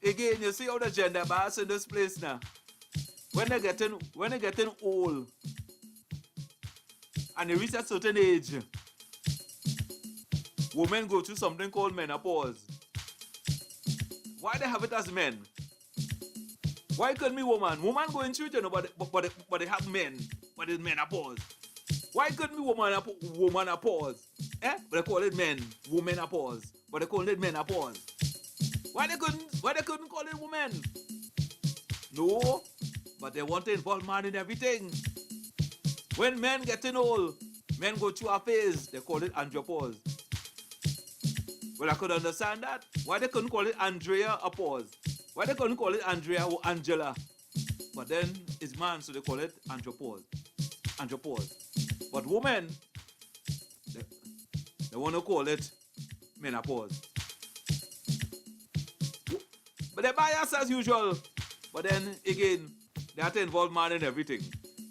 again, you see how the gender bias in this place now. When they're getting old, and they reach a certain age, women go through something called menopause. Why they have it as men? Why couldn't be woman? Woman going through it, you know, but they have men. But it's menopause. Why couldn't be womanopause? But they call it men. Womanopause. But they call it menopause. Why they couldn't call it women? No, but they want to involve man in everything. When men getting old, men go through a phase, they call it andropause. Well, I could understand that. Why they couldn't call it Andrea a pause? Why they couldn't call it Andrea or Angela? But then it's man, so they call it andropause. Andropause. But women, they want to call it menopause. But they bias as usual. But then again, they have to involve man in everything.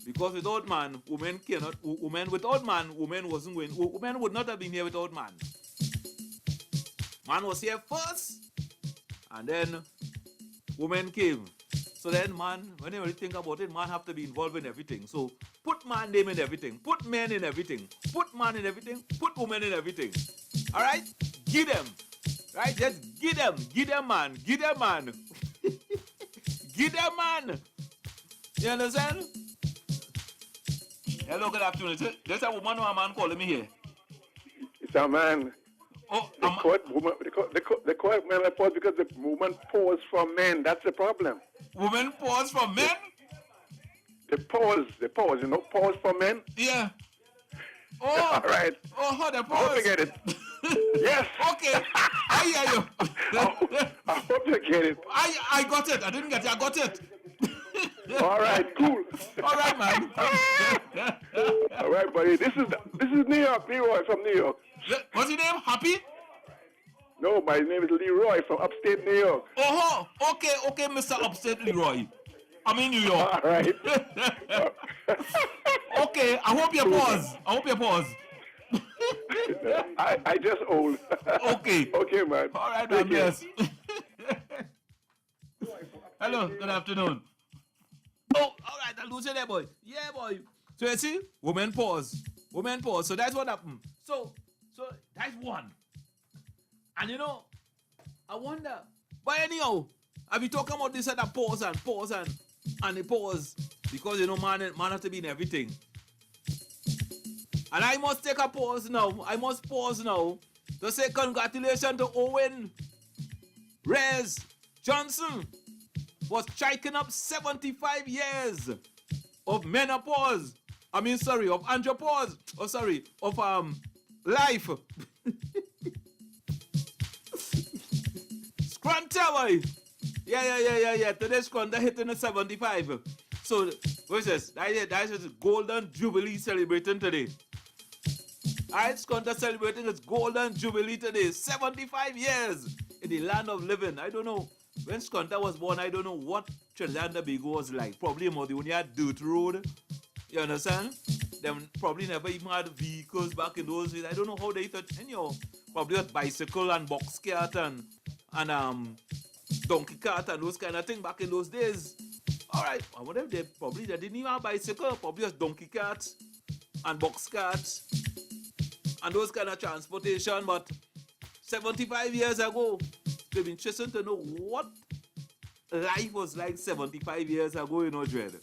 Because without man, women cannot. Without man, women wasn't going. Women would not have been here without man. Man was here first, and then women came. So then man, when you really think about it, man have to be involved in everything. So put man name in everything, put men in everything, put man in everything, put women in everything. All right, give them, right? Just give them man, give them man, give them man. You understand? Hello, good afternoon. There's a woman or a man calling me here. It's a man. Oh, they call it menopause because the woman pause for men. That's the problem. Women pause for men? They pause, you know, pause for men. Yeah. Oh. All right. Oh, the pause. I hope you get it. Yes. Okay. I hear you. I hope you get it. I got it. I didn't get it. I got it. All right, cool. All right, man. All right, buddy. This is New York, Leroy from New York. What's your name? Happy? No, my name is Leroy from upstate New York. Oh, okay, Mr. Upstate Leroy. I'm in New York. All right. Okay, I hope you pause. I just old. Okay. Okay, man. All right, man. Yes. Hello, good afternoon. Oh, all right, I'll lose you there, boy. Yeah, boy. So you see, women pause. So that's what happened. So that's one. And you know, I wonder. But anyhow, I've been talking about this at a pause and the pause. Because you know, man have to be in everything. And I must take a pause now. I must pause now to say congratulations to Owen Rez Johnson for striking up 75 years of menopause. Of andropause. Of life. Scrunta, boy. Yeah. Today's Scrunta hitting the 75. So, what's this? That is Golden Jubilee celebrating today. Alright, Scrunta celebrating its Golden Jubilee today. 75 years in the land of living. I don't know. When Scrunta was born, I don't know what Trinidad and Tobago was like. Probably more the only had dirt road. You understand? Them probably never even had vehicles back in those days. I don't know how they thought, probably had bicycle and box cart and donkey cart and those kind of things back in those days. Alright, I wonder if they didn't even have bicycle, probably just donkey cart and box cart and those kind of transportation. But 75 years ago, they've been interested to know what life was like 75 years ago, Dread.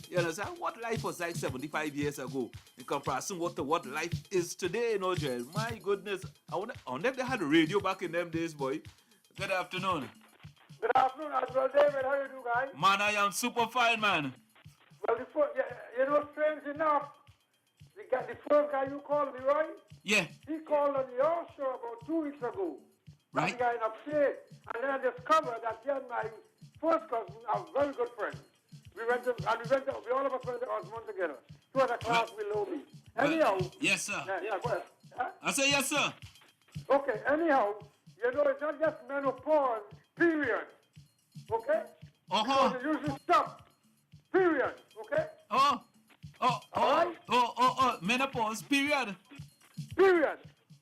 You understand? What life was like 75 years ago in comparison to what life is today, Dread. My goodness. I wonder if they had a radio back in them days, boy. Good afternoon. Good afternoon, Admiral David. How you do, guys? Man, I am super fine, man. Well, strange enough, the first guy you called me, right? Yeah. He called on your show about 2 weeks ago. Right. That guy in upstate. And then I discovered that he and my first cousin are very good friends. We all of us went to Osmond together. 2 other class below me. Anyhow. Yes, sir. Yeah, go ahead. I say yes, sir. Okay, anyhow, it's not just menopause, period. Okay? Uh-huh. Because you usually stop. Period. Okay? Menopause, period. Period.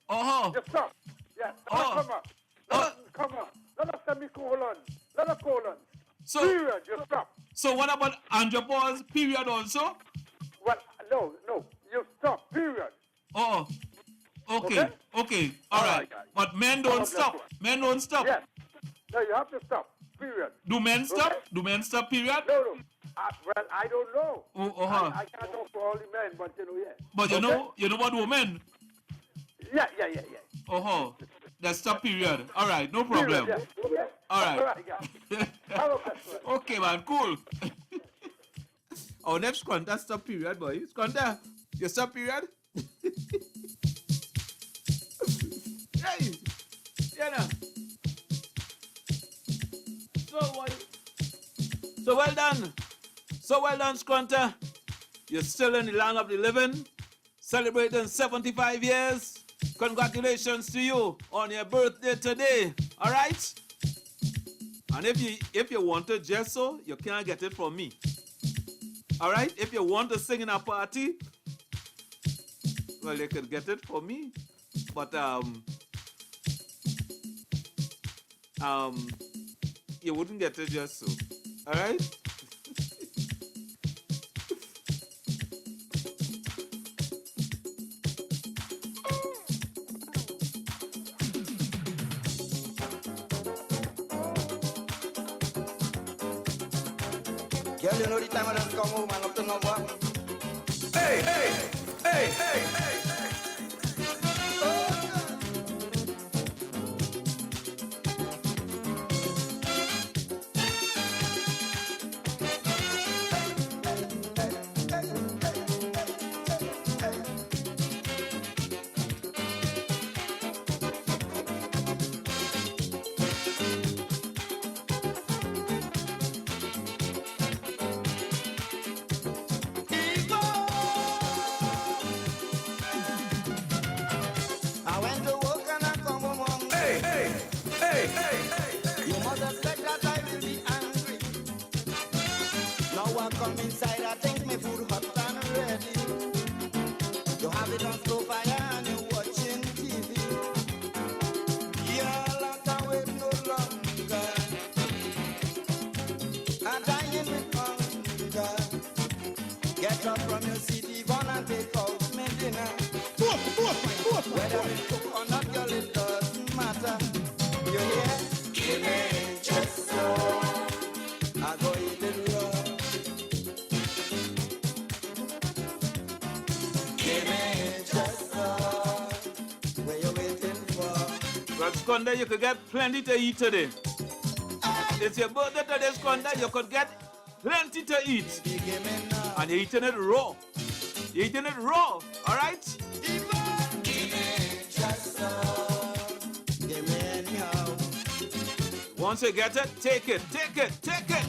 Uh-huh. Just stop. Yeah. Come on. Let us semicolon. Let us colon. So, period. Just stop. So what about andropause, period also? Well, no. You stop. Period. Oh. Okay. All right. But men don't stop. Men don't stop. Yes. No, you have to stop. Period. Do men stop? Okay? Do men stop, period? No. Well, I don't know. Uh-huh. I can't talk for all the men, but yeah. But you know about women? Yeah. Uh-huh. That's stop period. All right, no problem. Period, yes. All right. All right, guys. Have a blessed one. Okay, man, cool. Our next Squanta stop period, boy. Squanta, your stop period? Hey, yeah, So well done. So well done, Squanta. You're still in the land of the living, celebrating 75 years. Congratulations to you on your birthday today. All right? And if you want a gesso, you can't get it from me. All right? If you want to sing in a party, well, you can get it from me. But you wouldn't get it just so. All right? Girl, you know the time I done come home and up to number. Hey, hey, hey, hey, hey. I went to work and I come home. Hey, hey, hey, hey, hey. You must expect that I will be angry. Now I come inside, I think my food hot and ready. You have it on slow fire and you're watching TV. You're not away no longer. I'm dying with hunger. Get up from your seat, Yvonne, and take out my dinner. Whether it's cook or not, girl, it doesn't matter. You hear? Give me just so. I go eat it raw. Give me just so. Where you waiting for? Well, Squanda, you could get plenty to eat today. It's your birthday today, Squanda. You could get plenty to eat. And you're eating it raw. You're eating it raw, all right? Once you get it, take it, take it, take it.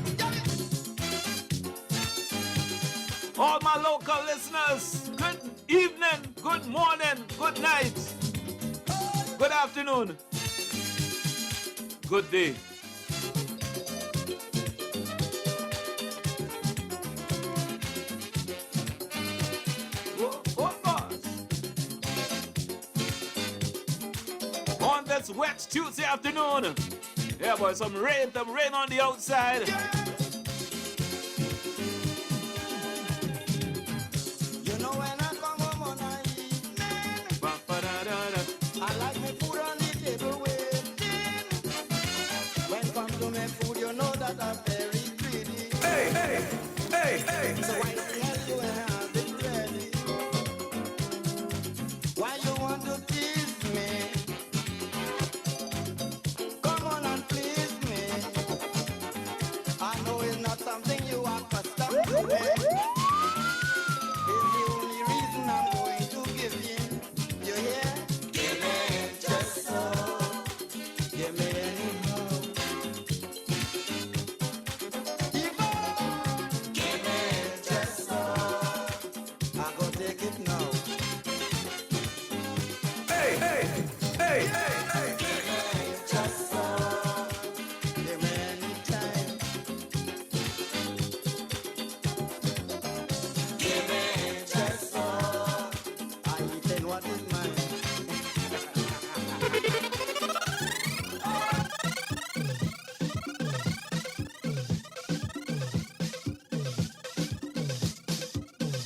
All my local listeners, good evening, good morning, good night, good afternoon, good day. On this wet Tuesday afternoon, yeah, boy, some rain on the outside. You know when I come home on a evening, I like my food on the table waiting. When it comes to my food, you know that I'm very greedy. Hey, hey, hey, hey. So why the hell you have it ready? Why you want to tease me? Come on and please me. I know it's not something you are accustomed to me. It's the only reason I'm going to give you. You hear? Give me just so. Give me anyhow. Give me just so. I go take it now. Hey, hey, hey, hey, hey. Give me just so. Give me anytime. Give me just so. I eat what is mine.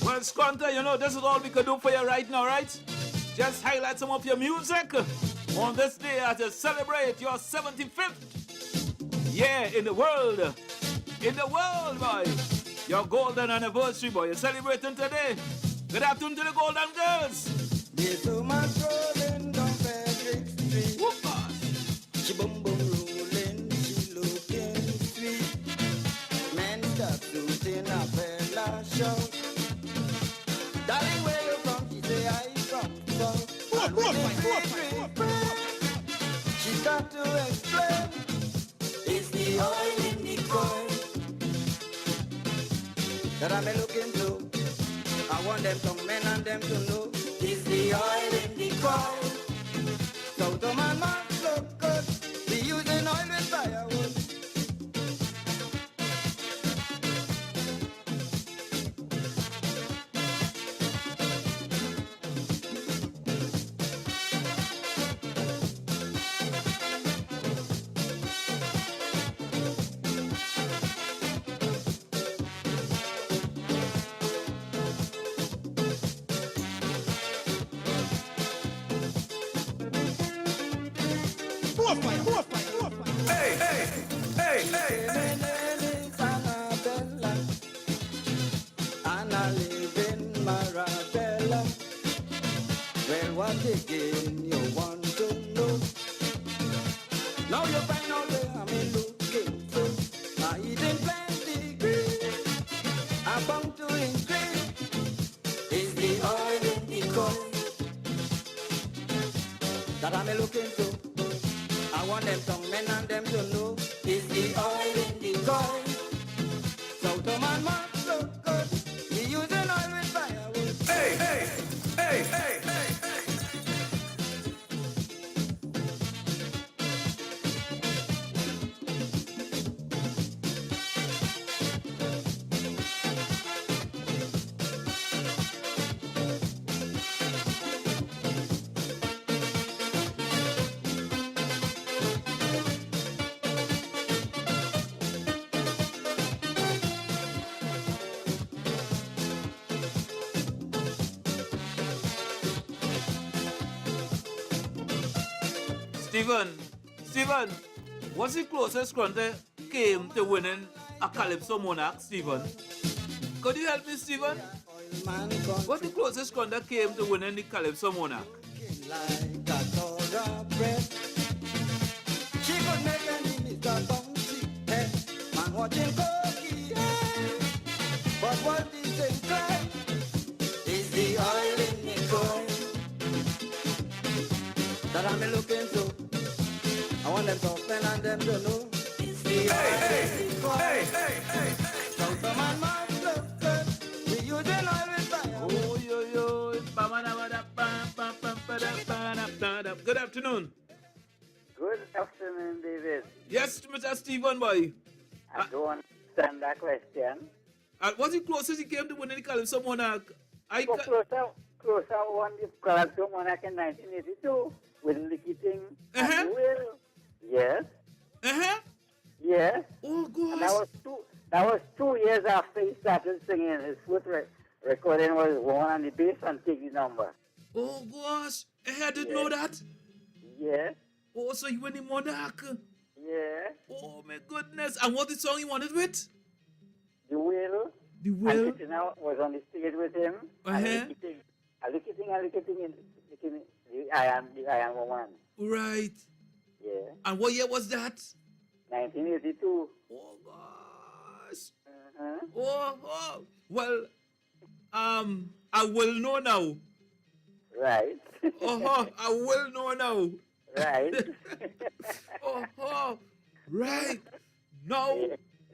Well, Squanta, you know, this is all we could do for you right now, right? Just highlight some of your music on this day as you celebrate your 75th year in the world. In the world, boy. Your golden anniversary, boy. You're celebrating today. Good afternoon to the Golden Girls. There's so much rolling down Frederick Street. She boom boom rolling, she looking sweet. Men start shooting a fella shout. Darling, where you from? She say I from south. And with the free, she start to explain. It's the oil in the coil that I'm looking to. I want them young men and them to know. It's the oil in the coil. So to my man look good. We using oil with firewood. Again, you want to know. Now you find out where I'm looking for. I eating plenty green. I'm bound to increase. Is the oil in the coil that I'm looking for? I want them young men and them to know. Is the oil in the coil? So to man must look good. We using oil with firewood. Hey, hey, hey, hey, hey. Stephen, what's the closest Scrunter came to winning a Calypso Monarch, Stephen? Could you help me, Stephen? What's the closest Scrunter came to winning the Calypso Monarch? Like a Torah bread. She could make any Mr. Bouncy head. Man watching cookie head. But what is inside is the oil in the coil that I'm looking to. I want them to open and them to know. It's the oil in the coil. Hey, hey, hey, hey. So the man must look good. We using oil with fire. Oh, yo, yo. Good afternoon. Good afternoon, David. Yes, Mr. Stephen, boy. I don't understand that question. What's the closest he came to winning the Calypso Monarch? Closer won the Calypso Monarch in 1982 with Licky Ting and Will. Yes. Yes. Oh, gosh. And that was 2 years after he started singing. His first recording was One on the Bass and Take the Number. Oh, gosh. I didn't know that. Yes. Oh, so you won the Monarch. Yeah. Oh, my goodness. And what the song you wanted with? The Will. The Will. And Kitchener was on the stage with him. And Licky Ting. I am woman. Right. Yeah. And what year was that? 1982. Oh, gosh. Oh. Well, I will know now. Right. I will know now. Right. Right. Now,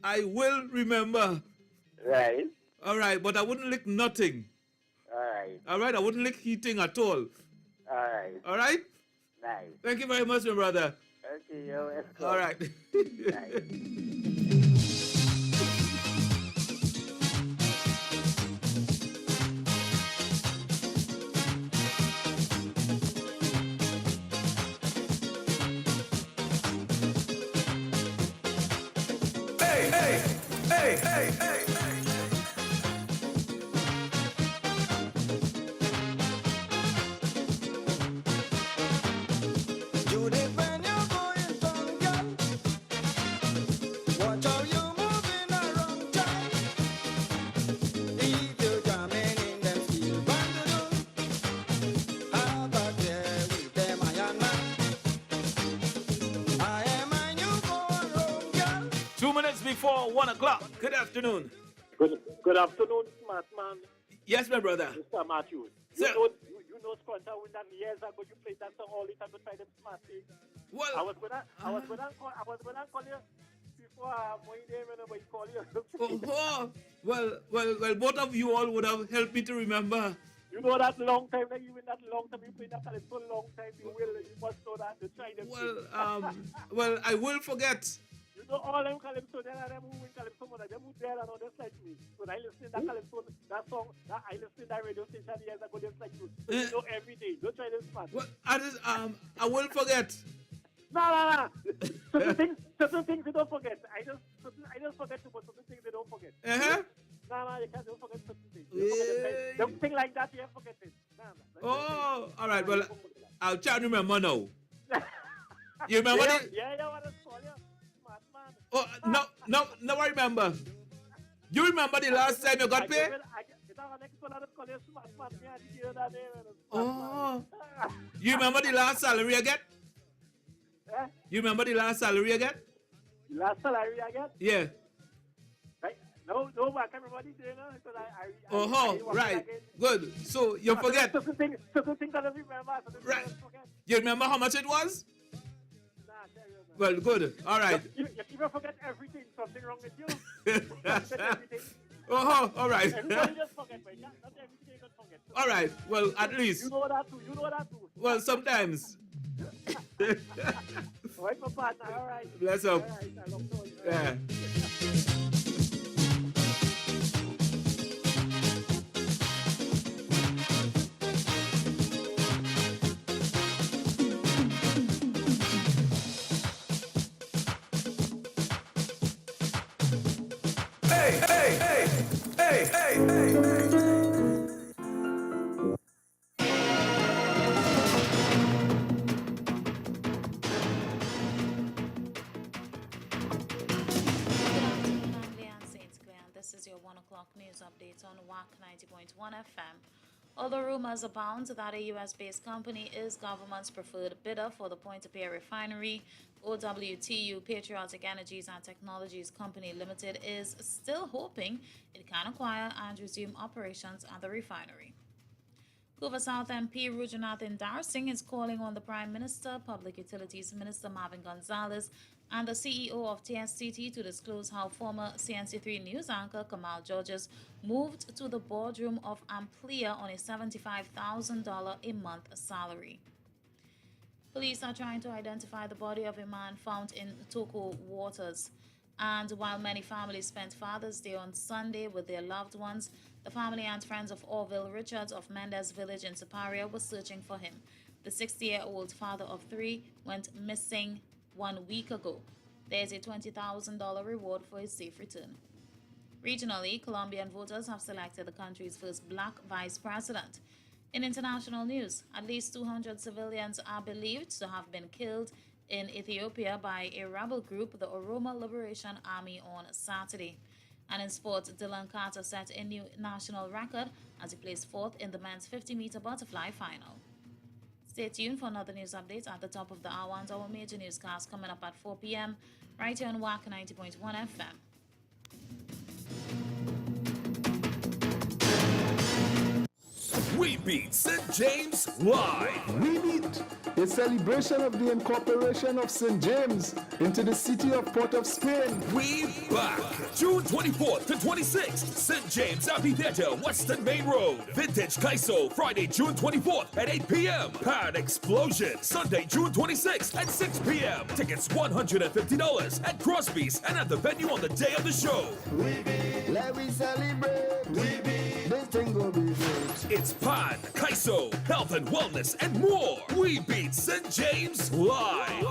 I will remember. Right. All right, but I wouldn't lick nothing. All right, I wouldn't lick heating at all. All right? Nice. Thank you very much, my brother. Okay, you're welcome. All right. Hey. Judith, when you're going from girl, watch how you moving around town. If you're jamming in them steel bandanas, have a care with them Iron Man. before 1 o'clock. Good afternoon. Good afternoon, smart man. Yes, my brother. Mr. Matthews. Sir. You know Squanter when that years ago you played that song all the time to try them smart things. Well, I was gonna call you before my name and nobody call you. Oh, well, both of you all would have helped me to remember. You know that long time that you played that calypso long time. You must know that to try them. Well, I will forget. You know all them calypso, there are them who win calypso more than them who there and all just like me. When I listen to that calypso, that song, I listen to that radio station years ago, just like you. So you know every day. Don't try them smart. Well, I will forget. No. Certain things you don't forget. I just forget to, but certain things they don't forget. No, you can't don't forget certain things. Don't think like that, you have forget it. Oh, all right. Well, I'll try to remember now. You remember it? Yeah, I want to call you. Smart man. Oh, no, I remember. You remember the last time you got paid? Oh. You remember the last salary I get? You remember the last salary I get? The last salary I get? Yeah. Right. No, I can't remember the day now because I right. Good. So you forget. Certain things I don't remember. Right. You remember how much it was? Nah, I tell you, man. Well, good. All right. You even forget everything. Something wrong with you. All right. Everybody just forget, but not everything you can forget. All right. Well, at least. You know that too. Well, sometimes. All right, my partner. All right. Bless up. All right, I love you. Yeah. This is your 1 o'clock news update on WACK 90.1 FM. Although rumors abound that a U.S.-based company is government's preferred bidder for the Point-of-Care refinery, OWTU Patriotic Energies and Technologies Company Limited is still hoping it can acquire and resume operations at the refinery. Hoover South MP Rujunathan Darsingh is calling on the Prime Minister, Public Utilities Minister Marvin Gonzalez, and the CEO of TSTT to disclose how former CNC3 news anchor Kamal Georges moved to the boardroom of Amplia on a $75,000 a month salary. Police are trying to identify the body of a man found in Toko waters. And while many families spent Father's Day on Sunday with their loved ones, the family and friends of Orville Richards of Mendez Village in Superior were searching for him. The 60-year-old father of three went missing 1 week ago. There is a $20,000 reward for his safe return. Regionally, Colombian voters have selected the country's first black vice president. In international news, at least 200 civilians are believed to have been killed in Ethiopia by a rebel group, the Oromo Liberation Army, on Saturday. And in sports, Dylan Carter set a new national record as he placed fourth in the men's 50-meter butterfly final. Stay tuned for another news update at the top of the hour and our major newscast coming up at 4 p.m. right here on WACK 90.1 FM. We beat St. James live. We beat a celebration of the incorporation of St. James into the city of Port of Spain. We back. June 24th to 26th, St. James Amphitheater, Western Main Road. Vintage Kaiso, Friday, June 24th at 8 p.m. Pan Explosion, Sunday, June 26th at 6 p.m. Tickets $150 at Crosby's and at the venue on the day of the show. We beat. Let me celebrate. We beat. This thing gonna be great. It's Pan, Kaiso, health and wellness, and more. We beat St. James live.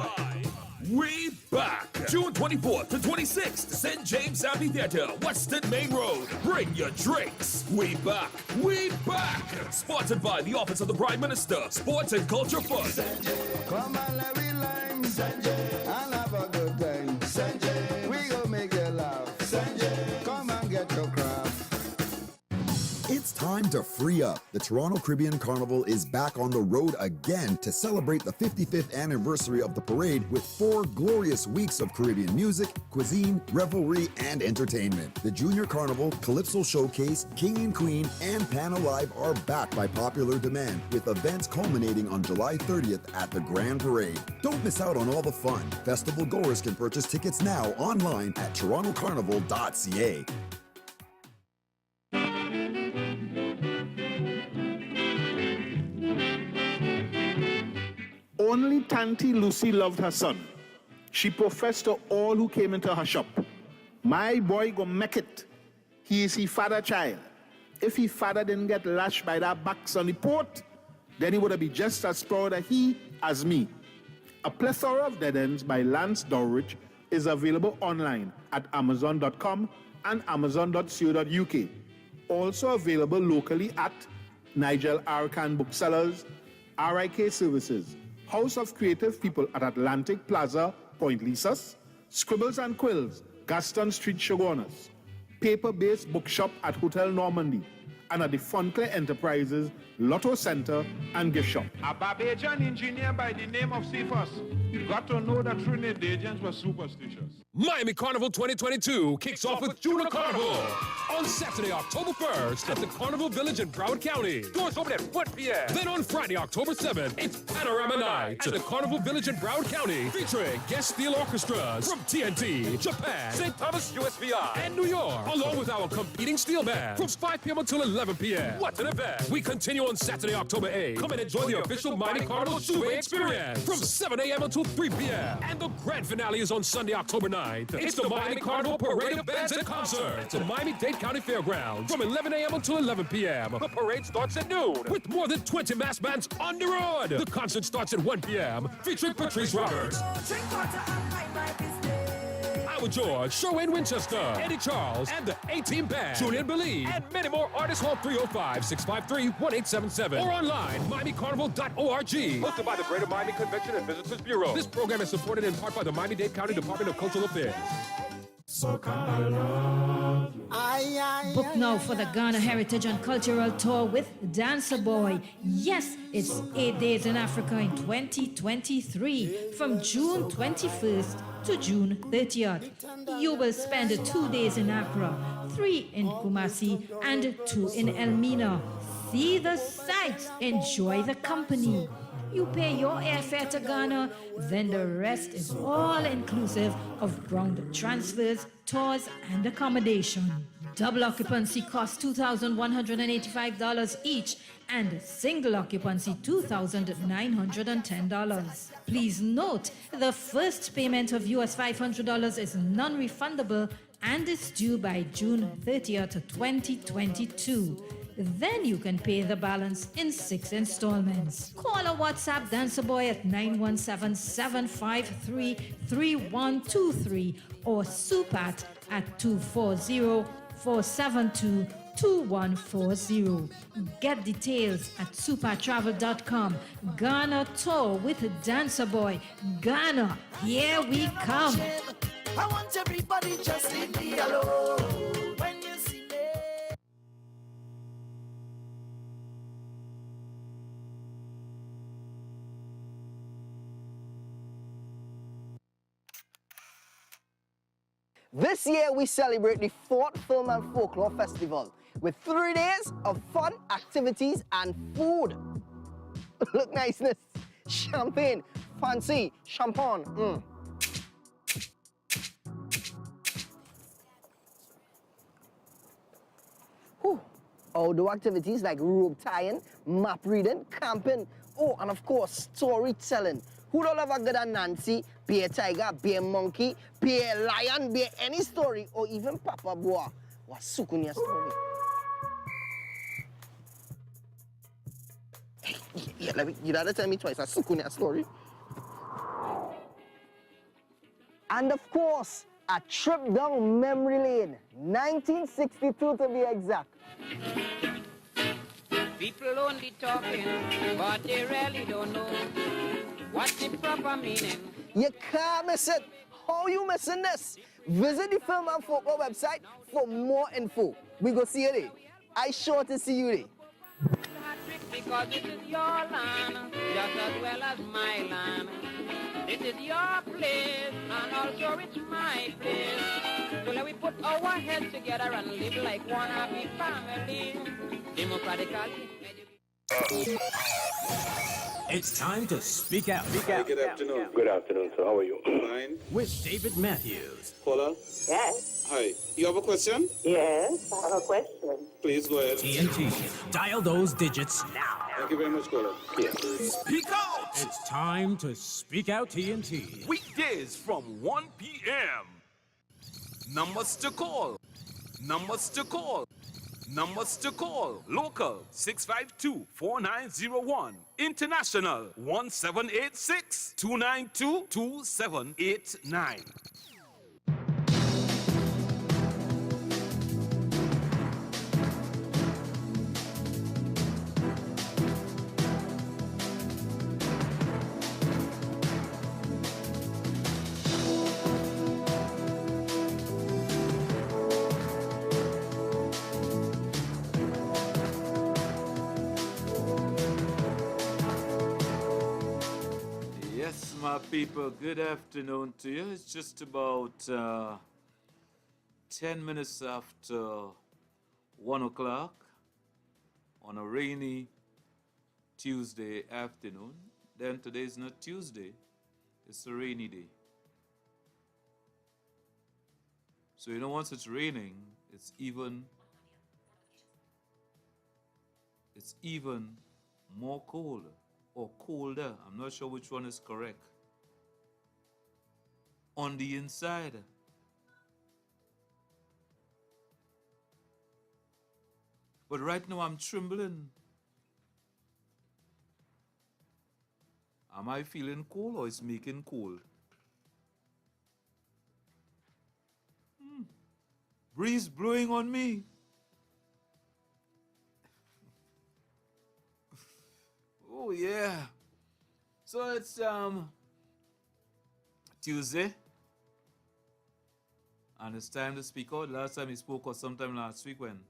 We back. June 24th to 26th, St. James Amphitheater, Western Main Road. Bring your drinks. We back. We back. Sponsored by the Office of the Prime Minister, Sports and Culture Fund. Come on, let me lime. Sanjay, and have a good time. Sanjay, we gon' make you laugh. Sanjay, come and get your craft. It's time time to free up. The Toronto Caribbean Carnival is back on the road again to celebrate the 55th anniversary of the parade with 4 glorious weeks of Caribbean music, cuisine, revelry, and entertainment. The Junior Carnival, Calypso Showcase, King and Queen, and Pan Alive are back by popular demand, with events culminating on July 30th at the Grand Parade. Don't miss out on all the fun. Festival goers can purchase tickets now online at torontocarnival.ca. Only Tanty Lucy loved her son. She professed to all who came into her shop, "My boy go make it. He is his father child. If his father didn't get lashed by that box on the port, then he would have been just as proud of he as me." A plethora of dead ends by Lance Dowridge is available online at amazon.com and amazon.co.uk. Also available locally at Nigel R. Khan Booksellers, RIK Services, House of Creative People at Atlantic Plaza, Point Lisas, Scribbles and Quills, Gaston Street, Shogunas, Paper-Based Bookshop at Hotel Normandy, and at the Fonclair Enterprises, Lotto Center, and Gift Shop. A Barbadian engineer by the name of Cephas. You got to know that Trinidadians were superstitious. Miami Carnival 2022 kicks off with Junior Carnival on Saturday, October 1st at the Carnival Village in Broward County. Doors open at 1 p.m. Then on Friday, October 7th, it's Panorama Night at the Carnival Village in Broward County, featuring guest steel orchestras from TNT, Japan, St. Thomas USVI, and New York, along with our competing steel band from 5 p.m. until 11 p.m. What an event! We continue on Saturday, October 8th. Come and enjoy the official Miami Carnival Suite experience from 7 a.m. until 3 p.m. And the grand finale is on Sunday, October 9th. It's the Miami Carnival Parade of Bands and Concerts at Miami-Dade County Fairgrounds from 11 a.m. until 11 p.m. The parade starts at noon with more than 20 mass bands on the road. The concert starts at 1 p.m. featuring Patrice Roberts, Howard George, Sherwin Winchester, Eddie Charles, and the A-Team Band, Julian Believe, and many more artists. Call 305-653-1877 or online, MiamiCarnival.org. Hosted by the Greater Miami Convention and Visitors Bureau. This program is supported in part by the Miami-Dade County Department of Cultural Affairs. Book now for the Ghana Heritage and Cultural Tour with Dancer Boy. Yes, it's 8 days in Africa in 2023 from June 21st to June 30th. You will spend 2 days in Accra, 3 in Kumasi, and 2 in Elmina. See the sights, enjoy the company. You pay your airfare to Ghana, then the rest is all inclusive of ground transfers, tours, and accommodation. Double occupancy costs $2,185 each, and single occupancy $2,910. Please note, the first payment of US $500 is non-refundable and is due by June 30th, 2022. Then you can pay the balance in 6 installments. Call or WhatsApp Dancer Boy at 917-753-3123 or Supat at 240-472-2140. Get details at supertravel.com. Ghana Tour with Dancer Boy. Ghana, here we come. I want everybody just leave me alone. This year, we celebrate the 4th Film and Folklore Festival with 3 days of fun, activities, and food. Look niceness. Champagne, fancy, champagne. Outdoor activities like rope tying, map reading, camping, and of course, storytelling. Who don't love a good Nancy, be a tiger, be a monkey, be a lion, be any story, or even Papa Boa. What sukunya story? Yeah, you gotta tell me twice, a sukunya story. And of course, a trip down memory lane, 1962 to be exact. People only talking, but they really don't know what's the proper meaning. You can't miss it. How you missing this? Visit the Film and Folklore website for more info. We go see you there. I sure to see you there. because this is your land, just as well as my land. This is your place, and also it's my place. So let we put our heads together and live like one happy family, democratically. It's time to speak out. Good afternoon. Good afternoon, sir. How are you? Fine. With David Matthews. Paula? Yes. Hi. You have a question? Yes, I have a question. Please go ahead. TNT. Dial those digits now. Thank you very much, caller. Yeah. Speak out! It's time to speak out TNT. Weekdays from 1 p.m. Numbers to call. Numbers to call. Numbers to call. Local 652-4901. International 1786-292-2789. Yes, my people, good afternoon to you. It's just about 10 minutes after 1 o'clock on a rainy Tuesday afternoon. Then today is not Tuesday, it's a rainy day. So you know, once it's raining, it's even more cold or colder. I'm not sure which one is correct. On the inside. But right now I'm trembling. Am I feeling cold or it's making cold? Breeze blowing on me. Oh yeah. So it's Tuesday. And it's time to speak out. Last time he spoke was sometime last week when?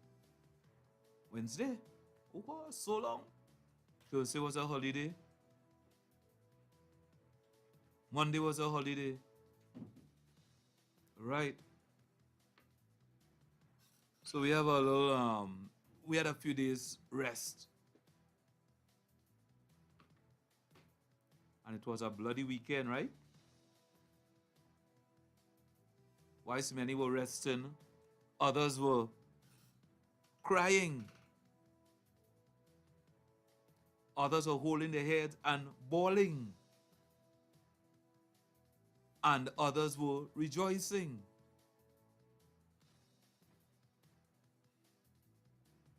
Wednesday? Oh God, so long. Thursday was a holiday. Monday was a holiday. Right. So we have a little we had a few days rest. And it was a bloody weekend, right? Whilst many were resting, others were crying. Others were holding their heads and bawling. And others were rejoicing.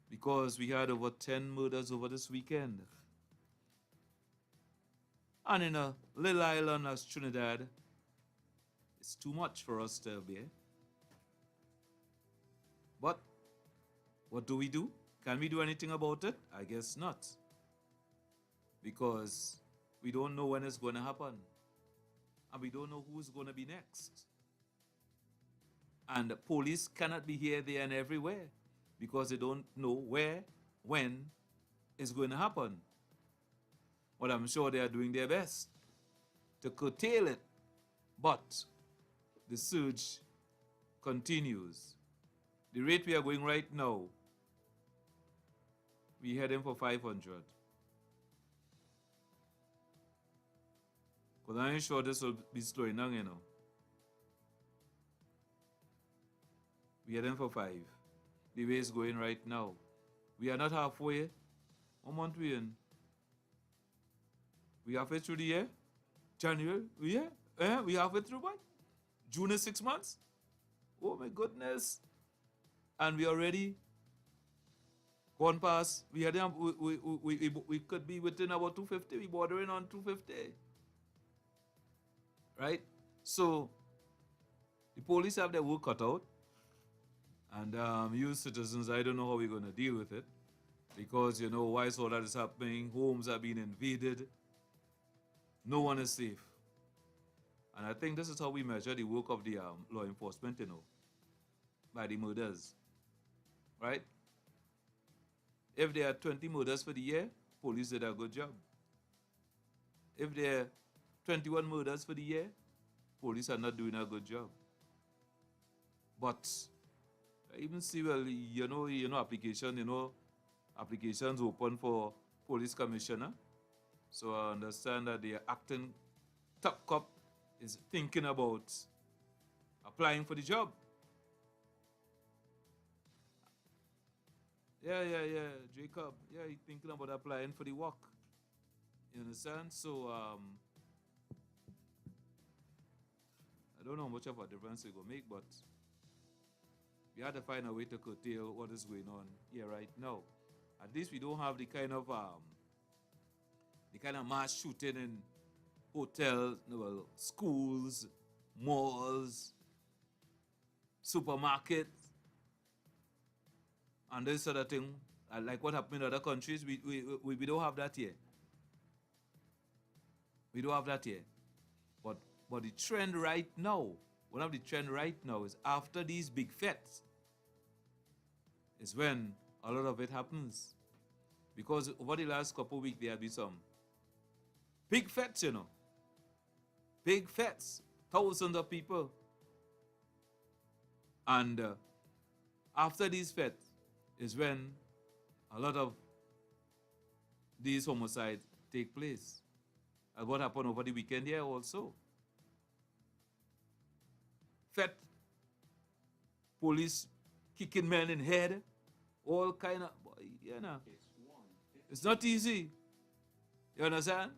Because we had over 10 murders over this weekend. And in a little island as Trinidad, it's too much for us to bear. But what do we do? Can we do anything about it? I guess not. Because we don't know when it's going to happen. And we don't know who's going to be next. And the police cannot be here, there, and everywhere. Because they don't know where, when it's going to happen. But I'm sure they are doing their best to curtail it. But the surge continues. The rate we are going right now, we're heading for 500. Because I'm sure this will be slowing down, you know. We're heading for 5. The way it's going right now. We are not halfway. What month we in? We halfway through the year? January? We halfway through what? June is 6 months? Oh my goodness. And we already gone past. We could be within about 250. We bordering on 250. Right? So the police have their work cut out. And you citizens, I don't know how we're going to deal with it. Because, you know, whilst all that is happening, homes are being invaded. No one is safe. And I think this is how we measure the work of the law enforcement, you know, by the murders, right? If there are 20 murders for the year, police did a good job. If there are 21 murders for the year, police are not doing a good job. But I even see, well, applications open for police commissioner. So I understand that the acting top cop is thinking about applying for the job. Yeah, Jacob. Yeah, he's thinking about applying for the WACK. You understand? So, I don't know how much of a difference it will make, but we have to find a way to curtail what is going on here right now. At least we don't have the kind of mass shooting in hotels, well, schools, malls, supermarkets, and this sort of thing. Like what happened in other countries, we don't have that here. We don't have that here. But the trend right now, one of the trend right now is after these big fetes is when a lot of it happens. Because over the last couple of weeks, there have been some big fetes, Big fetes, thousands of people. And after these fetes is when a lot of these homicides take place. And what happened over the weekend here also. Fete, police kicking men in head, all kind of, It's not easy. You understand?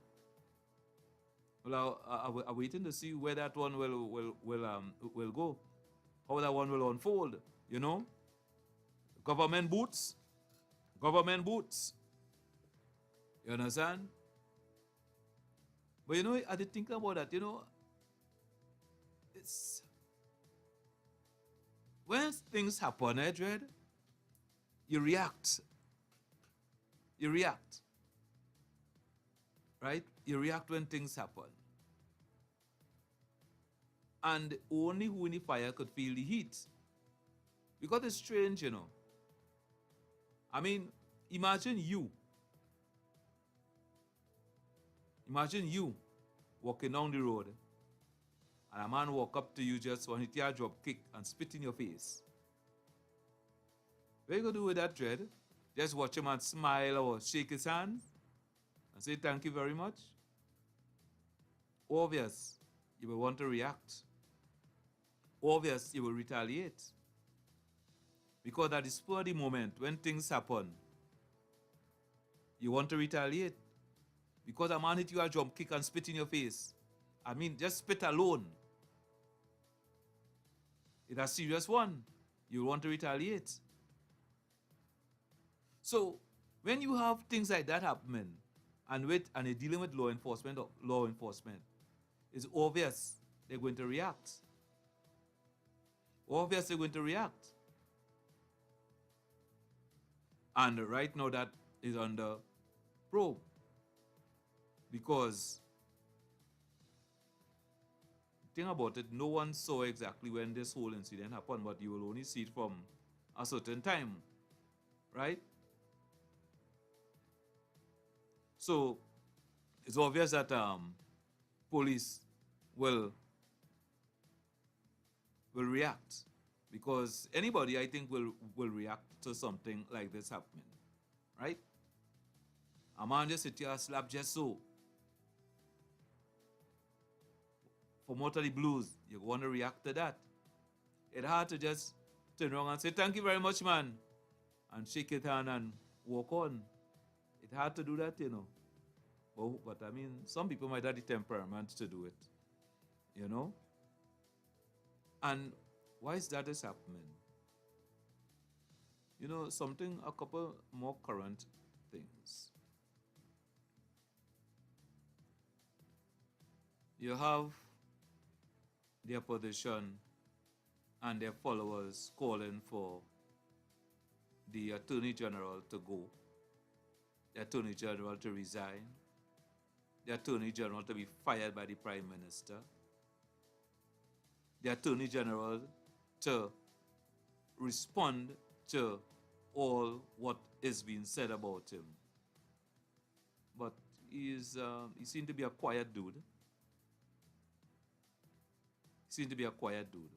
Well, I'm waiting to see where that one will go. How that one will unfold, Government boots. You understand? But I did think about that, it's when things happen, Edred, you react. Right? You react when things happen. And only who in the fire could feel the heat. Because it's strange, I mean, imagine you walking down the road and a man walk up to you just want to hit your drop kick and spit in your face. What are you going to do with that, Dread? Just watch him and smile or shake his hand and say thank you very much? Obvious, you will want to react. Obvious, you will retaliate. Because at the spur of the moment, when things happen, you want to retaliate. Because a man hit you a jump kick and spit in your face. I mean, just spit alone. It's a serious one. You want to retaliate. So, when you have things like that happening, and you're dealing with law enforcement, it's obvious they're going to react. Obvious they're going to react. And right now that is under probe. Because the thing about it, no one saw exactly when this whole incident happened, but you will only see it from a certain time. Right? So it's obvious that police will react. Because anybody, I think, will react to something like this happening. Right? A man just hit you a slap just so. For motor the blues, you want to react to that. It's hard to just turn around and say, thank you very much, man. And shake it hand and walk on. It's hard to do that, But I mean, some people might have the temperament to do it. And why is that is happening? A couple more current things. You have the opposition and their followers calling for the Attorney General to go, the Attorney General to resign, the Attorney General to be fired by the Prime Minister, the Attorney General to respond to all what is being said about him. but he seemed to be a quiet dude. He seemed to be a quiet dude.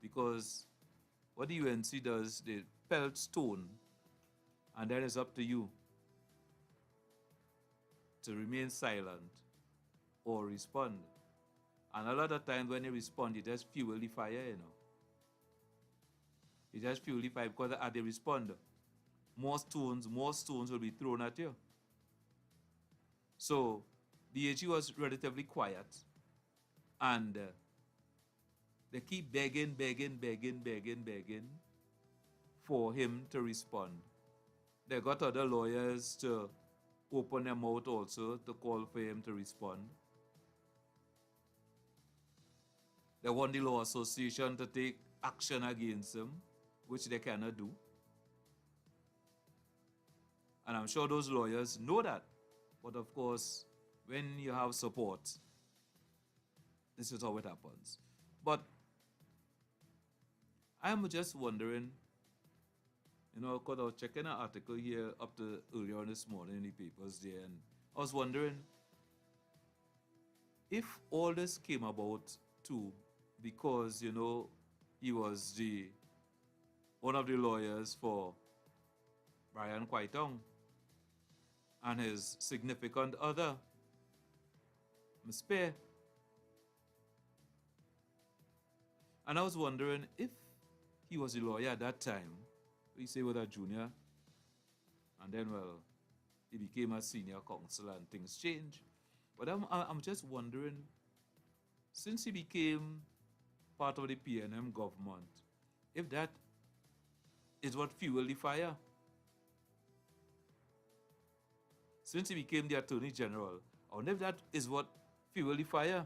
Because what the UNC does, they pelt stone, and then it's up to you to remain silent or respond. And a lot of times when you respond, you just fuel the fire, you know. You just fuel the fire because as they respond, more stones will be thrown at you. So the AG was relatively quiet, and they keep begging for him to respond. They got other lawyers to open their mouth also to call for him to respond. They want the law association to take action against him, which they cannot do. And I'm sure those lawyers know that. But of course, when you have support, this is how it happens. But I'm just wondering, you know, because I was checking an article here up to earlier this morning in the papers there, and I was wondering if all this came about too because, you know, he was one of the lawyers for Brian Kwaitong and his significant other, Ms. Pear. And I was wondering if he was a lawyer at that time, we say with a junior, and then, well, he became a senior counsel and things changed. But I'm just wondering, since he became part of the PNM government, if that is what fueled the fire. Since he became the Attorney General, I wonder if that is what fueled the fire.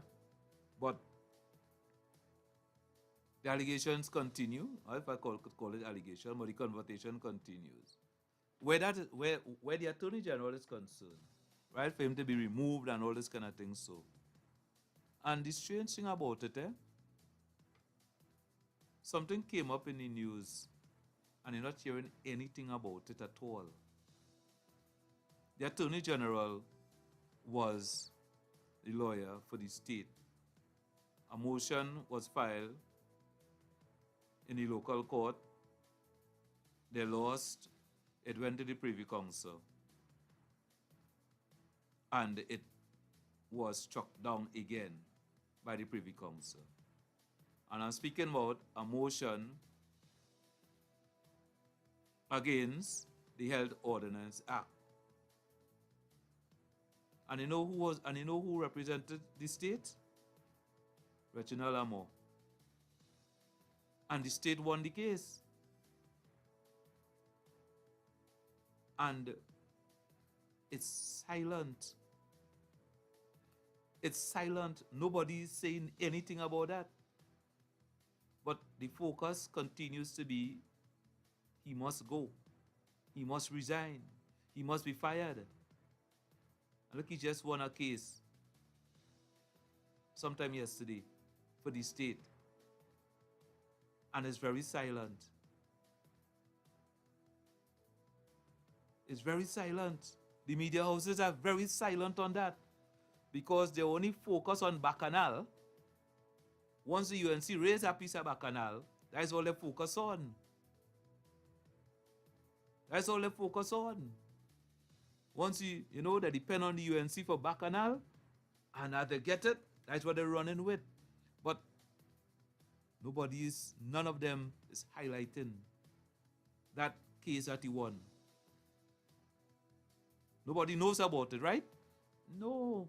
But the allegations continue, or if I could call it allegation, but the conversation continues. Where the Attorney General is concerned, right, for him to be removed and all this kind of thing, so. And the strange thing about it, something came up in the news, and you're not hearing anything about it at all. The Attorney General was the lawyer for the state. A motion was filed in the local court. They lost. It went to the Privy Council. And it was struck down again by the Privy Council. And I'm speaking about a motion against the Health Ordinance Act. And you know who represented the state? Reginald Amo. And the state won the case. And it's silent. It's silent. Nobody is saying anything about that. But the focus continues to be, he must go. He must resign. He must be fired. And look, he just won a case sometime yesterday for the state. And it's very silent. It's very silent. The media houses are very silent on that because they only focus on Bacchanal. Once the UNC raise a piece of Bacchanal, that's all they focus on. That's all they focus on. Once they depend on the UNC for Bacchanal, and as they get it, that's what they're running with. But none of them is highlighting that case that he won. Nobody knows about it, right? No.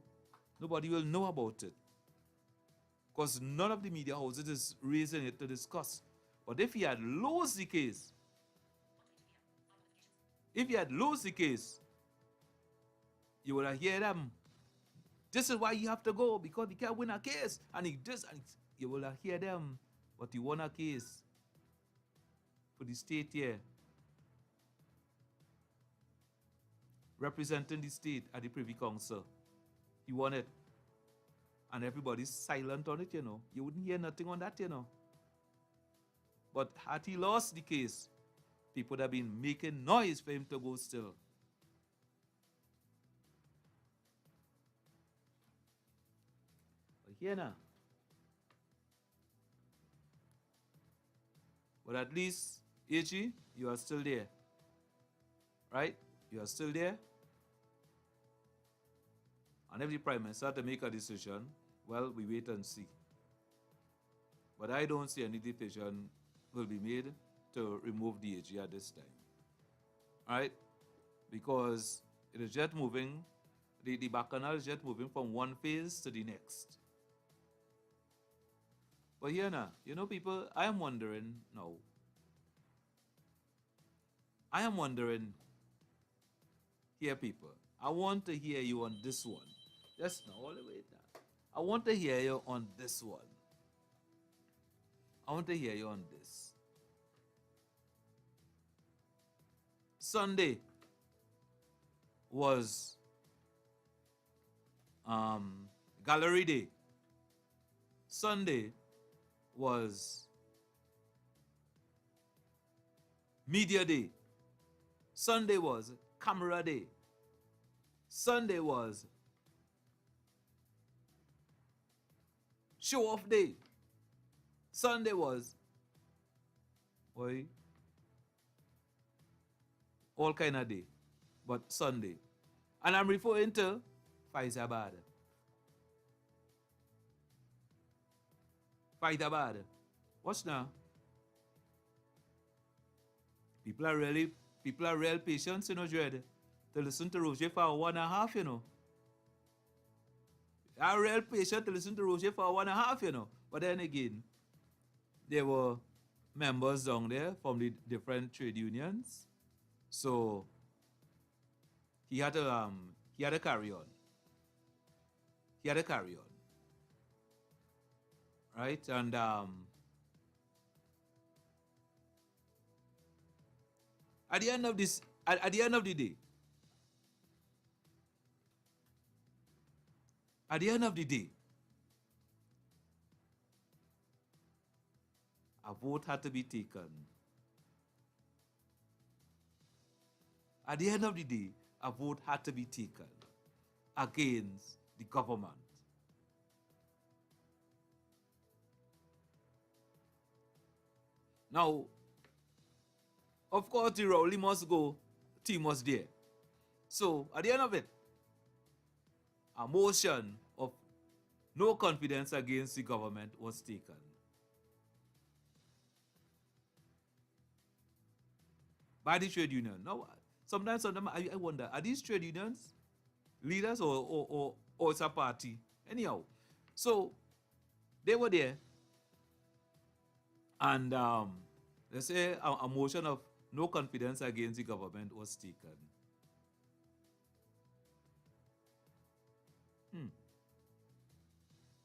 Nobody will know about it. Because none of the media houses is raising it to discuss. But if he had lost the case, you would have heard them. This is why you have to go, because he can't win a case. And you will have heard them. But he won a case for the state here. Representing the state at the Privy Council. He won it. And everybody's silent on it, you know. You wouldn't hear nothing on that, you know. But had he lost the case, people would have been making noise for him to go still. Here now. But at least, AG, you are still there. Right? You are still there. And if the Prime Minister to make a decision, well, we wait and see. But I don't see any decision will be made to remove the AG at this time. Right? Because it is just moving, the bacchanal is just moving from one phase to the next. But here now, you know, people, I am wondering now. I am wondering, here people, I want to hear you on this one. Just now, all the way down. I want to hear you on this one. I want to hear you on this. Sunday was Gallery Day. Sunday was Media Day. Sunday was Camera Day. Sunday was Show Off Day. Sunday was all kind of day, but Sunday. And I'm referring to Faizabad. Faizabad. Watch now. People are real patient, you know, Dread, to listen to Roger for 1.5, you know. They are real patient to listen to Roger for 1.5, you know. But then again, there were members down there from the different trade unions. So he had to carry on. He had to carry on. Right? And at the end of the day, a vote had to be taken. At the end of the day, a vote had to be taken against the government. Now, of course, the Rowley must go, team was there. So, at the end of it, a motion of no confidence against the government was taken. By the trade union. Now, sometimes I wonder, are these trade unions leaders or it's a party? Anyhow, so they were there, and let's say a motion of no confidence against the government was taken.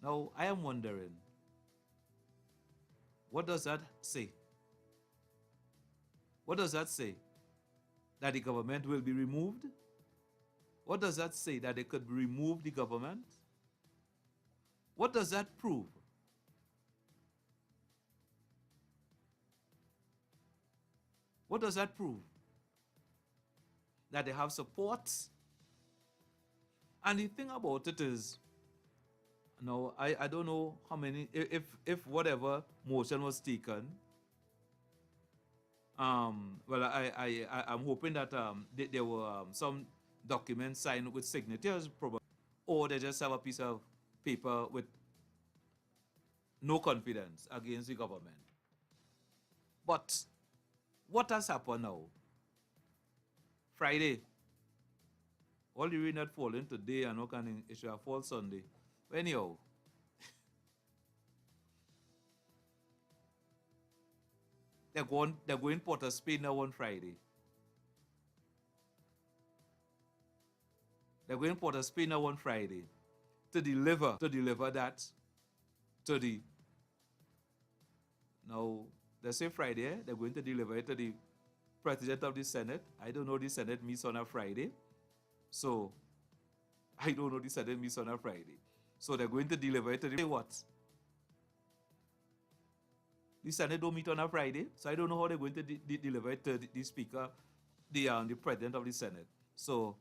Now, I am wondering, what does that say? What does that say? That the government will be removed? What does that say? That they could remove the government? What does that prove? What does that prove? That they have support? And the thing about it is, no, I don't know how many, if whatever motion was taken, well, I'm hoping that there were some documents signed with signatures, probably, or they just have a piece of paper with no confidence against the government. But what has happened now? Friday, all the rain had fallen today and no kind of issue have fall Sunday. Anyhow, they're going Port of Spain now on Friday. They're going Port of Spain now on Friday to deliver that to the, now let's say Friday, they're going to deliver it to the President of the Senate. I don't know the Senate meets on a Friday. So I don't know the Senate meets on a Friday. So they're going to deliver it to the what? The Senate don't meet on a Friday, so I don't know how they're going to deliver it to the Speaker, the President of the Senate. So,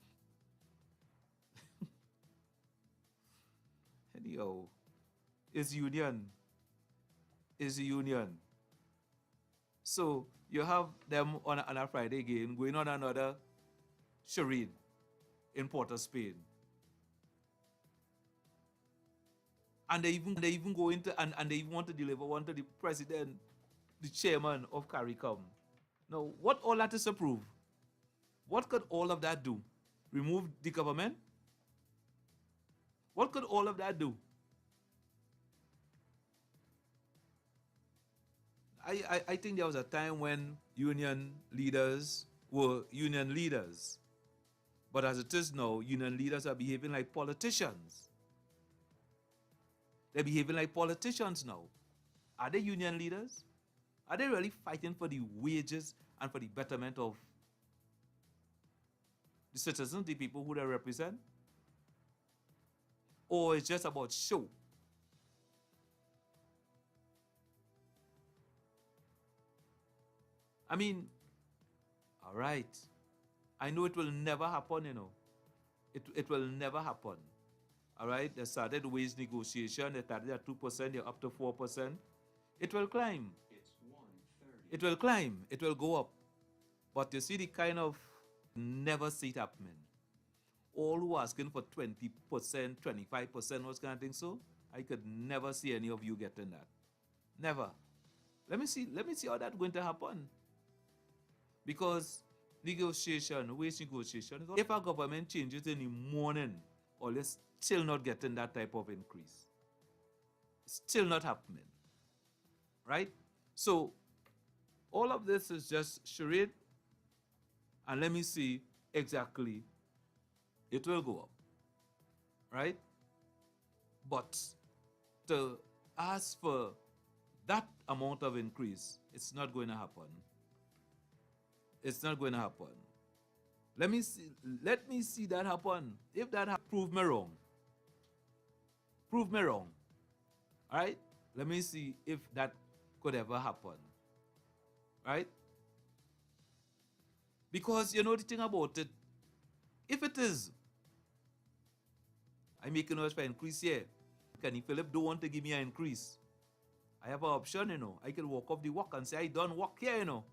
anyhow, is union. Is the union. So you have them on a Friday game going on another charade in Port of Spain. And they even go into and they even want to deliver one to the president, the chairman of CARICOM. Now, what all that is to prove? What could all of that do? Remove the government? What could all of that do? I think there was a time when union leaders were union leaders. But as it is now, union leaders are behaving like politicians. They're behaving like politicians now. Are they union leaders? Are they really fighting for the wages and for the betterment of the citizens, the people who they represent? Or it's just about show? I mean, all right. I know it will never happen, you know. It will never happen. All right? They started wage negotiation. They started at 2%. They're up to 4%. It will climb. It will climb. It will go up. But you see the kind of never see it happening. All who are asking for 20%, 25%, what's kind of thing so? I could never see any of you getting that. Never. Let me see how that's going to happen. Because negotiation, wage negotiation, if our government changes in the morning, or they're still not getting that type of increase. Still not happening. Right? So, all of this is just charade. And let me see exactly it will go up. Right? But to ask for that amount of increase, it's not going to happen. It's not going to happen. Let me see that happen. If that prove me wrong. Prove me wrong. All right? Let me see if that could ever happen. Right? Because you know the thing about it, if it is, I'm making noise for increase here. Kenny Philip don't want to give me an increase. I have an option, you know. I can walk off the walk and say I don't walk here, you know.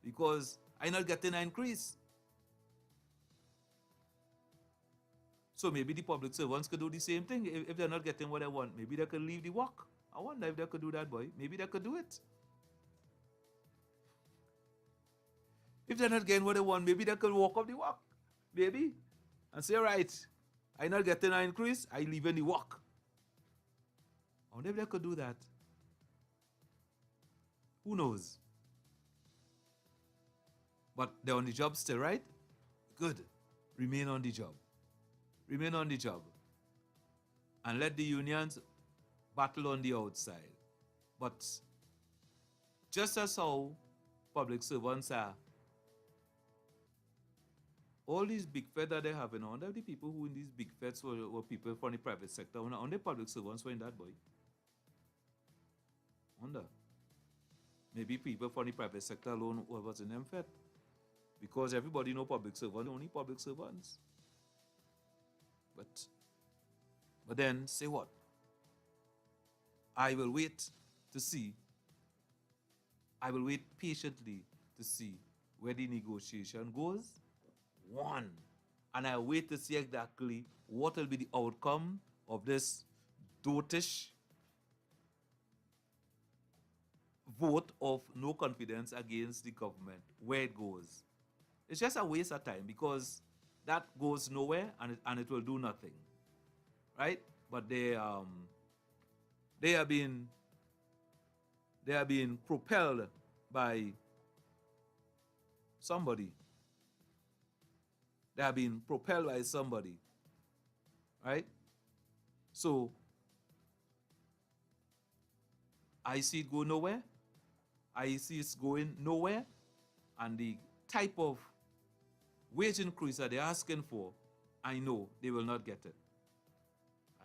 Because I'm not getting an increase. So maybe the public servants could do the same thing. If they're not getting what they want, maybe they could leave the work. I wonder if they could do that, boy. Maybe they could do it. If they're not getting what they want, maybe they could walk off the work. Maybe. And say, right, I'm not getting an increase, I leave in the work. I wonder if they could do that. Who knows? But they're on the job still, right? Good. Remain on the job. Remain on the job. And let the unions battle on the outside. But just as how public servants are, all these big feds that they have, you know, under the people who in these big feds were people from the private sector, only public servants were in that, boy. Wonder. Maybe people from the private sector alone was in them fed. Because everybody know public servants, only public servants. But then, say what? I will wait to see. I will wait patiently to see where the negotiation goes. One. And I wait to see exactly what will be the outcome of this dotish vote of no confidence against the government, where it goes. It's just a waste of time because that goes nowhere and it will do nothing. Right? But they are being propelled by somebody. They are being propelled by somebody. Right? So I see it go nowhere. I see it's going nowhere. And the type of wage increase that they're asking for, I know they will not get it.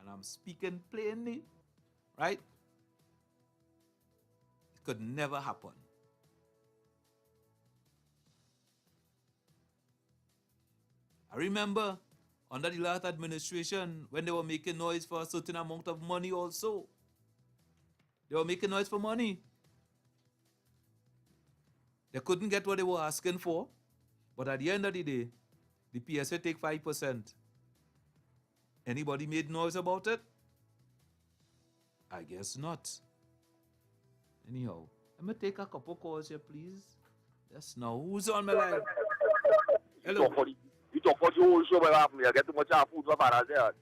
And I'm speaking plainly, right? It could never happen. I remember under the last administration when they were making noise for a certain amount of money also. They were making noise for money. They couldn't get what they were asking for, but at the end of the day, the PSA take 5%. Anybody made noise about it? I guess not. Anyhow, let me take a couple calls here, please. Yes, now, who's on my line? Hello. You talk for the whole show, but I get too much food for that.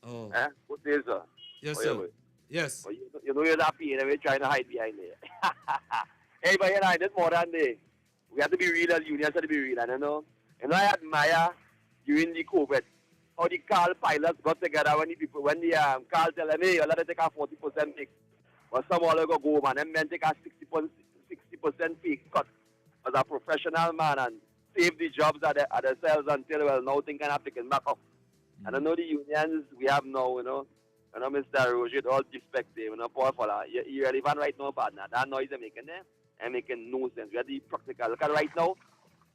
Oh. Eh? What is it? Yes, sir. Yes. You know you're happy and we're trying to hide behind it. Hey, but you know, this modern day, we have to be real as unions have to be real, and you know, I admire during the COVID how the car pilots got together when the car tell them, hey, you let us take a 40% pick. But some other go home and them men take a 60% pay cut as a professional man and save the jobs at themselves until, well, now things can have taken back up. And I know the unions we have now, you know, Mr. Roger, with all respect, you know, poor fella, you're relevant right now, partner. That noise they're making there, and making no sense. We are the practical. Look at right now,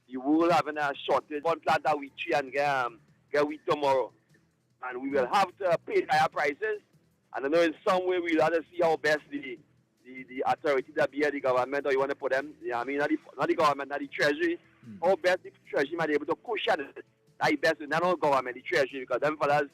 you will have a shortage. One plant that we tree and get wheat tomorrow. And we will have to pay higher prices. And I know in some way we'll have to see how best the authority that be at the government, or you want to put them, I mean, not the government, not the treasury, how best the treasury might be able to cushion it. That's best, not the government, the treasury, because them fellas,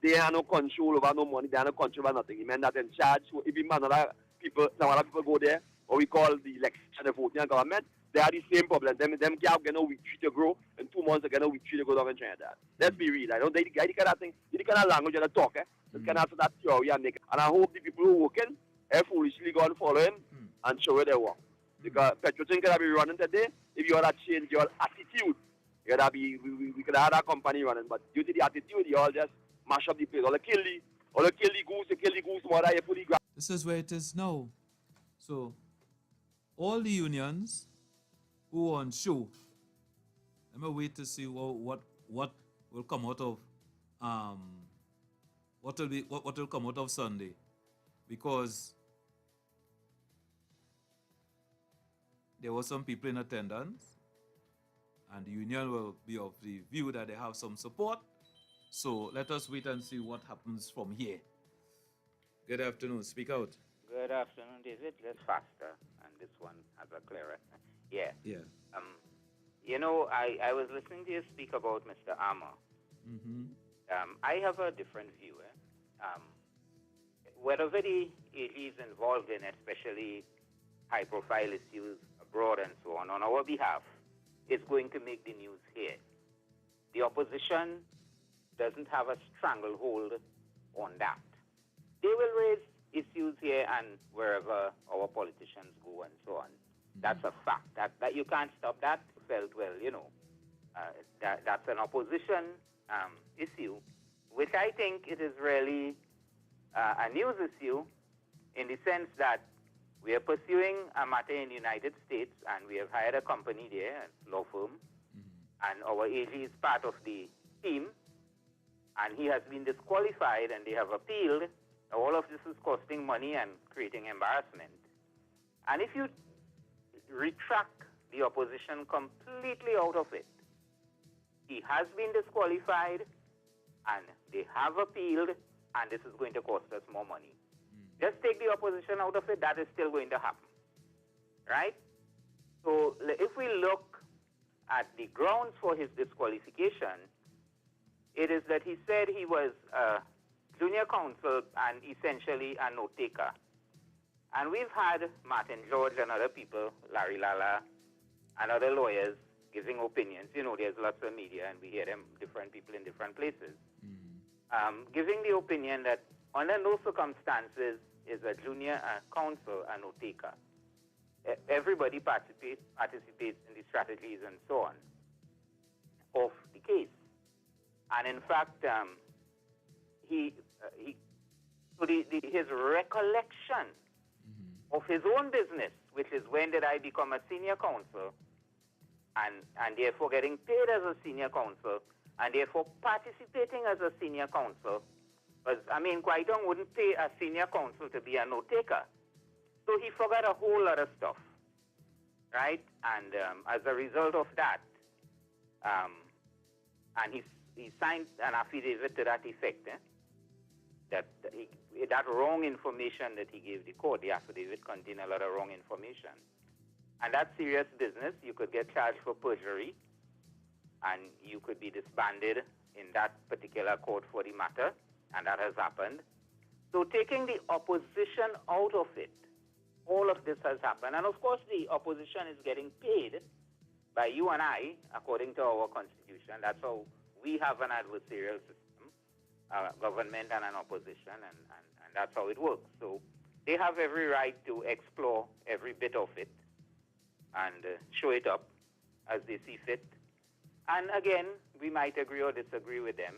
they have no control over no money, they have no control over nothing. The men that in charge, so if another people go there, what we call the election, the voting government, they have the same problem. Them can't get no week tree to grow, and 2 months they get no week tree to go down in Trinidad. Let's be real. I don't think the kind of thing, the kind of language they talk, the kind of that theory and make. And I hope the people who are working, foolishly go and follow him and show where they work. Because Petrotin can be running today, if you want to change your attitude, you gotta be, we could have that company running, but due to the attitude, you all just mash up the place. Or kill the goose, what I put the grass. This is where it is now. So, all the unions who are on show, let me wait to see what will come out of what will come out of Sunday, because there were some people in attendance, and the union will be of the view that they have some support. So let us wait and see what happens from here. Good afternoon. Speak out. Good afternoon, David. Let's faster, and this one has a clearer. Yeah. Yeah. You know, I was listening to you speak about Mr. Armour. Mm-hmm. I have a different view. Whatever the AG is involved in, especially high-profile issues abroad and so on our behalf, is going to make the news here. The opposition doesn't have a stranglehold on that. They will raise issues here and wherever our politicians go and so on. That's a fact. That you can't stop that. Felt well, you know. That's an opposition issue, which I think it is really a news issue in the sense that we are pursuing a matter in the United States and we have hired a company there, a law firm, and our AG is part of the team, and he has been disqualified and they have appealed. All of this is costing money and creating embarrassment. And if you retract the opposition completely out of it, he has been disqualified and they have appealed, and this is going to cost us more money. Just take the opposition out of it, that is still going to happen. Right? So if we look at the grounds for his disqualification, it is that he said he was a junior counsel and essentially a note taker. And we've had Martin George and other people, Larry Lala, and other lawyers giving opinions. You know, there's lots of media and we hear them, different people in different places, giving the opinion that under no circumstances is a junior counsel a note taker. Everybody participates in the strategies and so on of the case. And in fact, his recollection of his own business, which is when did I become a senior counsel, and therefore getting paid as a senior counsel, and therefore participating as a senior counsel, because, I mean, Kwaitong wouldn't pay a senior counsel to be a note taker. So he forgot a whole lot of stuff, right? And as a result of that, and he signed an affidavit to that effect, that that wrong information that he gave the court, the affidavit contained a lot of wrong information. And that's serious business. You could get charged for perjury, and you could be disbanded in that particular court for the matter, and that has happened. So taking the opposition out of it, all of this has happened. And of course, the opposition is getting paid by you and I, according to our constitution. That's how we have an adversarial system, government and an opposition, and that's how it works. So they have every right to explore every bit of it and show it up as they see fit. And again, we might agree or disagree with them.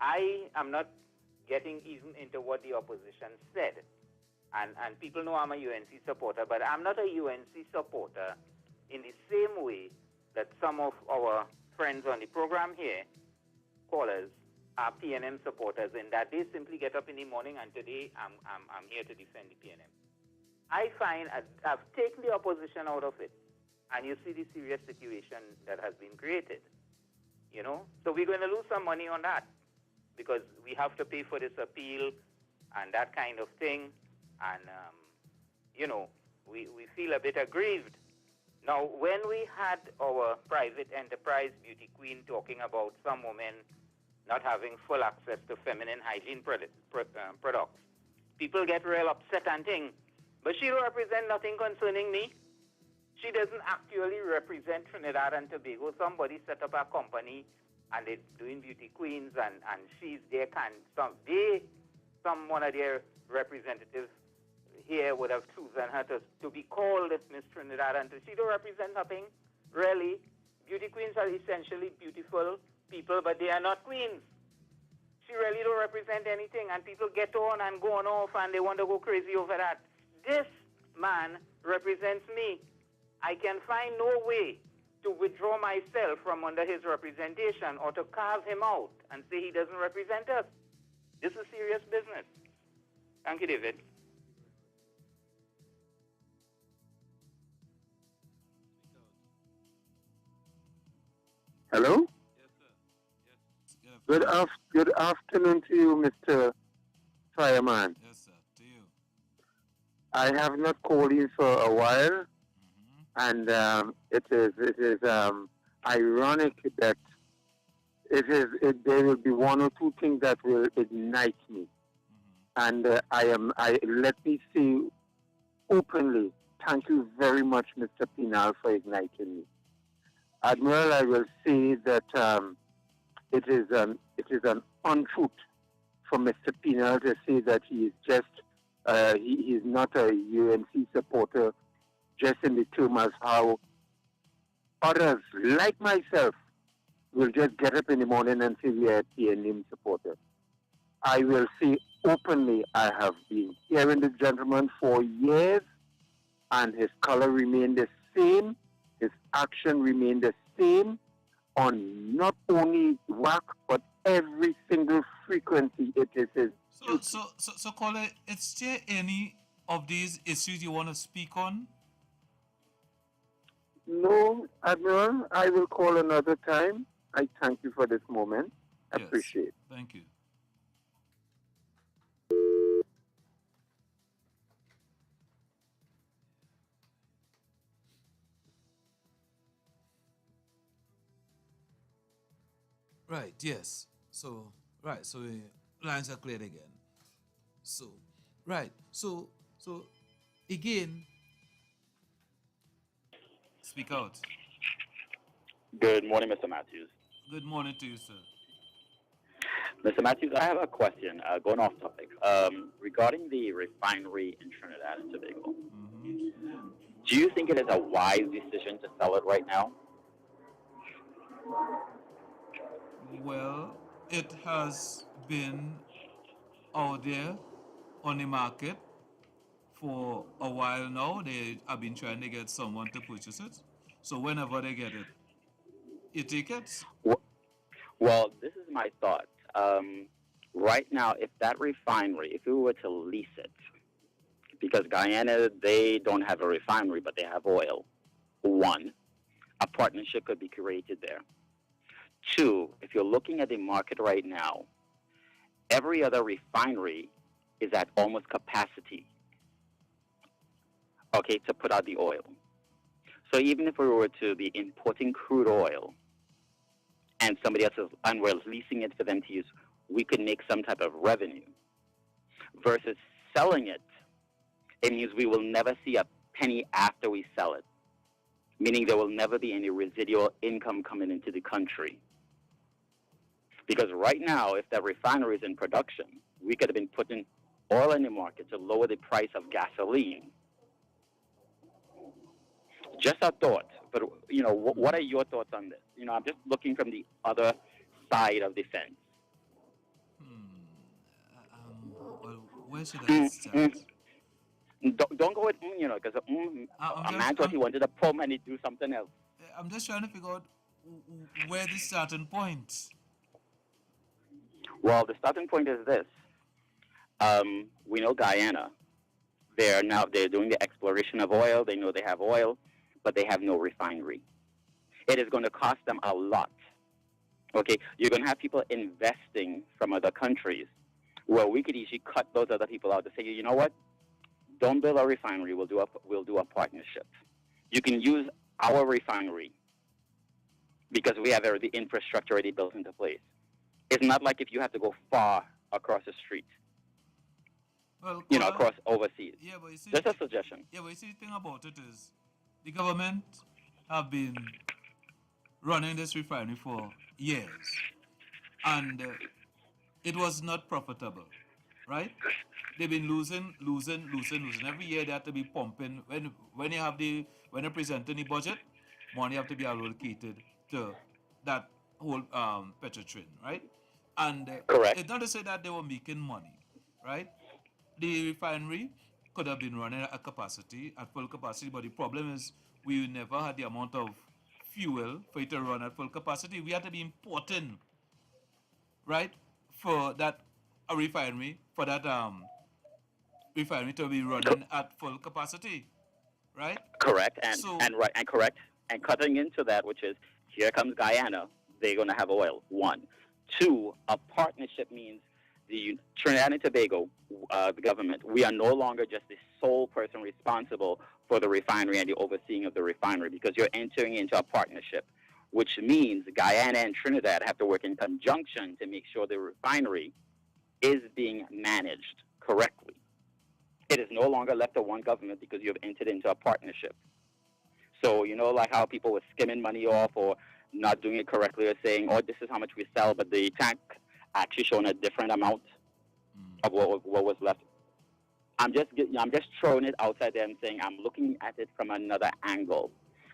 I am not getting even into what the opposition said. And people know I'm a UNC supporter, but I'm not a UNC supporter in the same way that some of our friends on the program here, callers, are PNM supporters, in that they simply get up in the morning and today I'm here to defend the PNM. I find I've taken the opposition out of it, and you see the serious situation that has been created, you know? So we're going to lose some money on that because we have to pay for this appeal and that kind of thing. And, you know, we feel a bit aggrieved. Now, when we had our private enterprise beauty queen talking about some women not having full access to feminine hygiene products, people get real upset and thing. But she don't represent nothing concerning me. She doesn't actually represent Trinidad and Tobago. Somebody set up a company and they're doing beauty queens and she's their some one of their representatives here would have chosen her to be called Miss Trinidad, and she don't represent nothing, really. Beauty queens are essentially beautiful people, but they are not queens. She really don't represent anything, and people get on and go on off, and they want to go crazy over that. This man represents me. I can find no way to withdraw myself from under his representation or to carve him out and say he doesn't represent us. This is serious business. Thank you, David. Hello? Yes, sir. Good afternoon to you, Mr. Fireman. Yes, sir. To you. I have not called in for a while, and it is ironic that there will be one or two things that will ignite me, and let me say openly, thank you very much, Mr. Pinal, for igniting me. Admiral, I will say that it is an untruth for Mr. Pinal to say that he is just he is not a UNC supporter, just in the term as how others like myself will just get up in the morning and say we are a PNM supporter. I will say openly, I have been hearing the gentleman for years, and his color remained the same. His action remained the same on not only WACK, but every single frequency. It is his. So, caller, is there any of these issues you want to speak on? No, Admiral, I will call another time. I thank you for this moment. I appreciate it. Thank you. Right, yes. So lines are cleared again. So again, speak out. Good morning, Mr. Matthews. Good morning to you, sir. Mr. Matthews, I have a question, going off topic, regarding the refinery in Trinidad and Tobago. Do you think it is a wise decision to sell it right now? Well, it has been out there on the market for a while now. They have been trying to get someone to purchase it. So whenever they get it, you take it? Well, this is my thought. Right now, if that refinery, if we were to lease it, because Guyana, they don't have a refinery, but they have oil. One, a partnership could be created there. Two, if you're looking at the market right now, every other refinery is at almost capacity, okay, to put out the oil. So even if we were to be importing crude oil and somebody else is, and we're leasing it for them to use, we could make some type of revenue. Versus selling it, it means we will never see a penny after we sell it, meaning there will never be any residual income coming into the country. Because right now, if that refinery is in production, we could have been putting oil in the market to lower the price of gasoline. Just a thought, but what are your thoughts on this? I'm just looking from the other side of the fence. Well, where should I start? Don't go with because a man thought he wanted to pump and he do something else. I'm just trying to figure out where the starting point. Well, the starting point is this. We know Guyana. They're doing the exploration of oil. They know they have oil, but they have no refinery. It is going to cost them a lot. Okay, you're going to have people investing from other countries where we could easily cut those other people out to say, you know what? Don't build a refinery. We'll do a partnership. You can use our refinery because we have the infrastructure already built into place. It's not like if you have to go far across the street. Well, across overseas. Yeah, but you see, just a suggestion. Yeah, but you see, the thing about it is, the government have been running this refinery for years, and it was not profitable, right? They've been losing. Every year they have to be pumping. When they're presenting the budget, money have to be allocated to that whole Petrotrin, right? And correct. It's not to say that they were making money, right? The refinery could have been running at full capacity, but the problem is we never had the amount of fuel for it to run at full capacity. We had to be importing, right, for that refinery to be running at full capacity, right? Correct, and correct, and cutting into that, which is here comes Guyana. They're going to have oil. 1, 2. A partnership means the Trinidad and Tobago, the government, we are no longer just the sole person responsible for the refinery and the overseeing of the refinery, because you're entering into a partnership, which means Guyana and Trinidad have to work in conjunction to make sure the refinery is being managed correctly. It is no longer left to one government because you have entered into a partnership. So, like how people were skimming money off or not doing it correctly or saying, this is how much we sell, but the tank actually showing a different amount of what was left. I'm just throwing it outside there and saying I'm looking at it from another angle,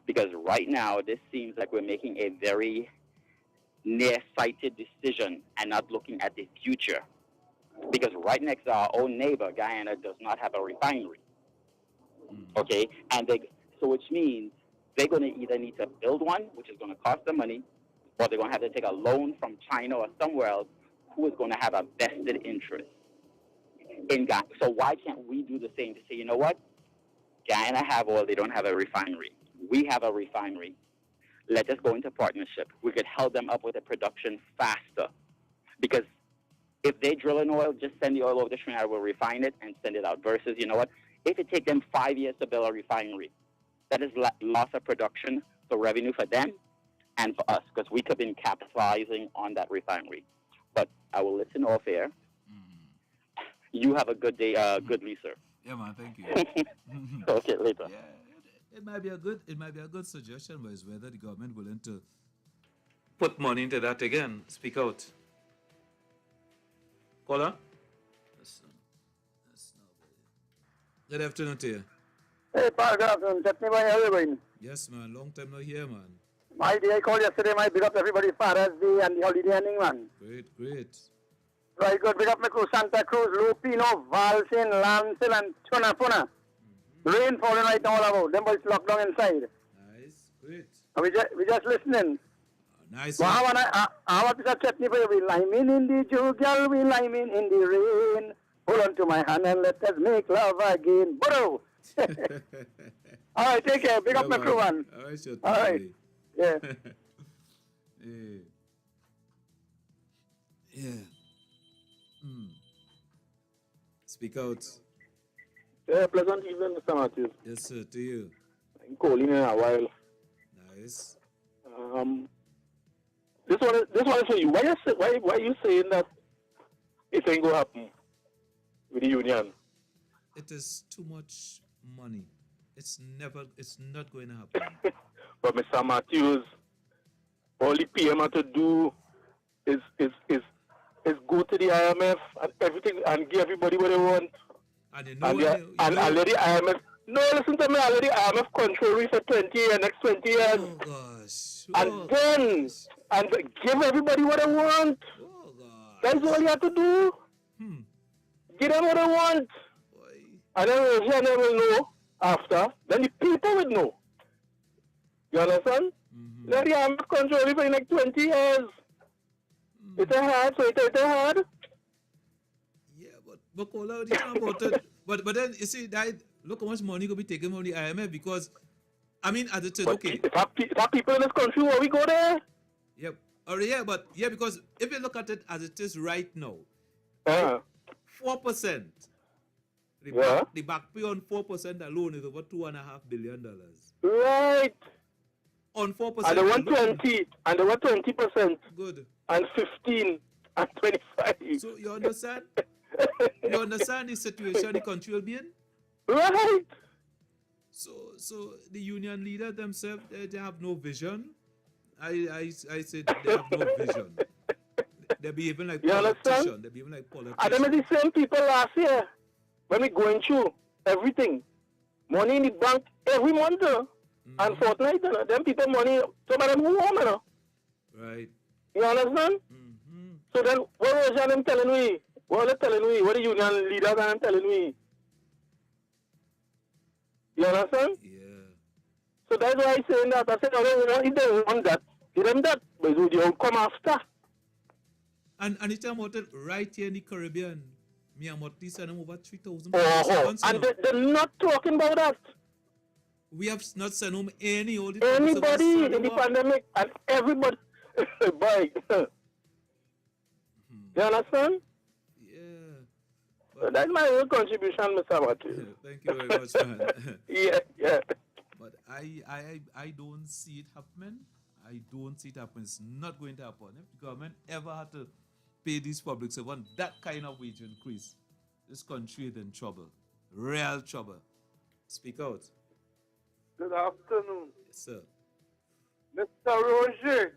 because right now this seems like we're making a very near-sighted decision and not looking at the future. Because right next to our own neighbor, Guyana, does not have a refinery. Okay, which means they're going to either need to build one, which is going to cost them money, or they're going to have to take a loan from China or somewhere else who is going to have a vested interest in Guyana. So why can't we do the same to say, you know what? Guyana have oil, they don't have a refinery. We have a refinery. Let us go into partnership. We could help them up with the production faster. Because if they drill in oil, just send the oil over to Trinidad, we'll refine it and send it out. Versus, you know what? If it takes them 5 years to build a refinery, that is loss of production, so revenue for them and for us, because we could have been capitalizing on that refinery. But I will listen off air. You have a good day, good research. Yeah, man, thank you. Okay, later. Yeah, it might be a good suggestion, but it's whether the government willing to put money into that again. Speak out. Caller? Good afternoon to you. Hey, Paul, good afternoon. Chutney boy, how are you doing? Yes, man. Long time no here, man. My day, I called yesterday. My big up everybody Father's Day and the holiday ending, man. Great. Right, good. Big up my crew, Santa Cruz, Lupino, Valsin, Lancel, and Tunapuna. Rain falling right now all about. Them boys locked down inside. Nice, great. And we just listening. Nice. Well, I want to chutney boy. We liming in the jugal, we liming in the rain. Hold on to my hand and let us make love again. Bro! All right, take care. Big up my crew, man. All right, sure. All right. Yeah. Yeah. Speak out. Yeah, pleasant evening, Mr. Matthews. Yes, sir, to you. I'm calling in a while. Nice. This one is for you. Why are you saying that it ain't gonna happen with the union? It is too much money. It's not going to happen. But Mr. Matthews, all the PM have to do is go to the IMF and everything and give everybody what they want. And let the IMF. No, listen to me. I'll let the IMF control it for 20 years, next 20 years. Oh gosh. And then give everybody what they want. Oh gosh. That's all you have to do. Give them what they want. And then Roger will know after. Then the people will know. You understand? Let the IMF control it for the next 20 years. It's hard, so it's hard. Yeah, but call out about it. But then you see that look how much money could be taken from the IMF because I mean as it is okay. If our people in this country will we go there? Yep. Or yeah, but yeah, because if you look at it as it is right now, 4%. The back pay on 4% alone is over $2.5 billion. Right. On 4%. And they want 20. And they want 20%. Good. And 15 and 25. So you understand? You understand the situation the country will be in? Right. So the union leaders themselves, they have no vision. I said they have no vision. They're behaving like politicians. They're behaving like politicians. And them are the same people last year when we going through everything. Money in the bank every month. And fortnight. Them people money, some of them home. Right. You understand? So then what was them telling me? What are they telling me? What the union leaders are telling me? You understand? Yeah. So that's why I'm saying that. I said, if they want that, give them that. But the outcome after. And it's about it right here in the Caribbean. Me and Morty send them over 3,000 and they're not talking about that. We have not sent home anybody in the pandemic and everybody. Boy. You understand? Yeah. So that's my own contribution, Mr. Matthews. Thank you very much, man. Yeah. But I don't see it happening. I don't see it happening. It's not going to happen. If the government ever had to pay these public servants that kind of wage increase, this country is in trouble. Real trouble. Speak out. Good afternoon. Yes, sir. Mr. Roger,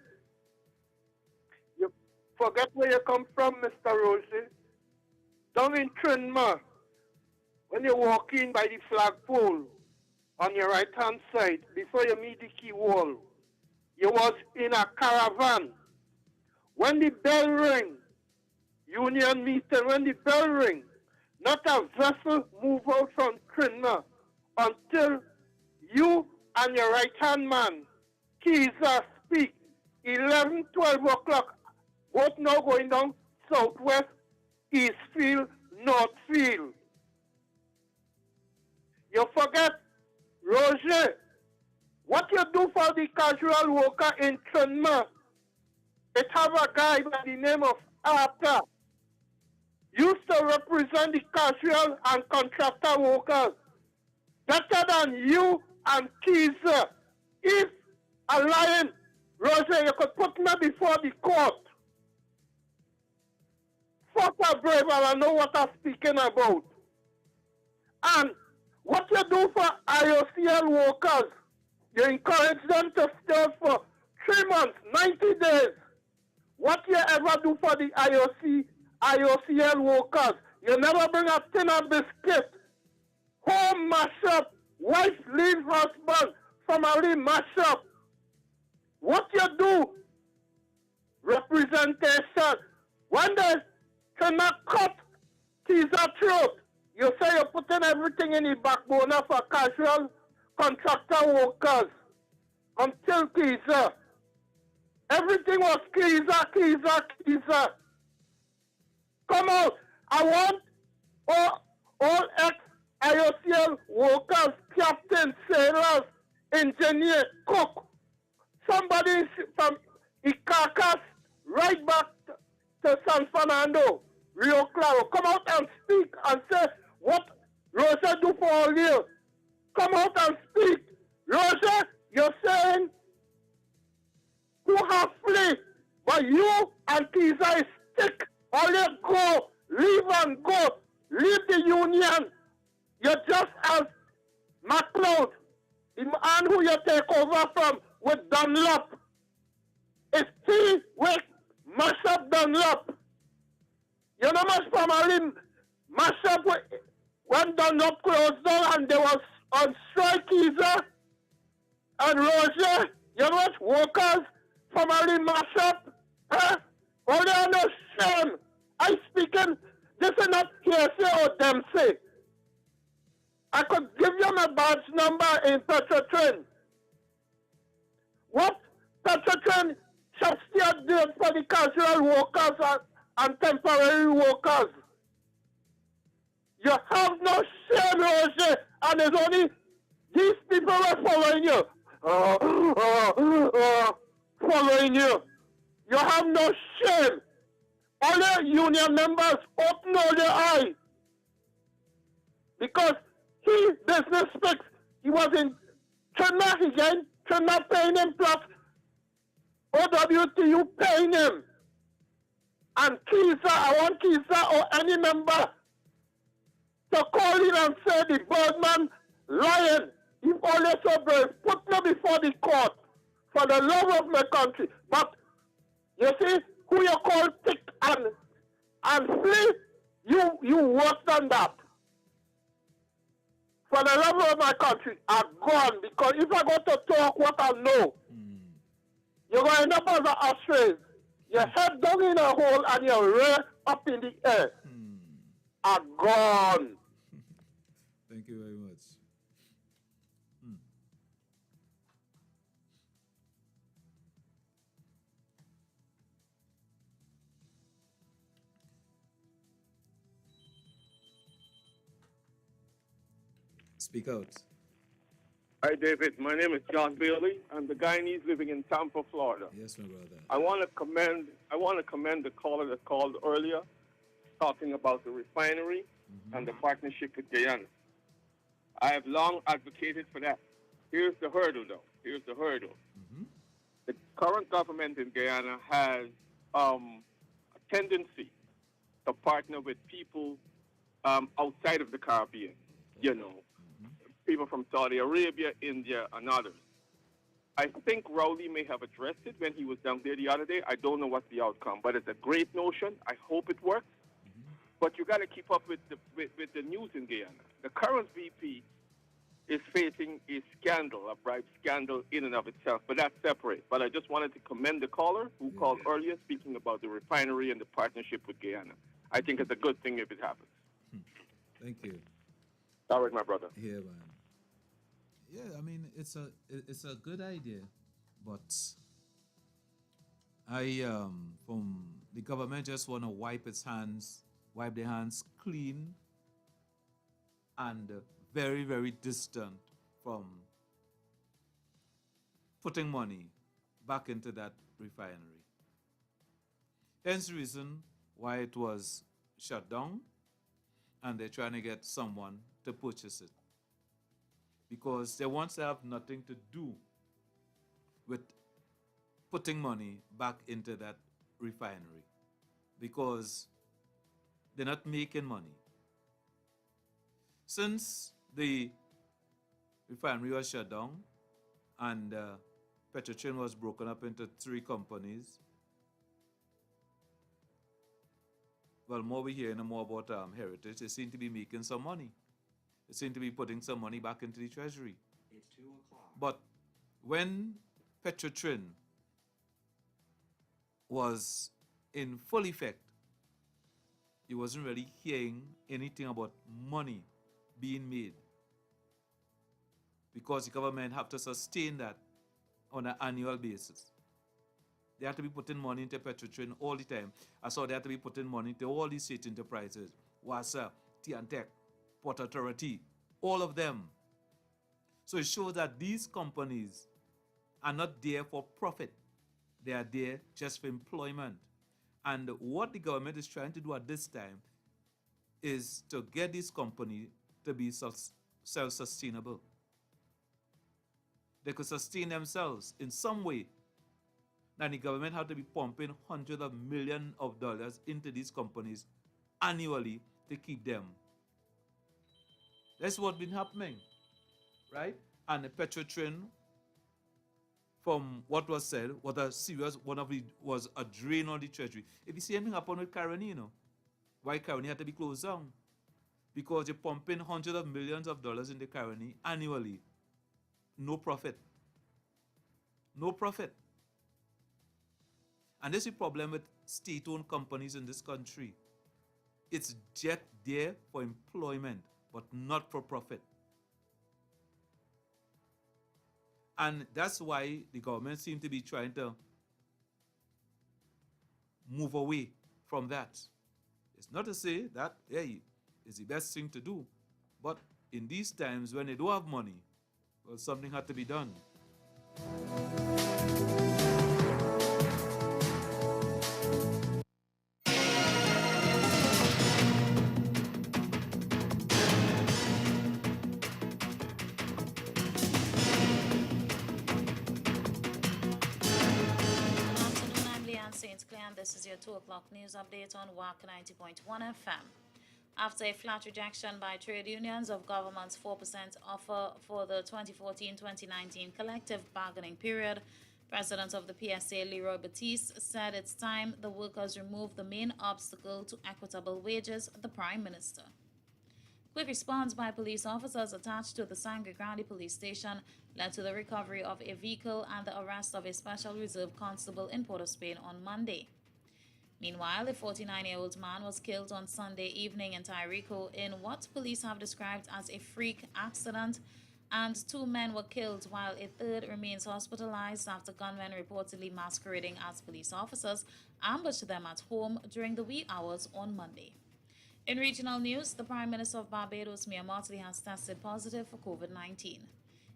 you forget where you come from, Mr. Roger. Down in Trinidad, when you walk in by the flagpole on your right-hand side, before you meet the key wall, you was in a caravan. When the bell ring, union meeting, when the bell ring, not a vessel move out from Trinidad until you and your right-hand man, Kaiser, speak. 11, 12 o'clock, both now going down southwest, Eastfield, Northfield. You forget, Roger, what you do for the casual worker in Trinidad, it have a guy by the name of Arthur. Used to represent the casual and contractor workers. Better than you and Kaiser. If a lion, Roger, you could put me before the court. Fuck a brave, I know what I'm speaking about. And what you do for IOCL workers, you encourage them to stay for 3 months, 90 days. What you ever do for the IOCL workers? You never bring a tin of biscuit. Home mash up. Wife leave husband. Family mash up. What you do? Representation. When they cannot cut teaser throat, you say you're putting everything in the backbone for casual contractor workers. Until Kaiser. Everything was Kaiser. Come out. I want all ex-IOCL workers, captains, sailors, engineers, cook. Somebody from Icacas right back to San Fernando. Rio Claro, come out and speak and say what Roger do for all you. Come out and speak. Roger, you're saying who have flee, but you and Kiza is stick. All you go, leave and go. Leave the union. You're just as MacLeod, the man who you take over from with Dunlop. It's he with mash up Dunlop. You know much family mash up when Dunlop closed down and they was on strike Kiza and Roger. You know what workers family mash up? Huh? Only on no shame. I speaking, this is not hearsay or them say. I could give you my badge number in Petrotrin. What Petrotrin shall still do for the casual workers and temporary workers? You have no shame, Roger, and there's only these people are following you. Following you. You have no shame. All the union members open all their eyes. Because he business speaks. He was in Trinidad again. Trinidad paying him plus OWTU paying him. And Kiza, I want Kiza or any member to call in and say the Birdman lying. If always so brave, put me before the court for the love of my country. But you see, who you call thick and flee, you worse than that. For the love of my country, I'm gone. Because if I go to talk what I know, you're going to end up as an ostrich. Your head down in a hole and your rear up in the air. I'm gone. Thank you very much. Speak out. Hi, David. My name is John Bailey. I'm the Guyanese living in Tampa, Florida. Yes, my brother. I want to commend the caller that called earlier, talking about the refinery and the partnership with Guyana. I have long advocated for that. Here's the hurdle, though. Here's the hurdle. The current government in Guyana has a tendency to partner with people outside of the Caribbean. You know, people from Saudi Arabia, India, and others. I think Rowley may have addressed it when he was down there the other day. I don't know what's the outcome, but it's a great notion. I hope it works. But you got to keep up with the news in Guyana. The current VP is facing a scandal, a bribe scandal in and of itself, but that's separate. But I just wanted to commend the caller who called earlier speaking about the refinery and the partnership with Guyana. I think it's a good thing if it happens. Thank you. All right, my brother. Yeah, man. Yeah, I mean it's a good idea, but from the government just want to wipe their hands clean and very, very distant from putting money back into that refinery. Hence the reason why it was shut down, and they're trying to get someone to purchase it. Because they want to have nothing to do with putting money back into that refinery. Because they're not making money. Since the refinery was shut down and Petrotrin was broken up into 3 companies, well, more we hear more about Heritage, they seem to be making some money. They seem to be putting some money back into the treasury. It's 2 o'clock. But when Petrotrin was in full effect, you wasn't really hearing anything about money being made, because the government have to sustain that on an annual basis. They have to be putting money into Petrotrin all the time. I saw they have to be putting money into all these state enterprises, WASA, T&Tech, Port Authority, all of them. So it shows that these companies are not there for profit. They are there just for employment. And what the government is trying to do at this time is to get these companies to be self-sustainable. They could sustain themselves in some way. Now the government have to be pumping hundreds of millions of dollars into these companies annually to keep them. That's what's been happening, right? And the Petrotrin, from what was said, was a serious, was a drain on the treasury. If you see anything happen with Caroni, you know, why Caroni had to be closed down? Because you're pumping hundreds of millions of dollars in the Caroni annually. No profit. No profit. And this is the problem with state-owned companies in this country. It's just there for employment, but not for profit. And that's why the government seems to be trying to move away from that. It's not to say that, hey, it's the best thing to do. But in these times when they don't have money, well, something had to be done. This is your 2 o'clock news update on WACK 90.1 FM. After a flat rejection by trade unions of government's 4% offer for the 2014-2019 collective bargaining period, President of the PSA, Leroy Batiste, said it's time the workers remove the main obstacle to equitable wages, the Prime Minister. Quick response by police officers attached to the Sangre Grande police station led to the recovery of a vehicle and the arrest of a special reserve constable in Port of Spain on Monday. Meanwhile, a 49-year-old man was killed on Sunday evening in Tyrico in what police have described as a freak accident, and 2 men were killed while a third remains hospitalized after gunmen reportedly masquerading as police officers ambushed them at home during the wee hours on Monday. In regional news, the Prime Minister of Barbados, Mia Mottley, has tested positive for COVID-19.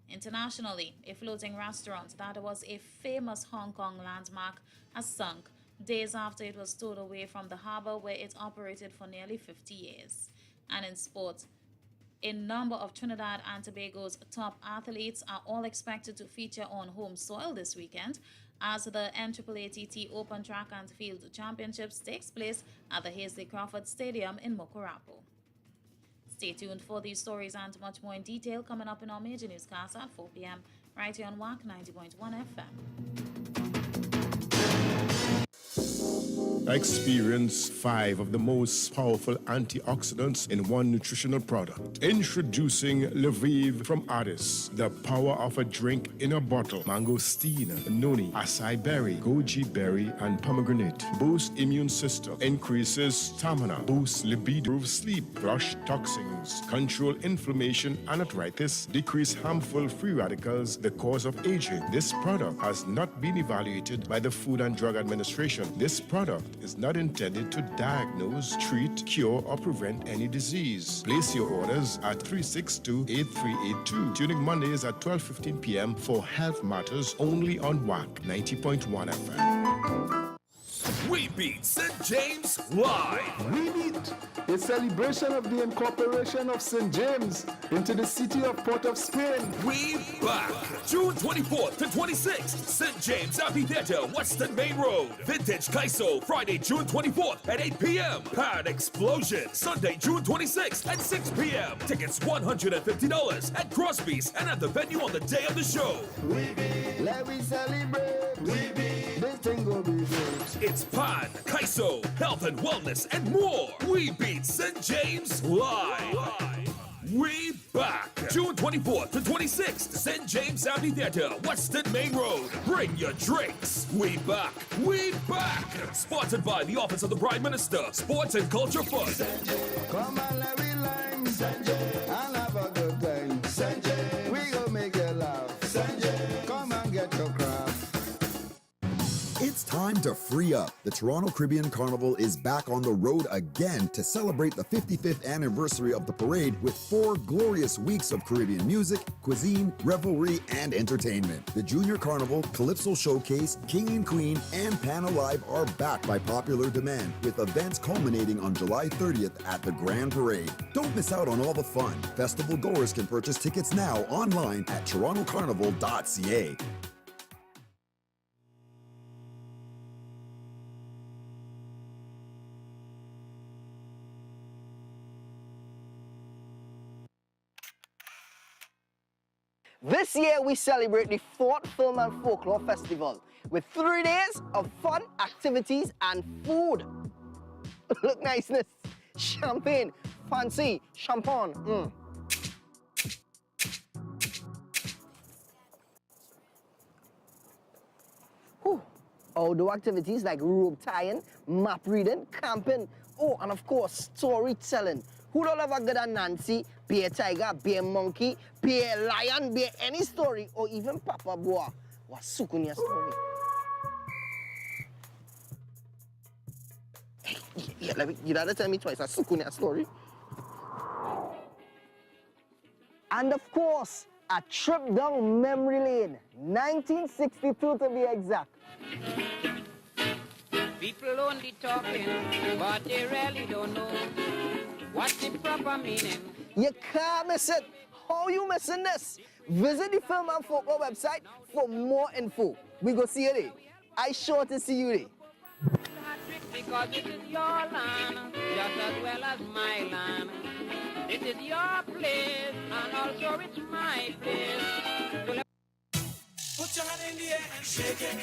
Internationally, a floating restaurant that was a famous Hong Kong landmark has sunk days after it was stowed away from the harbor where it operated for nearly 50 years. And in sport, a number of Trinidad and Tobago's top athletes are all expected to feature on home soil this weekend as the NAAATT Open Track and Field Championships takes place at the Hazley Crawford Stadium in Mokorapo. Stay tuned for these stories and much more in detail coming up in our major newscast at 4 p.m. right here on WACK 90.1 FM. Experience 5 of the most powerful antioxidants in one nutritional product. Introducing Lviv from Addis, the power of a drink in a bottle. Mangosteen, noni, acai berry, goji berry, and pomegranate. Boosts immune system, increases stamina, boosts libido, improves sleep, flush toxins, control inflammation and arthritis, decrease harmful free radicals, the cause of aging. This product has not been evaluated by the Food and Drug Administration. This product is not intended to diagnose, treat, cure, or prevent any disease. Place your orders at 362-8382. Tuning Mondays at 12:15 p.m. for health matters only on WACK 90.1 FM. We beat St. James live. We beat a celebration of the incorporation of St. James into the city of Port of Spain. We back. June 24th to 26th, St. James Amphitheater, Western Main Road. Vintage Kaiso, Friday, June 24th at 8 p.m. Pad Explosion, Sunday, June 26th at 6 p.m. Tickets $150 at Crosby's and at the venue on the day of the show. We beat. Let me celebrate. We beat. This thing will be good. It's Pan, Kaiso, health and wellness, and more. We beat St. James live. We back. June 24th to 26th, St. James Amphitheater, Western Main Road. Bring your drinks. We back. We back. Sponsored by the Office of the Prime Minister, Sports and Culture Fund. Come on, let me lime. Sanjay, and have a good time. Sanjay, we gon' make you laugh. Sanjay, come and get your craft. It's time to free up. The Toronto Caribbean Carnival is back on the road again to celebrate the 55th anniversary of the parade with 4 glorious weeks of Caribbean music, cuisine, revelry, and entertainment. The Junior Carnival, Calypso Showcase, King and Queen, and Pan Alive are back by popular demand, with events culminating on July 30th at the Grand Parade. Don't miss out on all the fun. Festival goers can purchase tickets now online at torontocarnival.ca. This year we celebrate the 4th Film and Folklore Festival with 3 days of fun, activities and food. Look niceness, champagne, fancy, champagne. Whew. Outdoor activities like rope tying, map reading, camping, oh, and of course, storytelling. Who don't love a good Nancy, be a tiger, be a monkey, be a lion, be any story, or even Papa Boa. What's Sukunya story? Hey, you gotta tell me twice, a Sukunya story. And of course, a trip down memory lane, 1962 to be exact. People only talking, but they really don't know what's the proper meaning. You can't miss it. How you missing this? Visit the Film and Folklore website for more info. We go see you there. I sure to see you there. Because this is your land, just as well as my land. This is your place, and also it's my place. So Put your hand in the air and shake it.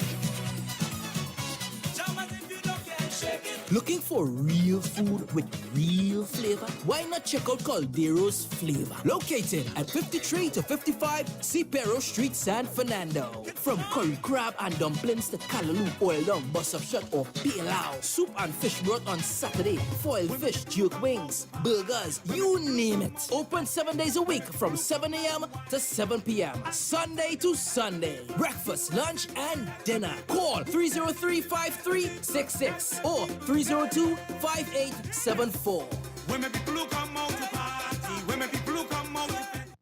Jump as if you don't care, shake it. Looking for real food with real flavor? Why not check out Caldero's Flavor? Located at 53 to 55 Cipero Street, San Fernando. From curry crab and dumplings to callaloo, oil down, bus of shot or pilau. Soup and fish broth on Saturday. Foiled fish, jerk wings, burgers, you name it. Open 7 days a week from 7 a.m. to 7 p.m. Sunday to Sunday. Breakfast, lunch, and dinner. Call 303-5366 or 302-5874. Women people who come out to party, women people who come out to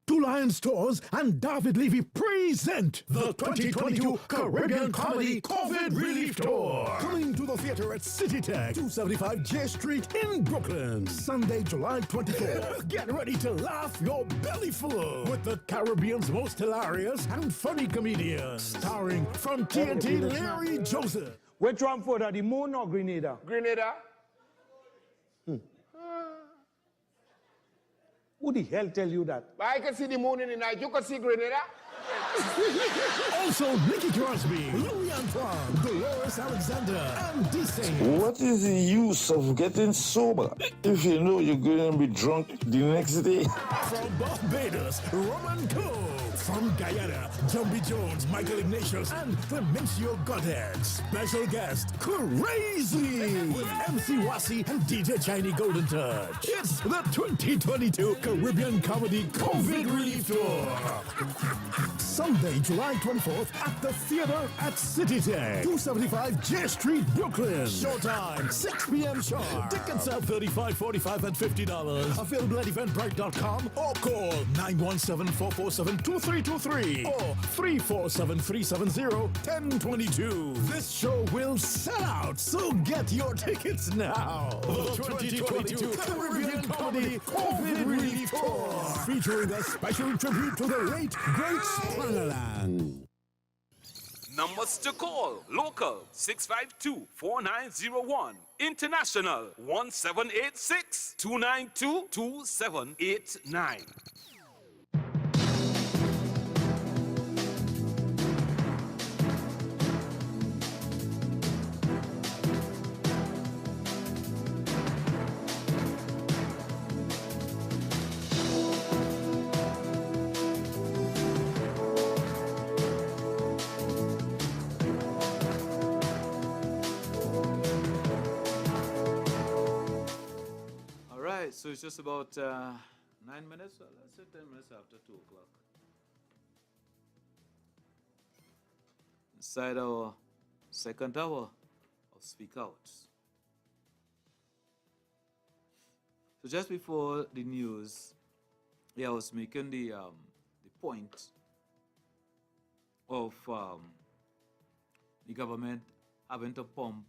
Two Lion Stores and David Levy present the 2022 Caribbean Comedy COVID Relief Tour. Coming to the theater at City Tech, 275 J Street in Brooklyn. Sunday, July 24th. Get ready to laugh your belly full with the Caribbean's most hilarious and funny comedians. Starring from TNT, Larry Joseph. Which one for the moon or Grenada? Grenada. Who the hell tell you that? But I can see the moon in the night. You can see Grenada. Also, Nicky Crosby, Louis Antoine, Dolores Alexander, and D-Saint. What is the use of getting sober if you know you're going to be drunk the next day? From Barbados, Roman Cole. From Guyana, Jumbie Jones, Michael Ignatius, and Clemencio Goddard. Special guest, Krazy, with MC Wasi and DJ Chinese Golden Touch. It's the 2022 Caribbean Comedy COVID Relief Tour. Sunday, July 24th at the theater at City Tech, 275 J Street, Brooklyn. Showtime, 6 p.m. sharp. Tickets are $35, $45, and $50. Available at eventbrite.com or call 917-447-2323 or 347-370-1022. This show will sell out, so get your tickets now. The 2022 Caribbean Comedy COVID Relief Tour, featuring a special tribute to the late, great Sprangalang. Numbers to call. Local 652-4901. International 1786-292-2789. So it's just about 9 minutes, so let's say 10 minutes after 2 o'clock. Inside our second hour speak out. So just before the news, I was making the point of the government having to pump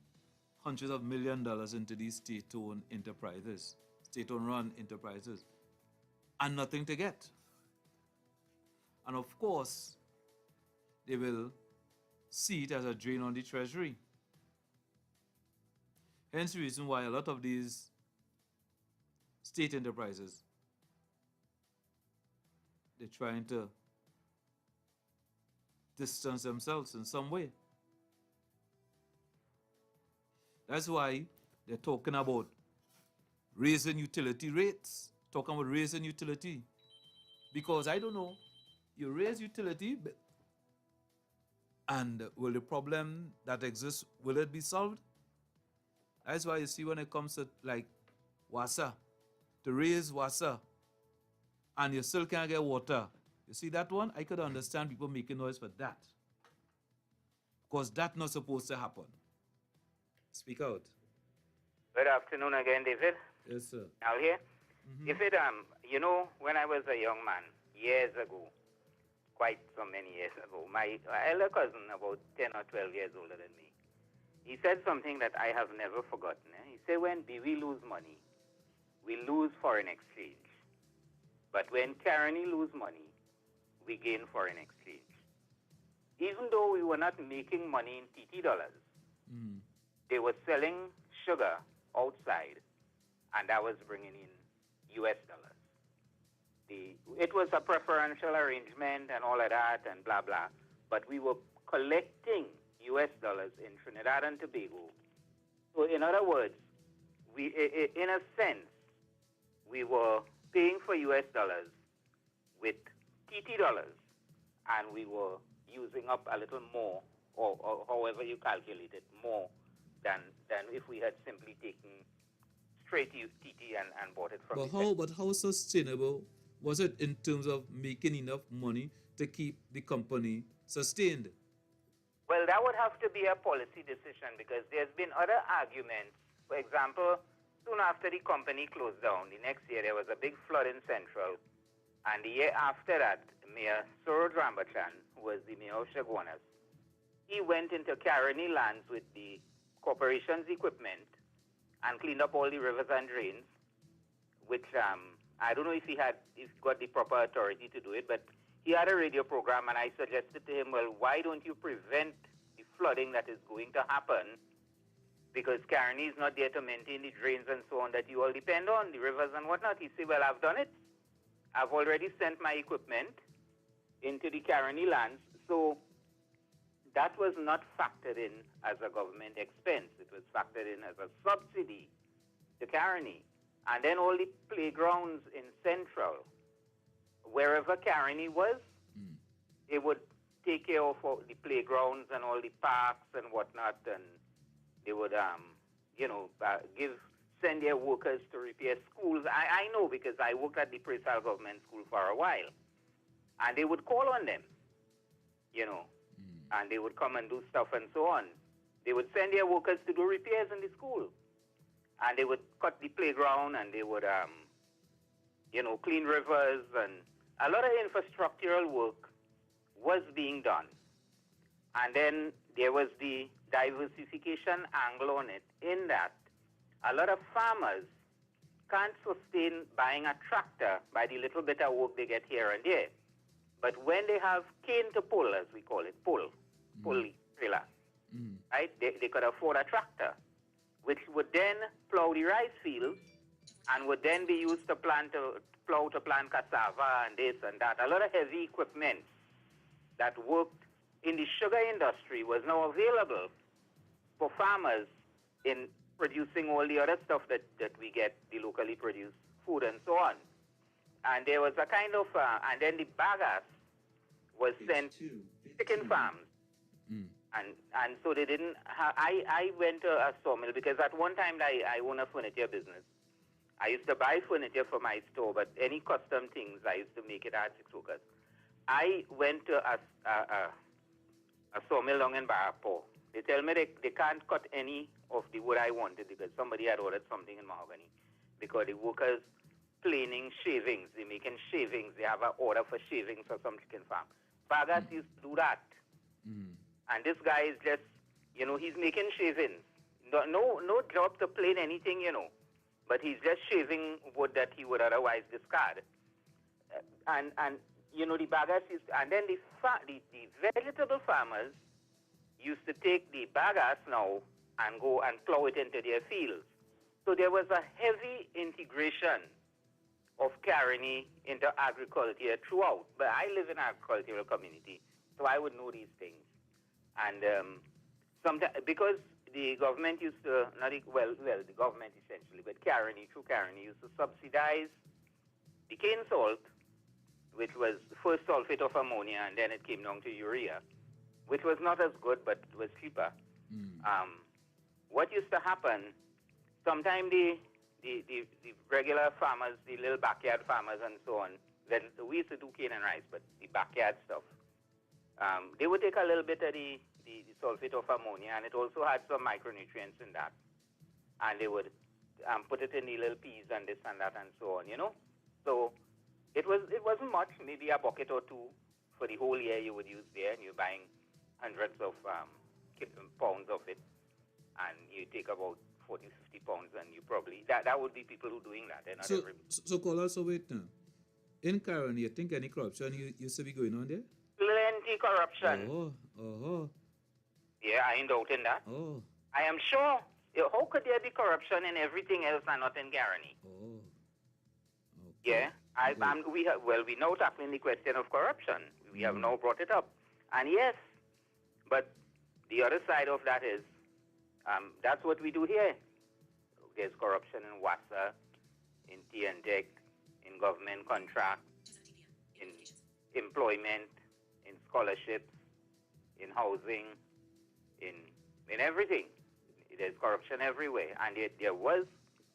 hundreds of $millions into these state-owned enterprises, state-owned run enterprises, and nothing to get. And of course, they will see it as a drain on the treasury. Hence the reason why a lot of these state enterprises, they're trying to distance themselves in some way. That's why they're talking about raising utility rates, talking about raising utility. Because I don't know, you raise utility, and will the problem that exists, will it be solved? That's why you see when it comes to like WASA, to raise WASA, and you still can't get water. You see that one? I could understand people making noise for that. Because that's not supposed to happen. Speak out. Good afternoon again, David. Yes, sir. Al here. If it, when I was a young man, years ago, quite so many years ago, my elder cousin, about 10 or 12 years older than me, he said something that I have never forgotten. He said, when we lose money, we lose foreign exchange. But when Caroni lose money, we gain foreign exchange. Even though we were not making money in TT dollars, they were selling sugar outside, and that was bringing in US dollars. It was a preferential arrangement and all of that and blah, blah. But we were collecting US dollars in Trinidad and Tobago. So in other words, in a sense, we were paying for US dollars with TT dollars, and we were using up a little more, or however you calculate it, more than if we had simply taken straight TT and bought it from But how sustainable was it in terms of making enough money to keep the company sustained? Well, that would have to be a policy decision, because there's been other arguments. For example, soon after the company closed down, the next year there was a big flood in Central, and the year after that, Mayor Suraj Rambachan, who was the mayor of Chaguanas, he went into Caroni lands with the corporation's equipment and cleaned up all the rivers and drains, which I don't know if he got the proper authority to do it, but he had a radio program, and I suggested to him, well, why don't you prevent the flooding that is going to happen? Because Caroni is not there to maintain the drains and so on that you all depend on, the rivers and whatnot. He said, well, I've done it. I've already sent my equipment into the Caroni lands. So that was not factored in as a government expense. It was factored in as a subsidy to Caroni. And then all the playgrounds in Central, wherever Caroni was, it would take care of all the playgrounds and all the parks and whatnot, and they would, send their workers to repair schools. I know, because I worked at the Presal government school for a while, and they would call on them, and they would come and do stuff and so on. They would send their workers to do repairs in the school, and they would cut the playground, and they would, clean rivers, and a lot of infrastructural work was being done. And then there was the diversification angle on it, in that a lot of farmers can't sustain buying a tractor by the little bit of work they get here and there. But when they have cane to pull, as we call it, pull trailer, right, they could afford a tractor, which would then plow the rice fields and would then be used to plant cassava and this and that. A lot of heavy equipment that worked in the sugar industry was now available for farmers in producing all the other stuff that we get, the locally produced food and so on. And there was a kind of, and then the bagasse was sent to chicken farms. And so they didn't, I went to a sawmill, because at one time I own a furniture business. I used to buy furniture for my store, but any custom things, I used to make it at 6 workers. I went to a sawmill down in Barapo. They tell me they can't cut any of the wood I wanted because somebody had ordered something in mahogany. Because the workers planing shavings, they're making shavings, they have an order for shavings for some chicken farm. Bagas used to do that. And this guy is just, he's making shavings. No job to plane anything, but he's just shaving wood that he would otherwise discard. And the baggers used to, and then the vegetable farmers used to take the baggers now and go and plow it into their fields. So there was a heavy integration of Caroni into agriculture throughout. But I live in an agricultural community, so I would know these things. And sometimes, because the government used to, the government essentially, but through Caroni used to subsidize the cane salt, which was first sulfate of ammonia, and then it came down to urea, which was not as good, but it was cheaper. What used to happen, sometimes the regular farmers, the little backyard farmers and so on, we used to do cane and rice, but the backyard stuff, they would take a little bit of the sulfate of ammonia, and it also had some micronutrients in that. And they would put it in the little peas and this and that and so on, So it wasn't much, maybe a bucket or two for the whole year you would use there, and you're buying hundreds of pounds of it, and you take about 40, 50 pounds, and you probably, that would be people who are doing that. Not everybody. So call also wait now. In Karen, you think any corruption used to be going on there? Plenty corruption. Oh. Yeah, I ain't doubting that. Oh. I am sure. How could there be corruption in everything else and not in Garani? Oh. Okay. Yeah. We now tackling the question of corruption. We have now brought it up. And yes, but the other side of that is, that's what we do here. There's corruption in WASA, in TNTEC, in government contract, in employment, in scholarships, in housing, in everything. There's corruption everywhere. And yet there was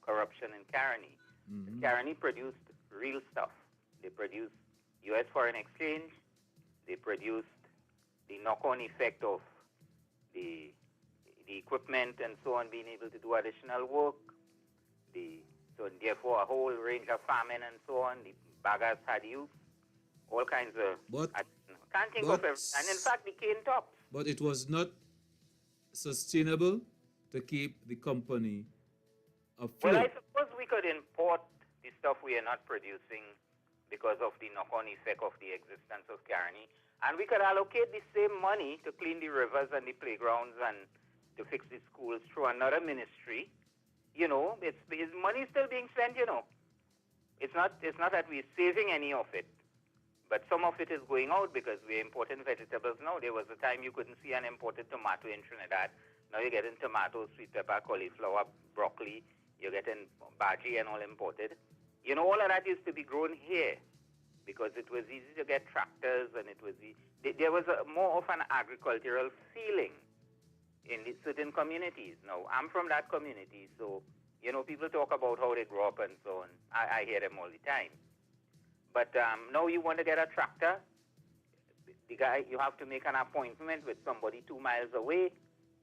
corruption in Caroni. Caroni produced real stuff. They produced U.S. foreign exchange. They produced the knock-on effect of the equipment and so on being able to do additional work. So therefore a whole range of farming and so on. The baggers had use. All kinds of... can't think of everything. And in fact, the cane tops. But it was not sustainable to keep the company afloat. Well, I suppose we could import the stuff we are not producing because of the knock-on effect of the existence of Caroni. And we could allocate the same money to clean the rivers and the playgrounds and to fix the schools through another ministry. It's money is still being spent, It's not that we're saving any of it. But some of it is going out because we're importing vegetables now. There was a time you couldn't see an imported tomato in Trinidad. Now you're getting tomatoes, sweet pepper, cauliflower, broccoli. You're getting bhaji and all imported. All of that used to be grown here because it was easy to get tractors and it was there was more of an agricultural feeling in certain communities. Now, I'm from that community, so, people talk about how they grow up and so on. I hear them all the time. But now you want to get a tractor, the guy, you have to make an appointment with somebody 2 miles away,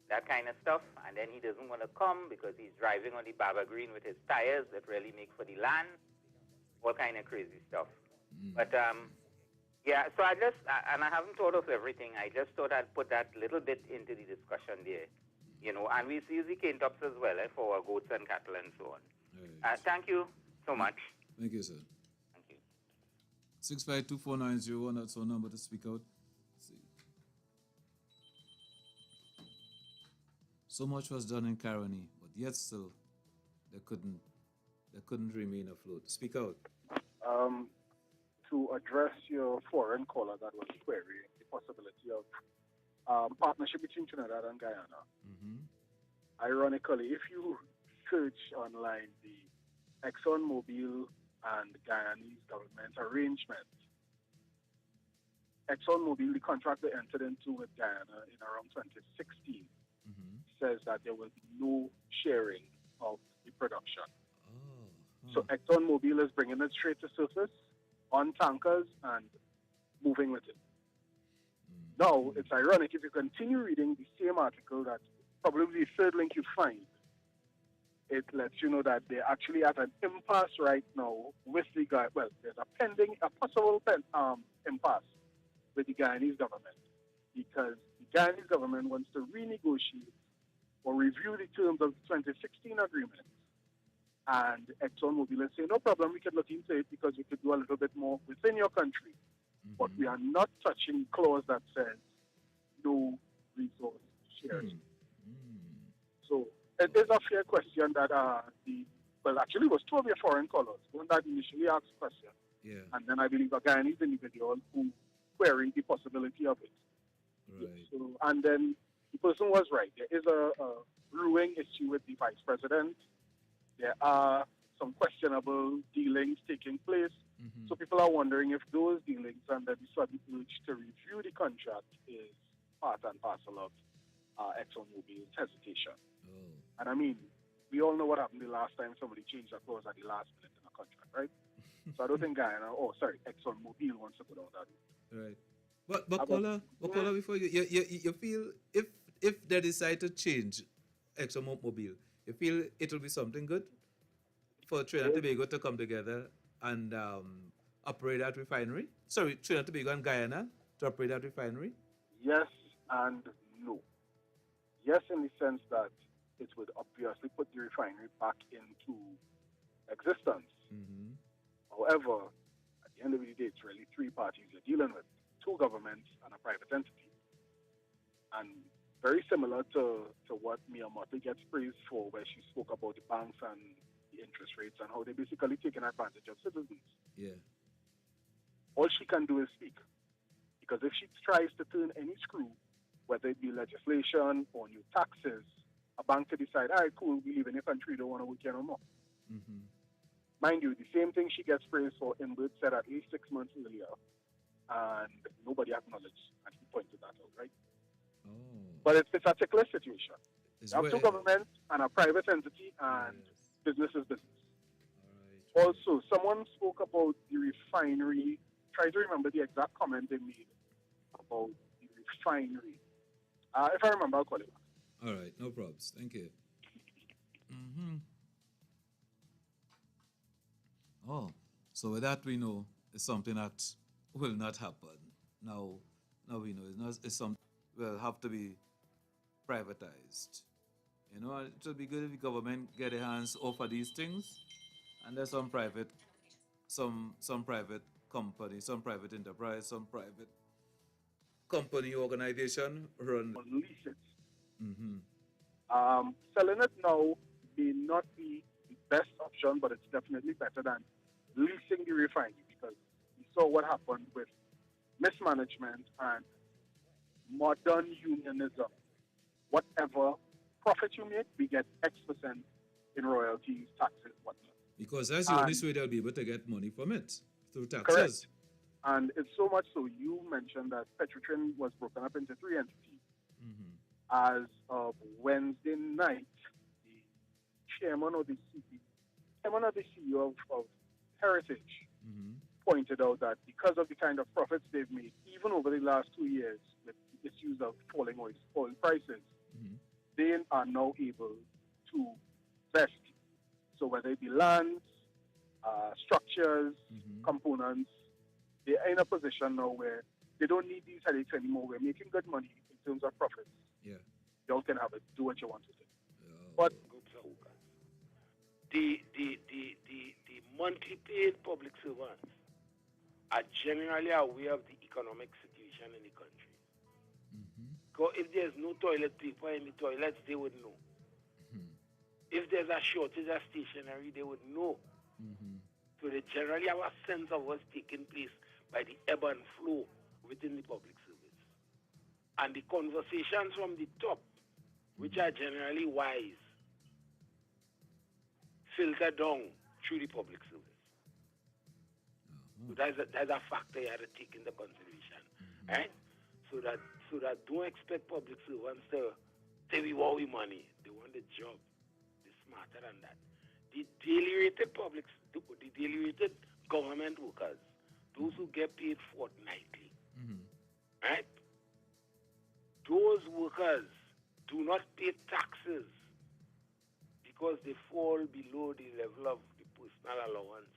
that kind of stuff, and then he doesn't want to come because he's driving on the Baba Green with his tires that really make for the land, all kind of crazy stuff. But, so I haven't thought of everything. I just thought I'd put that little bit into the discussion there, and we use the cane tops as well for our goats and cattle and so on. Thank you so much. Thank you, sir. 6524901, that's our number to speak out. So much was done in Caroni, but yet still they couldn't remain afloat. Speak out. To address your foreign caller that was querying the possibility of partnership between Trinidad and Guyana. Ironically, if you search online the ExxonMobil and Guyanese government arrangement, ExxonMobil, the contract they entered into with Guyana in around 2016, says that there will be no sharing of the production. So ExxonMobil is bringing it straight to surface on tankers and moving with it. Now, it's ironic if you continue reading the same article that probably the third link you find, it lets you know that they're actually at an impasse right now with the guy. Well, there's a possible impasse with the Guyanese government because the Guyanese government wants to renegotiate or review the terms of the 2016 agreement. And ExxonMobil is saying, no problem, we can look into it because we could do a little bit more within your country. But we are not touching the clause that says no resource sharing. So it is a fair question that actually it was two of your foreign callers, one that initially asked the question. Yeah. And then I believe a Guyanese individual who queried the possibility of it. Right. So, and then the person was right. There is a brewing issue with the vice president. There are some questionable dealings taking place. So people are wondering if those dealings under the sudden urge to review the contract is part and parcel of ExxonMobil's hesitation. And I mean, we all know what happened the last time somebody changed a clause at the last minute in a contract, right? So I don't think ExxonMobil wants to go down that route. Right. But Kola, before you feel if they decide to change ExxonMobil, you feel it will be something good for Trinidad and Tobago to come together and operate that refinery? Sorry, Trinidad and Tobago and Guyana to operate that refinery? Yes and no. Yes, in the sense that it would obviously put the refinery back into existence. However, at the end of the day, it's really three parties you're dealing with, two governments and a private entity. And very similar to what Miyamoto gets praised for, where she spoke about the banks and the interest rates and how they're basically taking advantage of citizens. Yeah. All she can do is speak. Because if she tries to turn any screw, whether it be legislation or new taxes, a bank to decide, all right, cool, we live in your country, don't want to work here no more. Mind you, the same thing she gets praised for, Inbert said at least 6 months earlier, and nobody acknowledged, and he pointed that out, right? But it's a ticklish situation. You have two governments and a private entity, and business is business. Also, someone spoke about the refinery. Try to remember the exact comment they made about the refinery. If I remember, I'll call it back. All right, no problems. Thank you. Oh, so with that we know it's something that will not happen. Now we know it's something will have to be privatized. You know, it would be good if the government get their hands off of these things, and there's some private company, some private enterprise, some private company organization run. Lease it. Selling it now may not be the best option, but it's definitely better than leasing the refinery, because we saw what happened with mismanagement and modern unionism. Whatever profit you make, we get X% in royalties, taxes, whatnot. Because that's the only way they'll be able to get money from it, through taxes. Correct. And it's so much so, you mentioned that Petrotrin was broken up into three entities. As of Wednesday night, the chairman of the CEO of Heritage pointed out that because of the kind of profits they've made, even over the last 2 years, with the issues of falling oil prices, they are now able to invest. So whether it be lands, structures, components, they are in a position now where they don't need these headaches anymore. We're making good money in terms of profits. Yeah. Y'all can have it. Do what you want with it. But the monthly paid public servants are generally aware of the economic situation in the country. Because if there's no toilet paper in the toilets, they would know. If there's a shortage of stationery, they would know. So they generally have a sense of what's taking place by the ebb and flow within the public service. And the conversations from the top, which are generally wise, filter down through the public service. So that's a factor you have to take into consideration. Right? So that don't expect public servants to say we want we money. They want the job. They're smarter than that. The daily rated government workers, those who get paid fortnightly, right? Those workers do not pay taxes because they fall below the level of the personal allowance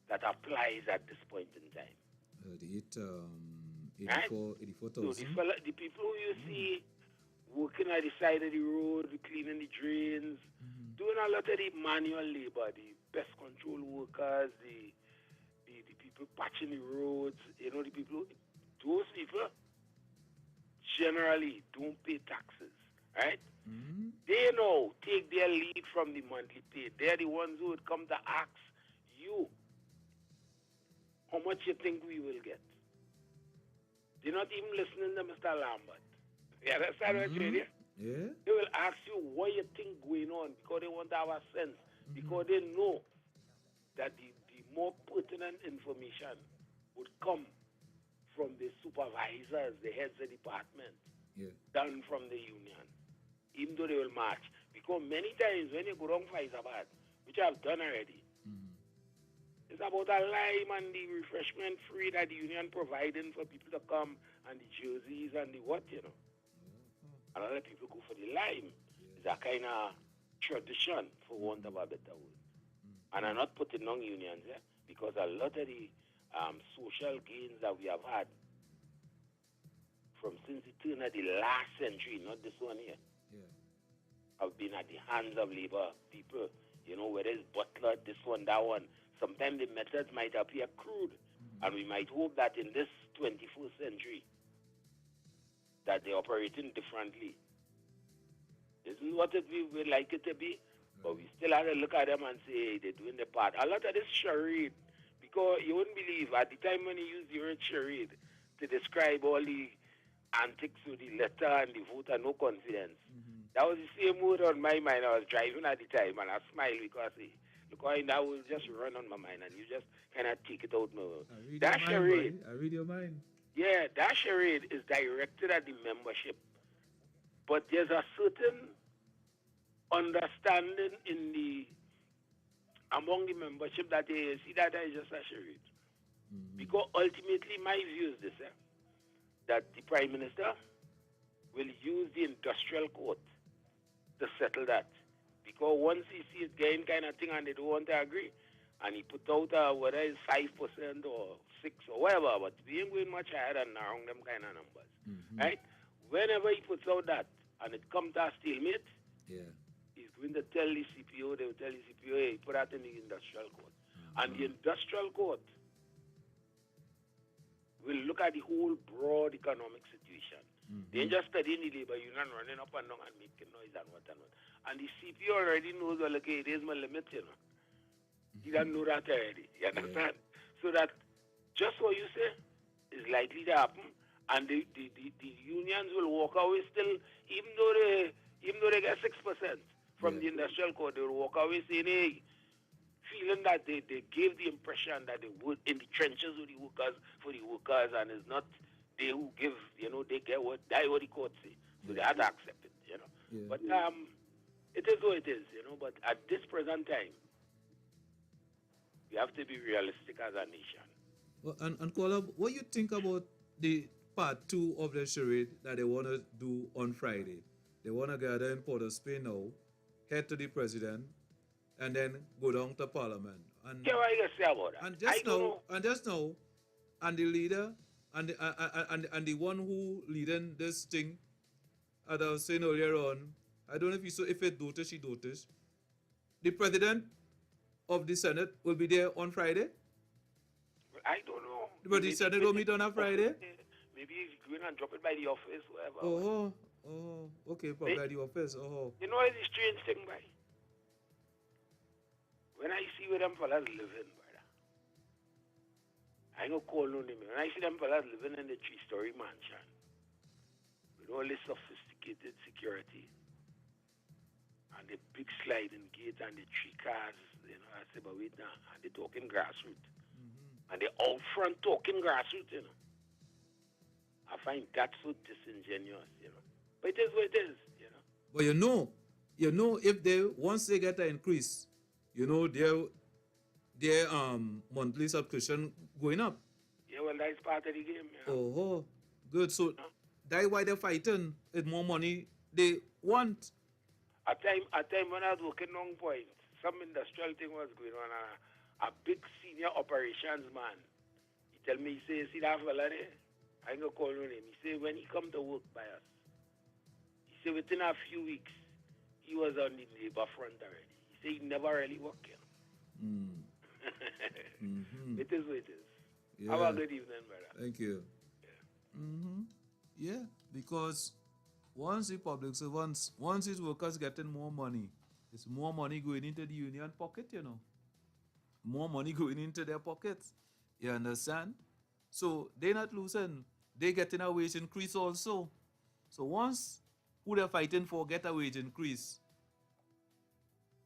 that applies at this point in time. The Right? 84,000. So the people who you see working at the side of the road, cleaning the drains, doing a lot of the manual labor, the pest control workers, the people patching the roads, the people, those people generally don't pay taxes, right? They now take their lead from the monthly pay. They're the ones who would come to ask you how much you think we will get. They're not even listening to Mr. Lambert. You understand what I'm saying? Yeah. They will ask you what you think going on because they want to have a sense. Because they know that the more pertinent information would come from the supervisors, the heads of department, than from the union, even though they will march. Because many times when you go wrong for Isabad, which I've done already, it's about a lime and the refreshment free that the union providing for people to come and the jerseys and the what, And a lot of people go for the lime. It's a kind of tradition, for want of a better word. And I'm not putting on unions, because a lot of the social gains that we have had from since the turn of the last century, not this one here, have been at the hands of labor people. Whether it's butler, this one, that one. Sometimes the methods might appear crude, and we might hope that in this 21st century that they're operating differently. Isn't what we would like it to be, but we still have to look at them and say, hey, they're doing their part. A lot of this charade, because you wouldn't believe, at the time when you used the word charade to describe all the antics with the letter and the vote and no confidence, that was the same word on my mind. I was driving at the time, and I smiled because that will just run on my mind, and you just kind of take it out. That charade. I read your mind. Yeah, that charade is directed at the membership. But there's a certain understanding among the membership that they see that is just a charade. Because ultimately, my view is this, that the Prime Minister will use the industrial court to settle that. Because once he sees gain kind of thing and they don't want to agree, and he put out whether it's 5% or 6 or whatever, but we ain't going much higher than around them kind of numbers. Right? Whenever he puts out that and it comes to a stalemate, he's going to tell the CPO, they will tell the CPO, hey, put that in the industrial court. And the industrial court will look at the whole broad economic situation. They ain't just studying the labor union running up and down and making noise and what and what. And the CPO already knows, well, okay, it is my limit, He doesn't know that already. You understand? So that just what you say is likely to happen, and the unions will walk away still, even though they get 6% from the industrial court, they will walk away saying, hey, feeling that they gave the impression that they would in the trenches with the workers for the workers, and it's not they who give, they get what the court say. So they have to accept it, But it is what it is, But at this present time, we have to be realistic as a nation. Well, and Kola, what you think about the part 2 of the charade that they want to do on Friday? They want to gather in Port of Spain now, head to the president, and then go down to Parliament. And what you say about that? And just now, and the leader and the one who leading this thing, as I was saying earlier on, I don't know if it noticed, she noticed. The president of the Senate will be there on Friday. I don't know. But the Senate will meet on a Friday. Maybe he's going and drop it by the office, whatever. Okay, probably by the office. You know, it's a strange thing, boy. When I see where them fellas living, brother, I ain't gonna call no name. When I see them fellas living in the 3-story mansion with all this sophisticated security and the big sliding gate and the 3 cars, I say, but wait now, and they talking grassroots. And they out front talking grassroots, I find that so disingenuous, But it is what it is, But if they once they get an increase, their monthly subscription going up. Yeah, well, that's part of the game. Good. So that's why they're fighting. It's more money they want. At time when I was working on point, some industrial thing was going on. A big senior operations man, he tell me, he say, see that fella there? I ain't gonna call him. He say, when he come to work by us, he say within a few weeks, he was on the labor front already. He say he never really worked here. It is what it is. Yeah. Have a good evening, brother. Thank you. Yeah, because once the public servants, once his workers getting more money, it's more money going into the union pocket, you know. More money going into their pockets. You understand? So they're not losing. They getting a wage increase also. So once who they're fighting for get a wage increase,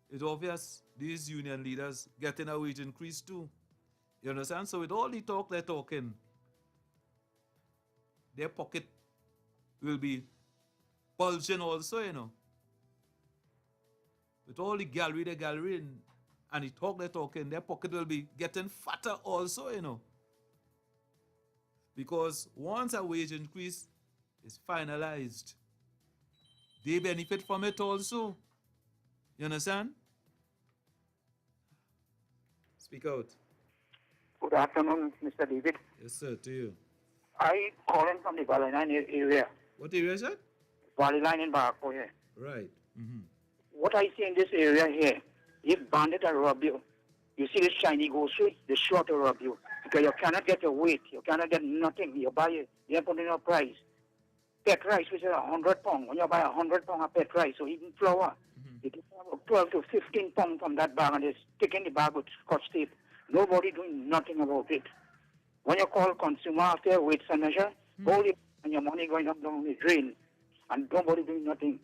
it's obvious these union leaders getting a wage increase too. You understand? So with all the talk they're talking, their pocket will be bulging also, you know. With all the gallery they're gallerying and the talk they're talking, their pocket will be getting fatter also, you know. Because once a wage increase is finalized, they benefit from it also. You understand? Speak out. Good afternoon, Mr. David. Yes, sir, to you. I calling from the Valley Line area. What area is that? Valley Line in Barco here. Right. What I see in this area here, if bandit are rob you, you see this shiny grocery, the sure to rob you. Because you cannot get your weight, you cannot get nothing. You buy it, you put in your price. Pet rice, which is £100. When you buy £100 of pet rice, or even flour, you get 12 to 15 pounds from that bag and they stick in the bag with scotch tape. Nobody doing nothing about it. When you call consumer after weights and measure, all the and your money going up down the drain, and nobody doing nothing.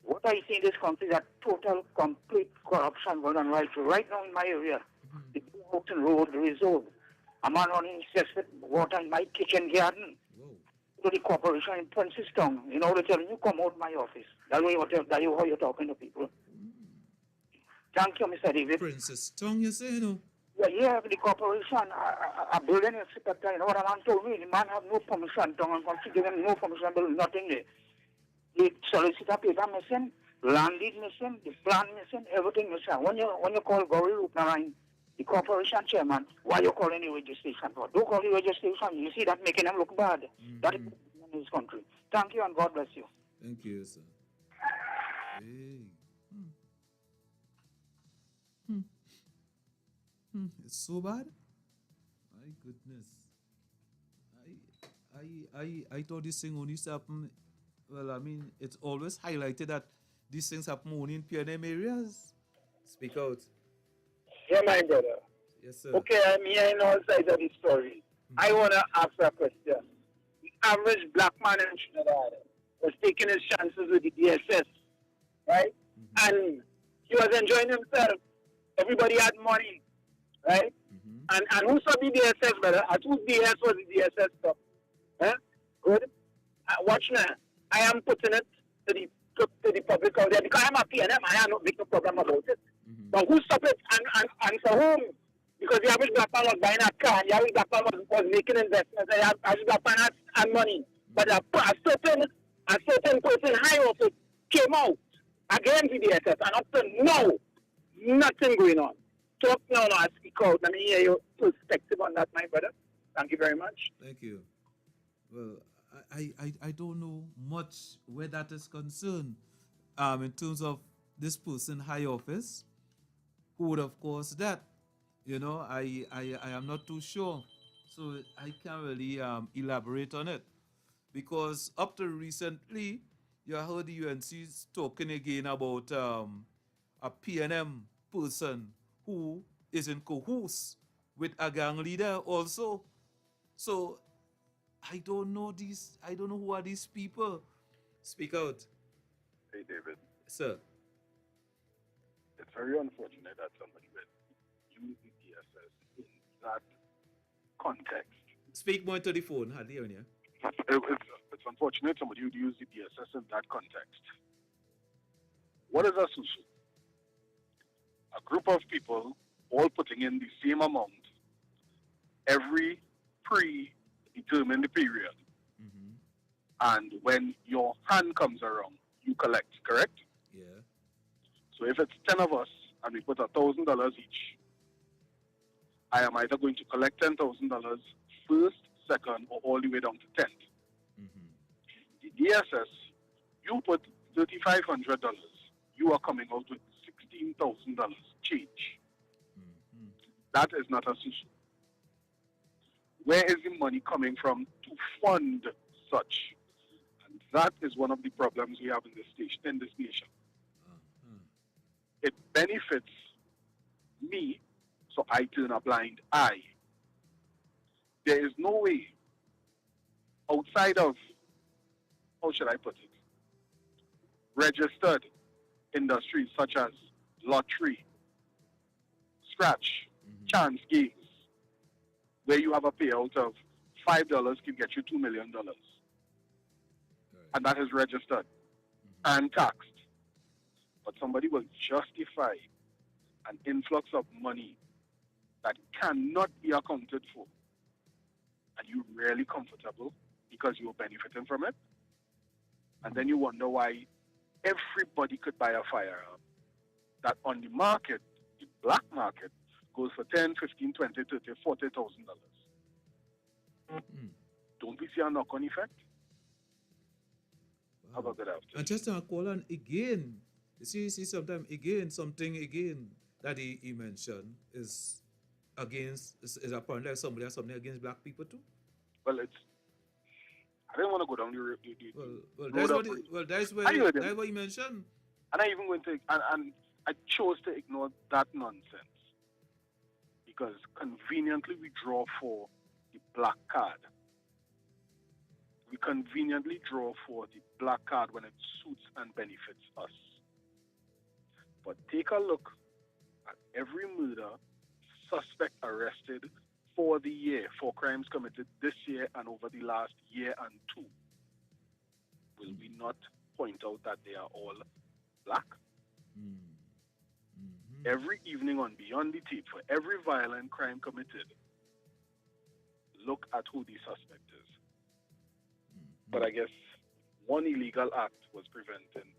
What I see in this country is that total, complete corruption going on right now in my area. The Ocean Road Resort. A man running cess with water in my kitchen garden. To the corporation in Princeton, you know, they're telling you come out my office. That's how you're talking to people. Thank you, Mr. David. Princess Tongue, you say, no? Yeah, the corporation, a building inspector, you know what a man told me? The man have no permission, and considering no permission, build nothing there. The solicitor paper missing, land deed missing, the plan missing, everything missing. When you call Gauri Rupnarayan, the corporation chairman, why you calling the registration for? Don't call the registration. You see that making them look bad. That is in this country. Thank you and God bless you. Thank you, sir. Hey. It's so bad. My goodness. I thought this thing only used to happen. Well, I mean, it's always highlighted that these things happen only in PNM areas. Speak out. Yeah, my brother. Yes, sir. Okay, I'm hearing all sides of the story. I want to ask a question. The average black man in Trinidad was taking his chances with the DSS, right? And he was enjoying himself. Everybody had money, right? And who saw the DSS, brother? At whose DS was the DSS stuff? Huh? Good. Watch now. I am putting it to the public out there because I'm a PNM. I have no big problem about it. But who stopped it and for whom? Because the average black man was buying a car, the average black man was making investments, the average black man had money. But a certain person high office came out against the DSS, and up to now, nothing going on. Talk now, I speak out. Let me hear your perspective on that, my brother. Thank you very much. Thank you. Well, I don't know much where that is concerned in terms of this person high office who would have caused that. You know, I am not too sure. So I can't really elaborate on it. Because up to recently, you heard the UNC talking again about a PNM person who is in cahoots with a gang leader also. So I don't know who are these people. Speak out. Hey, David. Sir. It's very unfortunate that somebody would use the DSS in that context. Speak more to the phone, hardly on you. It's unfortunate somebody would use the DSS in that context. What is a susu? A group of people all putting in the same amount every predetermined period. And when your hand comes around, you collect, correct? Yeah. So if it's 10 of us and we put $1,000 each, I am either going to collect $10,000 first, second, or all the way down to 10th. The DSS, you put $3,500, you are coming out with $16,000 change. That is not a social. Where is the money coming from to fund such? And that is one of the problems we have in this nation. It benefits me, so I turn a blind eye. There is no way outside of, how should I put it, registered industries such as lottery, scratch, chance games, where you have a payout of $5 can get you $2 million. And that is registered and taxed. But somebody will justify an influx of money that cannot be accounted for. And you're really comfortable because you're benefiting from it. And then you wonder why everybody could buy a firearm that on the market, the black market, goes for $10, $15, $20, $30, $40,000. Don't we see a knock-on effect? How about that after? And just to call on again, you see sometimes again, something again that he mentioned is against, is apparently somebody has something against black people too? Well, I didn't want to go down the road. That's what he mentioned. And I even went to, and I chose to ignore that nonsense because conveniently we draw for the black card. We conveniently draw for the black card when it suits and benefits us. But take a look at every murder suspect arrested for the year, for crimes committed this year and over the last year and two. Will we not point out that they are all black? Every evening on Beyond the Tape, for every violent crime committed, look at who the suspect is. But I guess one illegal act was preventing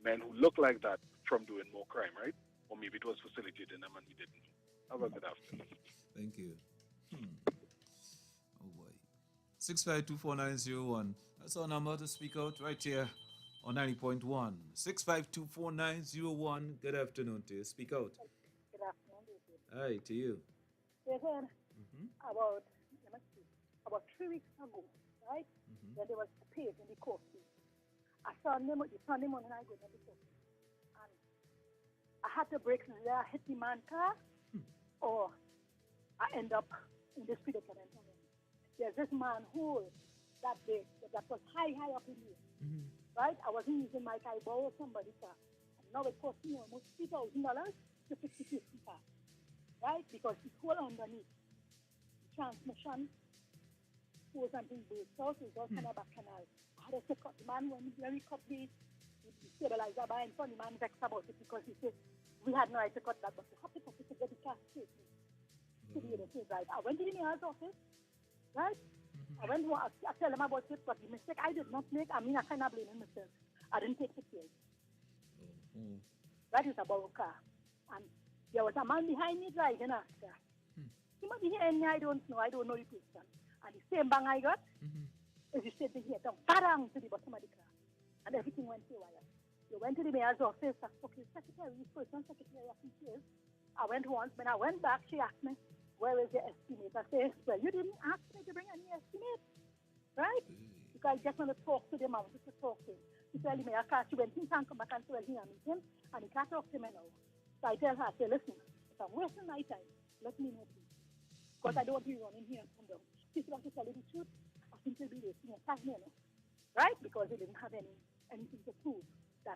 men who look like that from doing more crime, right? Or maybe it was facilitating them and we didn't know. Have a good afternoon. Thank you. Oh boy. 6524901. That's our number to speak out right here on 90.1. 6524901. Good afternoon to you. Speak out. Good afternoon, David. Hi, to you. David, about 3 weeks ago, right? When there was a page in the coffee. I saw the Sunday morning I go to the coffee. And I had to break there, hit the man car, or I end up in this predicament. There's this manhole that was high up in the air. Right? I wasn't using my car, I borrowed somebody's car. And now it cost me almost $3,000 to fix the car. Right? Because it's all underneath. The transmission was something breaks out, it was all kind of back canal. I had to cut the man when we cut the stabilizer by and the man vexed about it because he said, we had no right to cut that, but we have to cut it to get the car straight. To be able to say, right. I went to the mayor's office, right? I went to I tell him about it, but the mistake I did not make, I kind of blaming myself. I didn't take the care. That is about a car. And there was a man behind me driving after. He might be here, I don't know the person. And the same bang I got is you said the here, down, parang to the bottom of the car. And everything went haywire. You went to the mayor's office, I spoke to the secretary, the person secretary of the I went once, when I went back, she asked me, where is your estimate? I said, well, you didn't ask me to bring any estimate, right? Because I just want to talk to them, I wanted to talk to him. She told me, she went in and come back and said, well, here, meet him, and he can't talk to me now. So I tell her, I say, listen, if I'm wasting my time, let me know, please. Because I don't want to be running here and come down. She said, to tell you the truth, I think he'll be wasting your time, right? Because he didn't have anything to prove that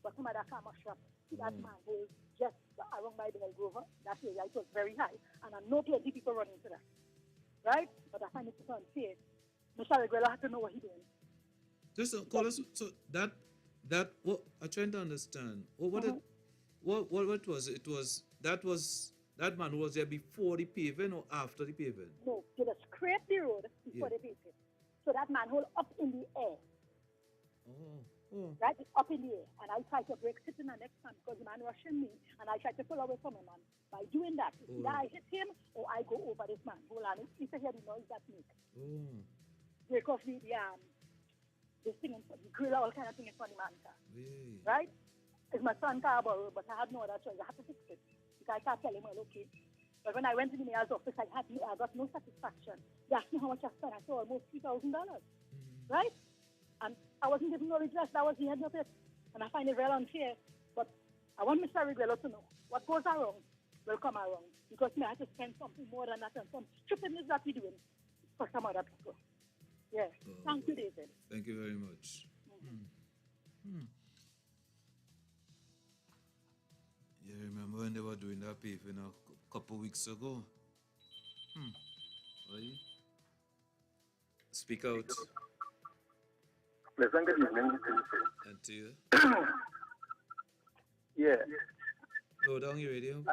bottom of that car must shop. See that man who is just around by the Grover, that area, it was very high. And I know plenty people running into that. Right? But I find it unfair. Mr. Reguero had to know what he doing. Just call us. So that what I'm trying to understand. What was it? That man who was there before the paving or after the paving? No, they just scraped the road before the paving. So that manhole up in the air. Oh. Right? It's up in the air. And I try to break sitting the next man because the man rushing me, and I try to pull away from him. And by doing that, either I hit him or I go over this man. Hold on. If you hear the noise that make. Break off the this thing, the grill, all kind of thing in front of the man car. Right? It's my son car, but I had no other choice. I had to fix it. Because I can't tell him, well, okay. But when I went to the mayor's office, I got no satisfaction. They asked me how much I spent. I said almost $3,000. Right? And I wasn't given no redress. That was the end of it. And I find it very unfair. But I want Mr. Reguelo to know what goes around will come around. Because me, I have to spend something more than that and some stupidness that we're doing for some other people. Yeah. Thank you, David. Thank you very much. You remember when they were doing that paving a couple weeks ago? Right? Speak out. Pleasant good evening. And to you. Yeah. Low down your radio.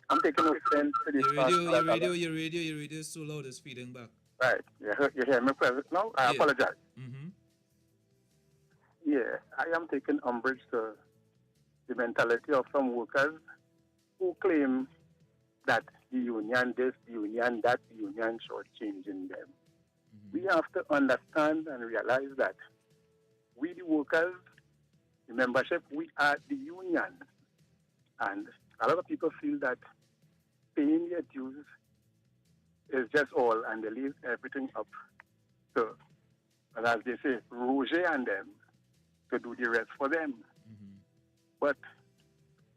I'm taking offense to this. Your radio is so loud, it's feeding back. Right. You hear me present now? I apologize. Yeah, I am taking umbrage to the mentality of some workers who claim that the union this, the union that, the union shortchanging them. We have to understand and realize that we the workers, the membership, we are the union. And a lot of people feel that paying their dues is just all, and they leave everything up to, and as they say, Roger and them to do the rest for them. But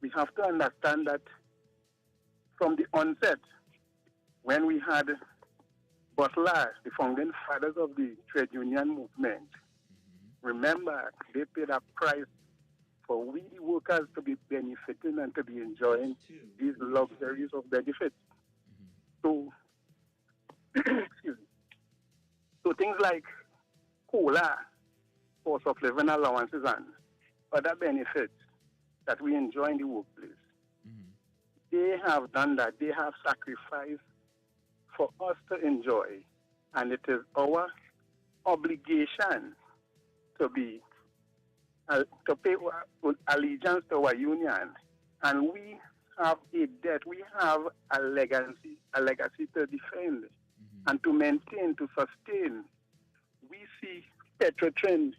we have to understand that from the onset, when we had Butler, the founding fathers of the trade union movement, remember, they paid a price for we the workers to be benefiting and to be enjoying these luxuries of benefits. So, excuse me. So things like COLA, cost of living allowances, and other benefits that we enjoy in the workplace, they have done that. They have sacrificed for us to enjoy, and it is our obligation to to pay allegiance to our union, and we have a debt. We have a legacy to defend and to maintain, to sustain. We see Petrotrin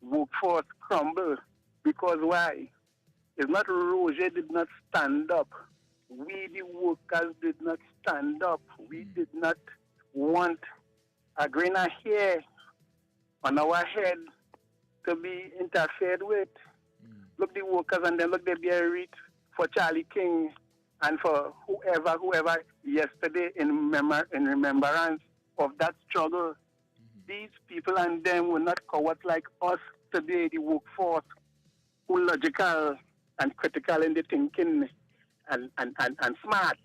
workforce crumble because why? It's not Roger did not stand up. We, the workers, did not stand up. We did not want a grain of hair on our head to be interfered with. Look the workers, and then look the buried for Charlie King and for whoever yesterday in remembrance of that struggle. These people and them were not cowards like us today, the workforce, who logical and critical in the thinking and smart,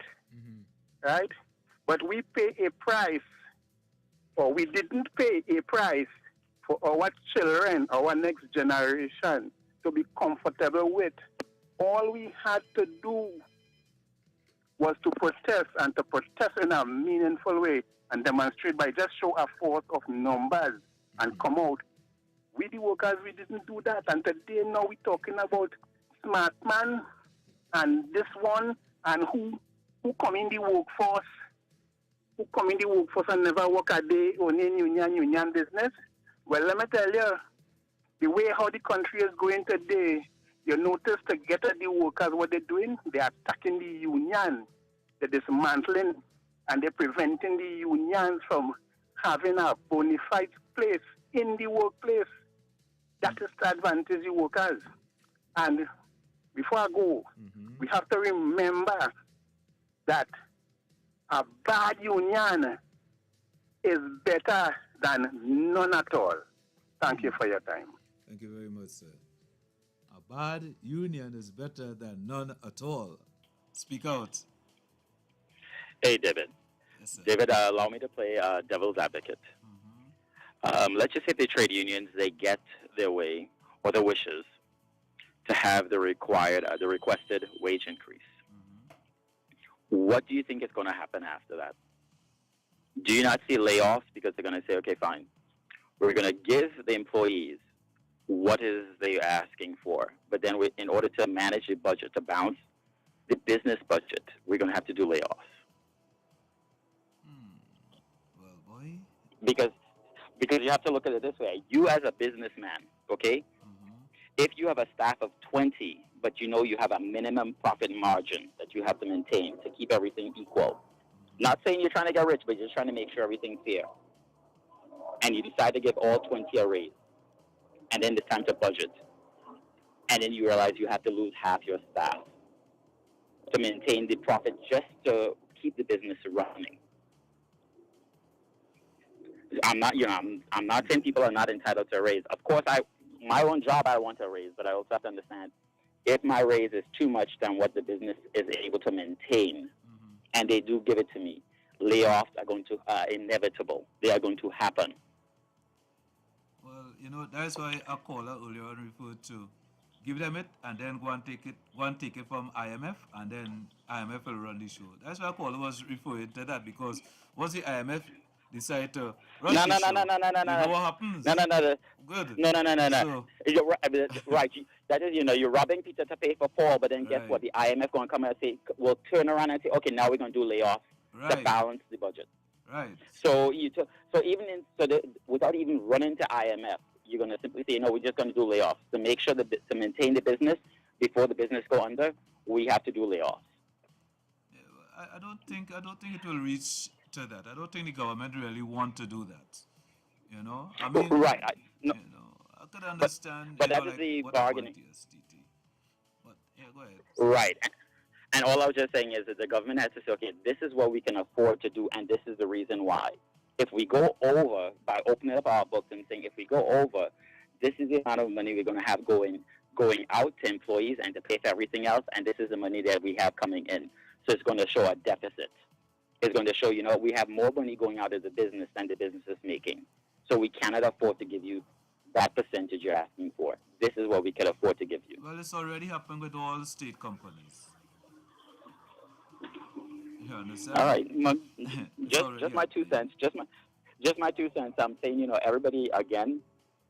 right? But we pay a price, or we didn't pay a price for our children, our next generation, to be comfortable with. All we had to do was to protest, and to protest in a meaningful way and demonstrate by just show a force of numbers and come out. We the workers, we didn't do that. And today now we're talking about smart man and this one, and who come in the workforce, and never work a day only in union business. Well, let me tell you, the way how the country is going today, you notice to get at the workers, what they're doing, they're attacking the union, they're dismantling, and they're preventing the unions from having a bona fide place in the workplace. That is the advantage of workers. And before I go, we have to remember that a bad union is better than none at all. Thank you for your time. Thank you very much, sir. A bad union is better than none at all. Speak out. Hey, David. Yes, sir. David, allow me to play devil's advocate. Let's just say the trade unions, they get their way or their wishes to have the requested wage increase. What do you think is going to happen after that? Do you not see layoffs because they're going to say, okay, fine, We're going to give the employees what is they're asking for. But then in order to manage the budget, to balance the business budget, we're going to have to do layoffs. Well, boy. Because you have to look at it this way. You as a businessman, okay? If you have a staff of 20, but you know you have a minimum profit margin that you have to maintain to keep everything equal. Not saying you're trying to get rich, but you're just trying to make sure everything's fair. And you decide to give all 20 a raise. And then it's time to budget. And then you realize you have to lose half your staff to maintain the profit just to keep the business running. I'm not saying people are not entitled to a raise. Of course, my own job, I want a raise, but I also have to understand if my raise is too much than what the business is able to maintain, and they do give it to me, layoffs are going to inevitable. They are going to happen. Well, that's why a caller earlier on referred to give them it and then go and take it from IMF, and then IMF will run the show. That's why a caller was referring to that, because once the IMF decide to run the show, you know what happens? No. Good. No. So, You're right. That is, you're robbing Peter to pay for Paul, but then guess what? The IMF going to come and say, we'll turn around and say, okay, now we're going to do layoffs to balance the budget. Right. So without even running to IMF, you're going to simply say, no, we're just going to do layoffs to make sure to maintain the business before the business go under. We have to do layoffs. I don't think it will reach to that. I don't think the government really want to do that. I mean, right. I could understand. But that is the bargaining. But yeah, go ahead. Right. And all I was just saying is that the government has to say, okay, this is what we can afford to do, and this is the reason why. If we go over, by opening up our books and saying, if we go over, this is the amount of money we're going to have going out to employees and to pay for everything else, and this is the money that we have coming in. So it's going to show a deficit. It's going to show, we have more money going out of the business than the business is making. So we cannot afford to give you that percentage you're asking for. This is what we can afford to give you. Well, it's already happened with all the state companies. You understand? All right. Just my 2 cents. Just my 2 cents. I'm saying, everybody, again,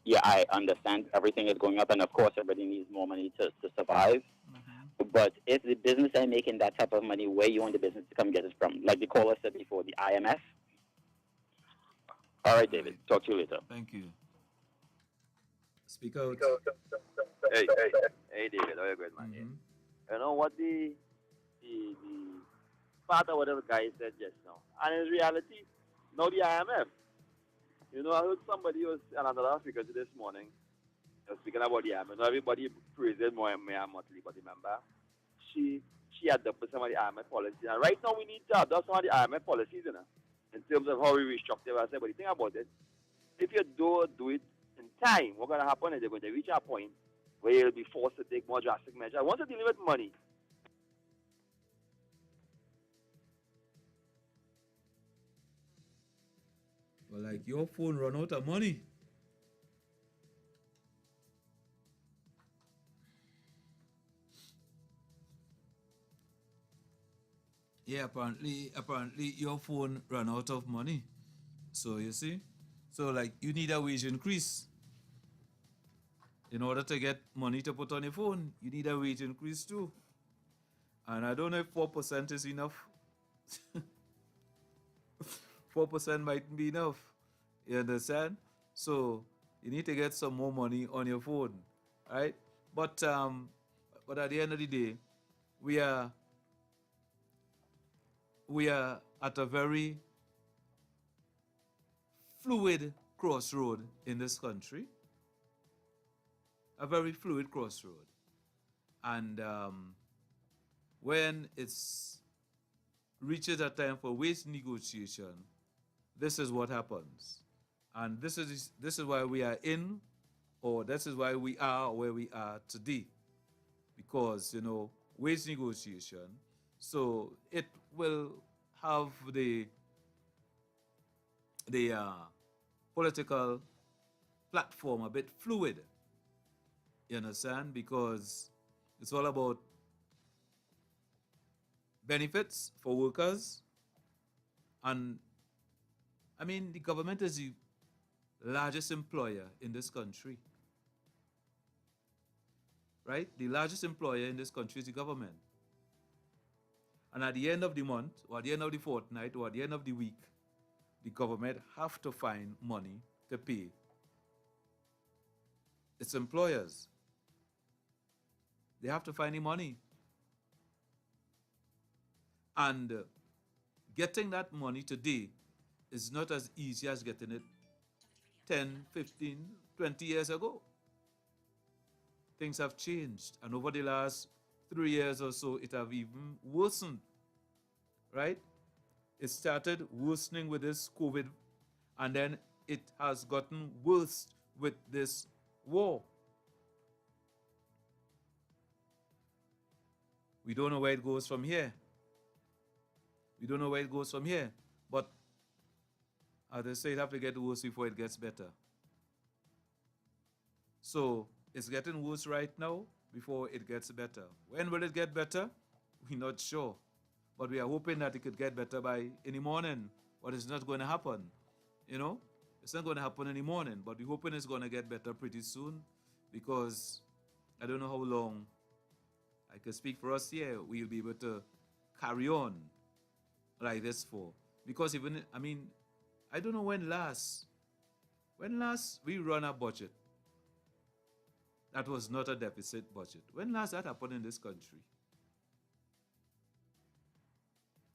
yeah, I understand everything is going up, and of course everybody needs more money to survive. But if the business ain't making that type of money, where you want the business to come get it from? Like the caller said before, the IMF. All right, David. Talk to you later. Thank you. Speak out. Hey, David. How you good, man? You know what the part of whatever guy said just now, and in reality, now the IMF. I heard somebody was another speaker this morning. Speaking about the IMF. Now everybody praising Maya Motley, but remember, she adopted some of the IMF policies, and right now we need to adopt some of the IMF policies, in terms of how we restructure ourselves. But the thing about it, if you don't do it in time, what's going to happen is they're going to reach a point where you'll be forced to take more drastic measures. Once you deal with money, well, like your phone run out of money. Yeah, apparently your phone ran out of money. So you see? So like you need a wage increase. In order to get money to put on your phone, you need a wage increase too. And I don't know if 4% is enough. 4% might be enough. You understand? So you need to get some more money on your phone. Right? But at the end of the day, we are at a very fluid crossroad in this country. A very fluid crossroad. And when it's reaches a time for wage negotiation, this is what happens. And this is why we are in, or this is why we are where we are today. Because, wage negotiation, so it will have the political platform a bit fluid. You understand? Because it's all about benefits for workers. And I mean, the government is largest employer in this country. Right? The largest employer in this country is the government. And at the end of the month, or at the end of the fortnight, or at the end of the week, the government have to find money to pay its employers. They have to find the money. And getting that money today is not as easy as getting it 10, 15, 20 years ago. Things have changed. And over the last 3 years or so, it have even worsened. Right? It started worsening with this COVID, and then it has gotten worse with this war. We don't know where it goes from here. We don't know where it goes from here. But as they say, it have to get worse before it gets better. So it's getting worse right now before it gets better. When will it get better? We're not sure. But we are hoping that it could get better by in the morning. But it's not going to happen. You know? It's not going to happen in the morning. But we're hoping it's going to get better pretty soon. Because I don't know how long, I can speak for us here, we'll be able to carry on like this for. Because even, I mean, I don't know when last we run a budget that was not a deficit budget. When last that happened in this country?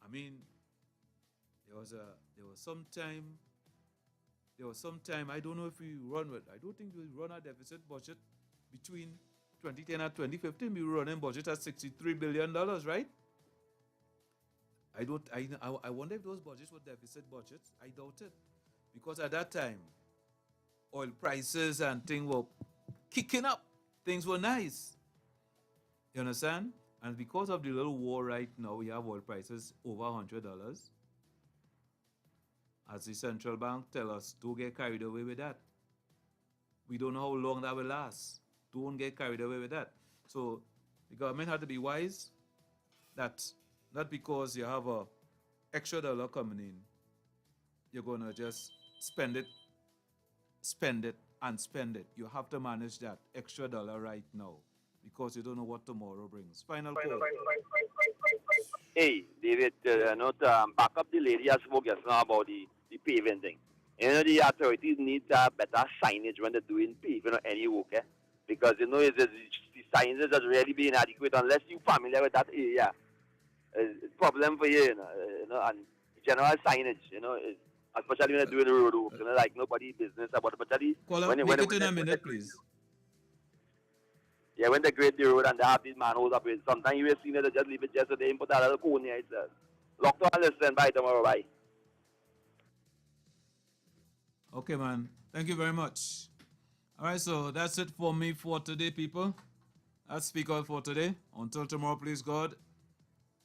I mean, there was some time, I don't know if we run with, I don't think we run a deficit budget between 2010 and 2015. We were running budget at $63 billion, right? I wonder if those budgets were deficit budgets. I doubt it. Because at that time, oil prices and things were kicking up. Things were nice. You understand? And because of the little war right now, we have oil prices over $100. As the central bank tell us, don't get carried away with that. We don't know how long that will last. Don't get carried away with that. So the government had to be wise that not because you have a extra dollar coming in, you're going to just spend it, and spend it. You have to manage that extra dollar right now because you don't know what tomorrow brings. Final call. Hey, David, back up the lady I spoke just now about the paving thing. You know, the authorities need better signage when they're doing paving or any work, eh? Because, you know, the signage is really being inadequate unless you're familiar with that area. It's a problem for you, you know, and general signage, you know, especially when they're doing road work, you know, like nobody business about it, especially Make it in a minute, please. Yeah, when they grade the road and they have these manholes up it, sometimes you will see that they just leave it just so they put that little cone here. It's locked on, listen, bye tomorrow, bye. Okay, man. Thank you very much. All right, so that's it for me for today, people. That's Speak Out for today. Until tomorrow, please God,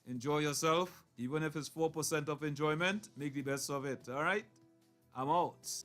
enjoy yourself. Even if it's 4% of enjoyment, make the best of it. All right? I'm out.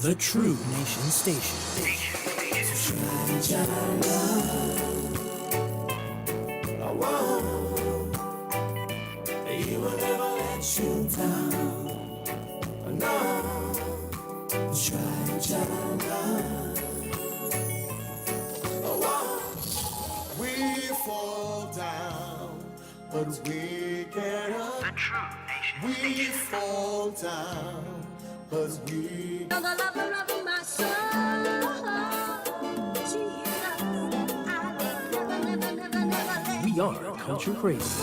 The True Nation Station. He will never let you down. No, we fall down, but we get up. The True Nation. We fall down, but we. You're the lover of my soul. We are Culture Krazy.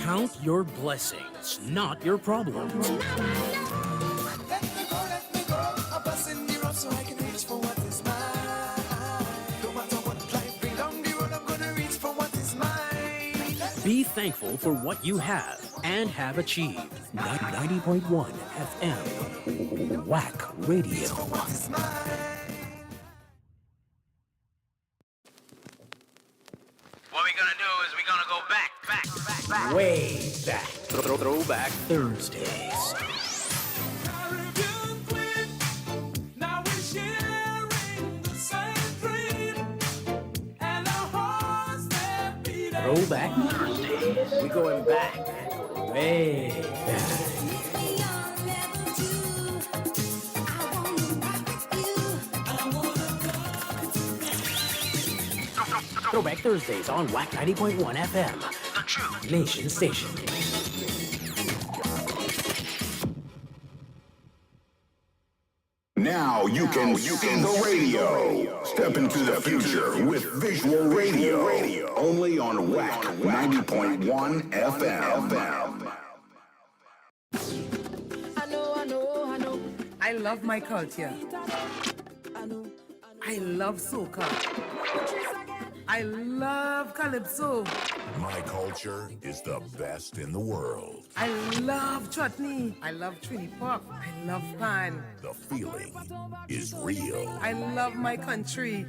Count your blessings, not your problems. Let me go, a bus in the road so I can reach for what is mine. No matter what life bring down the road, I'm gonna reach for what is mine. Be thankful for what you have and have achieved. 90.1 FM. WACK Radio. What we're gonna do is we're gonna go back. Way back. Throwback Thursdays. Now we're sharing the same dream, and our hearts they're beating. Throwback Thursdays. We're going back. Way back. Throwback Thursdays on WACK 90.1 FM. The True Nation Station. Now you can see the radio. Step into the future with visual radio. Only on WACK 90.1 FM. I know. I love my culture. I love soca. I love calypso. My culture is the best in the world. I love chutney. I love Trini Pop. I love pan. The feeling is real. I love my country.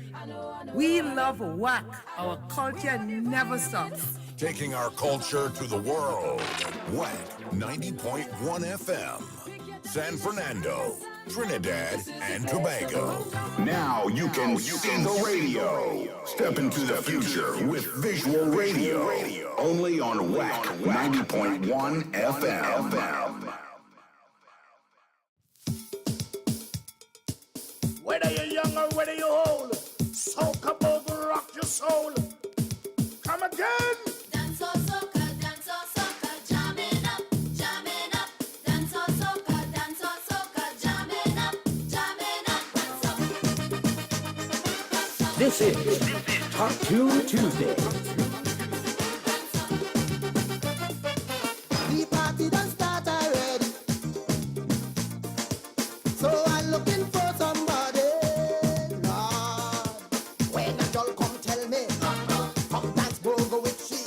We love WACK. Our culture never stops. Taking our culture to the world. WACK 90.1 FM. San Fernando, Trinidad, and Tobago. Now you can see the radio. Step into the future with visual radio. Only on WACK 90.1 FM. Whether you're young or whether you're old, soca boat will rock your soul. Come again. Dance all soca, jamming up. Dance all soca, jamming up. This is Top 2 Tuesday. The party done start already, so I'm looking for somebody. Lord, when a girl come tell me, come dance bongo with she.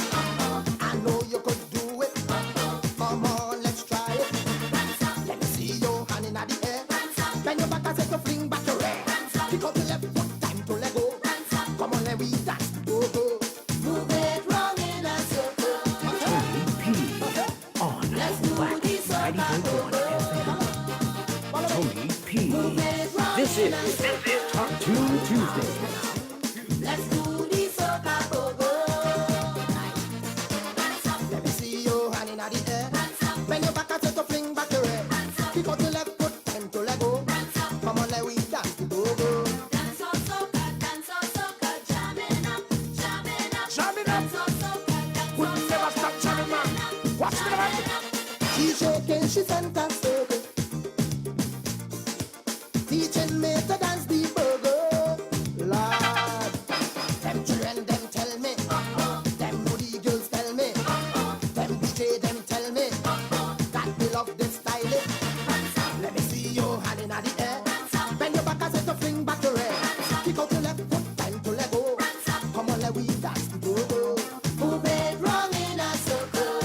I know you could do it. Come on, let's try it. Let me see your hand in the air. Bend your back and take a fling back your hair. Pick up your left foot, time to let go. Come on, let me dance to go. Move it round in a circle. On WACK 90.1 FM. Tony P. This is Top 2 Tuesday. Let's do the soca go-go. Let me see your hand in the air. Bend your back and take a fling back your hair. Kick out your left foot, time to let go. Come on, let we dance to go. Dance all soca, jamming up. Dance all soca, We'll never stop jamming, man. Watch me, man. She's shaking, she's fantastic. Teaching me to dance the burger. Lord, them children, them tell me. Them moody girls tell me. Them DJ, them tell me. That they love this style. Let me see your hand in the air. Bend your back and set a fling back your hair. Kick out your left foot, time to let go. Come on, let we dance the go-go. Move it round in a circle.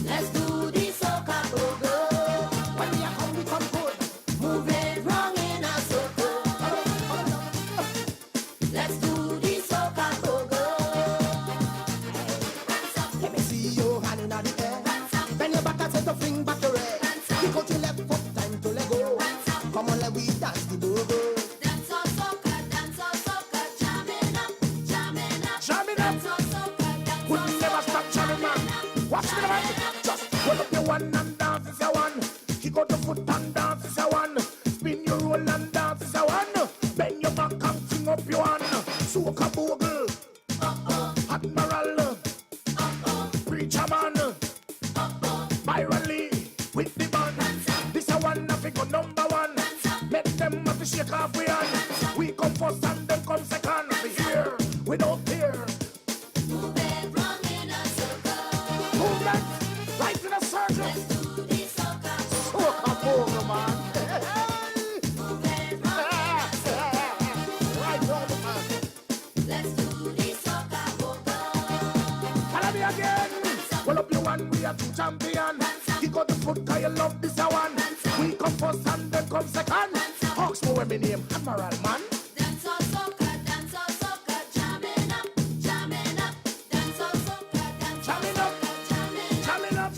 Let's do the soca go-go. When we are come, we come good. Move it round in a circle. Let's do the soca go-go. Let me see your hand in the air. without fear. Movement round in a circle. Movement, life in a circle. Let's do the soca Soca pogo, man. Movement round in a circle. Right on the man. Let's do the soca pogo. Follow me again. Well up you one, we are two champion. Kick out the foot, cause you love this a one. We come first and then come second. Hawks more me name, Admiral, man. Dance all soca, jamming up, jamming up. Dance all soca, jamming up, jamming up.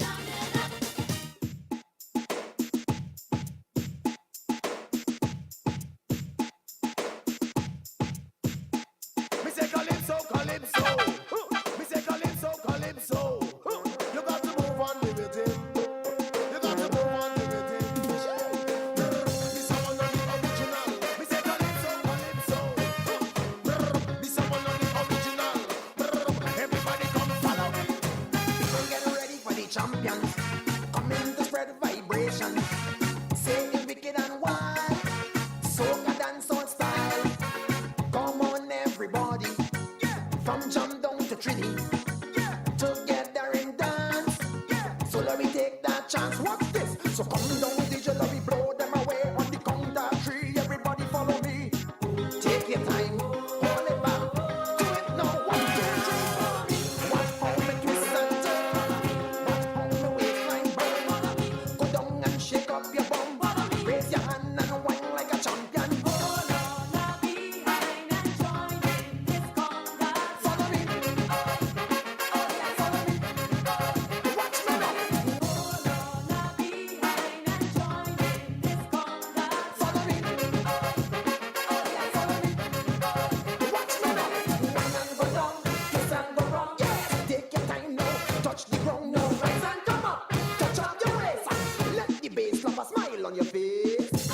Me say calypso, calypso. Me say calypso, calypso. You got to move on with it. You got to move on with it. Be someone on the original. Me say calypso, calypso. Be someone on the original. Everybody come follow me. People get ready for the champions. Coming to spread vibration. Say it wicked and wild. Soca dance on style. Come on everybody. From jump down to Trini. Together in dance. So let me take that chance. Watch this. So come down DJ, let me blow them away on the count of three. Everybody follow me. Take your time. Hold it back. Do it now. 1, 2, 3. Watch how me twist and turn. Watch how me waistline burn. Go down and shake up your bum. Raise your hand and whine like a champion. Follow me. Watch me now. Follow me. Watch me now. Whine and go down, twist and go round. Take your time now. Touch the ground now. Rise and come up. Touch up your waist. Let the bass slap a smile on your face.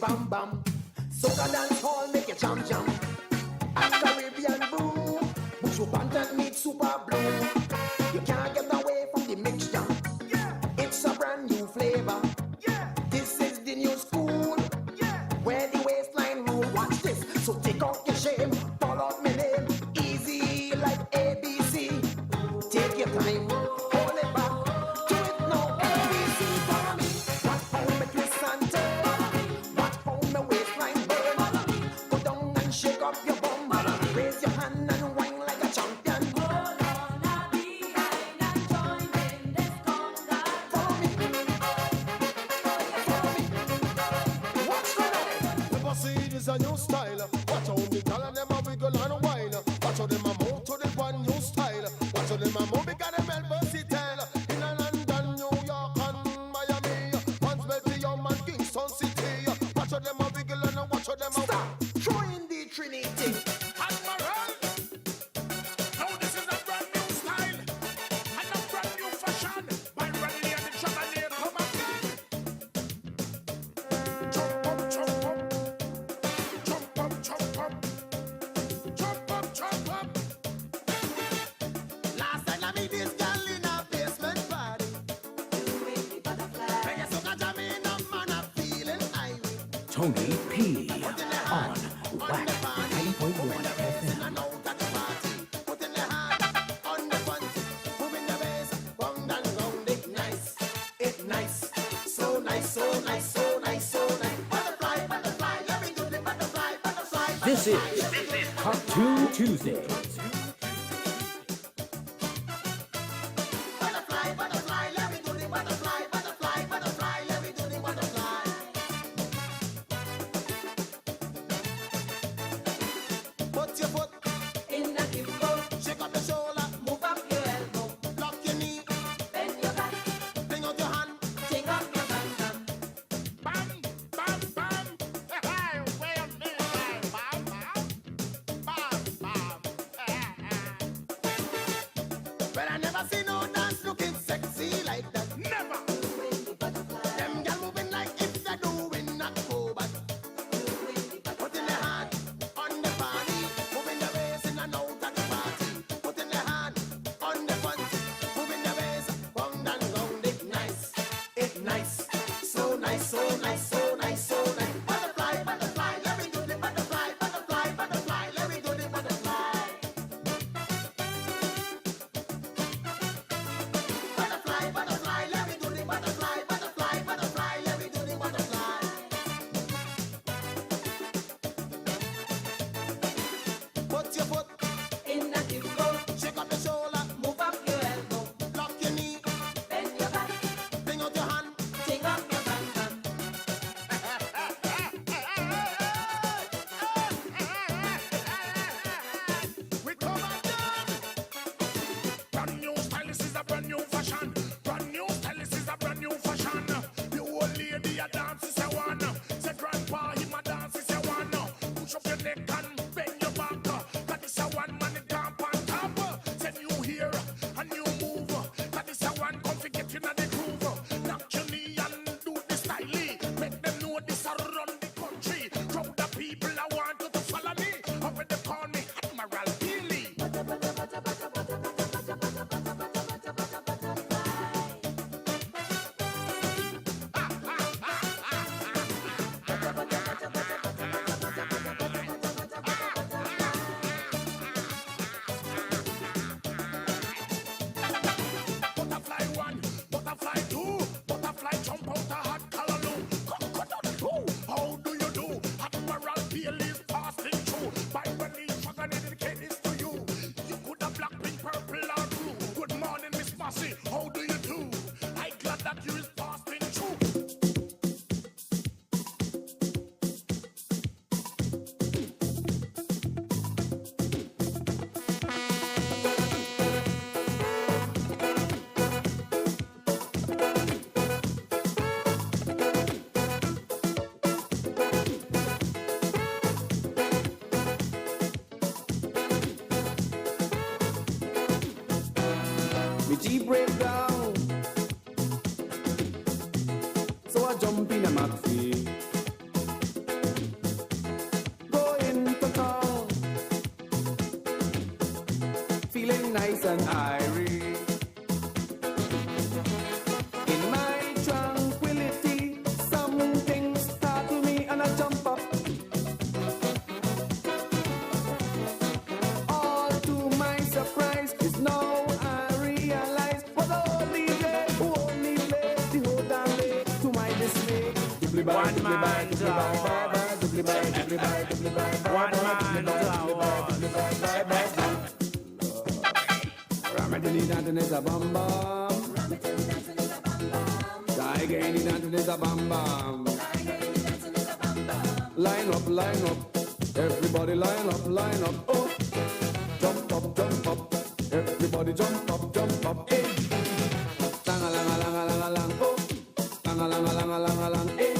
Bam bam, soca dance hall make you jump jump. And Caribbean brew, push your pant and meet super blue. You can't get away from the mixture. It's a brand new flavor. This is the new school. Where the waistline rule. Watch this. So take off your shame. Call out my name. Easy like ABC. Take your time. Hold it back. Do it now. ABC. Follow me. Watch how me twist and turn. Watch how me waistline burn. Go down and shake up your bum. Raise your hand and whine like a champion. Follow me. Follow me. Watch me now. The bossy is a new style. Watch how the gal and them a wiggle and whine. Watch how them a move to the one new style. Watch how them a move because them well versatile. In a London, New York and Miami, once Belgium and Kingston City. Watch how them a wiggle and watch how them a Stop. Throw in the Trinity. Admiral. Now this is a brand new style and a brand new fashion. By Randy and the Chevalier come again. Jump up, jump up. Jump up, jump up. Jump up, jump up. Last time I meet this girl in a basement party. Doing the butterfly. When you soca jamming up, man, I'm feeling irate. Tony P on WACK 90.1 In FM. and out at the party. Put in your hand on the front. Moving your waist. Round and round. It nice. It nice. So nice, so nice, so nice, so nice. Butterfly, butterfly. Let me do the butterfly, butterfly. This is Cartoon Tuesday. Butterfly, butterfly. Let me do the butterfly, butterfly, butterfly. Let me do the butterfly. Put your foot in the kimbo. Shake up your shoulder. Move up your elbow. Lock your knee. Bend your back. Fling out your hand. Take off your bam bam. Bam, bam, bam. Hey, wait a minute. Bam, bam. Bam, bam. Jeep break down. So I jump in a maxi. Go into town. Feeling nice and airy. In my tranquility, something startled me and I jump up. All to my surprise is now I realize was only there who only played the whole damn day to my dismay. One man to Ramadini dancing is a bum bum. Tiger any dancing is a bum bum. Line up, everybody line up. Oh, jump up, everybody jump up. Hey, lang, oh, lang, hey, lang, oh, hey.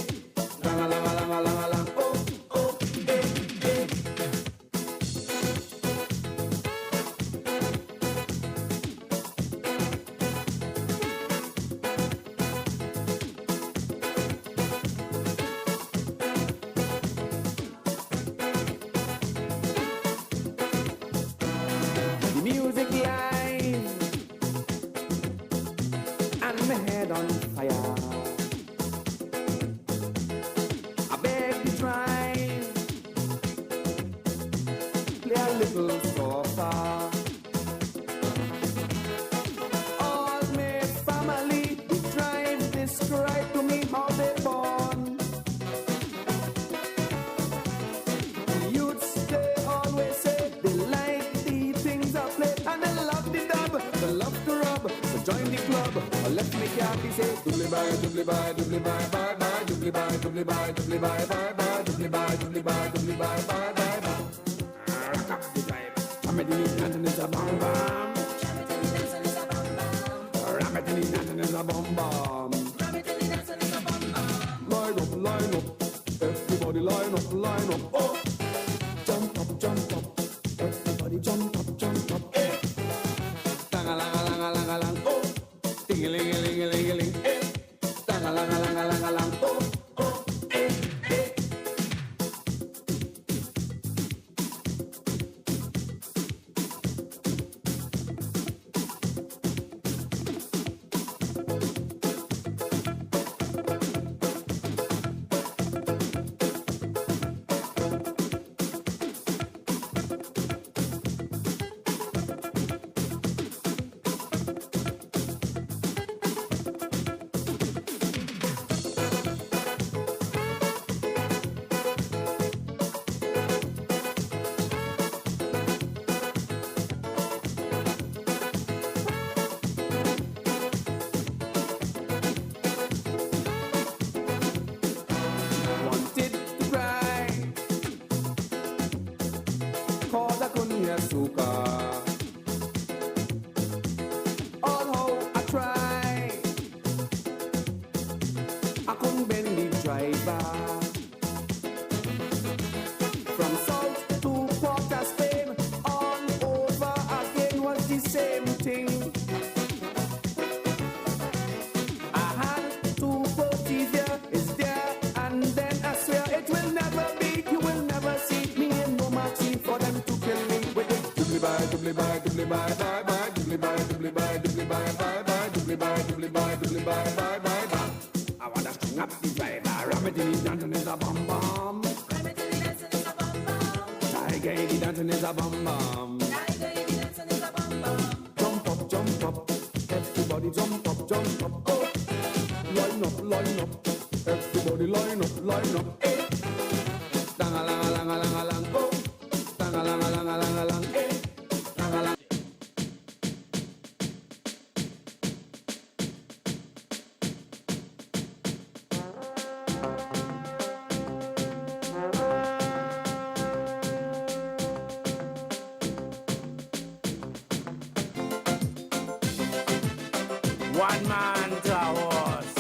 The music live and my head on fire. I beg to try, play a little softer. All my family, the tribe describe to me how they born. The youths, they always say they like the things I play and they love the dub, they love to rub. So join the club, or let me happy say doobly bye, bye bye, doobly bye, bye bye, doobly bye, bye bye. Rock up the vibe, Ramadini dancing is a bum bum. Ramadini dancing is a bum bum. Line up, everybody line up. Oh, jump up, everybody jump up. Hey, lang, oh, ting-a-ling, hey, lang, oh, hey. Wanted to cry, 'cause I couldn't hear soca. Although I tried, I couldn't bend the driver. From South to Port of Spain, all over again was the same thing. I had to persevere, is there, and then I swear it will never be. You will never see me in no maxi for them to kill me with it. Doobly bye, bye bye, doobly bye, doobly bye, bye bye. I wanna string up the driver. Ramadini dancing is a bum bum. Tiger the dancing is a bum bum. Jump up, everybody jump up. Oh, line up, everybody line up. Hey, lang, oh, lang, hey, lang. One man to a horse.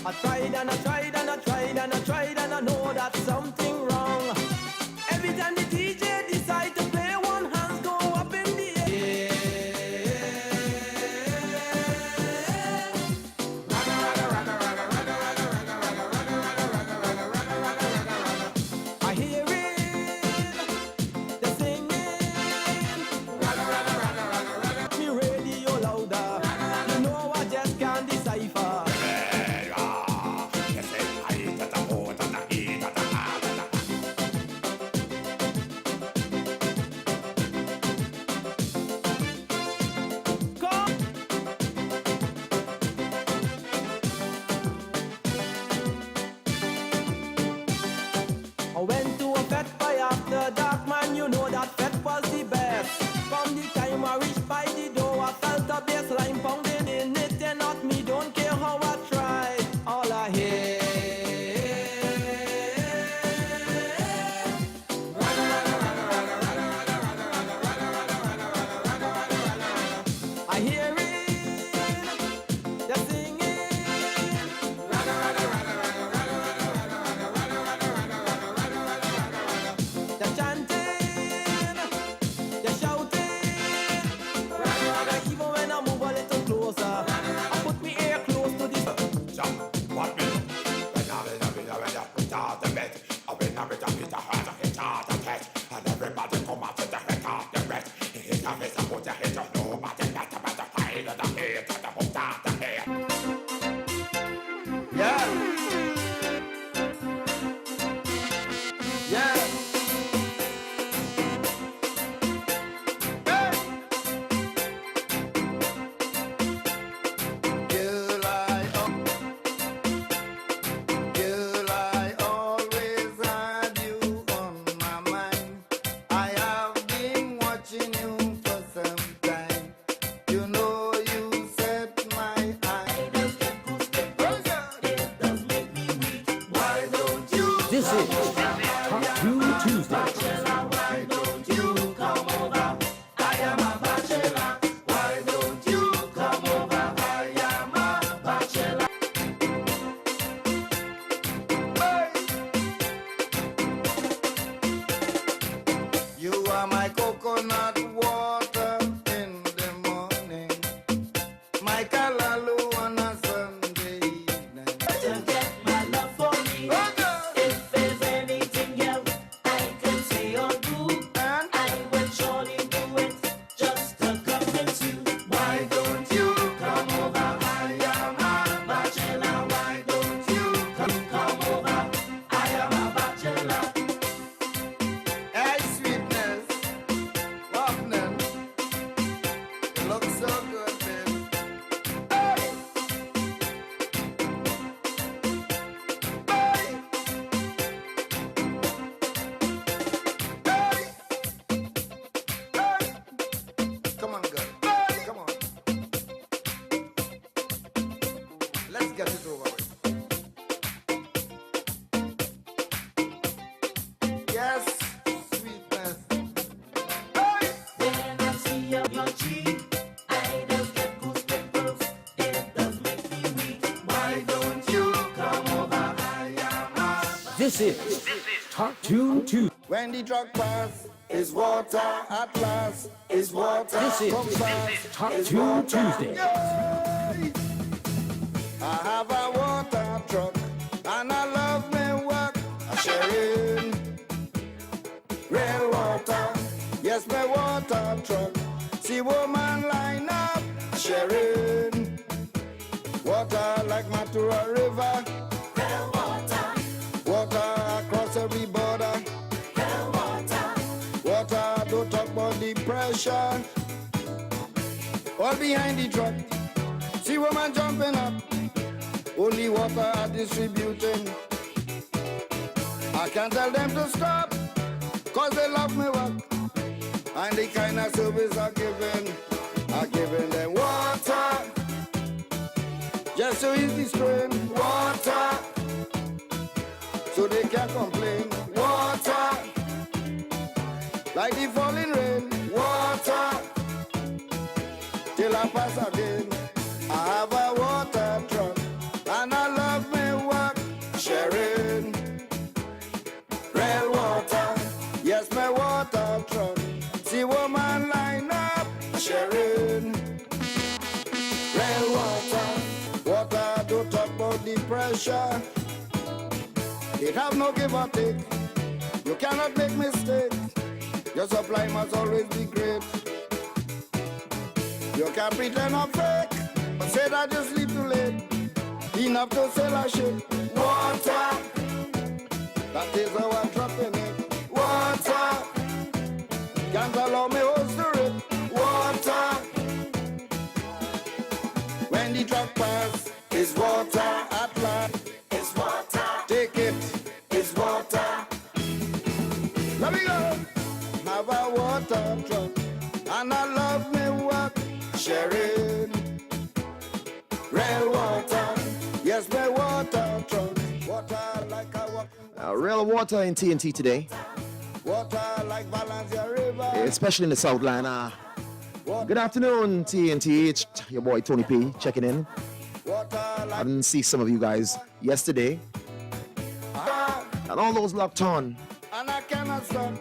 I tried and I tried and I tried and I tried and I know that something wrong. Every time the DJ decide to play, one hands go up in the air. I hear it, the singing. Me radio louder. You know I just can't decipher. I went to a fete by after dark, man, you know that fete was the best. From the time I reached by the door, I felt a bassline pounding in it, and not me, don't care how I tried. All I hear I hear it, they're singing. They're chanting, they're shouting. Even when I move a little closer, I put me ear close to the and everybody come out to the head of the rest. Hit a miss, I put your head up, nobody matter, but the high of the head, and the hook of the head. Yeah. Yeah. Girl, I always had you on my mind. I have been watching you for some time. You know you set my eye. It does make me weak. Why don't you? This is Talk to Tuesday. Why don't you come over? I am a bachelor. Why don't you come over? I am a bachelor. You are my coconut water in the morning, my kalalu on a Sunday evening. To get my love for me, if there's anything else I can say or do, I will surely do it just to convince you. Why don't you come over? I am a bachelor. Why don't you come over? I am a bachelor. Hey, sweetness, Wapnen, you look so good, babe. Hey! Hey! Hey! Hey! Come on, girl. Come on. Let's get it over with. Yes, sweetness. Hey! When I see your cheek, I just get goosebumps. It does make me weak. Why don't you come over? I am a This is Talk to Tuesday. When the truck pass, is water at last. Is water. This is come fast, Talk is to water. Tuesday. Yay! I have a water truck and I love me work. I sharing real water. Yes, my water truck. See woman line up. Sharing water like Matura River. Real water. Water across every border. Real water. Water, don't talk about depression. All behind the truck. See woman jumping up. Only water are distributing. I can't tell them to stop, cause they love me work. And the kind of service I giving them water. Just so easy strain, water. So they can't complain, water. Like the falling rain, water. Till I pass again. I have a water truck and I love me pressure. It have no give or take. You cannot make mistakes. Your supply must always be great. You can't pretend or fake, but say that you sleep too late. Enough to sail a ship. Water, that is how I'm dropping it. Water, can't allow me hose to it. Water, when the truck pass, it's water at last. It's water, take it, it's water. Let me go. Have a water truck, and I love me work. Sharing real water, yes, my water truck. Water like a walk. Real water in TNT today, Water like Valencia River. especially in the South Line. Good afternoon, TNT. It's your boy Tony P checking in. I didn't see some of you guys yesterday. And all those locked on. And I cannot stop.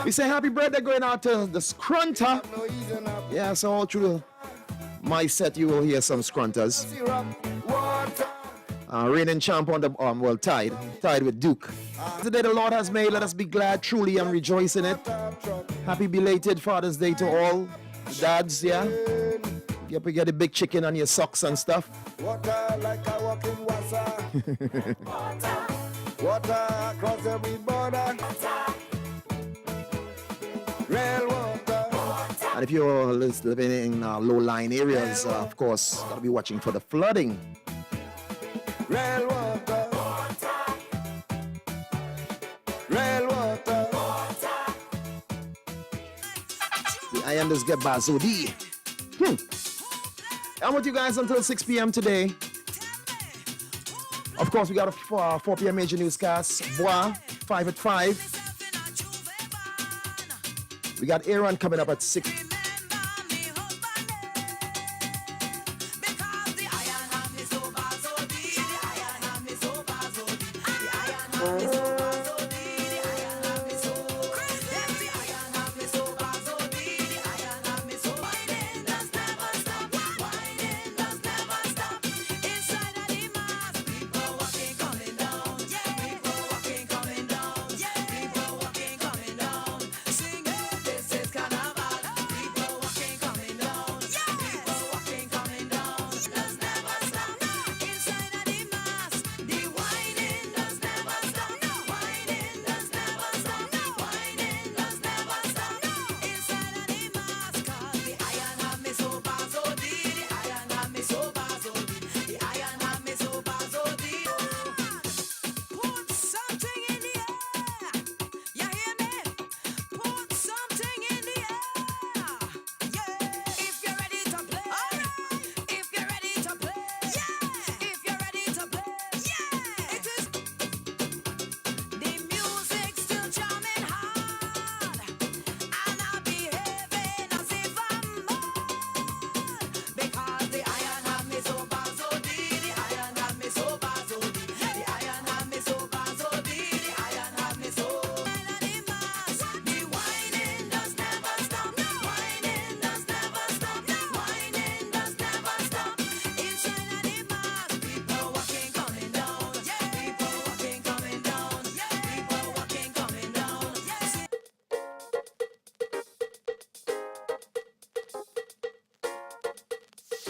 We say happy birthday going out to the Scrunter. No easy enough. Yeah, so all through my set you will hear some Scrunters. Syrup, water. Reigning champ on the tied with Duke. Today the Lord has made, let us be glad. Truly I'm rejoicing it. Happy belated Father's Day to all dads, yeah. You get the big chicken on your socks and stuff. Water like a walking wassa. Water across every border. Real water. And if you're living in low-lying areas, of course, gotta be watching for the flooding. Real water. Real water. The Islanders get Bazodi. I'm with you guys until 6 p.m. today. Of course, we got a 4 p.m. major newscast. Bois, 5 at 5. We got Aaron coming up at 6.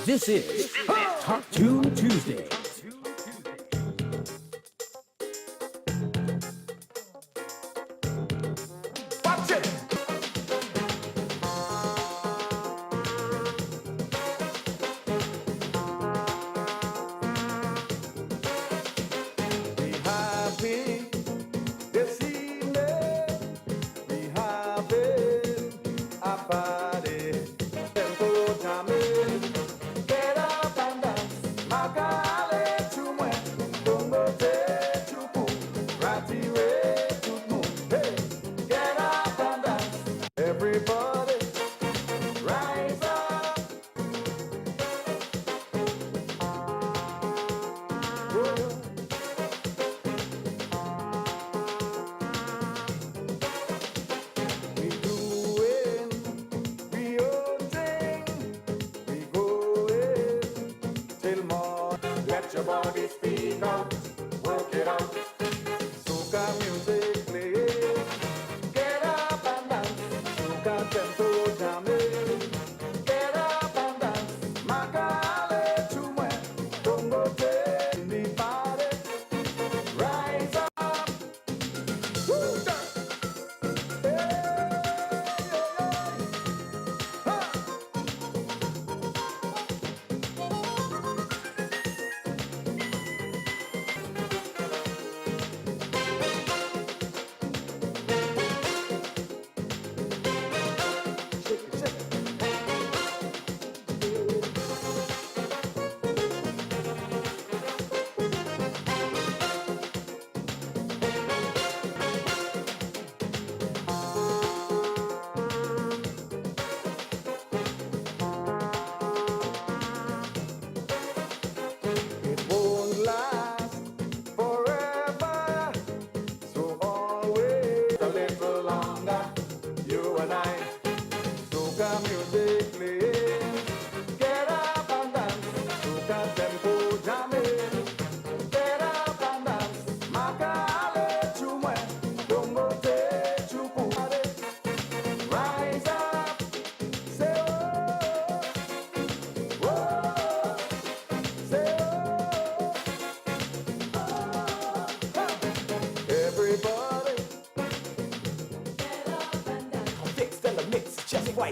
This is Top Tune Tuesday. Watch it. Be happy this evening. Be having a party. Then go jamming. Get up and dance. Magale chumwe. Bongo te chupu. Rati re chupu. Hey, get up and dance. Everybody, rise up. We doing we own thing. We going till morning. Let your body speak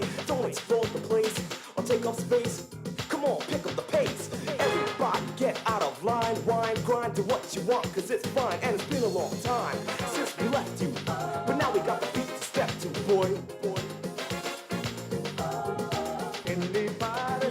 right. Don't explode the place or take up space. Come on, pick up the pace. Everybody get out of line, whine, grind, do what you want, cause it's fine. And it's been a long time since we left you, but now we got the beat to step to, boy. Anybody?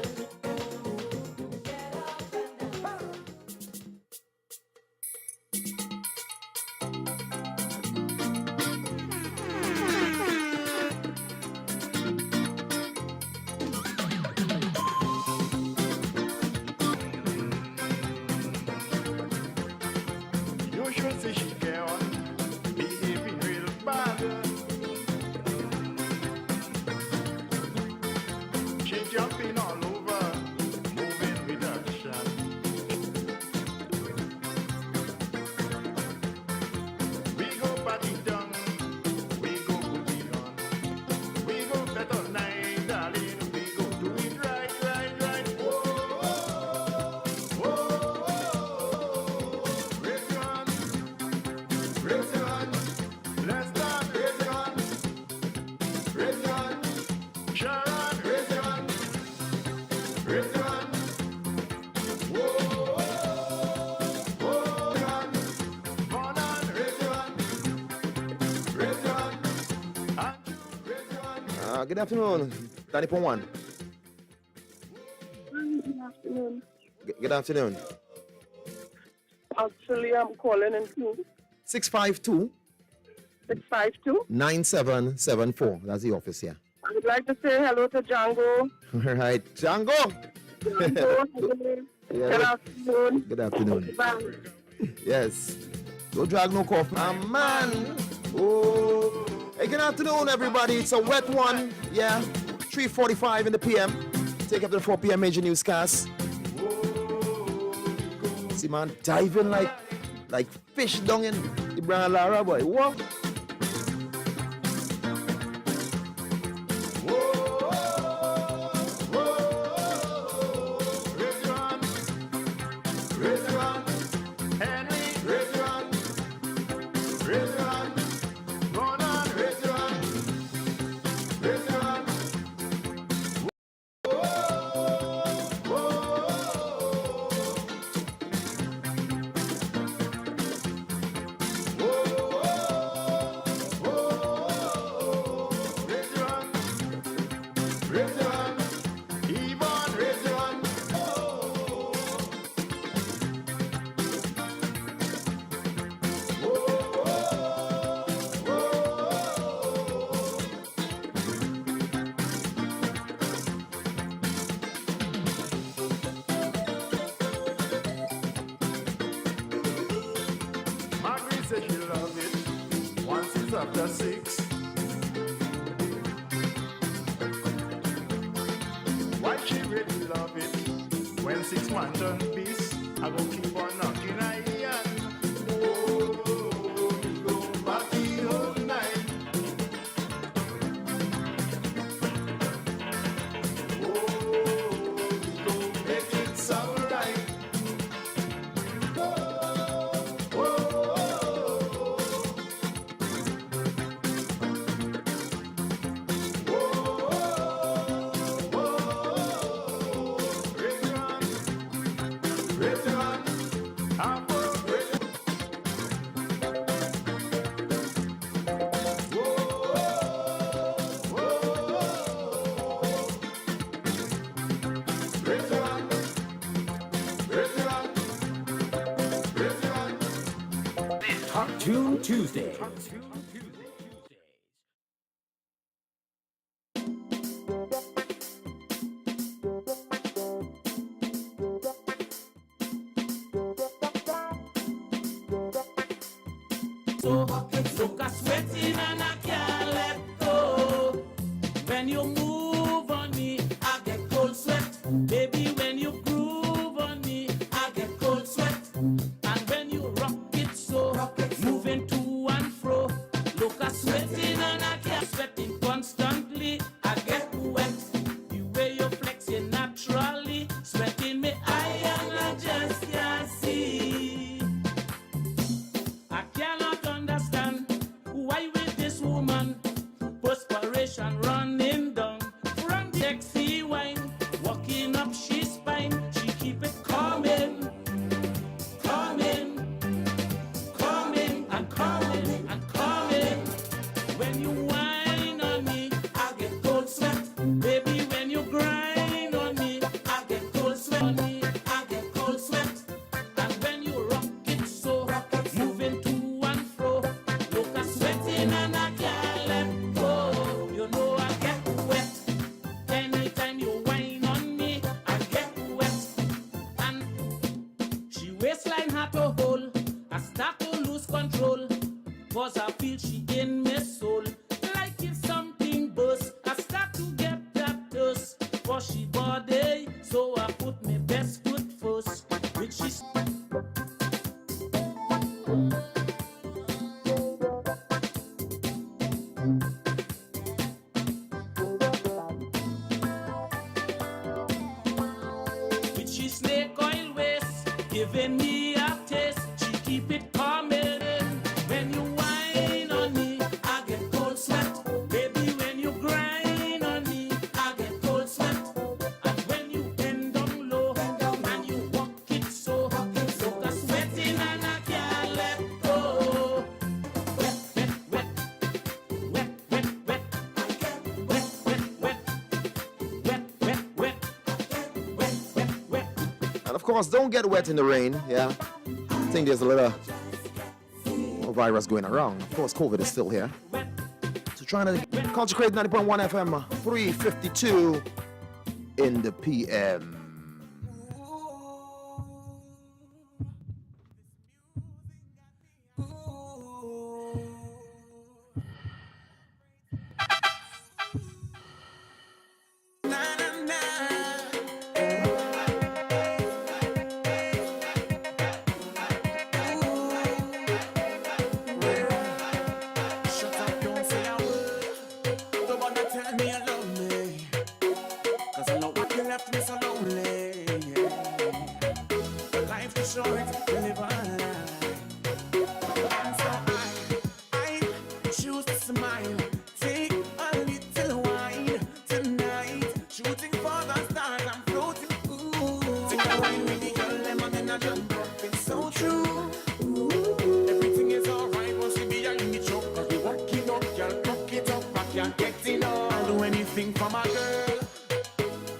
You should see she get on, behaving real bad. She jumping all over, moving with action. We go party down, we go booty on. We go better night, darling. We go do it right, right, right. Whoa, whoa, whoa. Raise your hand, raise your hand. Let's start. Raise your hand, raise your hand. Sharon, raise your hand, raise your hand. Whoa, whoa, hand. Vernon, raise your hand, raise your hand. Andrew, raise your hand. Good afternoon, 90.1. Good afternoon. Good afternoon. Actually, I'm calling in too. 652 652. 9774. That's the office here. I would like to say hello to Django. All right, Django. Django, Yeah. good afternoon. Good afternoon. Bye. Yes. Don't drag no cough. Man. Oh. Hey, good afternoon, everybody. It's a wet one. Yeah. 3:45 in the PM. Take up the 4 PM major newscast. See, man, diving like fish down in the Brand Lara, boy. What? Raise your hand, raise your hand. Henry, raise your hand, raise your hand. Vernon, raise your hand, raise your hand. Whoa, whoa. Raise your hand, raise your hand. Yvonne, raise your hand. Margaret said she love it once it's after 6. Why she really love it when 6 man turn peace? I go keep on knocking her ear. Oh, we go party all night. Oh, we go make it sound right. Hot Tune Tuesday. So look a sweating and I can't let go. When you move on me, I get cold sweat. Baby, when you groove on me, I get cold sweat. And when you rock it so, moving to and fro, look a sweating and I can't sweating constantly. I get wet. The way you flexing naturally, sweating me I and I just can't see. I cannot understand why with this woman perspiration running down when me have taste, she keep it coming. When you whine on me, I get cold sweat. Baby, when you grind on me, I get cold sweat. And when you bend down low, and you walk it so, look a sweating and I can't let go. Wet, wet, wet, wet, wet, wet, wet, wet, wet, wet, wet, wet, wet, wet, wet. And of course, don't get wet in the rain, yeah. I think there's a little virus going around. Of course, COVID is still here. So trying to concentrate 90.1 FM, 3:52 in the PM. Shut up, don't say a word. Don't wanna tell me you love me. 'Cause I know you left me so lonely. Yeah. Life is short, we live our life. And so I choose to smile. Take a little wine tonight. Shooting for the stars, I'm floating. Ooh. Take a wine with the girl, lemon and I jump up. It's so true. Everything is alright once we be in the choke. 'Cause we working up, girl, cook it up, I can't get enough. I'll do anything for my girl,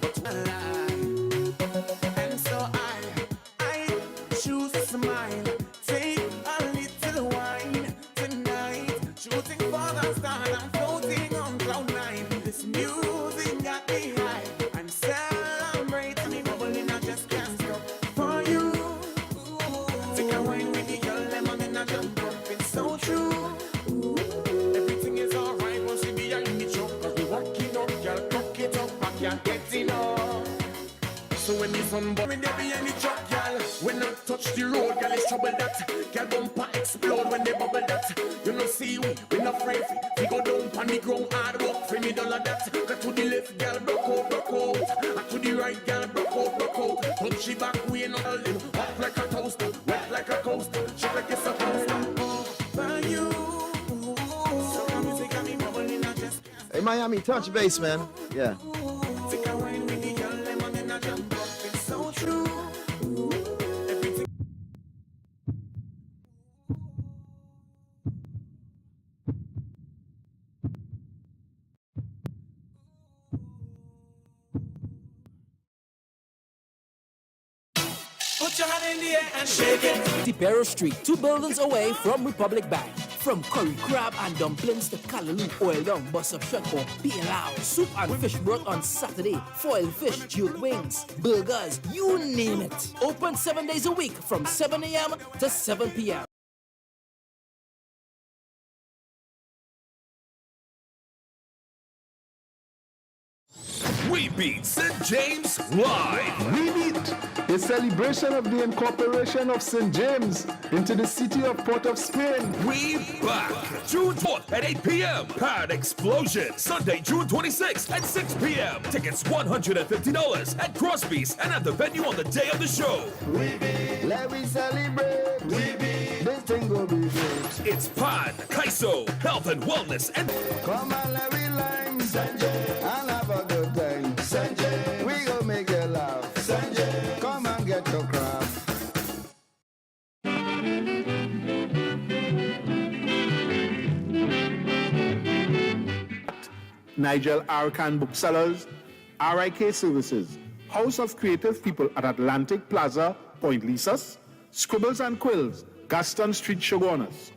but I lie. And so I choose to smile. Take a little wine tonight. Shooting for the stars, I'm floating on cloud nine. This music got me high. I'm celebrating, me bubbling, I just can't stop. For you, take a wine with the girl, lemon and I jump up. It's so true. Everything is alright once we be in the choke. 'Cause we working up, girl, cook it up, I can't get enough. So when the sun burn, when they be in the truck, girl, when I touch the road, girl, it's trouble that. Girl, bumper explode when they bubble that. You know, see we not afraid. We go down on the ground, hard work, free me dollar that. Go to the left, girl, broke out. And to the right, girl, broke out. Touch she back, we ain't no holding. Hot like a toaster, wet like a coaster. She like it's supposed to. For you. So the music got me bubbling, I just Hey, Miami, touch base, man. Yeah. take a wine with the girl, lemon and I jump up. It's so true. Everything. Put your hand in the air and shake it. Tipero Street, 2 buildings away from Republic Bank. From curry crab and dumplings to callaloo, oil down, bus of shot or pilau, soup and fish broth on Saturday, foil fish, juke wings, burgers, you name it. Open 7 days a week from 7 a.m. to 7 p.m. We beat St. James live. We beat a celebration of the incorporation of St. James into the city of Port of Spain. We back. June 4th at 8 p.m. Pad Explosion. Sunday, June 26th at 6 p.m. Tickets $150 at Crosby's and at the venue on the day of the show. We beat. Let me celebrate. We beat. This thing will be great. It's Pan, Kaiso, Health and Wellness, and Come on, let me line. Sanjay. And have a good time. Sanjay. We gon' make you laugh. Sanjay. Come and get your crap. Nigel Arkan Booksellers, RIK Services, House of Creative People at Atlantic Plaza, Point Lisas, Scribbles and Quills, Gaston Street, Shoguners,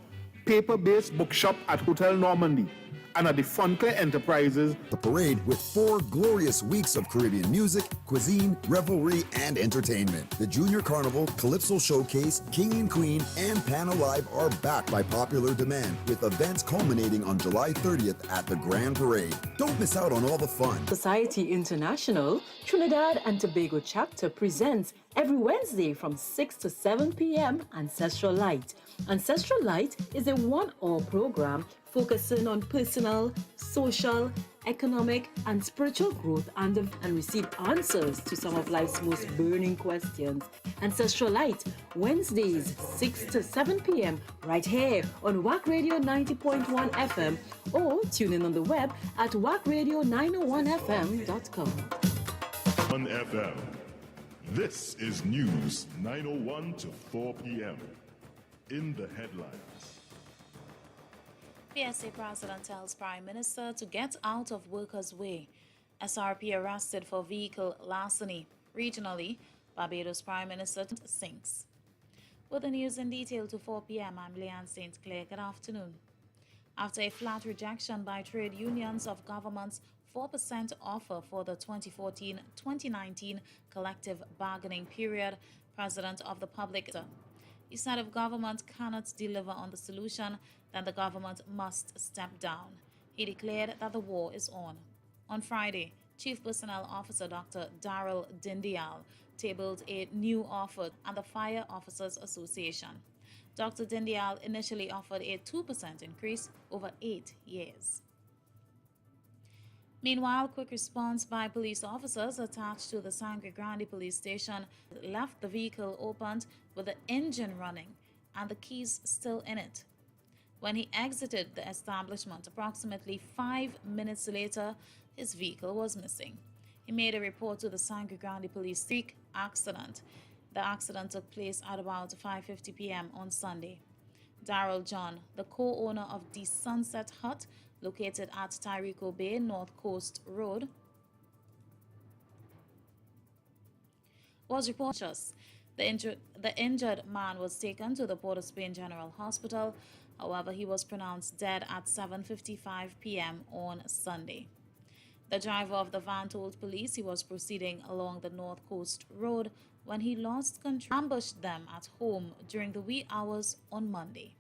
Paper-Based Bookshop at Hotel Normandy, and at the Fonclair Enterprises. The parade with 4 glorious weeks of Caribbean music, cuisine, revelry, and entertainment. The Junior Carnival, Calypso Showcase, King and Queen, and Pan Alive are back by popular demand, with events culminating on July 30th at the Grand Parade. Don't miss out on all the fun. Society International, Trinidad and Tobago chapter presents Every Wednesday from 6 to 7 p.m. Ancestral Light. Ancestral Light is a one-hour program focusing on personal, social, economic, and spiritual growth and receive answers to some of life's most burning questions. Ancestral Light, Wednesdays, 6 to 7 p.m. right here on WACK Radio 90.1 FM or tune in on the web at wackradio901fm.com. On FM. This is News 9:01 to 4 p.m. In the headlines. PSA President tells Prime Minister to get out of workers' way. SRP arrested for vehicle larceny. Regionally, Barbados Prime Minister sinks. With the news in detail to 4 p.m., I'm Leanne St. Clair. Good afternoon. After a flat rejection by trade unions of government's 4% offer for the 2014-2019 collective bargaining period, President of the Public he said if government cannot deliver on the solution, then the government must step down. He declared that the war is on. On Friday, Chief Personnel Officer Dr. Daryl Dindial tabled a new offer at the Fire Officers Association. Dr. Dindial initially offered a 2% increase over 8 years. Meanwhile, quick response by police officers attached to the Sangre Grande police station left the vehicle opened with the engine running and the keys still in it. When he exited the establishment approximately 5 minutes later, his vehicle was missing. He made a report to the Sangre Grande police accident. The accident took place at about 5:50 p.m. on Sunday. Daryl John, the co-owner of the Sunset Hut, located at Tyrico Bay, North Coast Road, was reported. The injured man was taken to the Port of Spain General Hospital. However, he was pronounced dead at 7:55 p.m. on Sunday. The driver of the van told police he was proceeding along the North Coast Road when he lost control, ambushed them at home during the wee hours on Monday.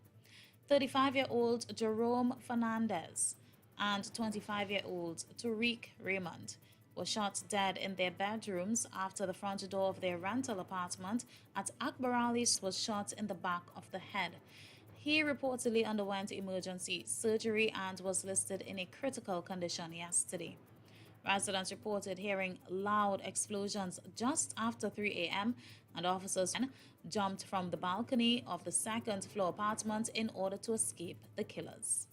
35-year-old Jerome Fernandez and 25-year-old Tariq Raymond were shot dead in their bedrooms after the front door of their rental apartment at Akbar Ali was shot in the back of the head. He reportedly underwent emergency surgery and was listed in a critical condition yesterday. Residents reported hearing loud explosions just after 3 a.m. and officers jumped from the balcony of the second-floor apartment in order to escape the killers.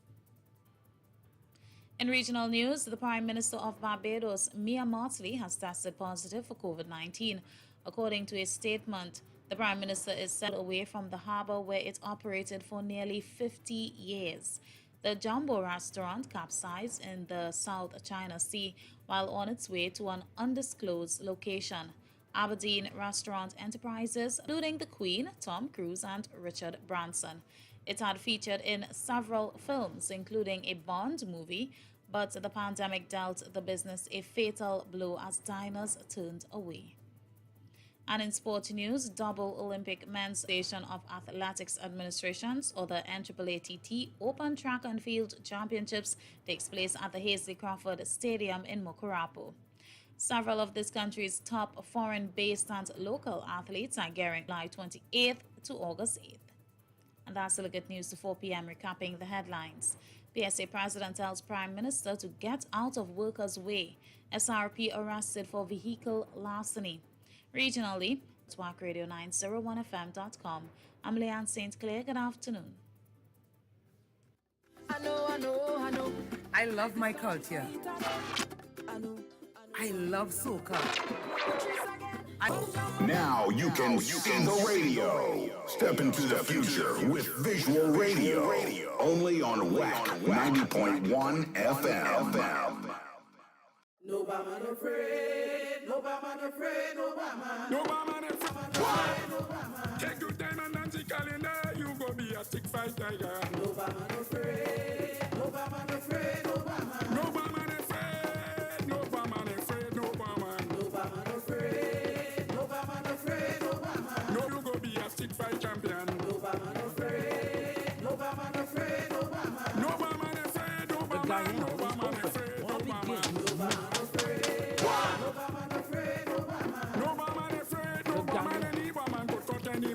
In regional news, the Prime Minister of Barbados, Mia Mottley, has tested positive for COVID-19. According to a statement, the Prime Minister is set away from the harbour where it operated for nearly 50 years. The Jumbo restaurant capsized in the South China Sea while on its way to an undisclosed location. Aberdeen Restaurant Enterprises, including the Queen, Tom Cruise, and Richard Branson. It had featured in several films, including a Bond movie, but the pandemic dealt the business a fatal blow as diners turned away. And in sport news, double Olympic Men's Association of Athletics Administrations, or the NAATT Open Track and Field Championships, takes place at the Hazley Crawford Stadium in Mokorapo. Several of this country's top foreign-based and local athletes are gearing July 28th to August 8th. And that's the look at news to 4 p.m. recapping the headlines. PSA President tells Prime Minister to get out of workers' way. SRP arrested for vehicle larceny. Regionally, it's WACKradio901FM.com. I'm Leanne St. Clair. Good afternoon. I know. I love my culture. I love soca. Now you can see the radio. Step into the future with visual radio. Only on WACK 90.1 FM. No man afraid, no man afraid, no man. No man afraid. Take your time and dance the calendar. You go be a stick fight tiger. No man afraid, no man afraid, no man. No man afraid, no man afraid, no man. No man afraid, no man afraid, no man. No, you go be a stick fight champion. No man afraid, no man afraid, no man. No man afraid, no man, no man afraid, no man. No man afraid, no man afraid, no man. No man afraid, no man.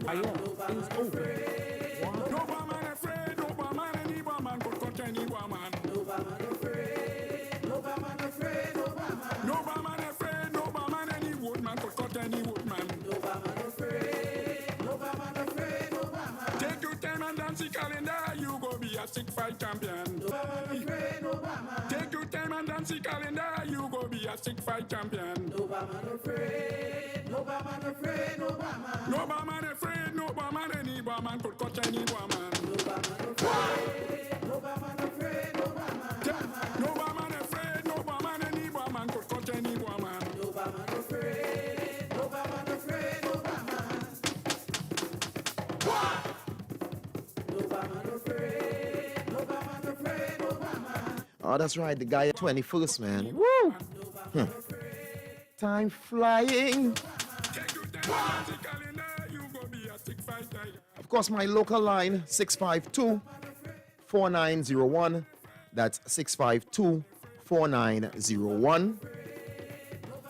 Things open. No man afraid, no man any woman could touch any woman. No man afraid, no man afraid, no man. No man afraid, no man any woodman could touch any woodman. No man afraid, no man afraid, no man. Take your time and dance the calendar, you go be a stick fight champion. No man afraid, no man. Take your time and dance the calendar, you go be a stick fight champion. No man afraid, no man afraid, no man. No man afraid, no man any woman could touch any woman. No man afraid, no man afraid, no man. No man afraid, no man any woman could touch any woman. No man afraid, no man afraid, no man. No man afraid, no man afraid, no man. Oh, that's right, the guy at 21st, man. Woo! Time flying. Of course, my local line, 652-4901. That's 652-4901.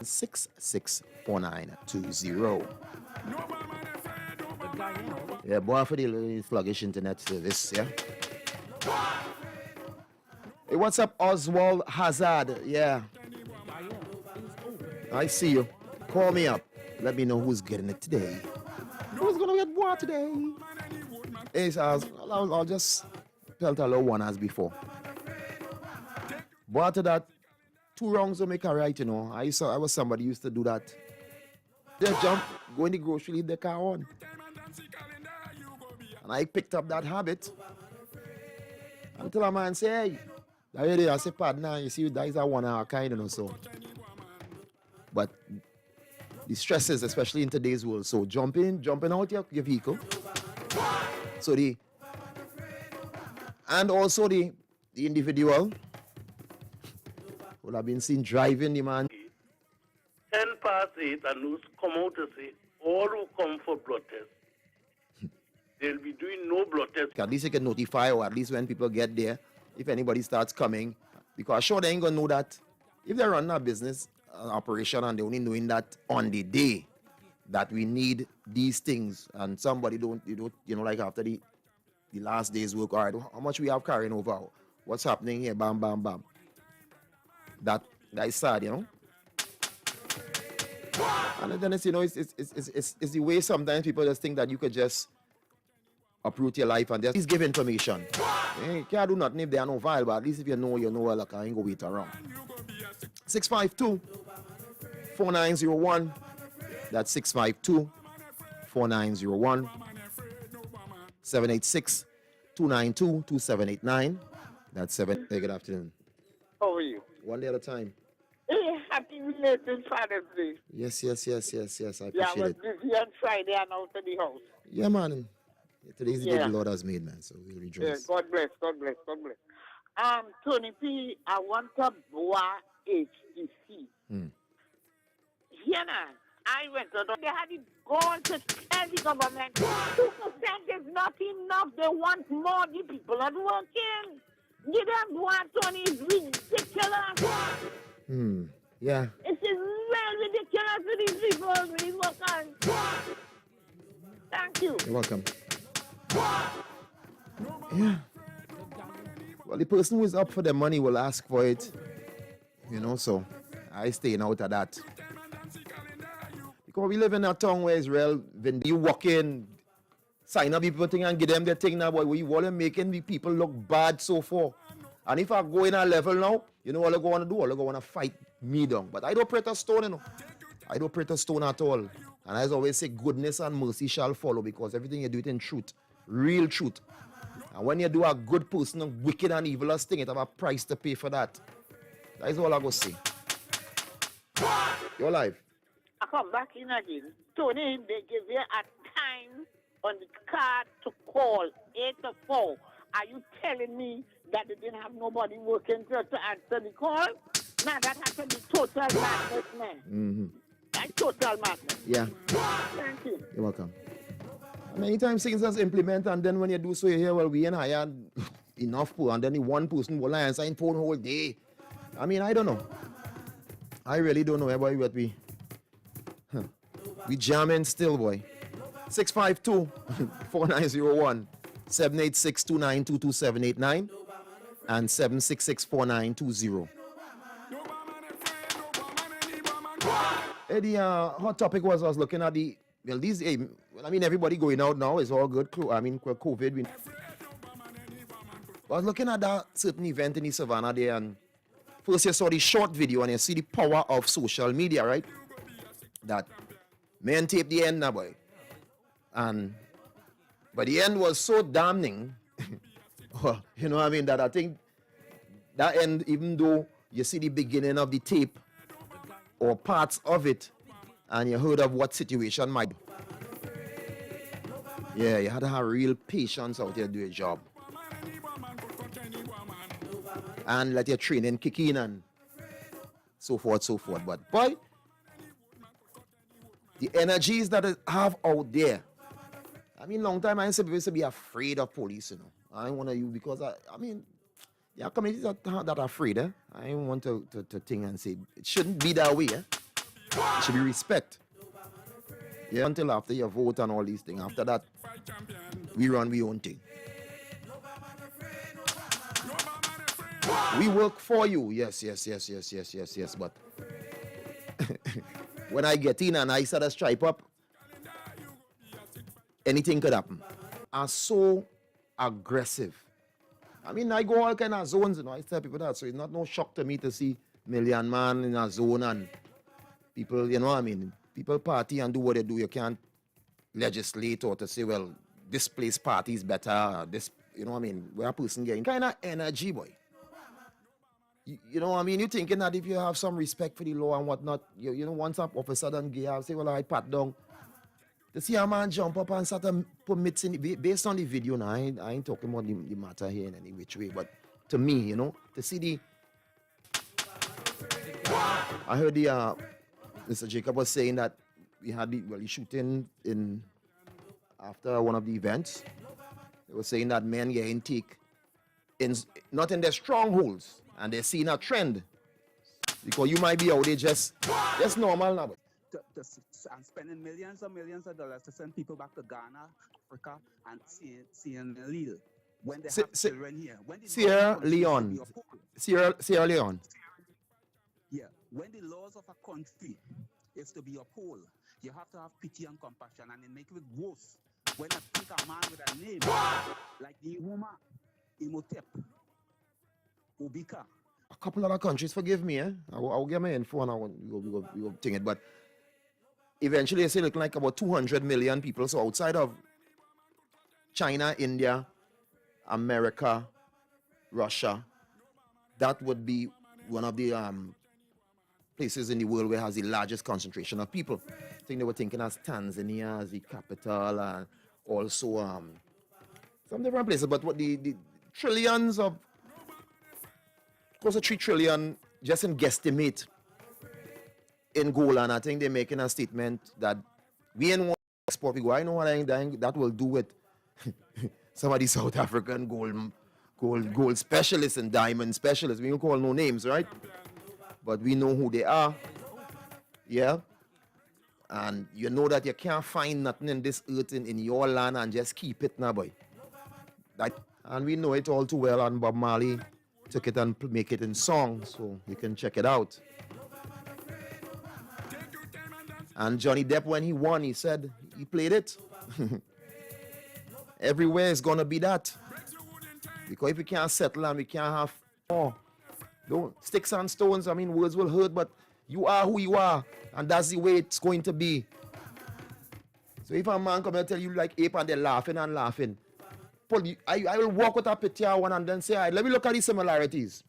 664920. Yeah, boy, for the sluggish internet service, yeah. Hey, what's up, Oswald Hazard? Yeah. I see you. Call me up. Let me know who's getting it today. Who's gonna get what today? Hey, so I'll just pelt a low one as before. But after that, 2 wrongs don't make a right, you know. I was somebody used to do that. They jump, go in the grocery, leave the car on. And I picked up that habit. Until a man say, hey, I say, partner, you see, that is a 1 hour kind, you know, so. But the stresses, especially in today's world, so jumping out your vehicle. So and also the individual will have been seen driving the man. 10 past 8 and those come out to say, all who come for blood test, they'll be doing no blood test. At least you can notify, or at least when people get there, if anybody starts coming, because sure they ain't gonna know that if they're running a business operation and they're only knowing that on the day that we need these things, and somebody don't like after the last day's work, all right, how much we have carrying over, what's happening here, bam, bam, bam. That is sad, you know. And then it's, you know, it's the way sometimes people just think that you could just uproot your life and just give information. You can't do nothing if there are no file, but at least if you know, like I ain't go wait around. 652-4901. That's 652-4901. 786-292-2789. That's 7. Hey, good afternoon. How are you? One day at a time. Hey, happy related Father's Day. Yes. I appreciate I was it. busy on Friday and out of the house. Yeah, man. Today's the day the Lord has made, man. So we'll rejoice. Yeah, God bless. Tony P, I want a boa HTC. Here now, I went to they had it gone to tell the government 2% is not enough. They want more. The people are working. Give them one, Tony, is ridiculous. Yeah. It is well ridiculous to these people, these workers. Thank you. You're welcome. Yeah. Well, the person who is up for the money will ask for it. You know, so I staying out of that. Because we live in a town where Israel, when you walk in, sign up people thing and give them their thing now, but we want to making the people look bad so far. And if I go in a level now, you know what I go want to do? I go want to fight me down. But I don't pray to stone, you know. I don't pray to stone at all. And as I always say, goodness and mercy shall follow, because everything you do it in truth, real truth. And when you do a good person, a wicked and evilest thing, it have a price to pay for that. That is all I go say. Your life. I come back in again. Tony, they give you a time on the card to call 8 to 4. Are you telling me that they didn't have nobody working to answer the call? Now that has to be total madness, man. That's total madness. Yeah. Thank you. You're welcome. And anytime things just implement, and then when you do so, you hear, well, we ain't hired enough people, and then the one person will lie and sign phone whole day. I mean, I don't know. I really don't know, boy, what we jamming still, boy. 652-4901, 786-2922-789, and 766-4920. The hot topic was I was looking at the, well, these, I mean, everybody going out now is all good. I mean, COVID. I was looking at that certain event in the Savannah there, and first you saw the short video and you see the power of social media, right? That men tape the end now, boy. But the end was so damning, you know what I mean, that I think that end, even though you see the beginning of the tape or parts of it, and you heard of what situation might be. Yeah, you had to have real patience out there to do your job. And let your training kick in and so forth. But boy, the energies that I have out there, I mean, long time I used to be afraid of police, you know. I don't want to, because I mean, there are communities that are afraid, eh? I don't want to think and say, it shouldn't be that way, eh? It should be respect. Yeah, until after you vote and all these things. After that, we run our own thing. We work for you. Yes. But when I get in and I start to stripe up, anything could happen. Are so aggressive. I mean, I go all kind of zones, you know. I tell people that, so it's not no shock to me to see Million Man in a zone and people, you know what I mean? People party and do what they do. You can't legislate or to say, well, this place party is better. This, you know what I mean? Where a person getting kind of energy, boy. You know what I mean? You're thinking that if you have some respect for the law and whatnot, you know, once up officer done gay, I'll say, well, I pat down. To see a man jump up and start to put mitts in based on the video now, I ain't talking about the matter here in any which way, but to me, you know, to see the, I heard the Mr. Jacob was saying that we had the shooting in after one of the events. They were saying that men get intake not in their strongholds, and they're seeing a trend because you might be out there just normal now. And spending millions and millions of dollars to send people back to Ghana, Africa, and seeing illegal when they have children here. Sierra Leone. Yeah, when the laws of a country is to be upheld, you have to have pity and compassion, and it makes it worse when I pick a man with a name like the Huma, Imhotep, Ubika. A couple other countries, forgive me, eh? I'll get my info and we'll think it, but eventually they say looking like about 200 million people. So outside of China, India, America, Russia, that would be one of the places in the world where it has the largest concentration of people. I think they were thinking as Tanzania as the capital, and also some different places. But what the trillions of, close to 3 trillion just in guesstimate in gold, and I think they're making a statement that we ain't want to export. We go, I know what I think that will do with some of the South African gold specialists and diamond specialists. We don't call no names, right? But we know who they are. Yeah. And you know that you can't find nothing in this earth in your land and just keep it now, boy. And we know it all too well, and Bob Marley took it and make it in song, so you can check it out. And Johnny Depp, when he won, he said he played it. Everywhere is going to be that. Because if we can't settle and we can't have sticks and stones, I mean, words will hurt, but you are who you are, and that's the way it's going to be. So if a man come and tell you like ape and they're laughing and laughing, I will walk with a picture one and then say, all right, let me look at the similarities.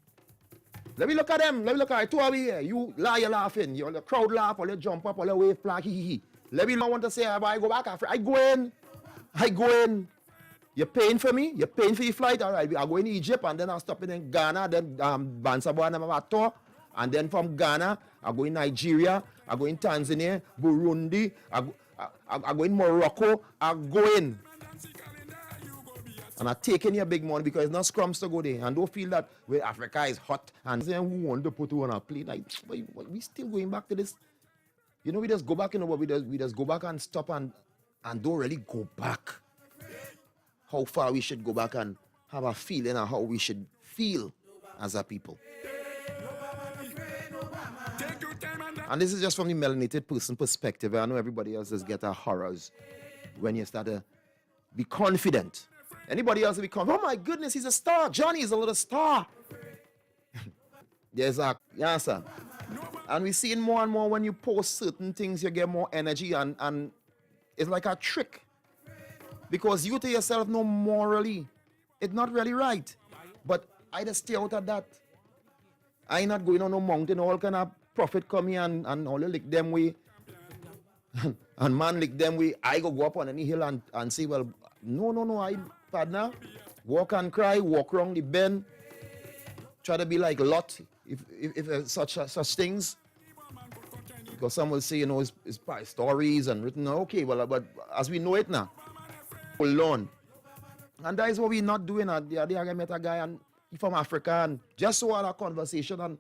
Let me look at them. Let me look at it. Two of you here. You lie, you're laughing. You the crowd laugh, or you jump up, or you wave flag, hee. Let me not want to say, I go back after. I go in. You're paying for me? You're paying for your flight? All right, I go in Egypt, and then I'll stop in Ghana, then Bansabo and Amato. And then from Ghana, I go in Nigeria, I go in Tanzania, Burundi, I go in Morocco, I go in. And I'm taking your big money because it's not scrums to go there. And don't feel that where Africa is hot and then who want to put you on a plane. Like, we still going back to this. You know, we just go back, we just go back and stop and and don't really go back. How far we should go back and have a feeling of how we should feel as a people. And this is just from the melanated person perspective. I know everybody else just get a horrors when you start to be confident. Anybody else will be confident? Oh my goodness, he's a star. Johnny is a little star. There's a, yeah, sir. And we see it more and more when you post certain things, you get more energy and it's like a trick. Because you to yourself know morally, it's not really right. But I just stay out of that. I ain't not going on no mountain, all kind of prophet come here and all lick them way. And man lick them way. I go up on any hill and say, well, no, I partner. Walk and cry, walk around the bend. Try to be like Lot, if such things. Because some will say, it's by stories and written. Okay, well, but as we know it now, we'll learn. And that is what we're not doing. The other day I met a guy and he from Africa and just so had a conversation and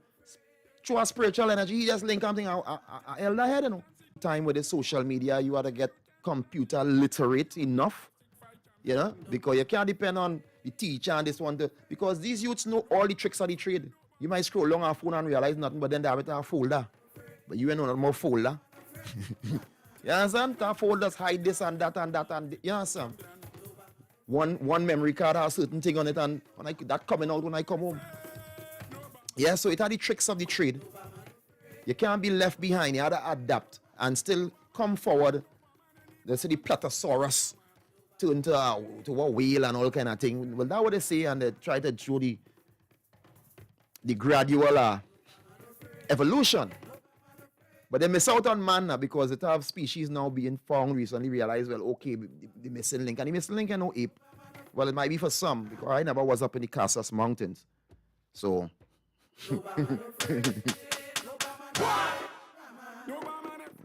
through a spiritual energy, he just link something I held ahead, Time with the social media, you have to get computer literate enough, because you can't depend on the teacher and this one. Because these youths know all the tricks of the trade. You might scroll along our phone and realize nothing, but then they have it in a folder. But you ain't know no more folder. You understand? That folders hide this and that and that and you understand? One memory card has a certain thing on it and that coming out when I come home. Yeah, so it are the tricks of the trade. You can't be left behind. You have to adapt and still come forward. They say the Platosaurus turn to a whale and all kind of thing. Well, that's what they say, and they try to show the gradual evolution. But they miss out on man now because it have species now being found recently realized, well, okay, the missing link. And the missing link ain't no ape. Well, it might be for some, because I never was up in the Casas Mountains. So...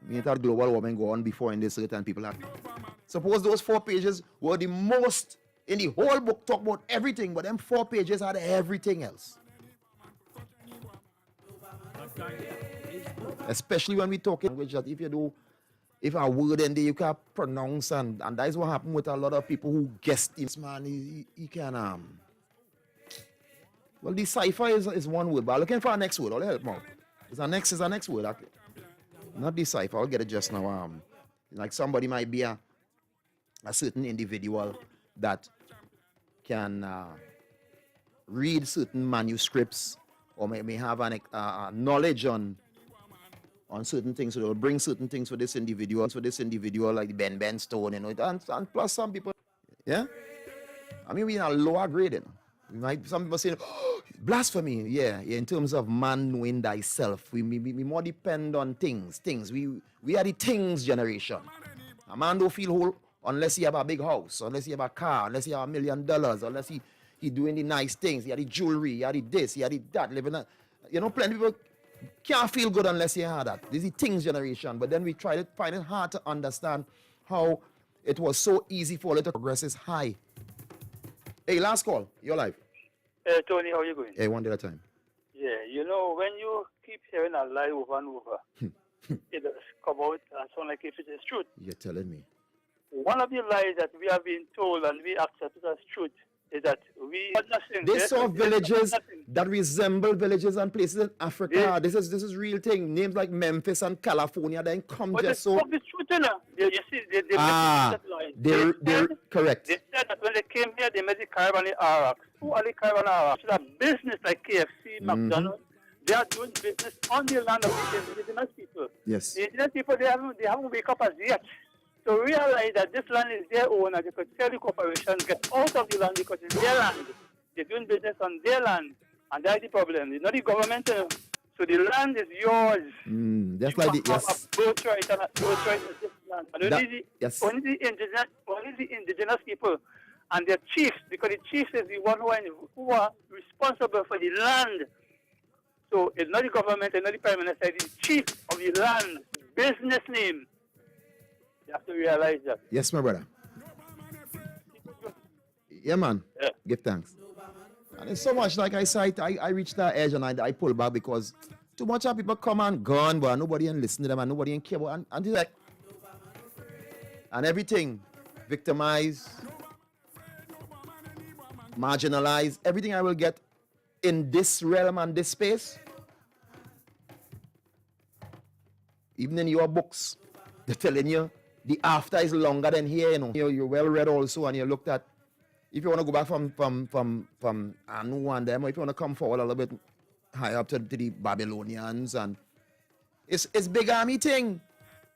we ain't had global warming go on before in this certain people have. Suppose those 4 pages were the most in the whole book, talk about everything, but them 4 pages had everything else. Especially when we talk in language that if a word in there you can pronounce and that is what happened with a lot of people who guessed this man, he can well, decipher is one word, but I'm looking for a next word. I'll help more. Is a next word. Okay. Not decipher. I'll get it just now. Like somebody might be a certain individual that can read certain manuscripts or may have a knowledge on certain things. So they'll bring certain things for this individual, like the Ben Stone, and plus some people. Yeah. I mean, we're in a lower grade. Some people say, oh, blasphemy. Yeah, in terms of man knowing thyself. We more depend on things. We are the things generation. A man don't feel whole unless he have a big house, unless he have a car, unless he have $1 million, unless he doing the nice things. He had the jewelry, he had the this, he had the that. Living plenty of people can't feel good unless you have that. This is the things generation. But then we try to find it hard to understand how it was so easy for it to progress is high. Hey, last call. You're live. Hey, Tony, how you going? Hey, one day at a time. Yeah, when you keep hearing a lie over and over, it does come out and sound like if it is truth. You're telling me. One of the lies that we have been told and we accept it as truth is that we are nothing. They saw villages that resemble villages and places in Africa. This is real thing. Names like Memphis and California then come but just so. But it's truth, you see, they they're correct. They said that when they came here, they made the Caribbean in Iraq. Who are the Caribbean Iraq? It's a business like KFC, McDonald's. They are doing business on the land of the indigenous people. Yes. The indigenous people, they haven't wake up as yet. So realize that this land is their own and they could tell the corporation get out of the land because it's their land. They're doing business on their land. And that's the problem. It's not the government. So the land is yours. That's like the yes. A birthright and a birthright of this land. And only the indigenous people and their chiefs, because the chiefs is the one who are responsible for the land. So it's not the government, it's not the prime minister, it's the chief of the land, business name. You have to realize that. Yes, my brother. Yeah, man. Yeah. Give thanks. And it's so much, like I said, I reached that edge and I pull back because too much of people come and gone, but nobody ain't listen to them and nobody ain't care about. And it's like, and everything, victimized, marginalized, everything I will get in this realm and this space, even in your books, they're telling you the after is longer than here, you know. You're well read also, and you looked at, if you want to go back from Anu and them, or if you want to come forward a little bit higher up to the Babylonians, and it's big army thing.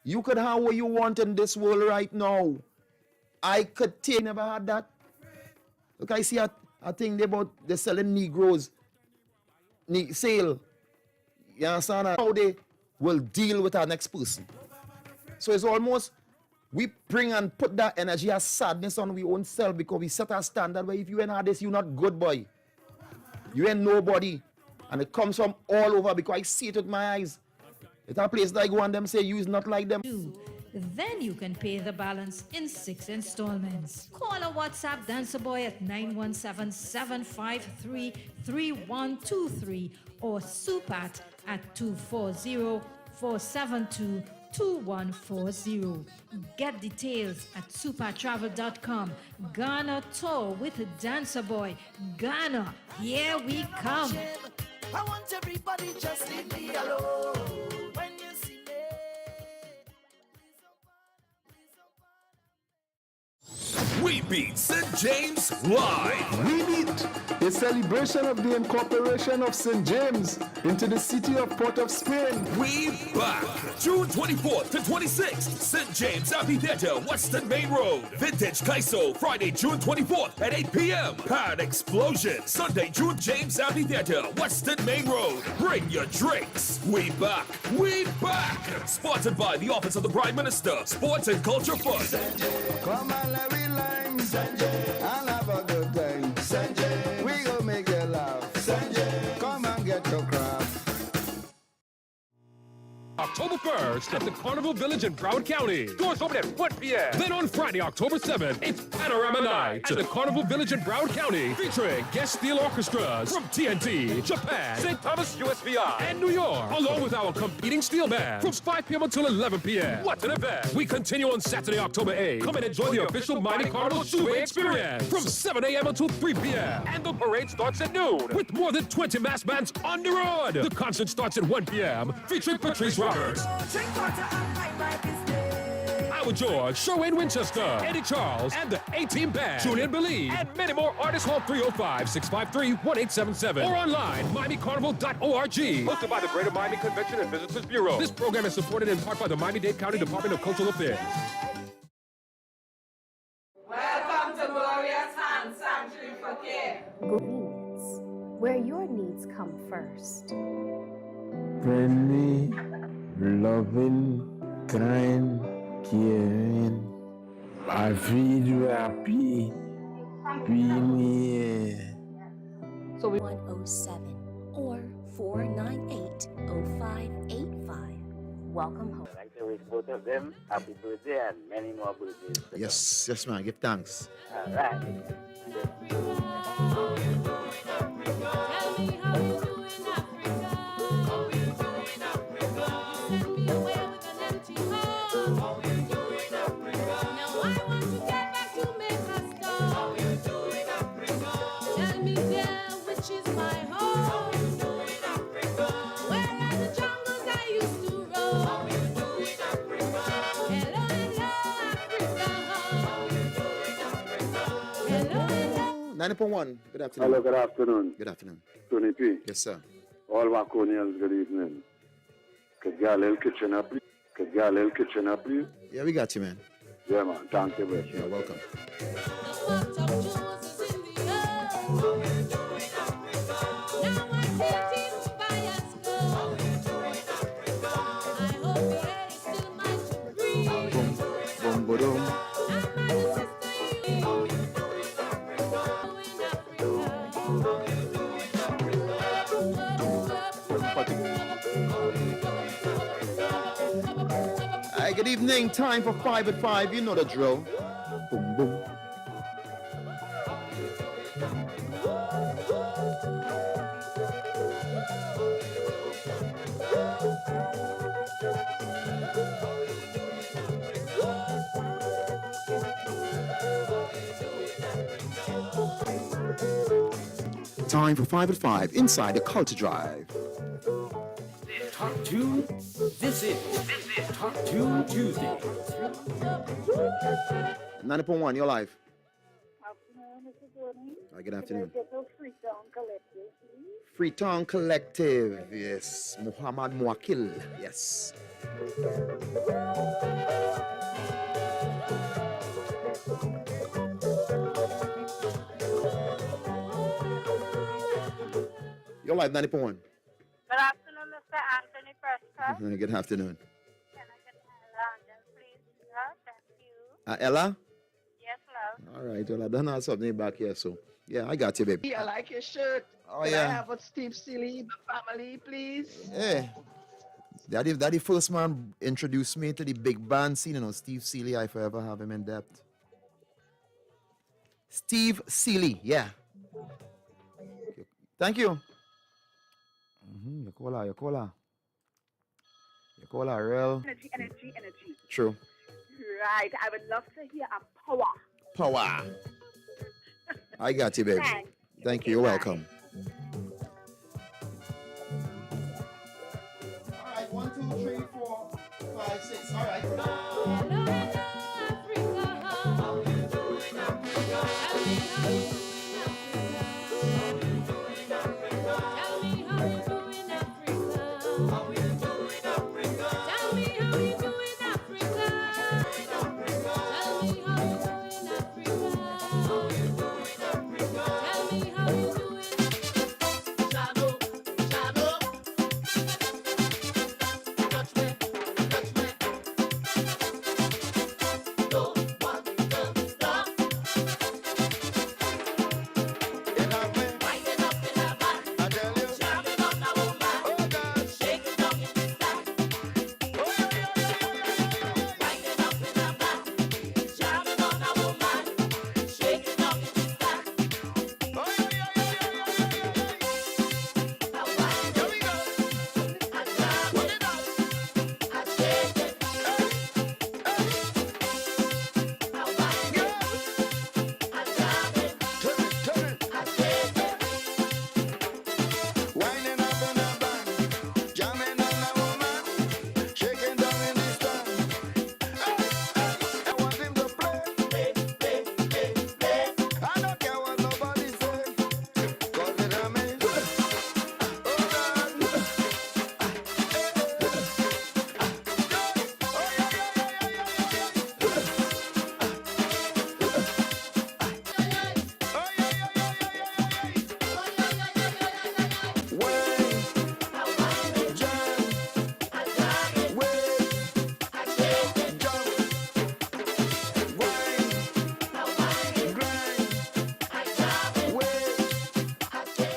You could have what you want in this world right now. I could take, never had that. Look, I see a thing about they're selling Negroes, sale. You understand how they will deal with our next person. So it's almost, we bring and put that energy as sadness on our own self because we set a standard where if you ain't had this, you're not good, boy. You ain't nobody. And it comes from all over because I see it with my eyes. It's a place that I go and them say you is not like them. Then you can pay the balance in 6 installments. Call or WhatsApp Dancer Boy at 917-753-3123 or Supat at 240-472-2140. Get details at supertravel.com. Ghana tour with Dancer Boy. Ghana, here we come. I want everybody just leave me alone. When you see me. We beat St. James live. We beat a celebration of the incorporation of St. James into the city of Port of Spain. We back. June 24th to 26th, St. James Amphitheater, Western Main Road. Vintage Kaiso, Friday, June 24th at 8 p.m. Pan Explosion, Sunday, June James Amphitheater, Western Main Road. Bring your drinks. We back. We back. Sponsored by the Office of the Prime Minister, Sports and Culture Fund. Come on, let me line, Sanjay, and have a good time. Sanjay, we gon' make you laugh. Sanjay, come and get your crap. October 1st at the Carnival Village in Broward County. Doors open at 1 p.m. Then on Friday, October 7th, it's Panorama Night at the Carnival Village in Broward County, featuring guest steel orchestras from TNT, Japan, St. Thomas USVI, and New York, along with our competing steel band from 5 p.m. until 11 p.m. What an event! We continue on Saturday, October 8th. Come and enjoy the official Miami Carnival Shoe experience from 7 a.m. until 3 p.m. And the parade starts at noon with more than 20 mass bands on the road. The concert starts at 1 p.m. featuring Patrice Roberts, Howard George, Sherwayne Winchester, Eddie Charles, and the A-Team Band, Julian Believe, and many more artists. Call 305-653-1877 or online, MiamiCarnival.org. Hosted by the Greater Miami Convention and Visitors Bureau. This program is supported in part by the Miami-Dade County Department of Cultural Affairs. Welcome to Glorious Hand Sanctuary for Care. Convenience, where your needs come first. Friendly, loving, kind, caring. I feel you happy being here. So 107 or 498-0585. Welcome home. I'd like to wish both of them happy birthday and many more birthdays. Yes, yes, man. Give thanks. All right. Is my home. Where are the jungles I used to roam? How you doing, Africa? Hello, hello, Africa. Hello, hello. 90.1. Good afternoon. Hello, good afternoon. Good afternoon. Tony P. Yes, sir. All Waconians, good evening. Could you little kitchen up, please? Could you little kitchen up, please? Yeah, we got you, man. Yeah, man. Thank you very much. You're welcome. Hi, good evening. Time for 5 at 5. You know the drill. Boom, boom. Time for 5 at 5 inside the Culture Drive. Top 2. This is Top 2 Tuesday. 90.1, you're live. Afternoon, Mr. Tony. Good afternoon. Can I get those Freetown Collective, please? Freetown Collective, yes. Muhammad Muakil, yes. You're live, 90.1. Good afternoon, Mr. Anthony Prescott. Good afternoon. Can I get Ella and then please? Thank you. Ella? Yes, love. All right, well, I don't have something back here, so yeah, I got you, baby. I like your shirt. Oh, Can yeah. I have a Steve Silly family, please? Hey, Daddy first man introduced me to the big band scene, you know, Steve Seeley, I forever have him in depth. Steve Seeley, yeah. Thank you. Your cola, real. Energy. True. Right, I would love to hear a Power. I got you, baby. Thanks. Thank you, you're welcome. All right, 1, 2, 3, 4, 5, 6. All right.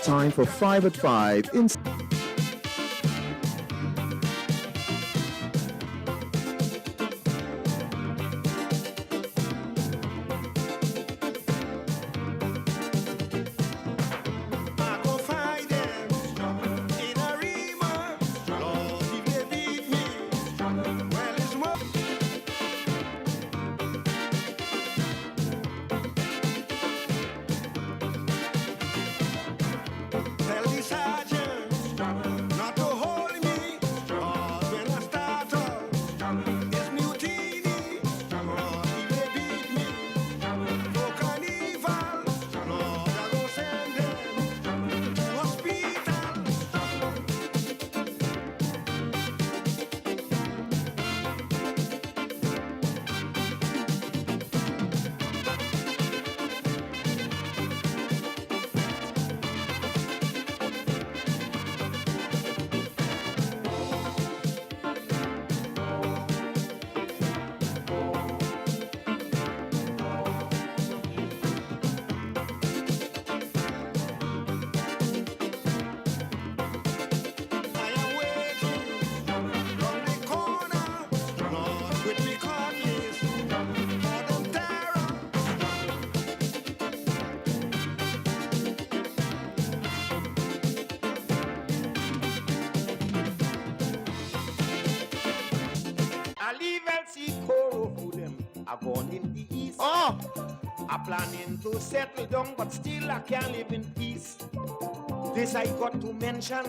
Time for 5 at 5 in. Gone in the east. I'm planning to settle down, but still I can't live in peace. This I got to mention.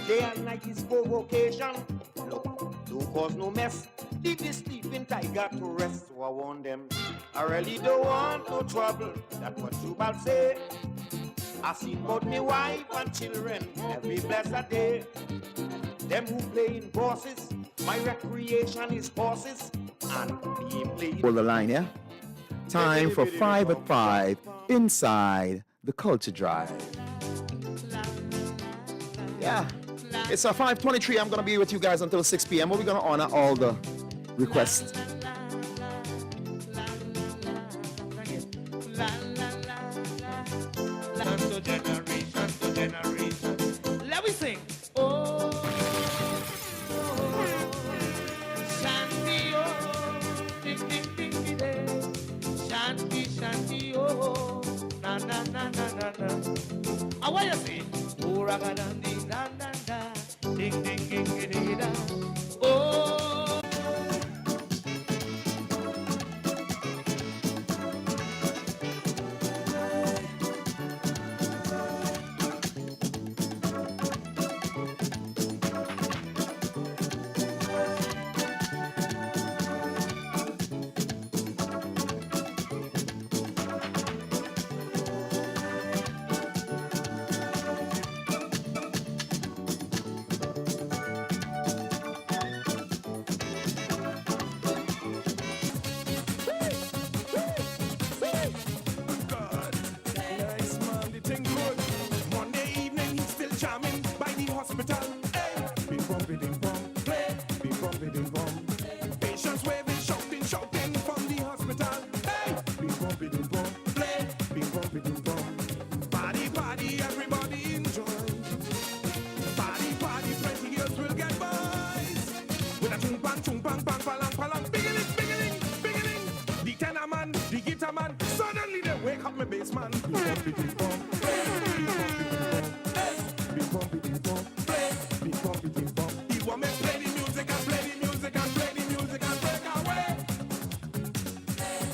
Day and night is provocation. Look, don't cause no mess. Leave the sleeping tiger to rest. So I warn them. I really don't want no trouble. That's what you about say. I see about me wife and children every blessed day. Them who playing bosses, my recreation is horses and being played. Hold the line, yeah? Time for 5 at 5 inside the Culture Drive. Yeah, it's a 5:23. I'm gonna be with you guys until 6 p.m. We're gonna honor all the requests. Generation to generation. Let me sing. Oh, Shanti, oh, ding, ding, ding, ding, ding. Shanti, Shanti, oh, na, na, na, na, na, na. I want you to sing. Oh, ragadandi, da, da, da, ding, ding, ding, ding, ding, da. Oh.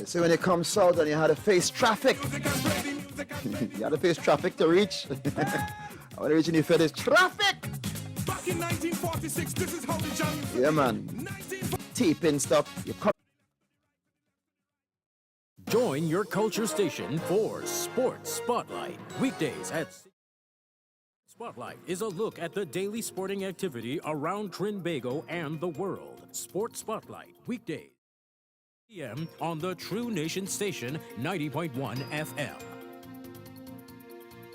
So when you come south and you had to face traffic, you had to face traffic to reach. I want to reach and you feel this traffic. Back in 1946, this is how the jungle. Yeah, man. Taping stuff. You come. Join your culture station for Sports Spotlight. Weekdays at Spotlight is a look at the daily sporting activity around Trinbago and the world. Sports Spotlight, weekdays p.m. on the True Nation station, 90.1 FM.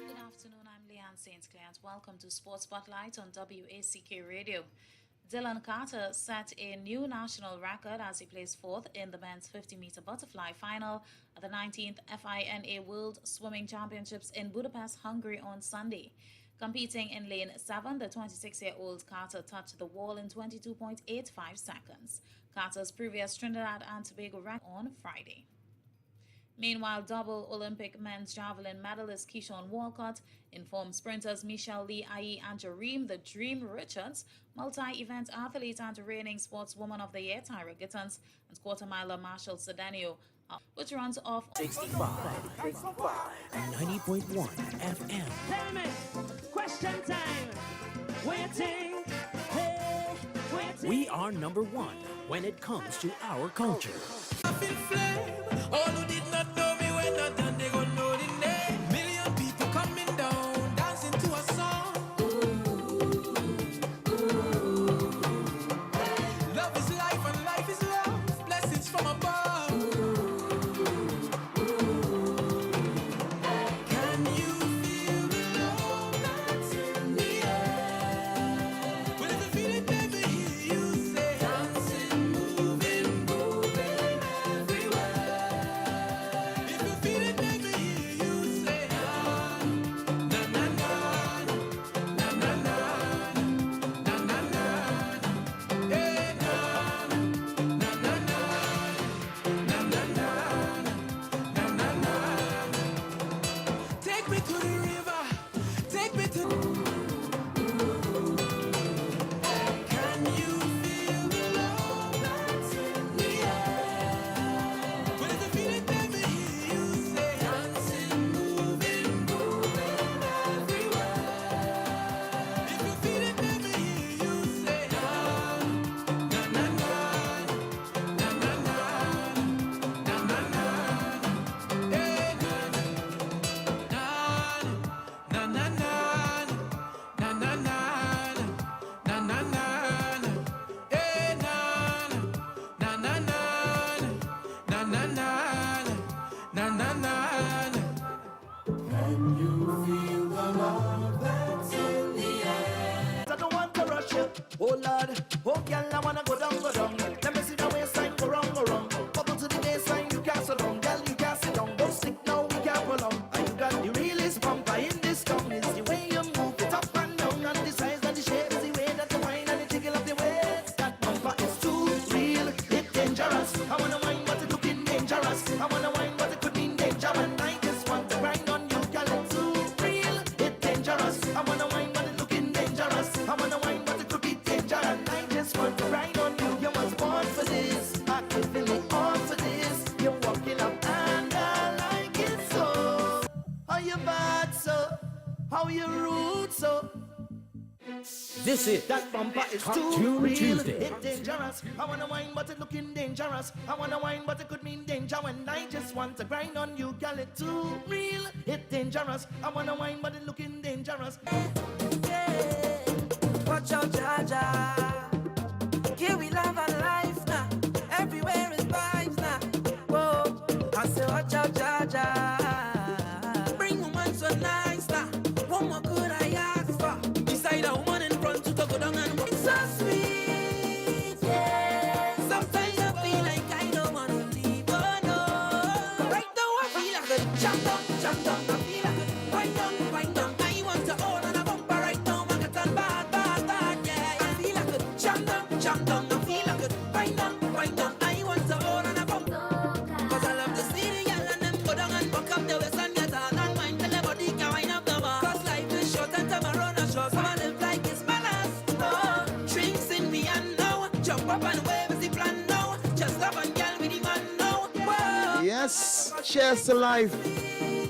Good afternoon, I'm Leanne St. Clair. Welcome to Sports Spotlight on WACK Radio. Dylan Carter set a new national record as he placed fourth in the men's 50-meter butterfly final at the 19th FINA World Swimming Championships in Budapest, Hungary on Sunday. Competing in lane 7, the 26-year-old Carter touched the wall in 22.85 seconds. Carter's previous Trinidad and Tobago record on Friday. Meanwhile, double Olympic men's javelin medalist Keyshawn Walcott informed sprinters Michelle Lee Ayi and Jareem "The Dream" Richards, multi-event athlete and reigning Sportswoman of the Year Tyra Gittins, and quarter-miler Marshall Cedenio, which runs off 65, 90.1 FM. Tell me, question time. Waiting, hey, waiting. We are number one when it comes to our culture. I feel flame. All who did not know me when not done, they gon' know the name. Million people coming down, dancing to a song. Love is life and life is love. Blessings from above. Can you feel the love that's in the air? Well, if you feel it, baby, hear you say, dancing, moving, moving everywhere. If you feel it, baby, hear you say, na na na na na na na na na, hey na na na na na na na na. Take me to the river, take me to. Can you feel the love that's in the air? Well, if you feel it, baby, hear you say, dancing, moving, moving everywhere. so? How you root so? This is that bumper is Hot too Tune real. Tuesday. It's dangerous. I wanna wine, but it looking dangerous. I wanna wine, but it could mean danger. When I just want to grind on you, girl, it too real. It's dangerous. I wanna wine, but it looking dangerous. Yeah. Watch out, Jaja. Here we love our life now. Everywhere is vibes now. Whoa, I say watch out, Jaja. Bring woman so nice now. What more could I ask for? Beside a woman in front to go down and walk. So sweet, yeah. Sometimes I feel like I don't want to leave, oh no. Right now I feel like a jump down. I feel like a wind down. I want to hold on a bumper right now. I get on bad, yeah. I feel like a jump down. I feel like a wind down. I want to hold on a bumper. Cause I love to see the girl and them go down and buck up the waist and get on and wind till the body can wind up the bar. Cause life is short and tomorrow not short, so I live like it's my last. Oh, drinks in me and now, jump up and wave is the plan now. Just love and girl with the man now. Whoa. Yes, cheers to life.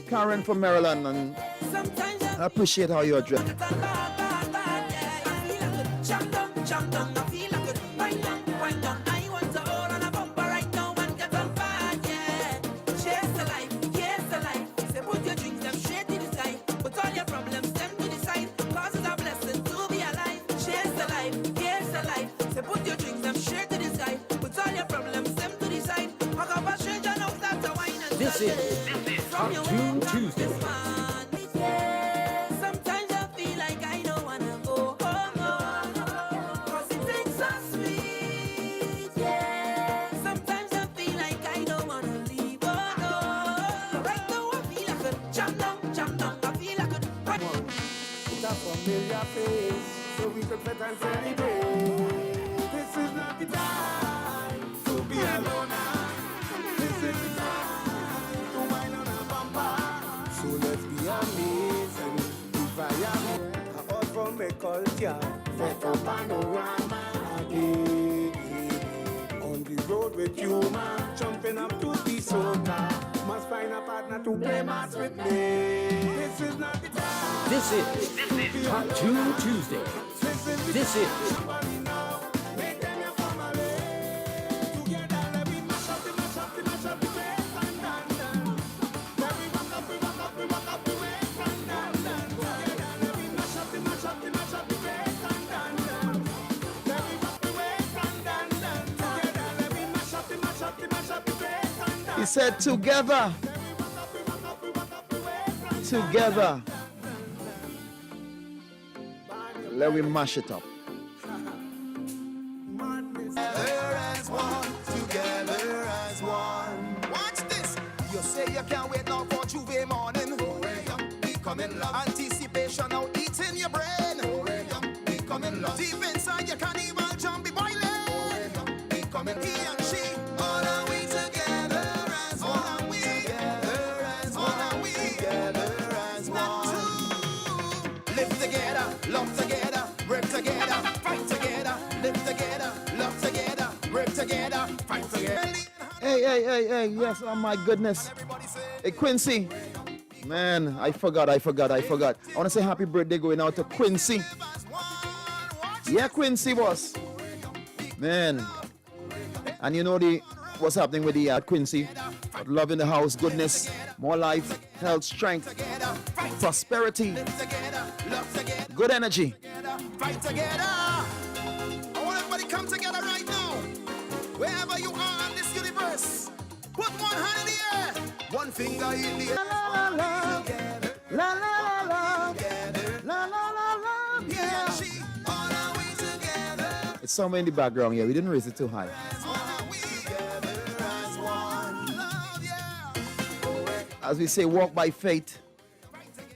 Karen from Maryland, and I appreciate how you're dressed. Jump down, I feel like a wind down. I want to hold on a bumper right now and get on fire, yeah. Cheers to life. Say put your drinks them straight to the side. Put all your problems them to the side. Cause it's a blessing to be alive. Cheers to life. Say put your drinks them straight to the side. Put all your problems them to the side. Hug up a stranger now start to wine and This is Hot Tune Tuesday. Sometimes I feel like I don't wanna go home, cause it tastes so sweet, yeah. Sometimes I feel like I don't wanna leave, oh no. Right now I feel like a jump down. I feel like a It's a familiar face, so we could fit and celebrate. This is not the time to be alone. This is the time to wine on a bumper. So let's be amazing. If I am out from a culture, set a panorama again. On the road with you, man, jumping up to the soca. Must find a partner to play mass with me. This is not the time. This is Hot Tune Tuesday. This is He said together. Let me mash it up. Together as one. Watch this. You say you can't wait now for Juve morning. Becoming love. Anticipation now eating your brain. Becoming love. Deep inside your carnival jump be boiling. Becoming he and she. All are we together as one. Live together, love together, work together, fight together. Live together, love together, work together, fight together. Hey, yes, oh my goodness. Hey, Quincy. Man, I forgot. I want to say happy birthday going out to Quincy. Yeah, Quincy, boss. Man. And you know what's happening with the Quincy. Love in the house, goodness, more life, health, strength, prosperity, good energy. Fight together. I want everybody come together right now. Wherever you are in this universe, put one hand in the air, one finger in the air. La la la, yeah. All are we together. It's somewhere in the background here. We didn't raise it too high. As we say, walk by faith,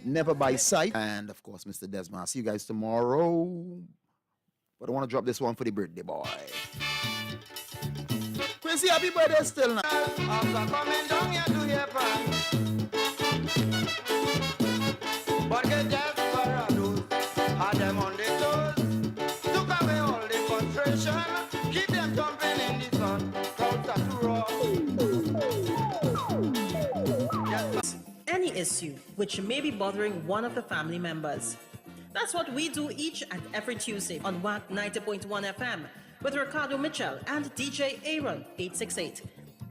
never by sight. And of course, Mr. Desmond, I'll see you guys tomorrow. But I want to drop this one for the birthday boy. Quincy, happy birthday still now. After coming down here to hear pan, but get desperados, had them on the toes, took away all the frustration, keep them jumping in the sun, crowds are too raw. Annie is upsets you, which may be bothering one of the family members. That's what we do each and every Tuesday on WACK 90.1 FM with Ricardo Mitchell and DJ Aaron 868.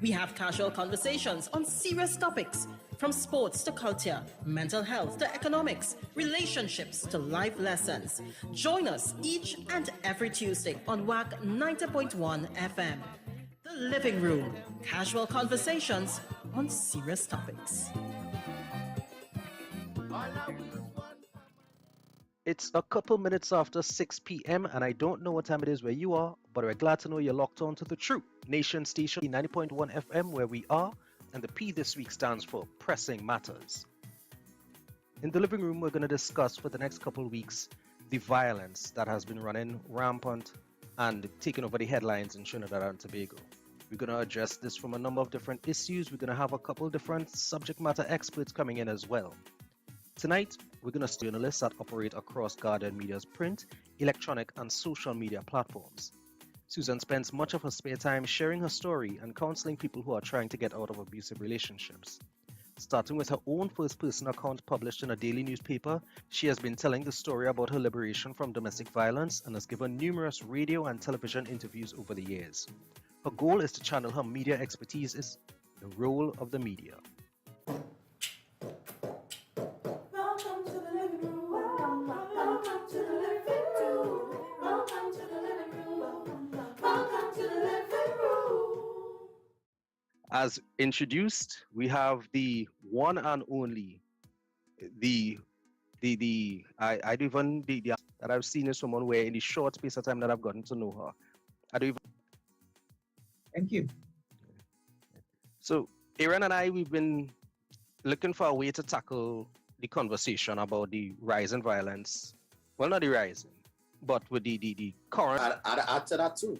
We have casual conversations on serious topics, from sports to culture, mental health to economics, relationships to life lessons. Join us each and every Tuesday on WACK 90.1 FM. The Living Room, casual conversations on serious topics. It's a couple minutes after 6 p.m. and I don't know what time it is where you are, but we're glad to know you're locked on to the True Nation Station 90.1 FM where we are, and the P this week stands for Pressing Matters. In the living room, we're going to discuss for the next couple of weeks the violence that has been running rampant and taking over the headlines in Trinidad and Tobago. We're going to address this from a number of different issues. We're going to have a couple different subject matter experts coming in as well. Tonight, we're going to see journalists that operate across Guardian Media's print, electronic, and social media platforms. Susan spends much of her spare time sharing her story and counseling people who are trying to get out of abusive relationships. Starting with her own first-person account published in a daily newspaper, she has been telling the story about her liberation from domestic violence and has given numerous radio and television interviews over the years. Her goal is to channel her media expertise in the role of the media. As introduced, we have the one and only, I don't even, that I've seen is someone where in the short space of time that I've gotten to know her. I don't even. Thank you. So, Aaron and I, we've been looking for a way to tackle the conversation about the rise in violence. Well, not the rising, but with the current. I'd add to that too.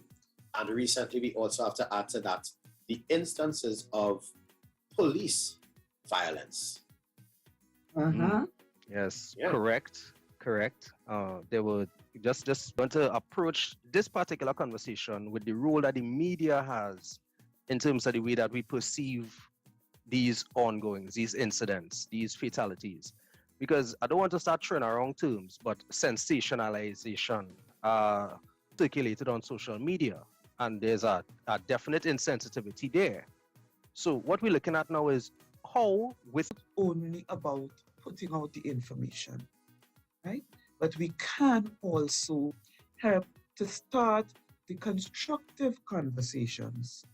And recently, we also have to add to that the instances of police violence. Yes, yeah. Correct. They were just going to approach this particular conversation with the role that the media has in terms of the way that we perceive these ongoings, these incidents, these fatalities. Because I don't want to start throwing around terms, but sensationalization circulated on social media. And there's a definite insensitivity there. So what we're looking at now is how with only about putting out the information, right? But we can also help to start the constructive conversations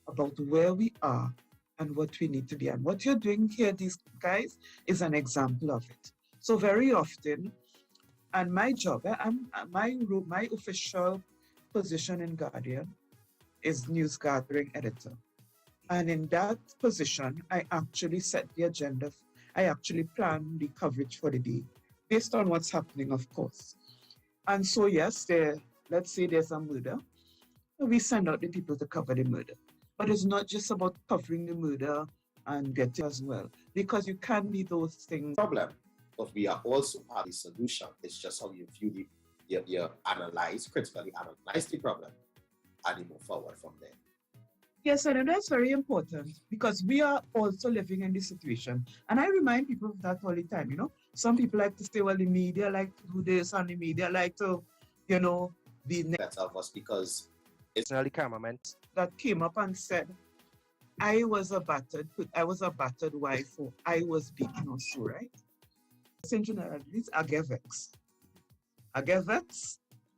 about where we are and what we need to be. And what you're doing here, these guys, is an example of it. So very often, and my job, my official position in Guardian is news gathering editor. And in that position, I actually set the agenda. I actually plan the coverage for the day based on what's happening, of course. And so, yes, let's say there's a murder. We send out the people to cover the murder. But it's not just about covering the murder and getting as well, because you can be those things. Problem, but we are also part of the solution. It's just how you view you critically analyze the problem, and you move forward from there. Yes, and that's very important because we are also living in this situation. And I remind people of that all the time, Some people like to say, well, the media like to do this and the media like to, be better of us because it's early cameraman that came up and said, I was a battered wife, or I was beaten or so, right? I get vexed.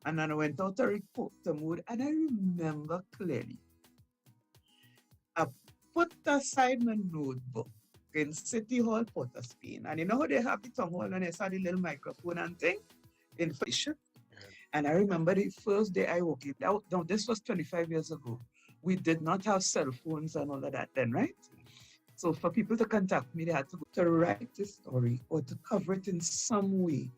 And then I went out to report the mood, and I remember clearly. I put aside my notebook in City Hall, Port of Spain. And you know how they have the town hall and they saw the little microphone and thing? Information. And I remember the first day I woke up. Now, this was 25 years ago. We did not have cell phones and all of that then, right? So for people to contact me, they had to write the story or to cover it in some way